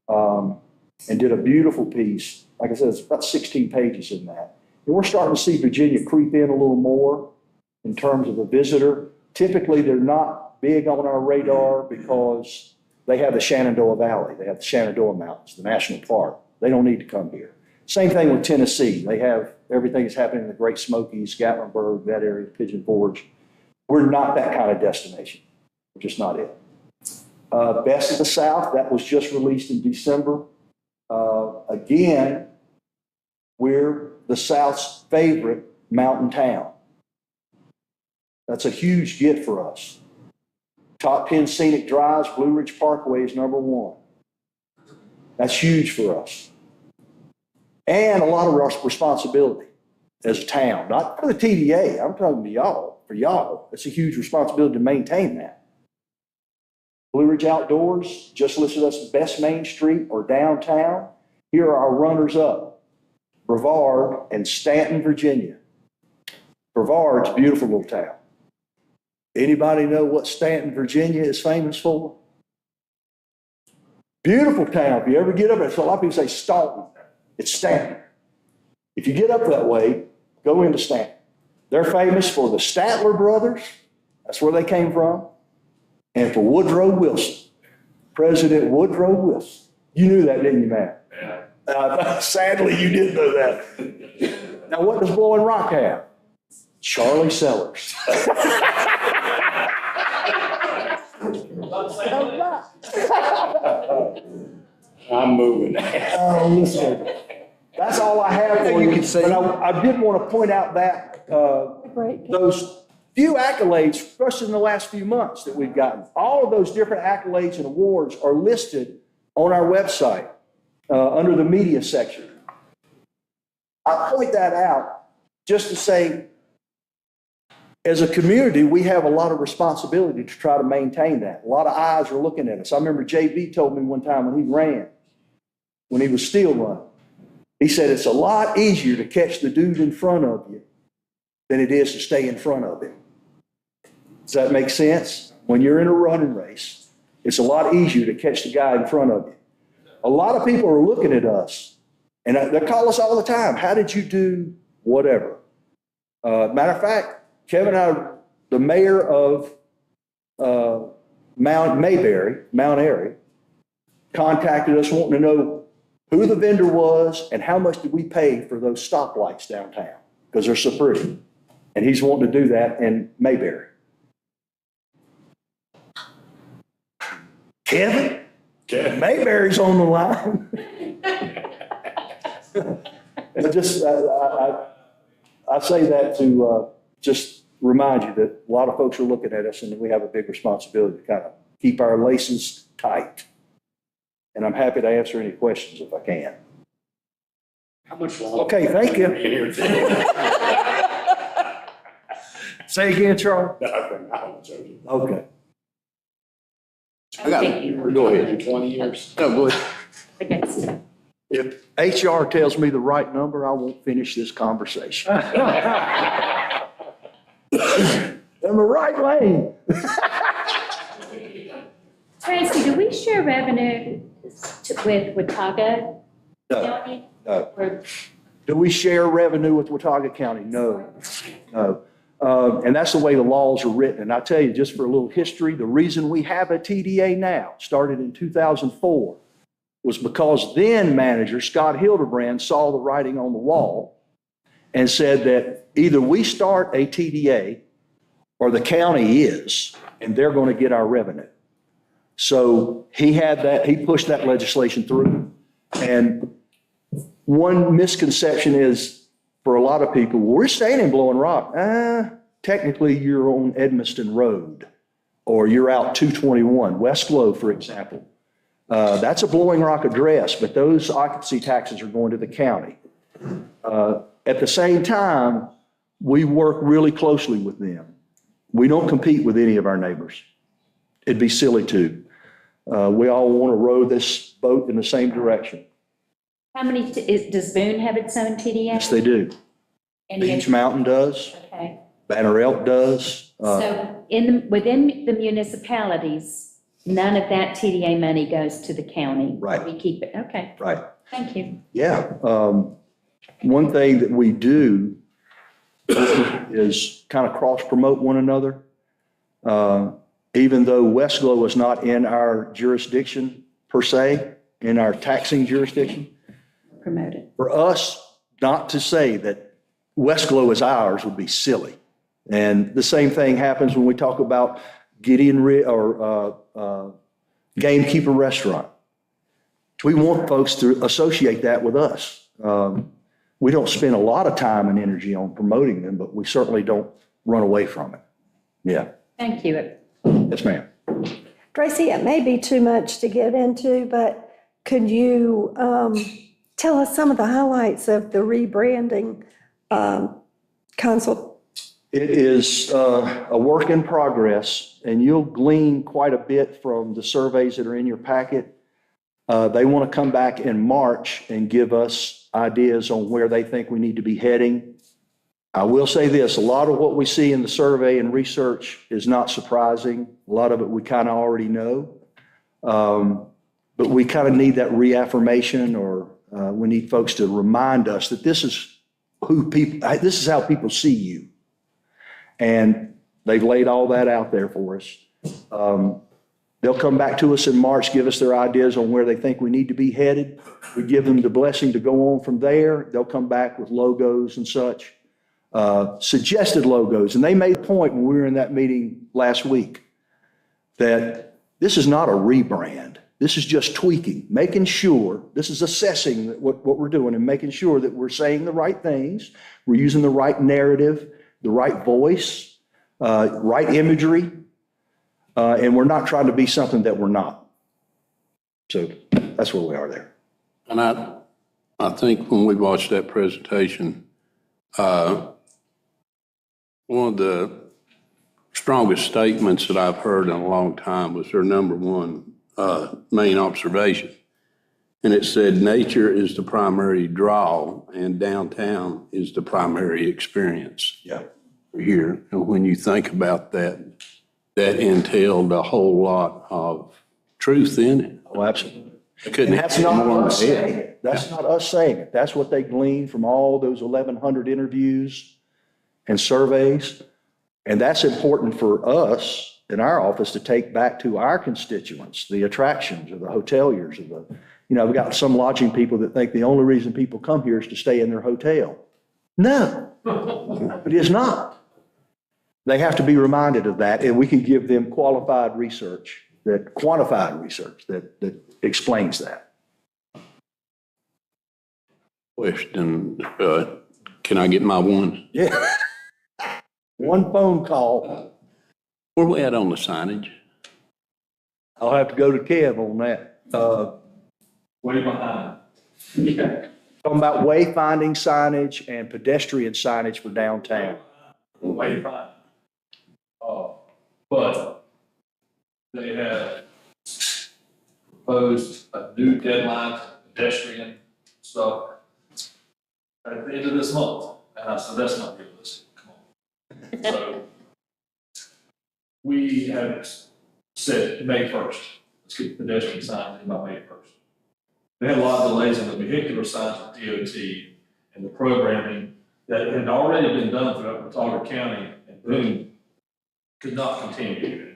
and did a beautiful piece. Like I said, it's about 16 pages in that. And we're starting to see Virginia creep in a little more in terms of a visitor. Typically, they're not big on our radar because they have the Shenandoah Valley. They have the Shenandoah Mountains, the national park. They don't need to come here. Same thing with Tennessee. They have everything that's happening in the Great Smokies, Gatlinburg, that area, Pigeon Forge. We're not that kind of destination. We're just not it. Best of the South, that was just released in December. Again, we're the South's favorite mountain town. That's a huge get for us. Top 10 scenic drives, Blue Ridge Parkway is number 1. That's huge for us. And a lot of responsibility as a town, not for the TDA. I'm talking to y'all, for y'all. It's a huge responsibility to maintain that. Blue Ridge Outdoors just listed us best Main Street or downtown. Here are our runners up, Brevard and Stanton, Virginia. Brevard's a beautiful little town. Anybody know what Stanton, Virginia is famous for? Beautiful town. If you ever get up there, so a lot of people say Staunton. It's Stanton. If you get up that way, go into Stanton. They're famous for the Statler brothers. That's where they came from. And for Woodrow Wilson, President Woodrow Wilson. You knew that, didn't you, Matt? Sadly, you didn't know that. Now, what does Blowing Rock have? Charlie Sellers. I'm moving. Oh, listen. That's all I have for you. But I did want to point out that those few accolades, especially in the last few months that we've gotten, all of those different accolades and awards are listed on our website under the media section. I point that out just to say, as a community, we have a lot of responsibility to try to maintain that. A lot of eyes are looking at us. I remember JB told me one time when he ran, when he was still running, he said it's a lot easier to catch the dude in front of you than it is to stay in front of him. Does that make sense? When you're in a running race, it's a lot easier to catch the guy in front of you. A lot of people are looking at us, and they call us all the time. How did you do whatever? Matter of fact, Kevin and I, the mayor of Mount Airy, contacted us wanting to know who the vendor was and how much did we pay for those stoplights downtown, because they're so pretty. And he's wanting to do that in Mayberry. Kevin? Mayberry's on the line. I say that to just remind you that a lot of folks are looking at us and we have a big responsibility to kind of keep our laces tight. And I'm happy to answer any questions if I can. How much longer? Okay, thank you. Say again, Charlie. I'm joking. Okay. I got it. Go ahead. 20 years. No, go ahead. Okay. If HR tells me the right number, I won't finish this conversation. I'm the right lane. Tracy, do we share revenue with Watauga County? No. Or- Do we share revenue with Watauga County? No. No. And that's the way the laws are written. And I tell you, just for a little history, the reason we have a TDA now, started in 2004, was because then manager Scott Hildebrand saw the writing on the wall and said that either we start a TDA or the county is, and they're going to get our revenue. So he pushed that legislation through. And one misconception is, for a lot of people, well, we're staying in Blowing Rock. Technically, you're on Edmiston Road, or you're out 221, Westglow, for example. That's a Blowing Rock address, but those occupancy taxes are going to the county. At the same time, we work really closely with them. We don't compete with any of our neighbors. It'd be silly to. We all want to row this boat in the same direction. How many, does Boone have its own TDA? Yes, they do. And Beach Mountain does, Okay. Banner Elk does. So within the municipalities, none of that TDA money goes to the county? Right. We keep it, okay, Right. thank you. Yeah. One thing that we do is kind of cross-promote one another. Even though Westglow is not in our jurisdiction per se, in our taxing jurisdiction, Promote it. for us not to say that Westglow is ours would be silly. And the same thing happens when we talk about Gamekeeper Restaurant. We want folks to associate that with us. We don't spend a lot of time and energy on promoting them, but we certainly don't run away from it. Yeah. Thank you. Yes, ma'am. Tracy, it may be too much to get into, but could you tell us some of the highlights of the rebranding consult? It is a work in progress, and you'll glean quite a bit from the surveys that are in your packet. They want to come back in March and give us ideas on where they think we need to be heading. I will say this, a lot of what we see in the survey and research is not surprising. A lot of it we kind of already know. But we kind of need that reaffirmation, or we need folks to remind us that this is how people see you. And they've laid all that out there for us. They'll come back to us in March, give us their ideas on where they think we need to be headed. We give them the blessing to go on from there. They'll come back with logos and such, suggested logos. And they made a point when we were in that meeting last week that this is not a rebrand. This is just tweaking, making sure, this is assessing what we're doing and making sure that we're saying the right things, we're using the right narrative, the right voice, right imagery, and we're not trying to be something that we're not. So that's where we are there. And I think when we watched that presentation, one of the strongest statements that I've heard in a long time was their number one main observation. And it said, nature is the primary draw and downtown is the primary experience. Yeah. Here. And when you think about that, that entailed a whole lot of truth in it. Oh, absolutely. Couldn't And that's have not more in us my head. saying it. That's not us saying it. That's what they gleaned from all those 1,100 interviews and surveys. And that's important for us in our office to take back to our constituents, the attractions or the hoteliers or the, we've got some lodging people that think the only reason people come here is to stay in their hotel. No, it is not. They have to be reminded of that, and we can give them quantified research that explains that. Question, can I get my one? Yeah. One phone call. Where we at on the signage? I'll have to go to Kev on that. Way behind. Talking about wayfinding signage and pedestrian signage for downtown. Way behind. But they have proposed a new deadline for pedestrian stuff at the end of this month. And I said, that's not realistic, come on. So we have said May 1st, let's get pedestrian signs in by May 1st. They had a lot of delays on the vehicular signs with DOT and the programming that had already been done throughout Watauga County and Boone could not continue.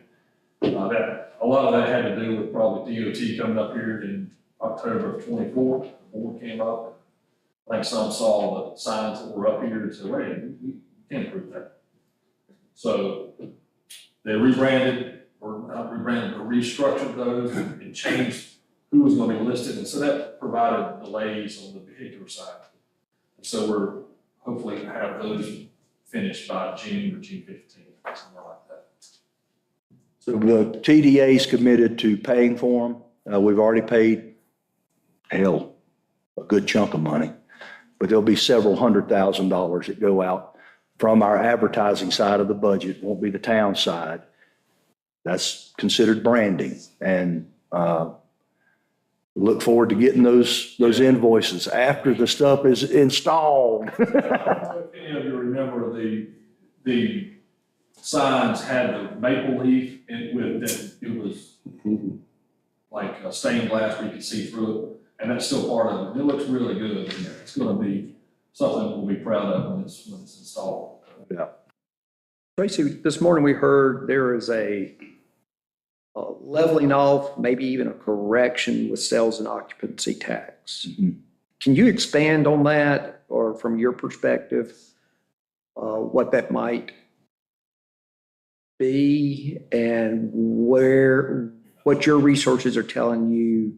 A lot of that had to do with probably DOT coming up here in October of 24, the board came up. I think some saw the signs that were up here and said, wait, we can't approve that. So they rebranded, or not rebranded, but restructured those and changed who was going to be listed. And so that provided delays on the vehicular side. So we're hopefully going to have those finished by June or June 15th, somewhere like that. So the TDA's committed to paying for them. We've already paid, a good chunk of money, but there'll be several $100,000 that go out from our advertising side of the budget. It won't be the town side. That's considered branding. And Look forward to getting those invoices after the stuff is installed. If any of you remember, the signs had the maple leaf and with that, it was like stained glass where you could see through it, and that's still part of it. And it looks really good, and it's gonna be something we'll be proud of when it's installed. Yeah. Tracy, this morning we heard there is a leveling off, maybe even a correction with sales and occupancy tax. Can you expand on that, or from your perspective, what that might be and what your resources are telling you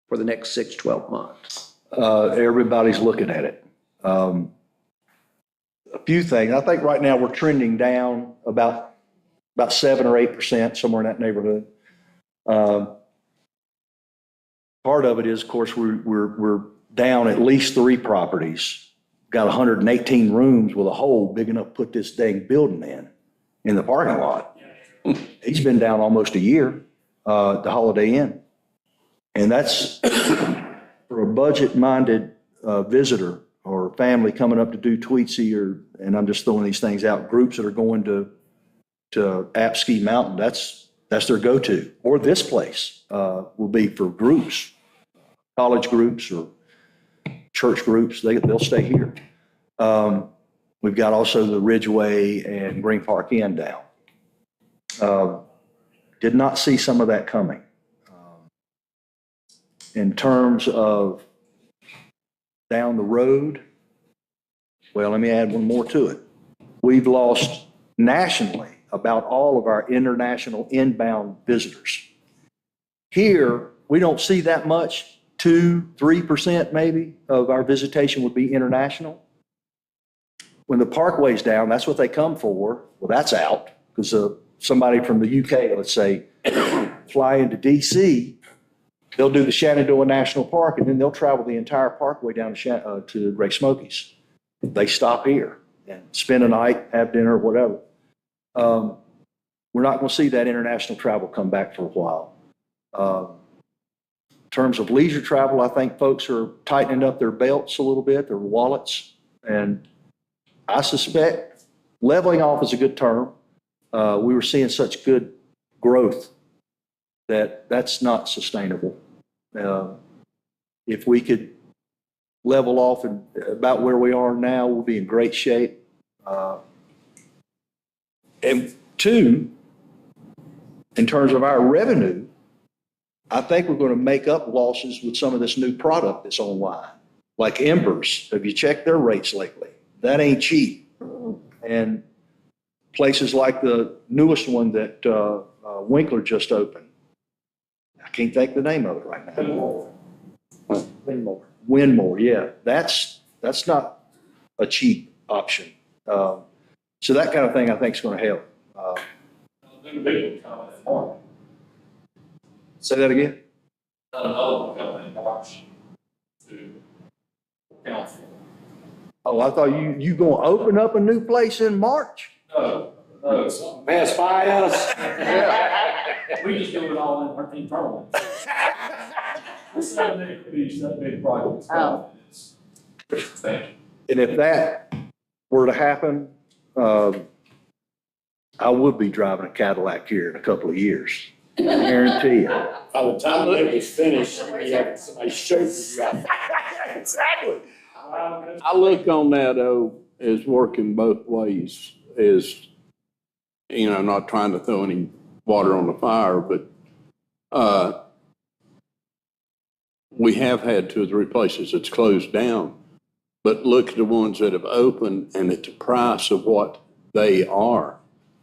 for the next 6, 12 months? Everybody's looking at it. A few things. I think right now we're trending down about 7 or 8%, somewhere in that neighborhood. Part of it is, of course, we're down at least 3 properties. Got 118 rooms with a hole big enough to put this dang building in the parking lot. He's been down almost a year, the Holiday Inn. And that's for a budget-minded visitor or family coming up to do Tweetsie, and I'm just throwing these things out, groups that are going to Apski Mountain, that's their go-to. Or this place will be for groups, college groups or church groups, they'll stay here. We've got also the Ridgeway and Green Park Inn down. Did not see some of that coming. In terms of down the road, well, let me add one more to it. We've lost nationally about all of our international inbound visitors. Here, we don't see that much, 2-3% maybe of our visitation would be international. When the Parkway's down, that's what they come for. Well, that's out because somebody from the UK, let's say, fly into DC, they'll do the Shenandoah National Park, and then they'll travel the entire Parkway down to Great Smokies. They stop here and spend a night, have dinner, whatever. We're not going to see that international travel come back for a while. In terms of leisure travel, I think folks are tightening up their belts a little bit, their wallets, and I suspect leveling off is a good term. We were seeing such good growth that's not sustainable. If we could level off and about where we are now, we'll be in great shape. And 2, in terms of our revenue, I think we're going to make up losses with some of this new product that's online, like Embers. Have you checked their rates lately? That ain't cheap. And places like the newest one that Winkler just opened. I can't think the name of it right now. Winmore, yeah. That's not a cheap option. So that kind of thing I think is going to help. Say that again? Oh, I thought you going to open up a new place in March? No. Pass by us. We just do it all internally. It's not a big project. Oh. And if that were to happen, I would be driving a Cadillac here in a couple of years. I guarantee you. By the time it was finished, we had somebody chauffeur you out. Exactly. I look on that, though, as working both ways, as, not trying to throw any water on the fire, but we have had 2 or 3 places that's closed down, but look at the ones that have opened and at the price of what they are.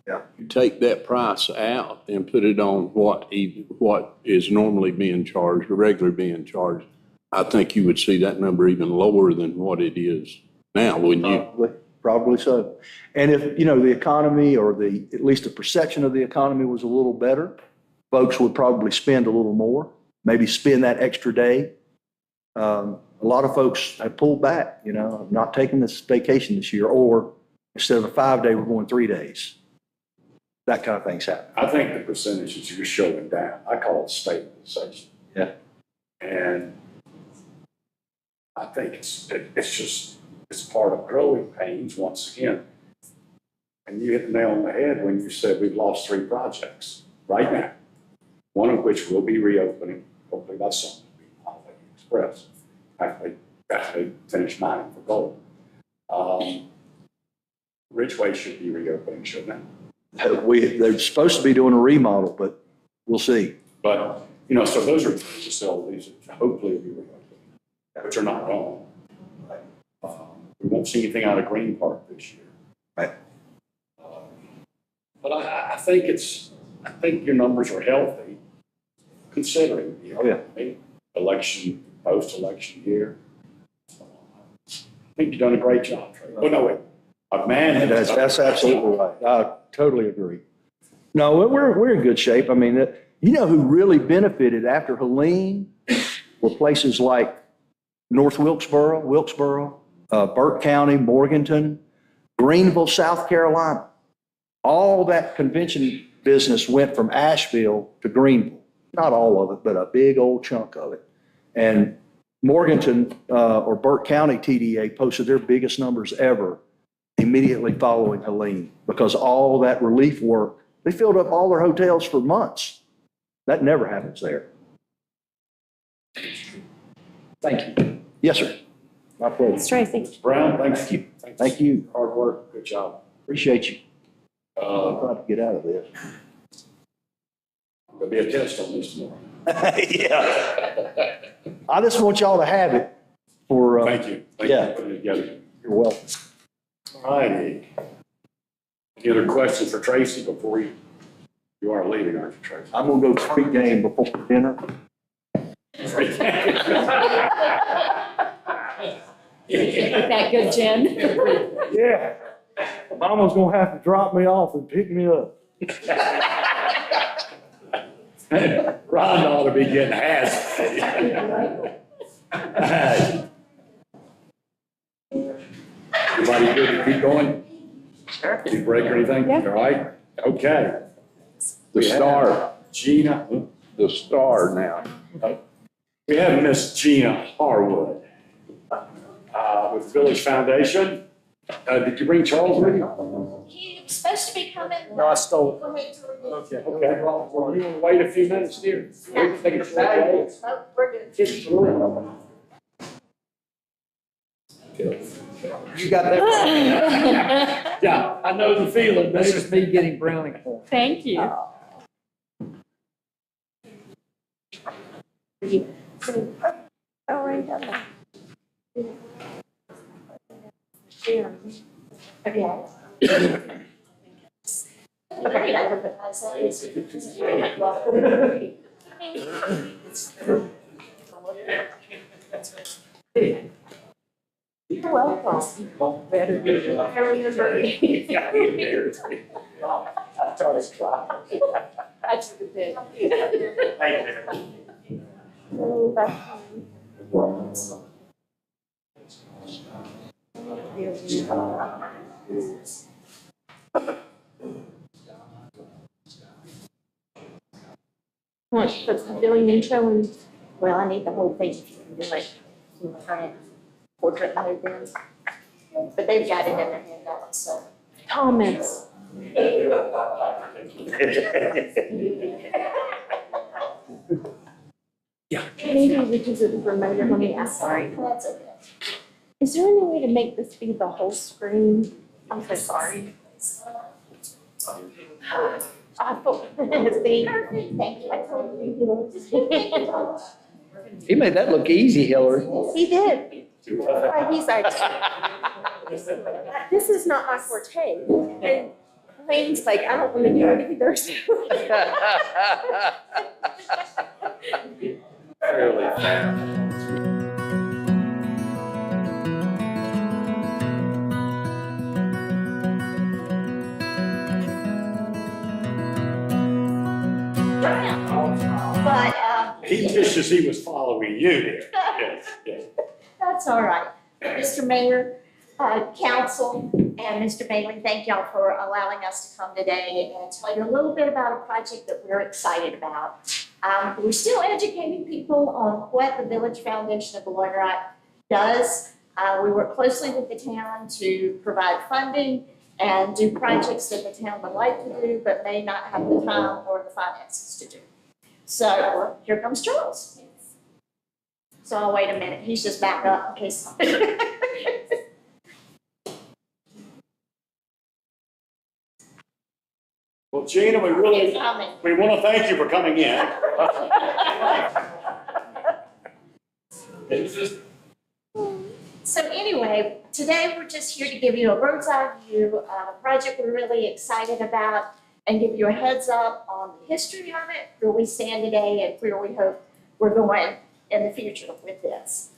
Yeah. You take that price out and put it on what is normally being charged or regularly being charged, I think you would see that number even lower than what it is now, wouldn't you? Probably so. And if, the economy or at least the perception of the economy was a little better, folks would probably spend a little more, maybe spend that extra day. A lot of folks have pulled back, I'm not taking this vacation this year, or instead of a 5-day, we're going 3 days. That kind of thing's happening. I think the percentages you're showing down, I call it stabilization. Yeah. And I think it's part of growing pains once again. And you hit the nail on the head when you said we've lost 3 projects right now, one of which will be reopening, hopefully by summer, Holiday Express. Actually finish mining for gold. Ridgeway should be reopening, shouldn't it? They're supposed to be doing a remodel, but we'll see. But, so those are facilities that hopefully will be reopened, which are not gone. We won't see anything out of Green Park this year. Right. But I think your numbers are healthy, considering the economy, election, post-election year. I think you've done a great job, Trey. Oh, no, wait. A man has. That's absolutely right. I totally agree. No, we're in good shape. I mean, you know who really benefited after Helene were places like North Wilkesboro, Burke County, Morganton, Greenville, South Carolina. All that convention business went from Asheville to Greenville. Not all of it, but a big old chunk of it. And Morganton or Burke County TDA posted their biggest numbers ever immediately following Helene because all that relief work, they filled up all their hotels for months. That never happens there. Thank you. Yes, sir. My pleasure. Ms. Tracy. Brown, thank you. Thank you. Hard work, good job. Appreciate you. I'm trying to get out of this. There'll be a test on this tomorrow. Yeah. I just want y'all to have it for. Thank you. Thank you for putting it together. You're welcome. All righty. Any other questions for Tracy before you are leaving, aren't you, Tracy? I'm gonna go pre-game before dinner. That good, Jen? Yeah. Mama's gonna have to drop me off and pick me up. Ron ought to be getting ass. Everybody good to keep going? Sure. Any break or anything? Yeah. All right? Okay. The We have star, Gina, the star now. we have Miss Gina Harwood with Village Foundation. Did you bring Charles with you? He's supposed to be coming. No, I stole it. Okay. Okay. Well, you want to wait a few minutes, dear? Wait, take a short break. Oh, we're good. You got that? Yeah, I know the feeling. This is me getting brownie points. Thank you. Oh, right, done that. You're welcome. Better be. I remember. I tried to try. I took a bit. Want to put pavilion showing? Well, I need the whole thing if you can do it. Portrait mode then. But they've got it in their handout, so. Comments. Yeah. Maybe because it was remote, let me ask, sorry. That's okay. Is there any way to make this be the whole screen? I'm so sorry. I thought, see, thank you. I told you. He made that look easy, Hillary. He did. Right, he's like, this is not my forte. And Elaine's like, I don't want to do it either. Fairly fast. But, He wishes he was following you there. Yes, yes. that's all right. Mr. Mayor, council, and Mr. Bailey, thank y'all for allowing us to come today and tell you a little bit about a project that we're excited about. We're still educating people on what the Village Foundation of Beloit Rock does. We work closely with the town to provide funding and do projects that the town would like to do, but may not have the time or the finances to do. So here comes Charles. So I'll wait a minute, he's just back up in case. Well, Gina, we He's coming. want to thank you for coming in. So anyway, today we're just here to give you a bird's eye view of a project we're really excited about and give you a heads up on the history of it, where we stand today and where we hope we're going in the future with this.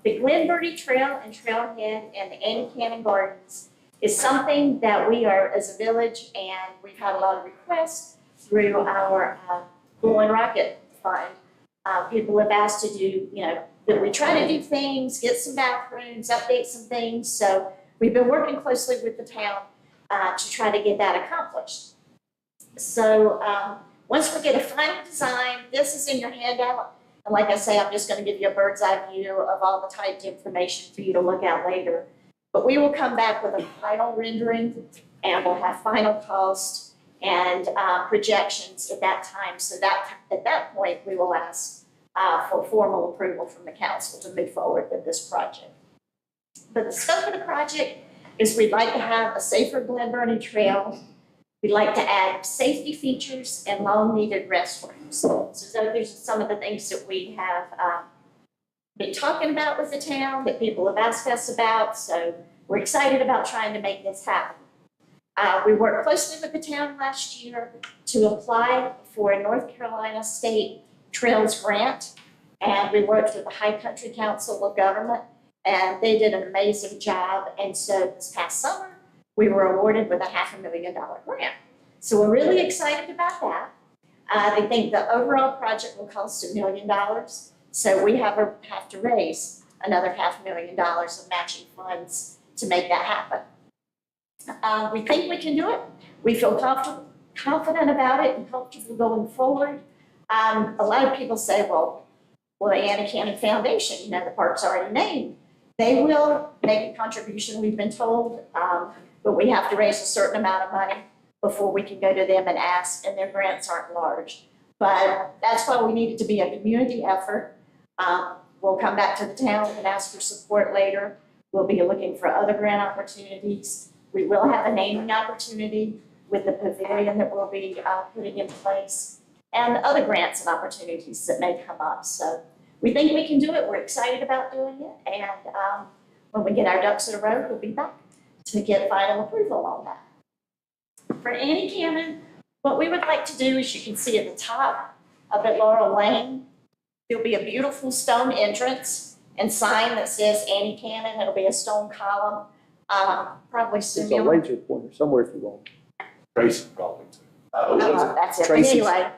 The Glen Burnie Trail and Trailhead and the Annie Cannon Gardens is something that we are as a village, and we've had a lot of requests through our Blowing Rocket Fund. People have asked to do, that we try to do things, get some bathrooms, update some things. So we've been working closely with the town to try to get that accomplished. So once we get a final design, this is in your handout. And like I say, I'm just going to give you a bird's eye view of all the typed information for you to look at later. But we will come back with a final rendering, and we'll have final cost and projections at that time. So that at that point, we will ask for formal approval from the council to move forward with this project. But the scope of the project is we'd like to have a safer Glen Burnie Trail. We'd like to add safety features and long-needed restrooms. So those are some of the things that we have been talking about with the town, that people have asked us about. So we're excited about trying to make this happen. We worked closely with the town last year to apply for a North Carolina State Trails grant, and we worked with the High Country Council of Government, and they did an amazing job. And so this past summer, we were awarded with a $500,000 grant. So we're really excited about that. They think the overall project will cost $1 million. So we have to raise another $500,000 of matching funds to make that happen. We think we can do it. We feel confident about it and comfortable going forward. A lot of people say, well, the Annie Cannon Foundation, the park's already named. They will make a contribution, we've been told, but we have to raise a certain amount of money before we can go to them and ask, and their grants aren't large. But that's why we need it to be a community effort. We'll come back to the town and ask for support later. We'll be looking for other grant opportunities. We will have a naming opportunity with the pavilion that we'll be putting in place, and other grants and opportunities that may come up. So we think we can do it. We're excited about doing it. And when we get our ducks in a row, we'll be back to get final approval on that. For Annie Cannon, what we would like to do, as you can see at the top up at Laurel Lane, there'll be a beautiful stone entrance and sign that says Annie Cannon. It'll be a stone column, probably It's a similar. laser pointer somewhere if you want. Tracy probably too. That's it. But Tracy's. anyway,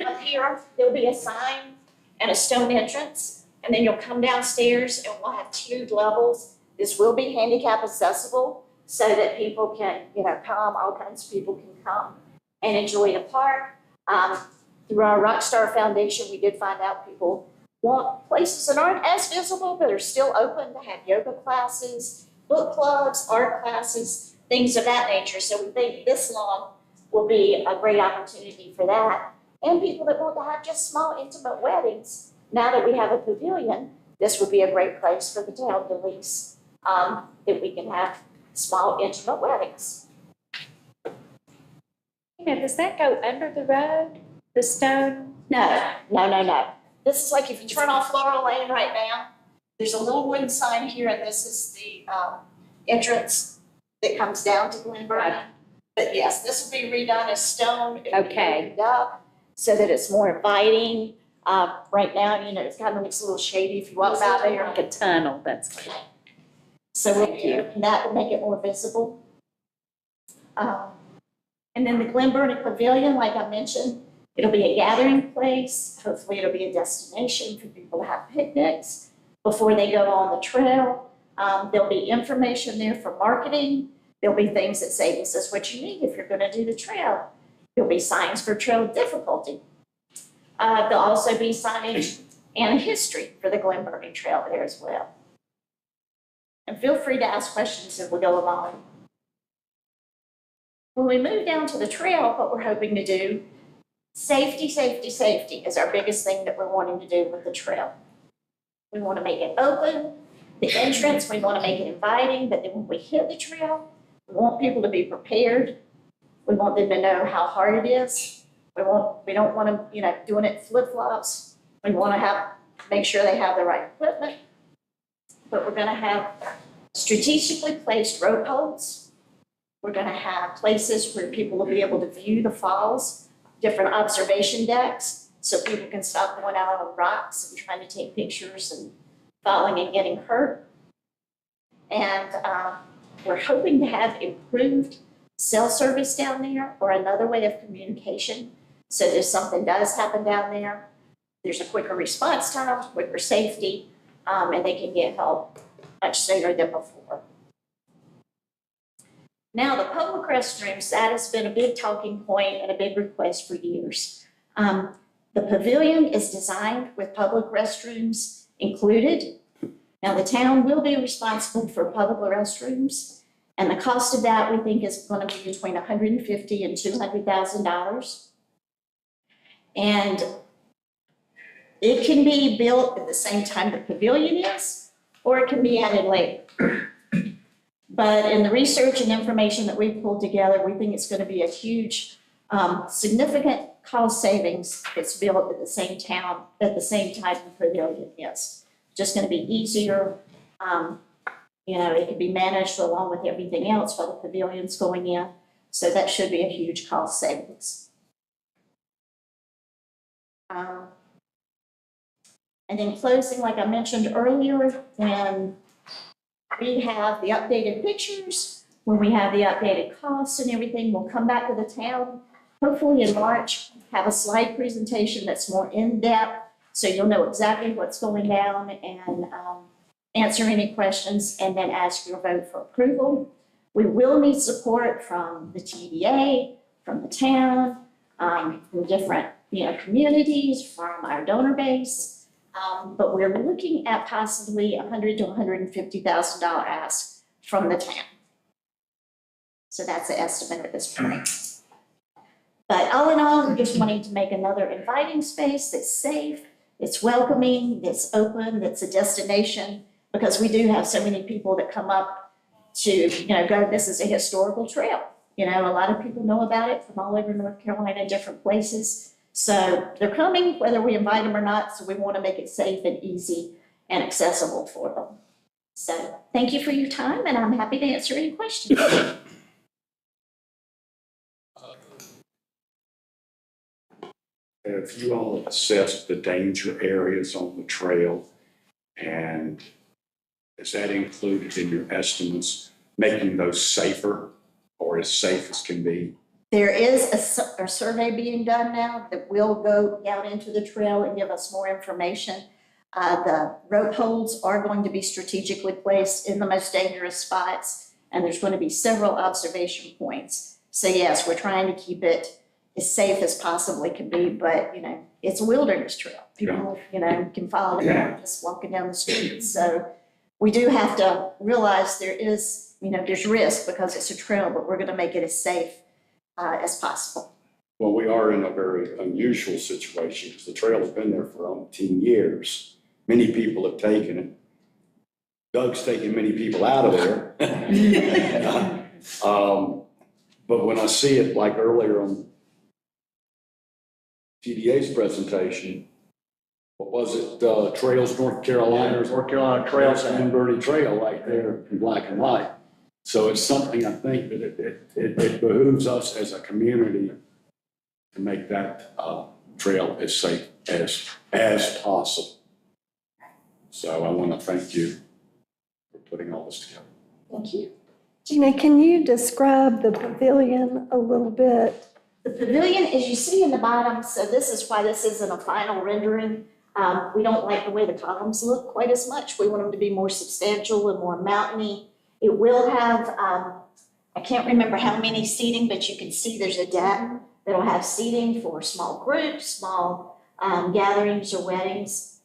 up here, there'll be a sign and a stone entrance, and then you'll come downstairs and we'll have tiered levels. This will be handicap accessible so that people can, come, all kinds of people can come and enjoy the park. Through our Rockstar Foundation, we did find out people want places that aren't as visible but are still open to have yoga classes, book clubs, art classes, things of that nature. So we think this lawn will be a great opportunity for that. And people that want to have just small, intimate weddings. Now that we have a pavilion, this would be a great place for the town to lease, that we can have small, intimate weddings. Does that go under the road, the stone? No. This is like if you turn off Laurel Lane right now, there's a little wooden sign here, and this is the entrance that comes down to Glen Burnie. But yes, this will be redone as stone. It'll be Okay. opened up so that it's more inviting. Right now, it kind of looks a little shady if you walk by there. Like a tunnel, that's. So we'll do that to make it more visible. And then the Glen Burnie Pavilion, like I mentioned, it'll be a gathering place. Hopefully it'll be a destination for people to have picnics before they go on the trail. There'll be information there for marketing. There'll be things that say, this is what you need if you're going to do the trail. There'll be signs for trail difficulty. There'll also be signage and a history for the Glen Burnie Trail there as well. And feel free to ask questions as we go along. When we move down to the trail, what we're hoping to do, safety, safety, safety is our biggest thing that we're wanting to do with the trail. We want to make it open, the entrance, we want to make it inviting, but then when we hit the trail, we want people to be prepared. We want them to know how hard it is. We don't want them, doing it flip-flops. We want to make sure they have the right equipment. But we're going to have strategically placed rope holds. We're going to have places where people will be able to view the falls, different observation decks, so people can stop going out on rocks and trying to take pictures and falling and getting hurt. And we're hoping to have improved cell service down there or another way of communication. So if something does happen down there, there's a quicker response time, quicker safety, and they can get help much sooner than before. Now, the public restrooms, that has been a big talking point and a big request for years. The pavilion is designed with public restrooms included. Now, the town will be responsible for public restrooms, and the cost of that we think is going to be between $150,000 and $200,000. And it can be built at the same time the pavilion is, or it can be added later. But in the research and information that we've pulled together, we think it's going to be a huge, significant cost savings if it's built at the same time the pavilion is. Just going to be easier. It can be managed along with everything else while the pavilion's going in. So that should be a huge cost savings. And in closing, like I mentioned earlier, when we have the updated pictures, when we have the updated costs and everything, we'll come back to the town, hopefully in March, have a slide presentation that's more in-depth, so you'll know exactly what's going down and answer any questions and then ask your vote for approval. We will need support from the TDA, from the town, from different communities, from our donor base. But we're looking at possibly $100,000 to $150,000 ask from the town. So that's the estimate at this point. But all in all, we're just wanting to make another inviting space that's safe, it's welcoming, that's open, that's a destination, because we do have so many people that come up to, go, this is a historical trail. A lot of people know about it from all over North Carolina, different places. So they're coming whether we invite them or not, so we want to make it safe and easy and accessible for them. So thank you for your time, and I'm happy to answer any questions. Have you all assessed the danger areas on the trail? And is that included in your estimates, making those safer or as safe as can be? There is a survey being done now that will go down into the trail and give us more information. The rope holds are going to be strategically placed in the most dangerous spots, and there's going to be several observation points. So yes, we're trying to keep it as safe as possibly can be, but it's a wilderness trail. People, can follow it just walking down the street. So we do have to realize there is, there's risk because it's a trail, but we're going to make it as safe as possible. Well, we are in a very unusual situation because the trail has been there for 10 years. Many people have taken it. Doug's taken many people out of there. But when I see it like earlier on TDA's presentation, what was it, Trails North Carolina? North Carolina Trails. Glen Burnie Trail right there in black and white. So it's something I think that it behooves us as a community to make that trail as safe as possible. So I want to thank you for putting all this together. Thank you. Gina, can you describe the pavilion a little bit? The pavilion, as you see in the bottom, so this is why this isn't a final rendering. We don't like the way the columns look quite as much. We want them to be more substantial and more mountainy. It will have, I can't remember how many seating, but you can see there's a deck that'll have seating for small groups, small gatherings or weddings.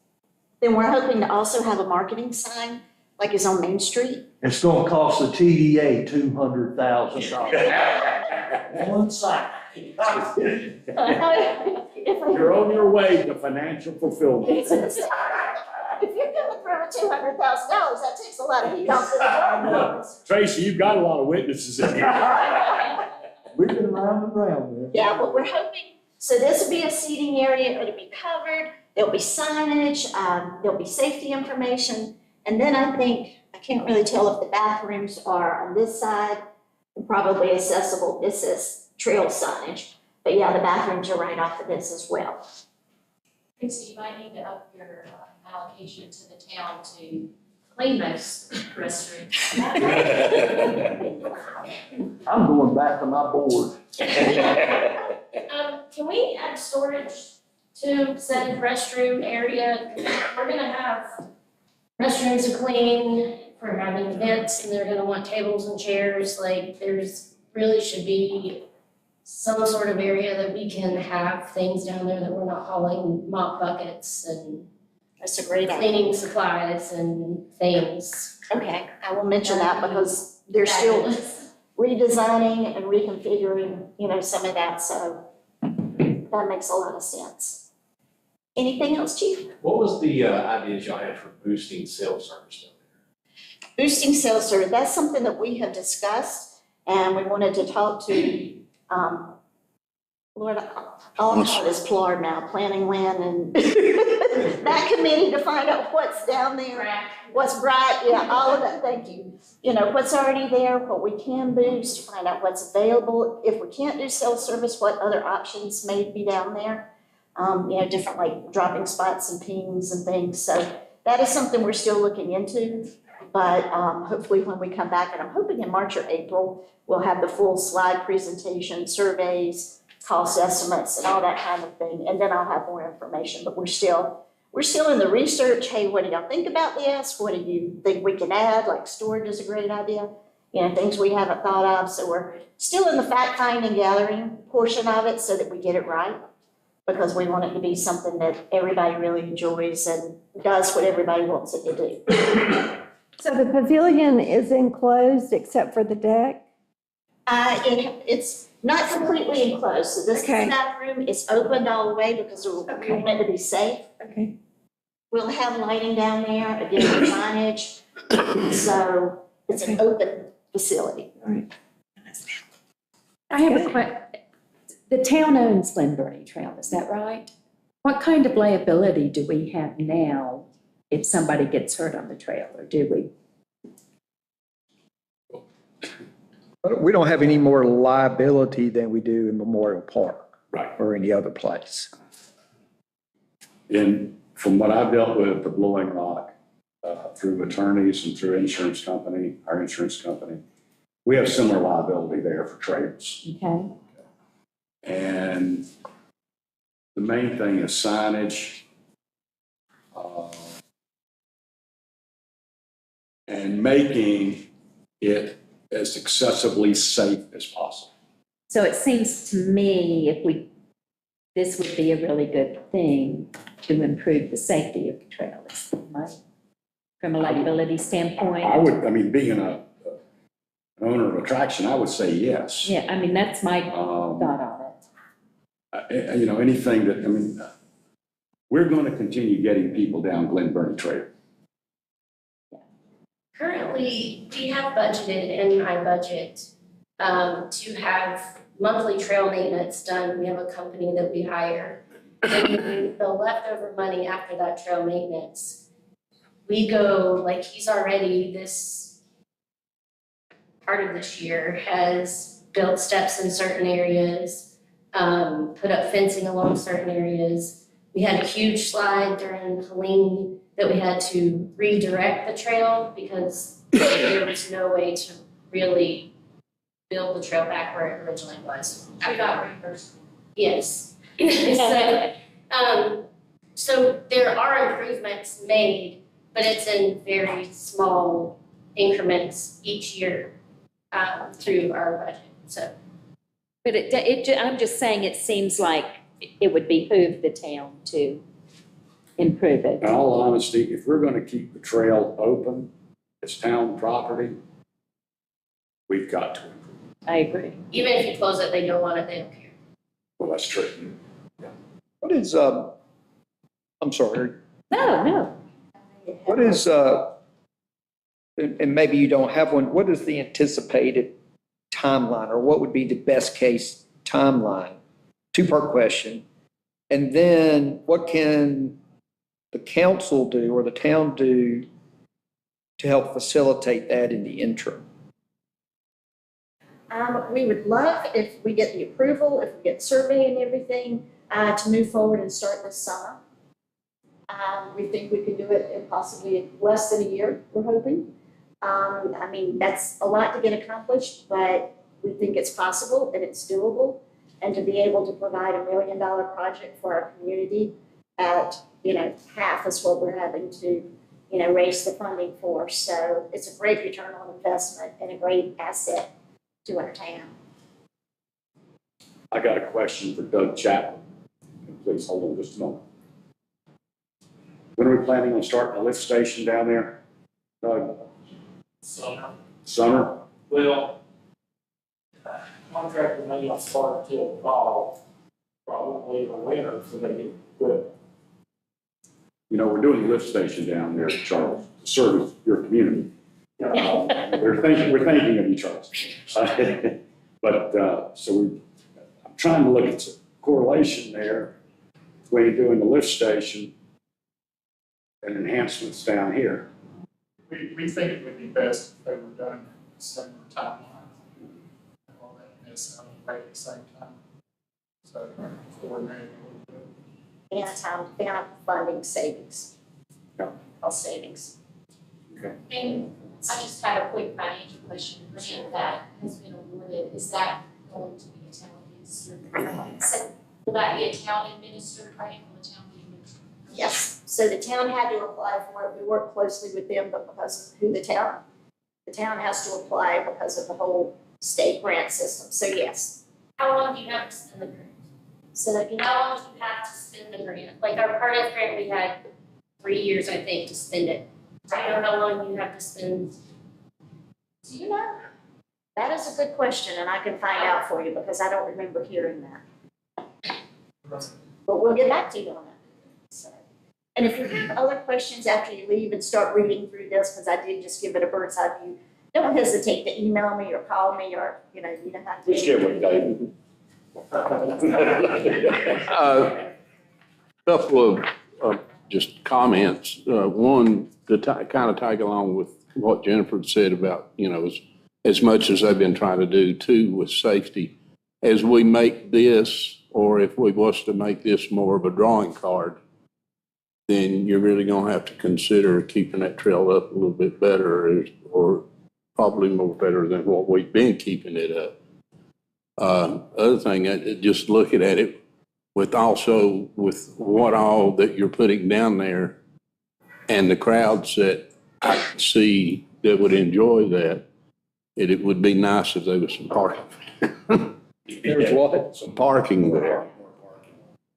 Then we're hoping to also have a marketing sign, like is on Main Street. It's gonna cost the TDA $200,000. One sign. You're on your way to financial fulfillment. If you're coming for $200,000, that takes a lot of heat off the door. Tracy, you've got a lot of witnesses in here. We've been around and around there. Yeah, but we're hoping, so this will be a seating area, it'll be covered, there'll be signage, there'll be safety information. And then I think, I can't really tell if the bathrooms are on this side, probably accessible, this is trail signage. But yeah, the bathrooms are right off of this as well. So you might need to up your allocation to the town to clean those restrooms. I'm going back to my board. Can we add storage to said restroom area? We're gonna have restrooms to clean, for having events, and they're gonna want tables and chairs, like, there's really should be some sort of area that we can have things down there that we're not hauling mop buckets and That's a great idea. cleaning supplies and things. Okay, I will mention that because they're still redesigning and reconfiguring, some of that, so that makes a lot of sense. Anything else, Chief? What was the ideas y'all had for boosting sales service down Boosting sales service, that's something that we have discussed, and we wanted to talk to, Lord, all of this Plard now, Planning Land and that committee to find out what's down there, what's bright, yeah, all of that, thank you. What's already there, what we can boost, find out what's available. If we can't do cell service, what other options may be down there. Different like dropping spots and pings and things. So that is something we're still looking into. But hopefully when we come back, and I'm hoping in March or April, we'll have the full slide presentation, surveys, cost estimates, and all that kind of thing. And then I'll have more information. But we're still in the research. Hey, what do y'all think about this? What do you think we can add? Like storage is a great idea. Things we haven't thought of. So we're still in the fact finding gathering portion of it so that we get it right. Because we want it to be something that everybody really enjoys and does what everybody wants it to do. So the pavilion is enclosed except for the deck? It's not completely enclosed, so this is the Okay. bathroom, it's opened all the way because we want it to be safe. Okay. We'll have lighting down there, again, signage, so it's an open facility. I have a question. The town owns Glen Burnie Trail, is that right? What kind of liability do we have now if somebody gets hurt on the trail, or do we? We don't have any more liability than we do in Memorial Park. Right. Or any other place. And from what I've dealt with the Blowing Rock, through attorneys and through our insurance company, we have similar liability there for trails. Okay. And the main thing is signage, and making it as accessibly safe as possible. So it seems to me this would be a really good thing to improve the safety of the trail, right? From a liability standpoint. Being an owner of attraction, I would say yes. Yeah, that's my thought on it. Anything that, we're going to continue getting people down Glen Burnie Trail. Currently, we have budgeted in my budget to have monthly trail maintenance done. We have a company that we hire. And the leftover money after that trail maintenance, we go, like he's already this part of this year has built steps in certain areas, put up fencing along certain areas. We had a huge slide during Helene that we had to redirect the trail because there was no way to really build the trail back where it originally was. We got reimbursed. Yes. So there are improvements made, but it's in very small increments each year through our budget. So, But I'm just saying, it seems like it would behoove the town to improve it. In all honesty, if we're gonna keep the trail open, it's town property, we've got to improve. I agree. Even if you close it, they don't want it, they don't care. Well, that's true. What is, I'm sorry, No, no. what is, and maybe you don't have one, what is the anticipated timeline, or what would be the best case timeline? Two-part question. And then what can the council do or the town do to help facilitate that in the interim? We would love if we get the approval, if we get survey and everything, to move forward and start this summer. We think we could do it in possibly less than a year, we're hoping. I mean, that's a lot to get accomplished, but we think it's possible and it's doable. And to be able to provide $1 million project for our community at, half is what we're having to, raise the funding for. So it's a great return on investment and a great asset to our town. I got a question for Doug Chapman. Please hold on just a moment. When are we planning on starting a lift station down there? Doug? Summer. Summer? Well, contractor may not start till fall, probably in the winter, so they get good. We're doing a lift station down there, Charles, to serve your community. We're thinking of you, Charles. But, I'm trying to look at the correlation there between doing the lift station and enhancements down here. We think it would be best if they were done in the same timeline. All that mess out of the way at the same time. So, coordinate a little bit. And funding savings. Yeah. Cost savings. And I just had a quick financial question. The grant that has been awarded, is that going to be a town administered grant? So will that be a town administered grant or the town be administered? Yes, so the town had to apply for it. We work closely with them, but because of who the town has to apply because of the whole state grant system. So yes. How long do you have to spend the grant? So that How long do you have to spend the grant? Like our part of the grant, we had 3 years, I think, to spend it. I don't know how long you have to spend. Do you know? That is a good question, and I can find out for you because I don't remember hearing that. But we'll get back to you on that. So, and if you have other questions after you leave and start reading through this, because I did just give it a bird's eye view, don't hesitate to email me or call me or, you know how to. Just give it, David. Couple of just comments. One, to kind of tag along with what Jennifer said about, as much as they've been trying to do too with safety. As we make this, or if we was to make this more of a drawing card, then you're really going to have to consider keeping that trail up a little bit better, or probably more better than what we've been keeping it up. Other thing, just looking at it with what all that you're putting down there and the crowds that I can see that would enjoy that, it would be nice if there was some parking. There's what? Some parking there.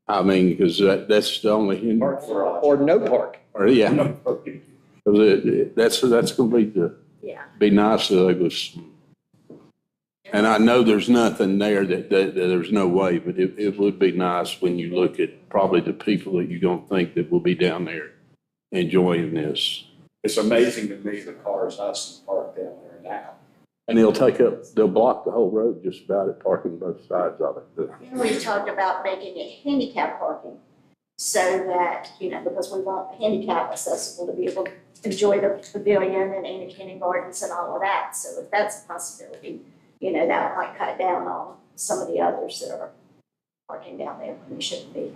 I mean, because that's the only. Or no park. Or, yeah. That's going to be nice if there was. And I know there's nothing there that there's no way, but it would be nice when you look at probably the people that you're going to think that will be down there enjoying this. It's amazing to me the cars I see parked down there now. And they'll block the whole road just about it, parking both sides of it. We talked about making it handicap parking so that, because we want handicap accessible to be able to enjoy the pavilion and Annie Kenny Gardens and all of that. So if that's a possibility, that might cut down on some of the others that are parking down there when they shouldn't be.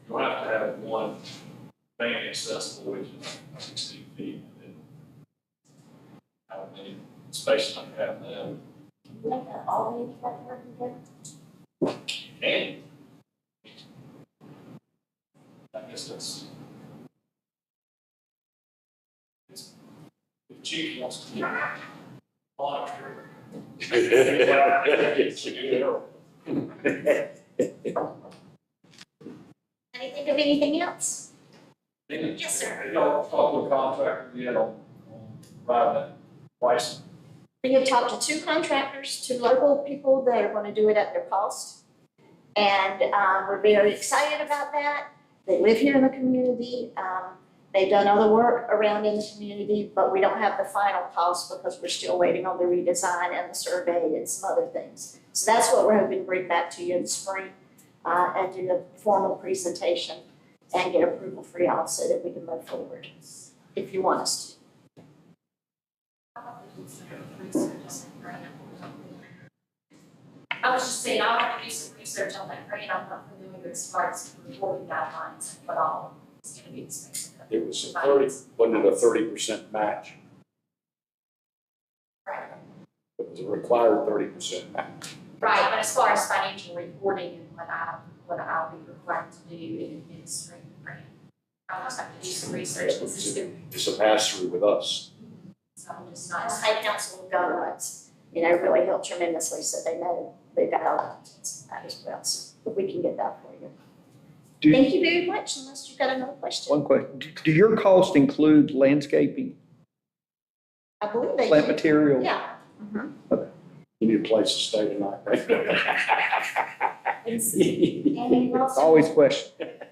You'll have to have one van accessible, which is 16 feet. And how many spaces do you have now? Like all handicap parking there? And I guess if Chief wants to monitor. If Anything of anything else? Yes, sir. Y'all talk to a contractor yet on providing that license? We have talked to 2 contractors, 2 local people that are gonna do it at their cost. And, we're very excited about that. They live here in the community. They've done other work around in the community, but we don't have the final cost because we're still waiting on the redesign and the survey and some other things. So that's what we're hoping to bring back to you in the spring, and do a formal presentation and get approval for y'all so that we can move forward, if you want us to. I was just saying, I'll have to do some research on that grant. I'm not familiar as far as reporting guidelines, but all it's gonna be expensive. It was a 30, wasn't it a 30% match? Right. It was a required 30% match. Right, but as far as financial reporting and what I'll be required to do in administering the grant, I'll just have to do some research. This is the, It's a pass-through with us. so I'm just not. The State Council of Governments, really helped tremendously, so they know they've got all that as well, so we can get that for you. Do- Thank you very much, unless you've got another question. One question, do your costs include landscaping, I believe they. plant do. material? Yeah. You need a place to stay tonight, And we've also, Always question.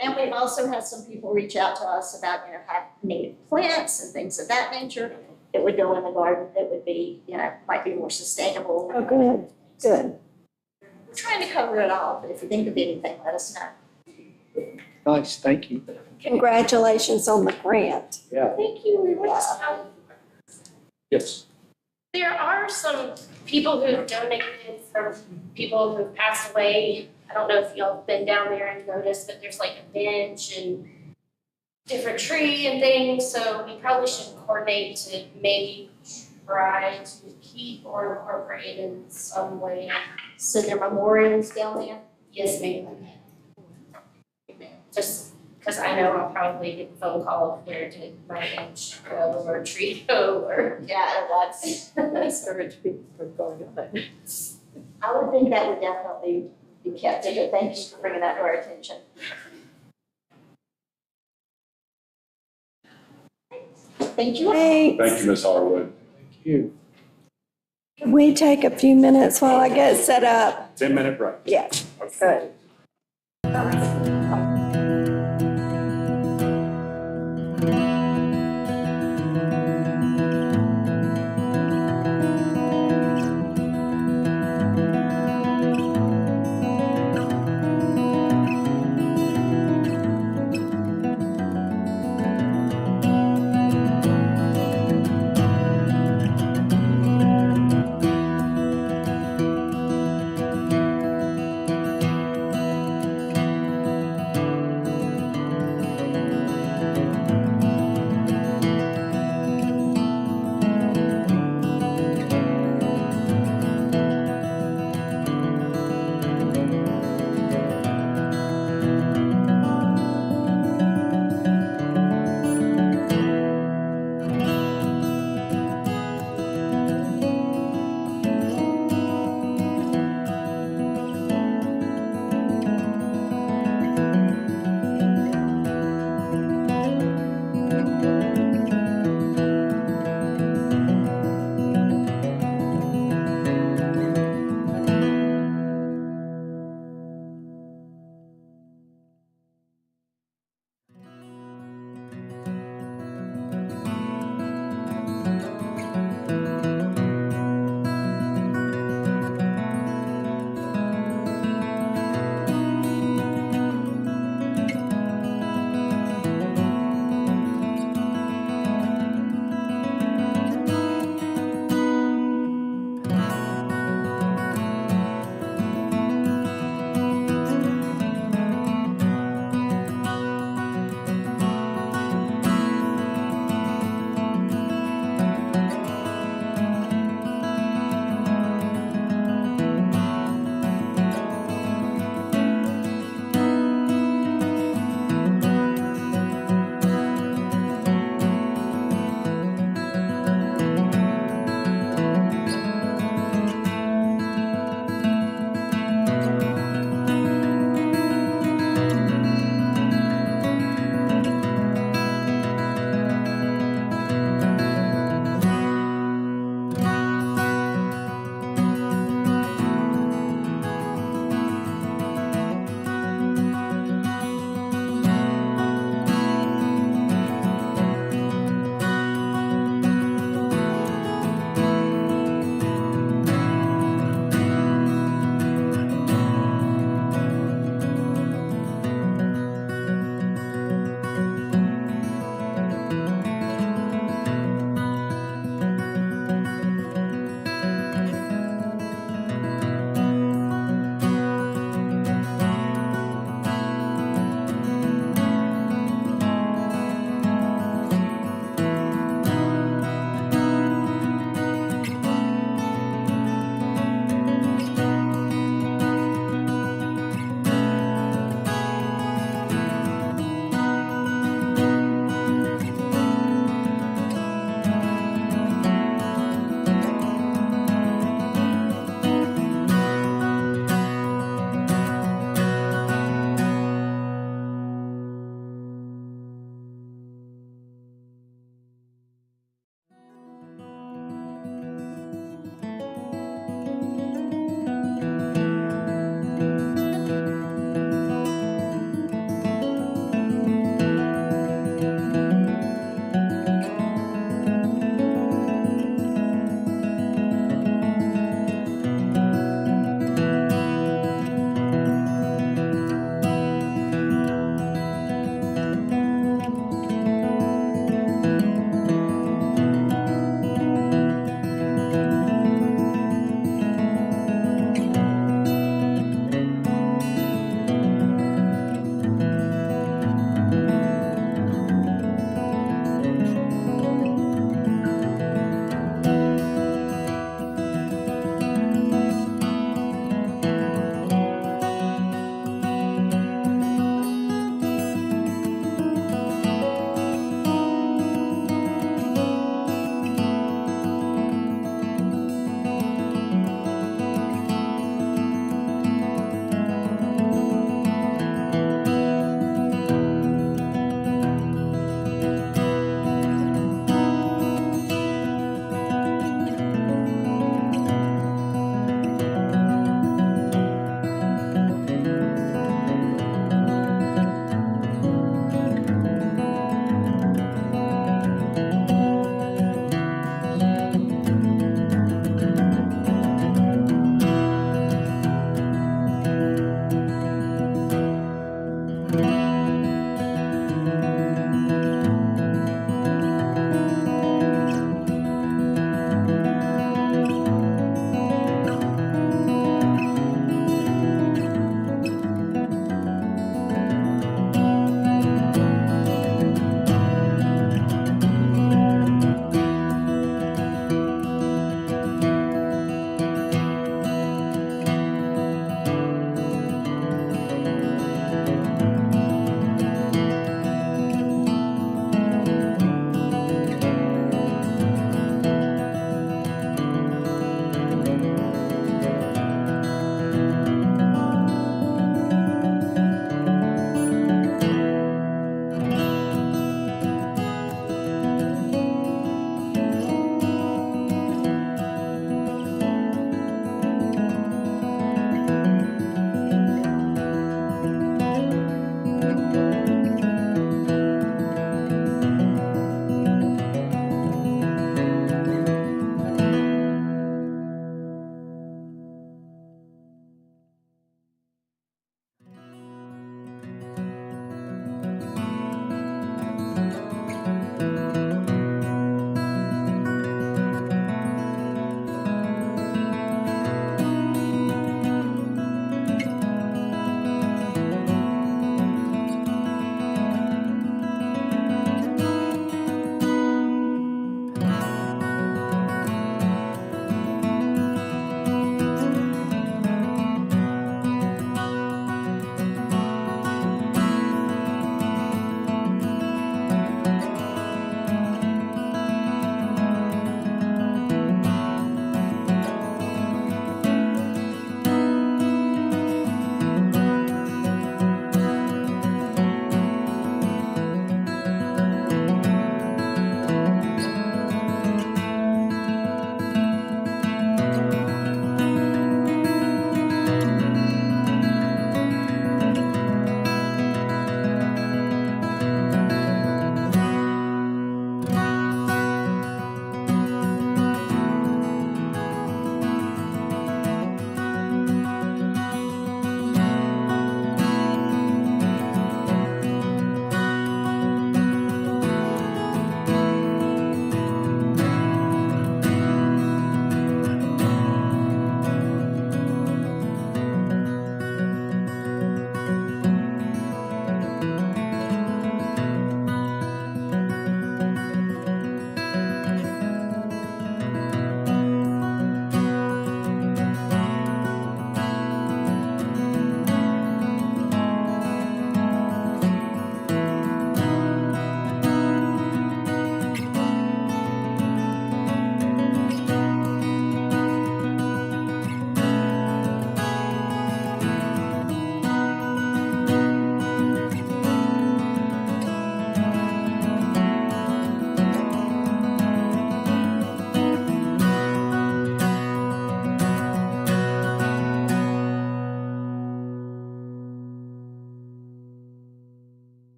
and we've also had some people reach out to us about, have native plants and things of that nature that would go in the garden that would be, might be more sustainable. Oh, good, good. We're trying to cover it all, but if you think of anything, let us know. Nice, thank you. Congratulations on the grant. Yeah. Thank you very much. Yes. There are some people who've donated from people who've passed away. I don't know if y'all have been down there and noticed, but there's like a bench and different tree and things, so we probably should coordinate to maybe try to keep or incorporate in some way. So there are memorials down there? Yes, ma'am. Just because I know I'll probably get a phone call of where did my bench go or a tree go or. Yeah, that's. Discourage people from going on it. I would think that would definitely be kept, but thank you for bringing that to our attention. Thank you. Thanks. Thank you, Ms. Harwood. Thank you. Can we take a few minutes while I get set up? 10-minute break. Yes, Okay. good.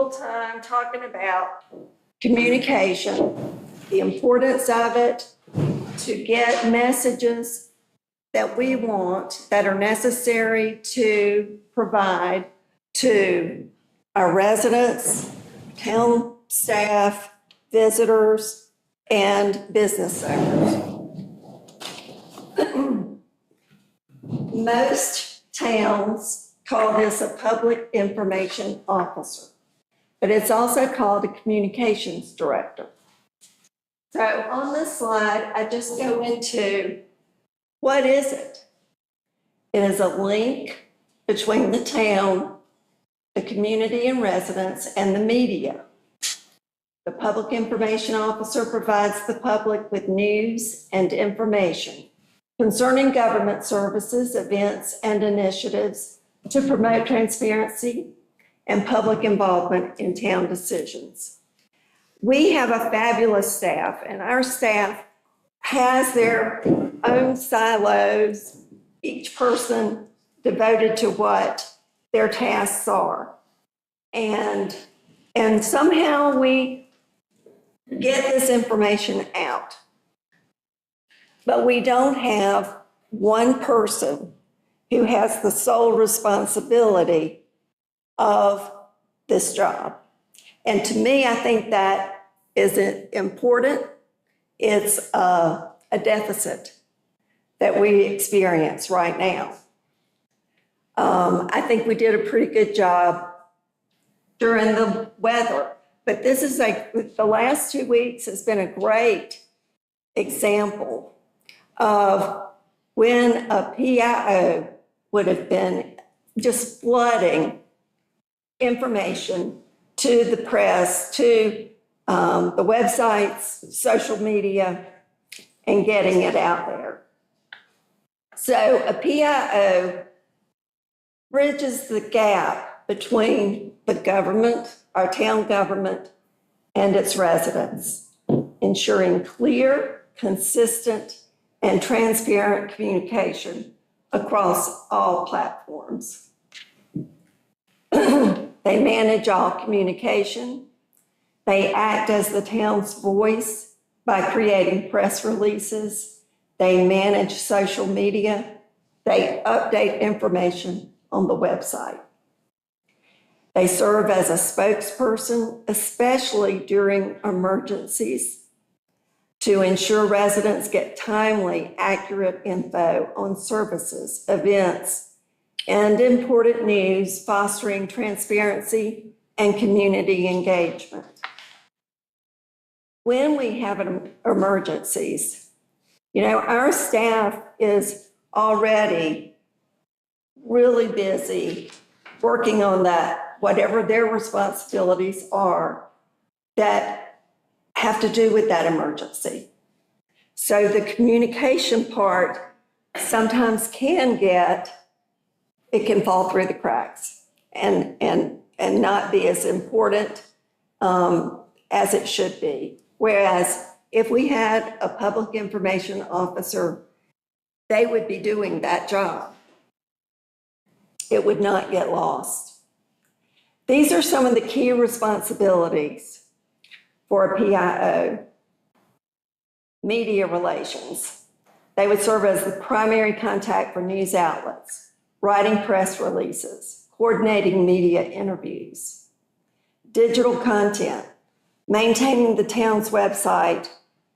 little time talking about communication, the importance of it, to get messages that we want, that are necessary to provide to our residents, town staff, visitors, and business owners. Most towns call this a public information officer, but it's also called a communications director. So on this slide, I just go into what is it? It is a link between the town, the community and residents, and the media. The public information officer provides the public with news and information concerning government services, events, and initiatives to promote transparency and public involvement in town decisions. We have a fabulous staff, and our staff has their own silos, each person devoted to what their tasks are. And somehow we get this information out. But we don't have one person who has the sole responsibility of this job. And to me, I think that is important. It's a deficit that we experience right now. I think we did a pretty good job during the weather, but this is like, the last 2 weeks has been a great example of when a PIO would have been just flooding information to the press, to the websites, social media, and getting it out there. So a PIO bridges the gap between the government, our town government, and its residents, ensuring clear, consistent, and transparent communication across all platforms. They manage all communication. They act as the town's voice by creating press releases. They manage social media. They update information on the website. They serve as a spokesperson, especially during emergencies, to ensure residents get timely, accurate info on services, events, and important news, fostering transparency and community engagement. When we have emergencies, our staff is already really busy working on that, whatever their responsibilities are that have to do with that emergency. So the communication part sometimes it can fall through the cracks and not be as important as it should be. Whereas if we had a public information officer, they would be doing that job. It would not get lost. These are some of the key responsibilities for a PIO. Media relations. They would serve as the primary contact for news outlets, writing press releases, coordinating media interviews, digital content, maintaining the town's website,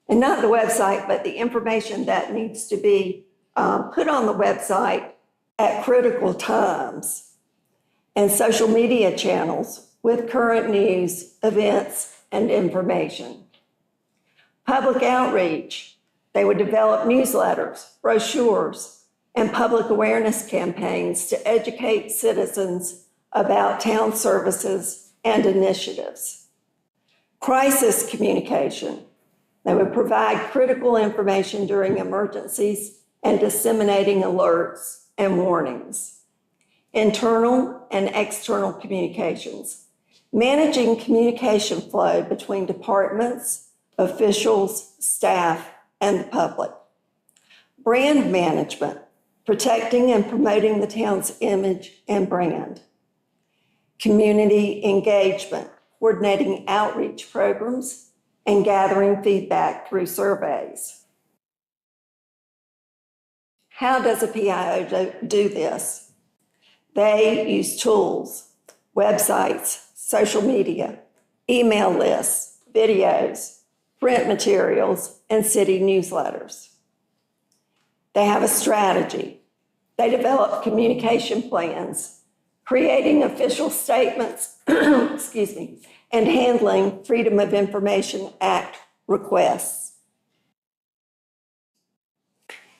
and not the website, but the information that needs to be put on the website at critical times, and social media channels with current news, events, and information. Public outreach. They would develop newsletters, brochures, and public awareness campaigns to educate citizens about town services and initiatives. Crisis communication. They would provide critical information during emergencies and disseminating alerts and warnings. Internal and external communications. Managing communication flow between departments, officials, staff, and the public. Brand management, protecting and promoting the town's image and brand. Community engagement, coordinating outreach programs, and gathering feedback through surveys. How does a PIO do this? They use tools, websites, social media, email lists, videos, print materials, and city newsletters. They have a strategy. They develop communication plans, creating official statements, excuse me, and handling Freedom of Information Act requests.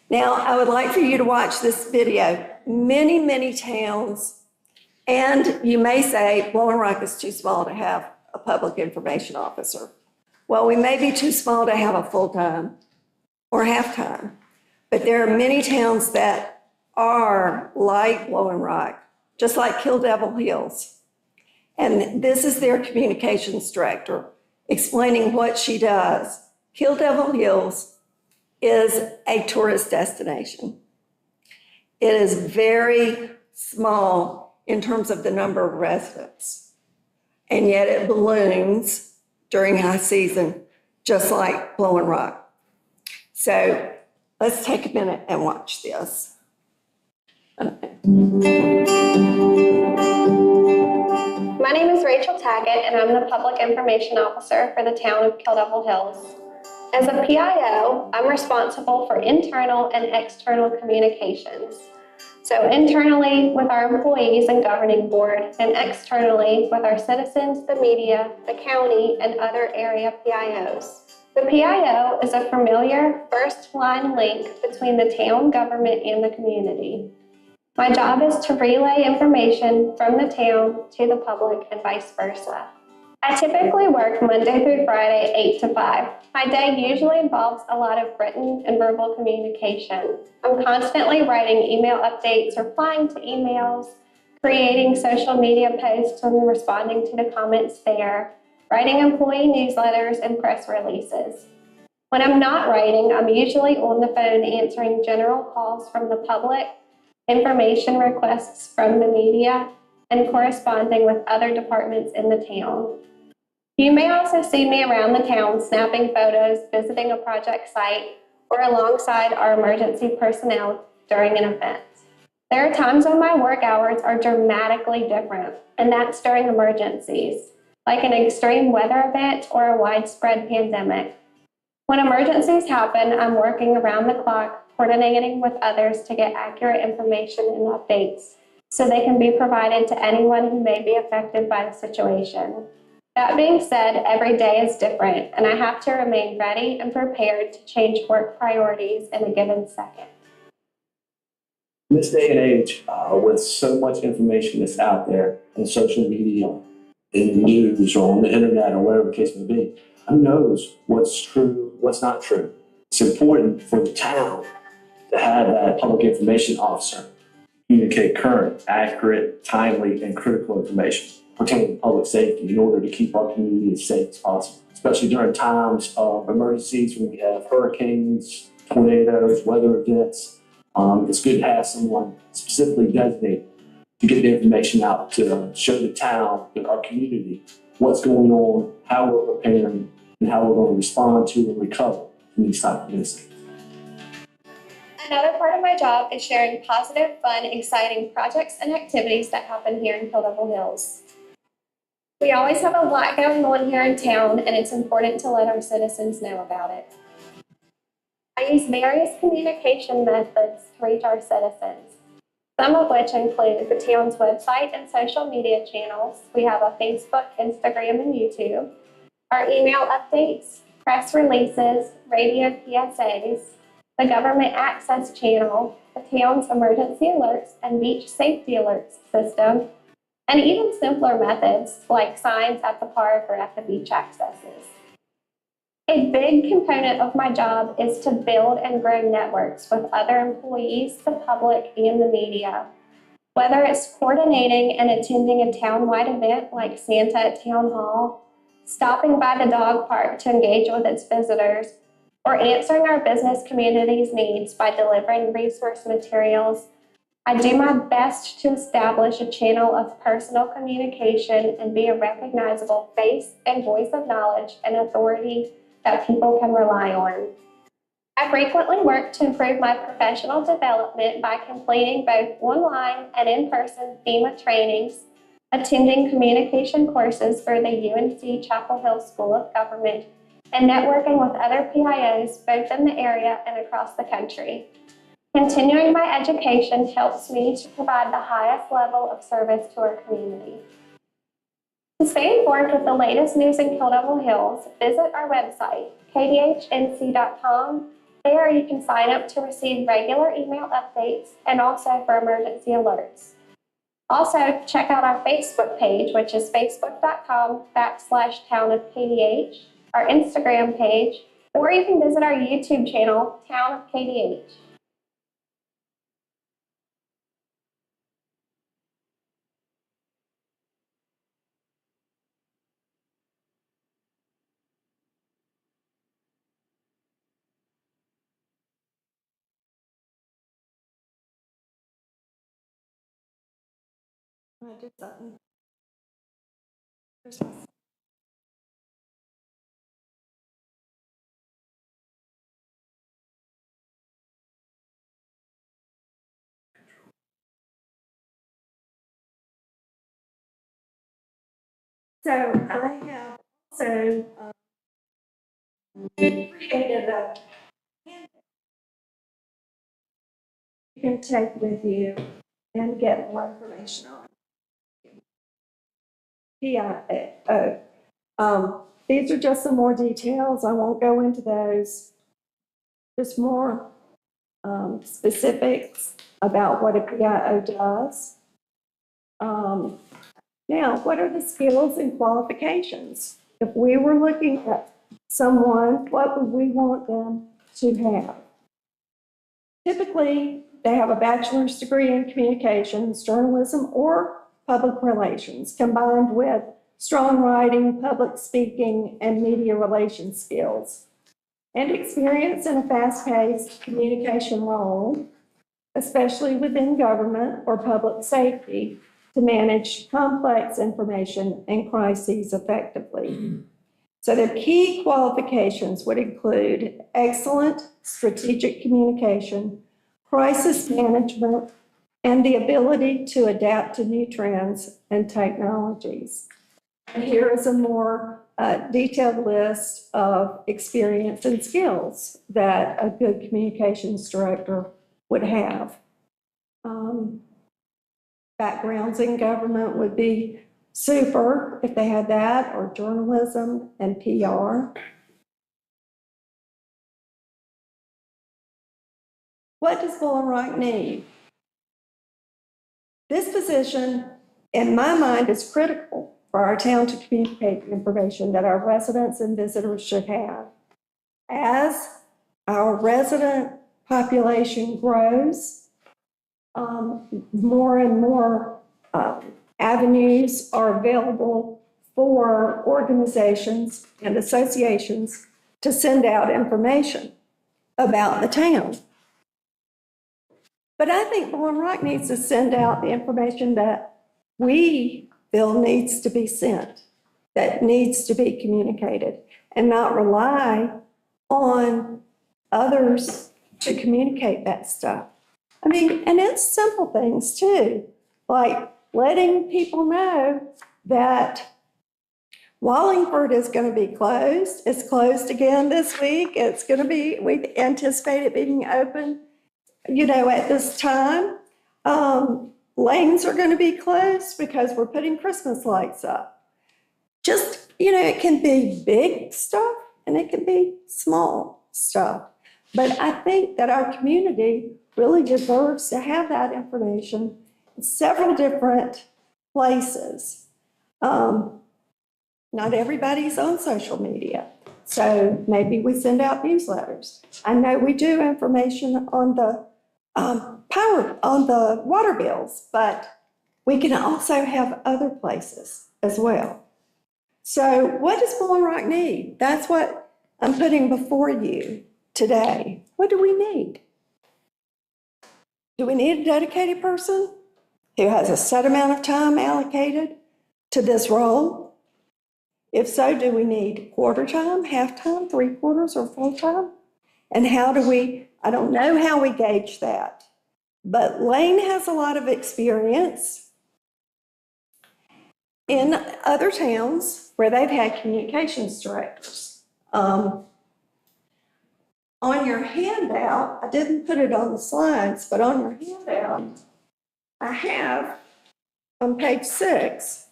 Now, I would like for you to watch this video. Many, many towns, and you may say, Blowing Rock is too small to have a public information officer. Well, we may be too small to have a full-time or half-time, but there are many towns that are like Blowing Rock, just like Kill Devil Hills. And this is their communications director explaining what she does. Kill Devil Hills is a tourist destination. It is very small in terms of the number of residents, and yet it balloons during high season, just like Blowing Rock. So let's take a minute and watch this. My name is Rachel Taggett, and I'm the Public Information Officer for the town of Kill Devil Hills. As a PIO, I'm responsible for internal and external communications. So internally with our employees and governing board, and externally with our citizens, the media, the county, and other area PIOs. The PIO is a familiar first line link between the town government and the community. My job is to relay information from the town to the public and vice versa. I typically work Monday through Friday, 8 to 5. My day usually involves a lot of written and verbal communication. I'm constantly writing email updates, replying to emails, creating social media posts and responding to the comments there, writing employee newsletters and press releases. When I'm not writing, I'm usually on the phone answering general calls from the public, information requests from the media, and corresponding with other departments in the town. You may also see me around the town snapping photos, visiting a project site, or alongside our emergency personnel during an event. There are times when my work hours are dramatically different, and that's during emergencies, like an extreme weather event or a widespread pandemic. When emergencies happen, I'm working around the clock, coordinating with others to get accurate information and updates so they can be provided to anyone who may be affected by the situation. That being said, every day is different, and I have to remain ready and prepared to change work priorities in a given second. In this day and age, with so much information that's out there in social media, in the news, or on the internet, or whatever the case may be, who knows what's true, what's not true? It's important for the town to have that public information officer communicate current, accurate, timely, and critical information pertaining to public safety in order to keep our community as safe as possible, especially during times of emergencies when we have hurricanes, tornadoes, weather events. It's good to have someone specifically designated to get the information out to show the town and our community what's going on, how we're preparing, and how we're going to respond to and recover from these type of incidents. Another part of my job is sharing positive, fun, exciting projects and activities that happen here in Kill Devil Hills. We always have a lot going on here in town, and it's important to let our citizens know about it. I use various communication methods to reach our citizens, some of which include the town's website and social media channels. We have a Facebook, Instagram, and YouTube, our email updates, press releases, radio PSAs, the government access channel, the town's emergency alerts and beach safety alerts system, and even simpler methods like signs at the park or at the beach accesses. A big component of my job is to build and grow networks with other employees, the public, and the media. Whether it's coordinating and attending a town-wide event like Santa at Town Hall, stopping by the dog park to engage with its visitors, or answering our business community's needs by delivering resource materials, I do my best to establish a channel of personal communication and be a recognizable face and voice of knowledge and authority that people can rely on. I frequently work to improve my professional development by completing both online and in-person FEMA trainings, attending communication courses for the UNC Chapel Hill School of Government, and networking with other PIOs both in the area and across the country. Continuing my education helps me to provide the highest level of service to our community. To stay informed with the latest news in Kill Devil Hills, visit our website, kdhnc.com. There you can sign up to receive regular email updates and also for emergency alerts. Also, check out our Facebook page, which is facebook.com/Town of KDH, our Instagram page, or you can visit our YouTube channel, Town of KDH. I did something. So I have also created a handout you can take with you and get more information on. PIO. These are just some more details. I won't go into those. Just more specifics about what a PIO does. Now, what are the skills and qualifications? If we were looking at someone, what would we want them to have? Typically, they have a bachelor's degree in communications, journalism, or public relations, combined with strong writing, public speaking, and media relations skills, and experience in a fast-paced communication role, especially within government or public safety, to manage complex information and crises effectively. So their key qualifications would include excellent strategic communication, crisis management, and the ability to adapt to new trends and technologies. And here is a more detailed list of experience and skills that a good communications director would have. Backgrounds in government would be super if they had that, or journalism and PR. What does Bull and Rock need? This position, in my mind, is critical for our town to communicate the information that our residents and visitors should have. As our resident population grows, more and more avenues are available for organizations and associations to send out information about the town. But I think Bull and Rock needs to send out the information that we feel needs to be sent, that needs to be communicated, and not rely on others to communicate that stuff. I mean, and it's simple things too, like letting people know that Wallingford is going to be closed. It's closed again this week. It's going to be, we anticipate it being open, at this time. Lanes are going to be closed because we're putting Christmas lights up. Just, it can be big stuff and it can be small stuff. But I think that our community really deserves to have that information in several different places. Not everybody's on social media, so maybe we send out newsletters. I know we do information on the on the water bills, but we can also have other places as well. So what does Bull and Rock need? That's what I'm putting before you today. What do we need? Do we need a dedicated person who has a set amount of time allocated to this role? If so, do we need quarter time, half time, 3/4, or full time? And how do we, I don't know how we gauge that, but Lane has a lot of experience in other towns where they've had communications directors. On your handout, I didn't put it on the slides, but on your handout, I have on page 6,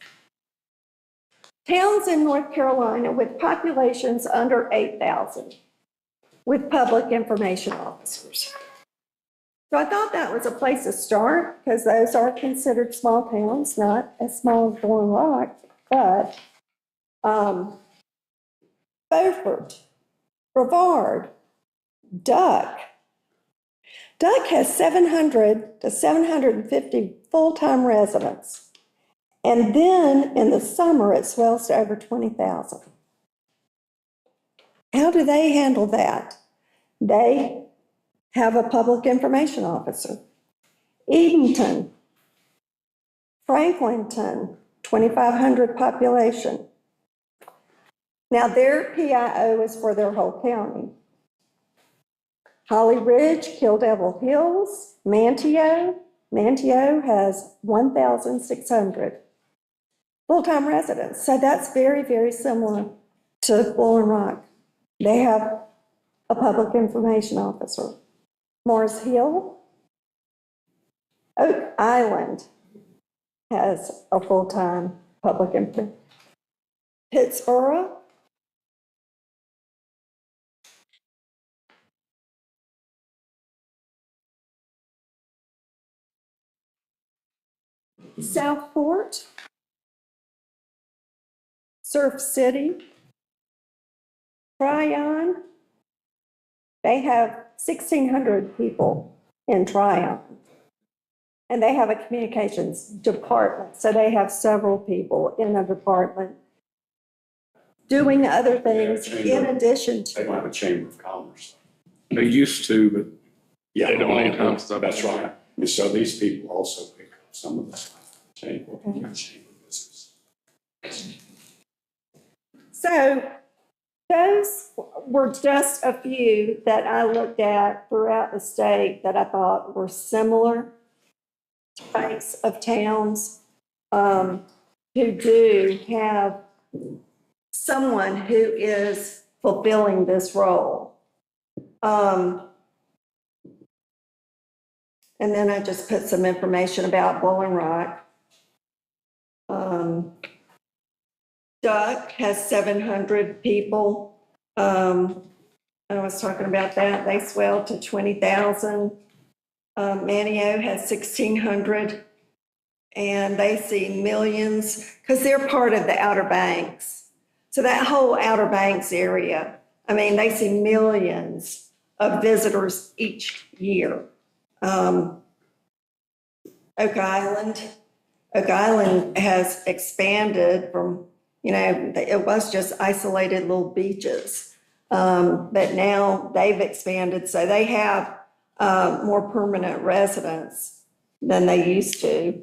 towns in North Carolina with populations under 8,000 with public information officers. So I thought that was a place to start because those are considered small towns, not as small as Boiling Rock, but Beaufort, Brevard, Duck. Duck has 700 to 750 full-time residents. And then in the summer, it swells to over 20,000. How do they handle that? They have a public information officer. Edenton, Franklinton, 2,500 population. Now their PIO is for their whole county. Holly Ridge, Kill Devil Hills, Manteo has 1,600 full-time residents. So that's very, very similar to Boiling Rock. They have a public information officer. Mars Hill, Oak Island has a full-time public information. Pittsburgh, Southport, Surf City, Tryon, they have 1,600 people in Tryon. And they have a communications department, so they have several people in a department doing other things in addition to. They don't have a chamber of commerce. They used to, but Yeah, They don't long have time. stuff. That's right. And so these people also pick up some of the chamber business. So those were just a few that I looked at throughout the state that I thought were similar types of towns who do have someone who is fulfilling this role. And then I just put some information about Boiling Rock. Duck has 700 people. I was talking about that. They swelled to 20,000. Manteo has 1,600. And they see millions because they're part of the Outer Banks. So that whole Outer Banks area, I mean, they see millions of visitors each year. Oak Island has expanded from, it was just isolated little beaches. But now they've expanded, so they have more permanent residents than they used to.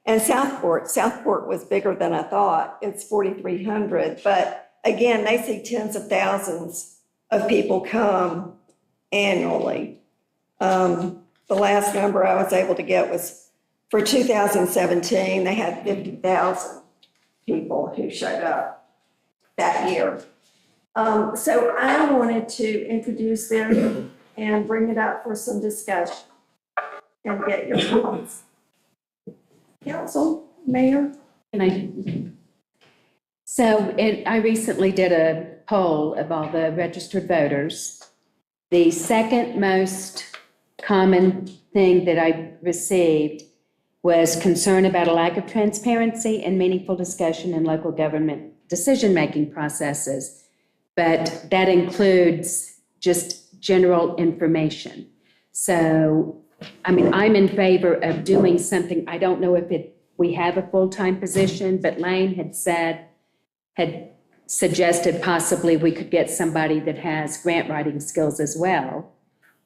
And Southport was bigger than I thought. It's 4,300. But again, they see tens of thousands of people come annually. The last number I was able to get was for 2017, they had 50,000 people who showed up that year. So I wanted to introduce them and bring it up for some discussion and get your thoughts. Council, Mayor? I recently did a poll of all the registered voters. The second most common thing that I received was concern about a lack of transparency and meaningful discussion in local government decision-making processes. But that includes just general information. So, I'm in favor of doing something. I don't know if we have a full-time position, but Lane had suggested possibly we could get somebody that has grant writing skills as well.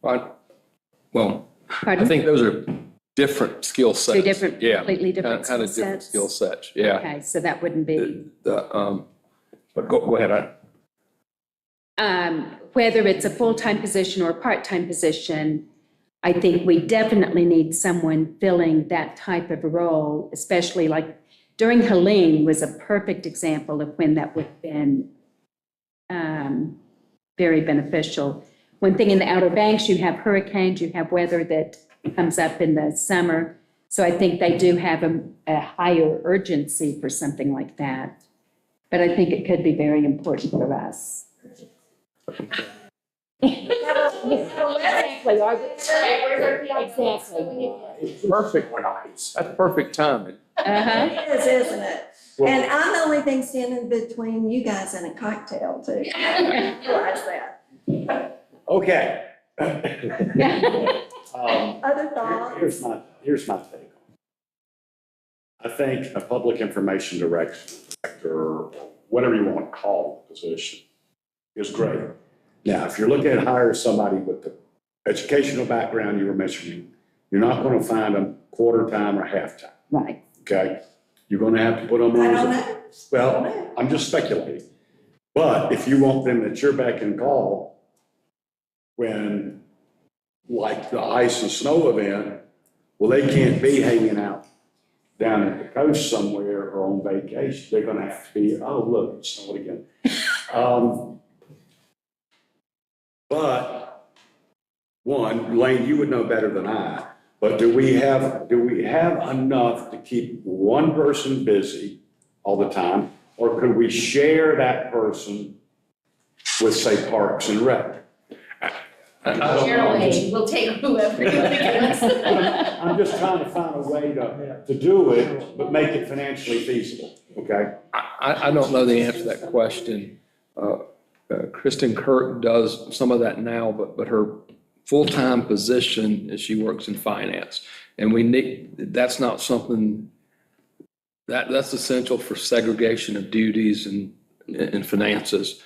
Right. Well, I Pardon? think those are different skill sets. Two different, Yeah, completely different kind of skill different sets? skill sets, yeah. Okay, so that wouldn't be, But go ahead. whether it's a full-time position or a part-time position, I think we definitely need someone filling that type of role, especially like during Helene was a perfect example of when that would have been very beneficial. One thing in the Outer Banks, you have hurricanes, you have weather that comes up in the summer. So I think they do have a higher urgency for something like that. But I think it could be very important for us. Exactly. Perfect. That's perfect timing. It is, isn't it? And I'm the only thing standing between you guys and a cocktail too. Realize that. Okay. Other thoughts? Here's my take. I think a public information director, or whatever you want to call the position, is great. Now, if you're looking at hiring somebody with the educational background you were mentioning, you're not going to find them quarter time or half time. Right. Okay? You're going to have to put them I on. don't know. Well, I'm just speculating. But if you want them at your beck and call, when, like the ice and snow event, well, they can't be hanging out down at the coast somewhere or on vacation. They're gonna have to be, oh, look, it snowed again. But, one, Lane, you would know better than I, but do we have enough to keep one person busy all the time? Or could we share that person with, say, Parks and Rec? I don't know, Generally, we'll take whoever. I'm just trying to find a way to do it, but make it financially feasible, okay? I don't know the answer to that question. Kristen Kirk does some of that now, but her full-time position is she works in finance. And that's not something, that's essential for segregation of duties and finances.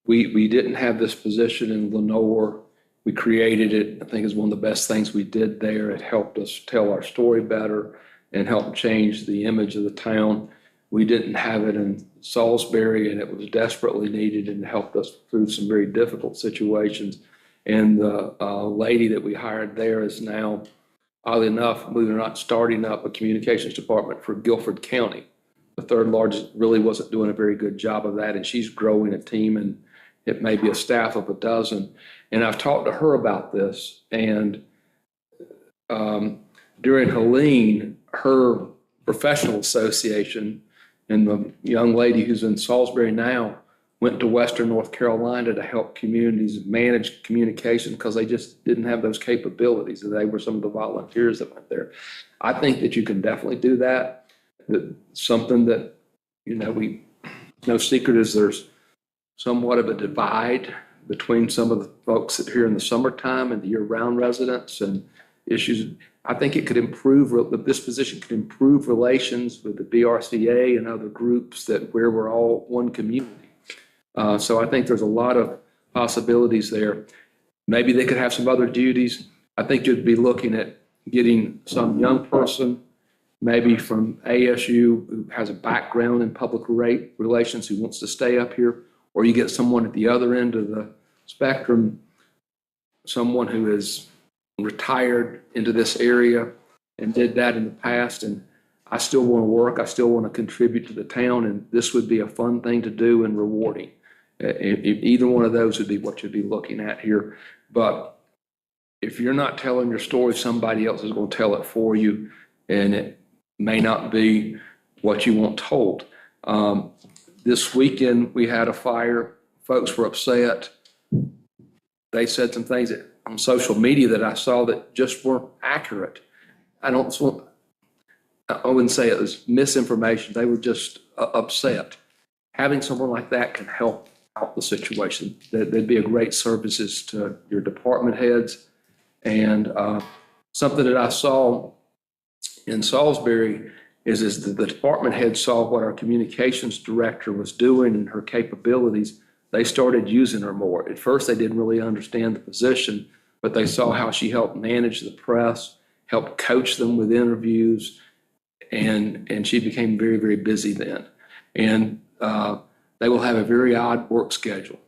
We didn't have this position in Lenore. We created it. I think it's one of the best things we did there. It helped us tell our story better and helped change the image of the town. We didn't have it in Salisbury, and it was desperately needed and helped us through some very difficult situations. And the lady that we hired there is now, oddly enough, believe it or not, starting up a communications department for Guilford County. The third largest really wasn't doing a very good job of that, and she's growing a team, and it may be a staff of 12. And I've talked to her about this, and during Helene, her professional association and the young lady who's in Salisbury now went to Western North Carolina to help communities manage communication because they just didn't have those capabilities. They were some of the volunteers that went there. I think that you can definitely do that. Something that, no secret is there's somewhat of a divide between some of the folks that are here in the summertime and the year-round residents and issues. I think it could improve, this position could improve relations with the BRCA and other groups where we're all one community. So I think there's a lot of possibilities there. Maybe they could have some other duties. I think you'd be looking at getting some young person, maybe from ASU who has a background in public relations who wants to stay up here, or you get someone at the other end of the spectrum, someone who is retired into this area and did that in the past. And I still want to work. I still want to contribute to the town. And this would be a fun thing to do and rewarding. Either one of those would be what you'd be looking at here. But if you're not telling your story, somebody else is going to tell it for you. And it may not be what you want told. This weekend, we had a fire. Folks were upset. They said some things on social media that I saw that just weren't accurate. I wouldn't say it was misinformation. They were just upset. Having someone like that can help out the situation. There'd be a great services to your department heads. And something that I saw in Salisbury is that the department head saw what our communications director was doing and her capabilities. They started using her more. At first, they didn't really understand the position, but they saw how she helped manage the press, helped coach them with interviews, and she became very, very busy then. And they will have a very odd work schedule.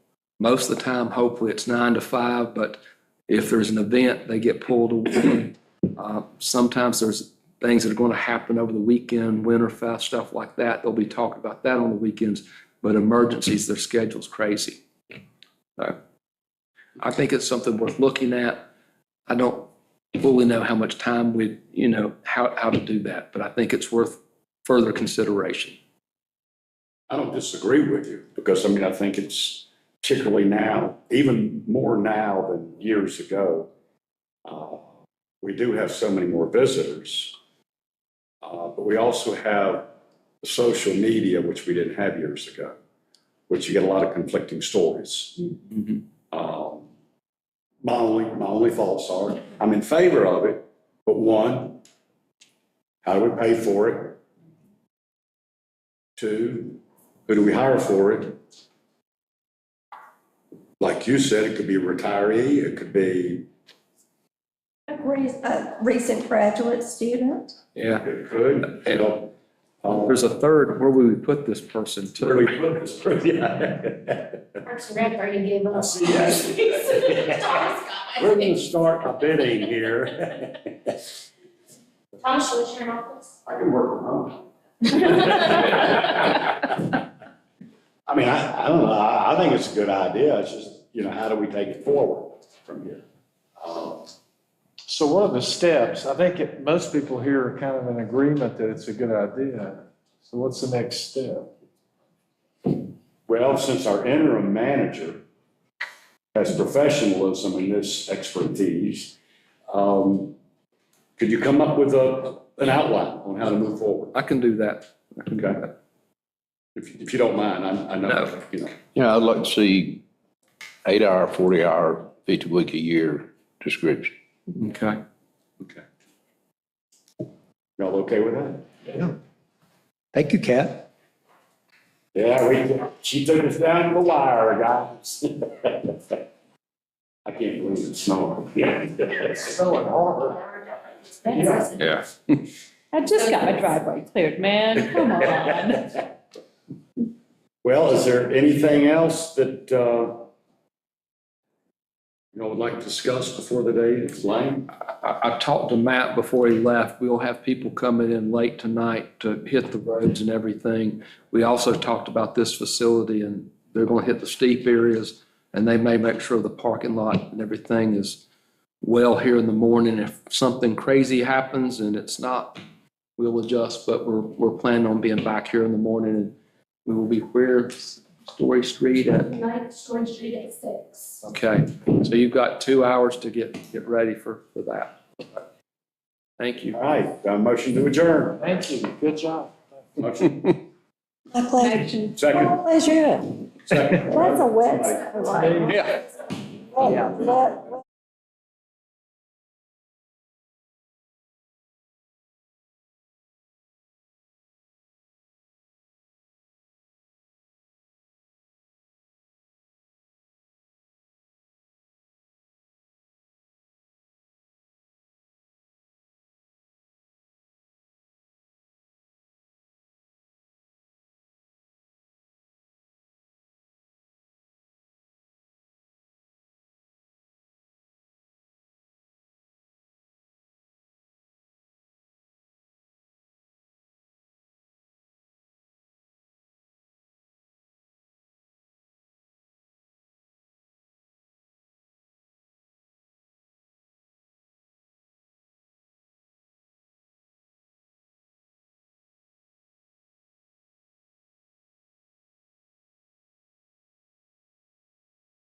Most of the time, hopefully, it's 9 to 5, but if there's an event, they get pulled away. Sometimes there's things that are going to happen over the weekend, Winterfest, stuff like that. They'll be talking about that on the weekends, but emergencies, their schedule's crazy. So I think it's something worth looking at. I don't fully know how much time we, how to do that, but I think it's worth further consideration. I don't disagree with you, because I think it's particularly now, even more now than years ago. We do have so many more visitors, but we also have the social media, which we didn't have years ago, which you get a lot of conflicting stories. Mm-hmm. My only thoughts are, I'm in favor of it, but one, how do we pay for it? Two, who do we hire for it? Like you said, it could be a retiree, it could be. A recent graduate student. Yeah. It could. There's a third, where would we put this person to? Where do we put this person? Parks and Rec already gave up. See, we're going to start a bidding here. Thomas, you wish your office? I can work from home. I don't know. I think it's a good idea. It's just, how do we take it forward from here? So what are the steps? I think most people here are kind of in agreement that it's a good idea. So what's the next step? Well, since our interim manager has professionalism in this expertise, could you come up with an outline on how to move forward? I can do that. Okay. If you don't mind, I know, No. Yeah, I'd like to see 8-hour, 40-hour, 50-week a year description. Okay. Y'all okay with that? Yeah. Thank you, Kat. Yeah, she took us down to the wire, guys. I can't believe it's snowing. It's snowing hard. Yeah. I just got my driveway cleared, man. Come on. Well, is there anything else that, would like to discuss before the day is late? I talked to Matt before he left. We'll have people coming in late tonight to hit the roads and everything. We also talked about this facility, and they're going to hit the steep areas, and they may make sure the parking lot and everything is well here in the morning. If something crazy happens and it's not, we'll adjust, but we're planning on being back here in the morning, and we will be where? Story Street at? 9th Story Street at 6. Okay, so you've got 2 hours to get ready for that. Thank you. All right, got a motion to adjourn. Thank you. Good job. Motion. My pleasure. Second. Pleasure. Second. That's a wet, right? Yeah. Yeah.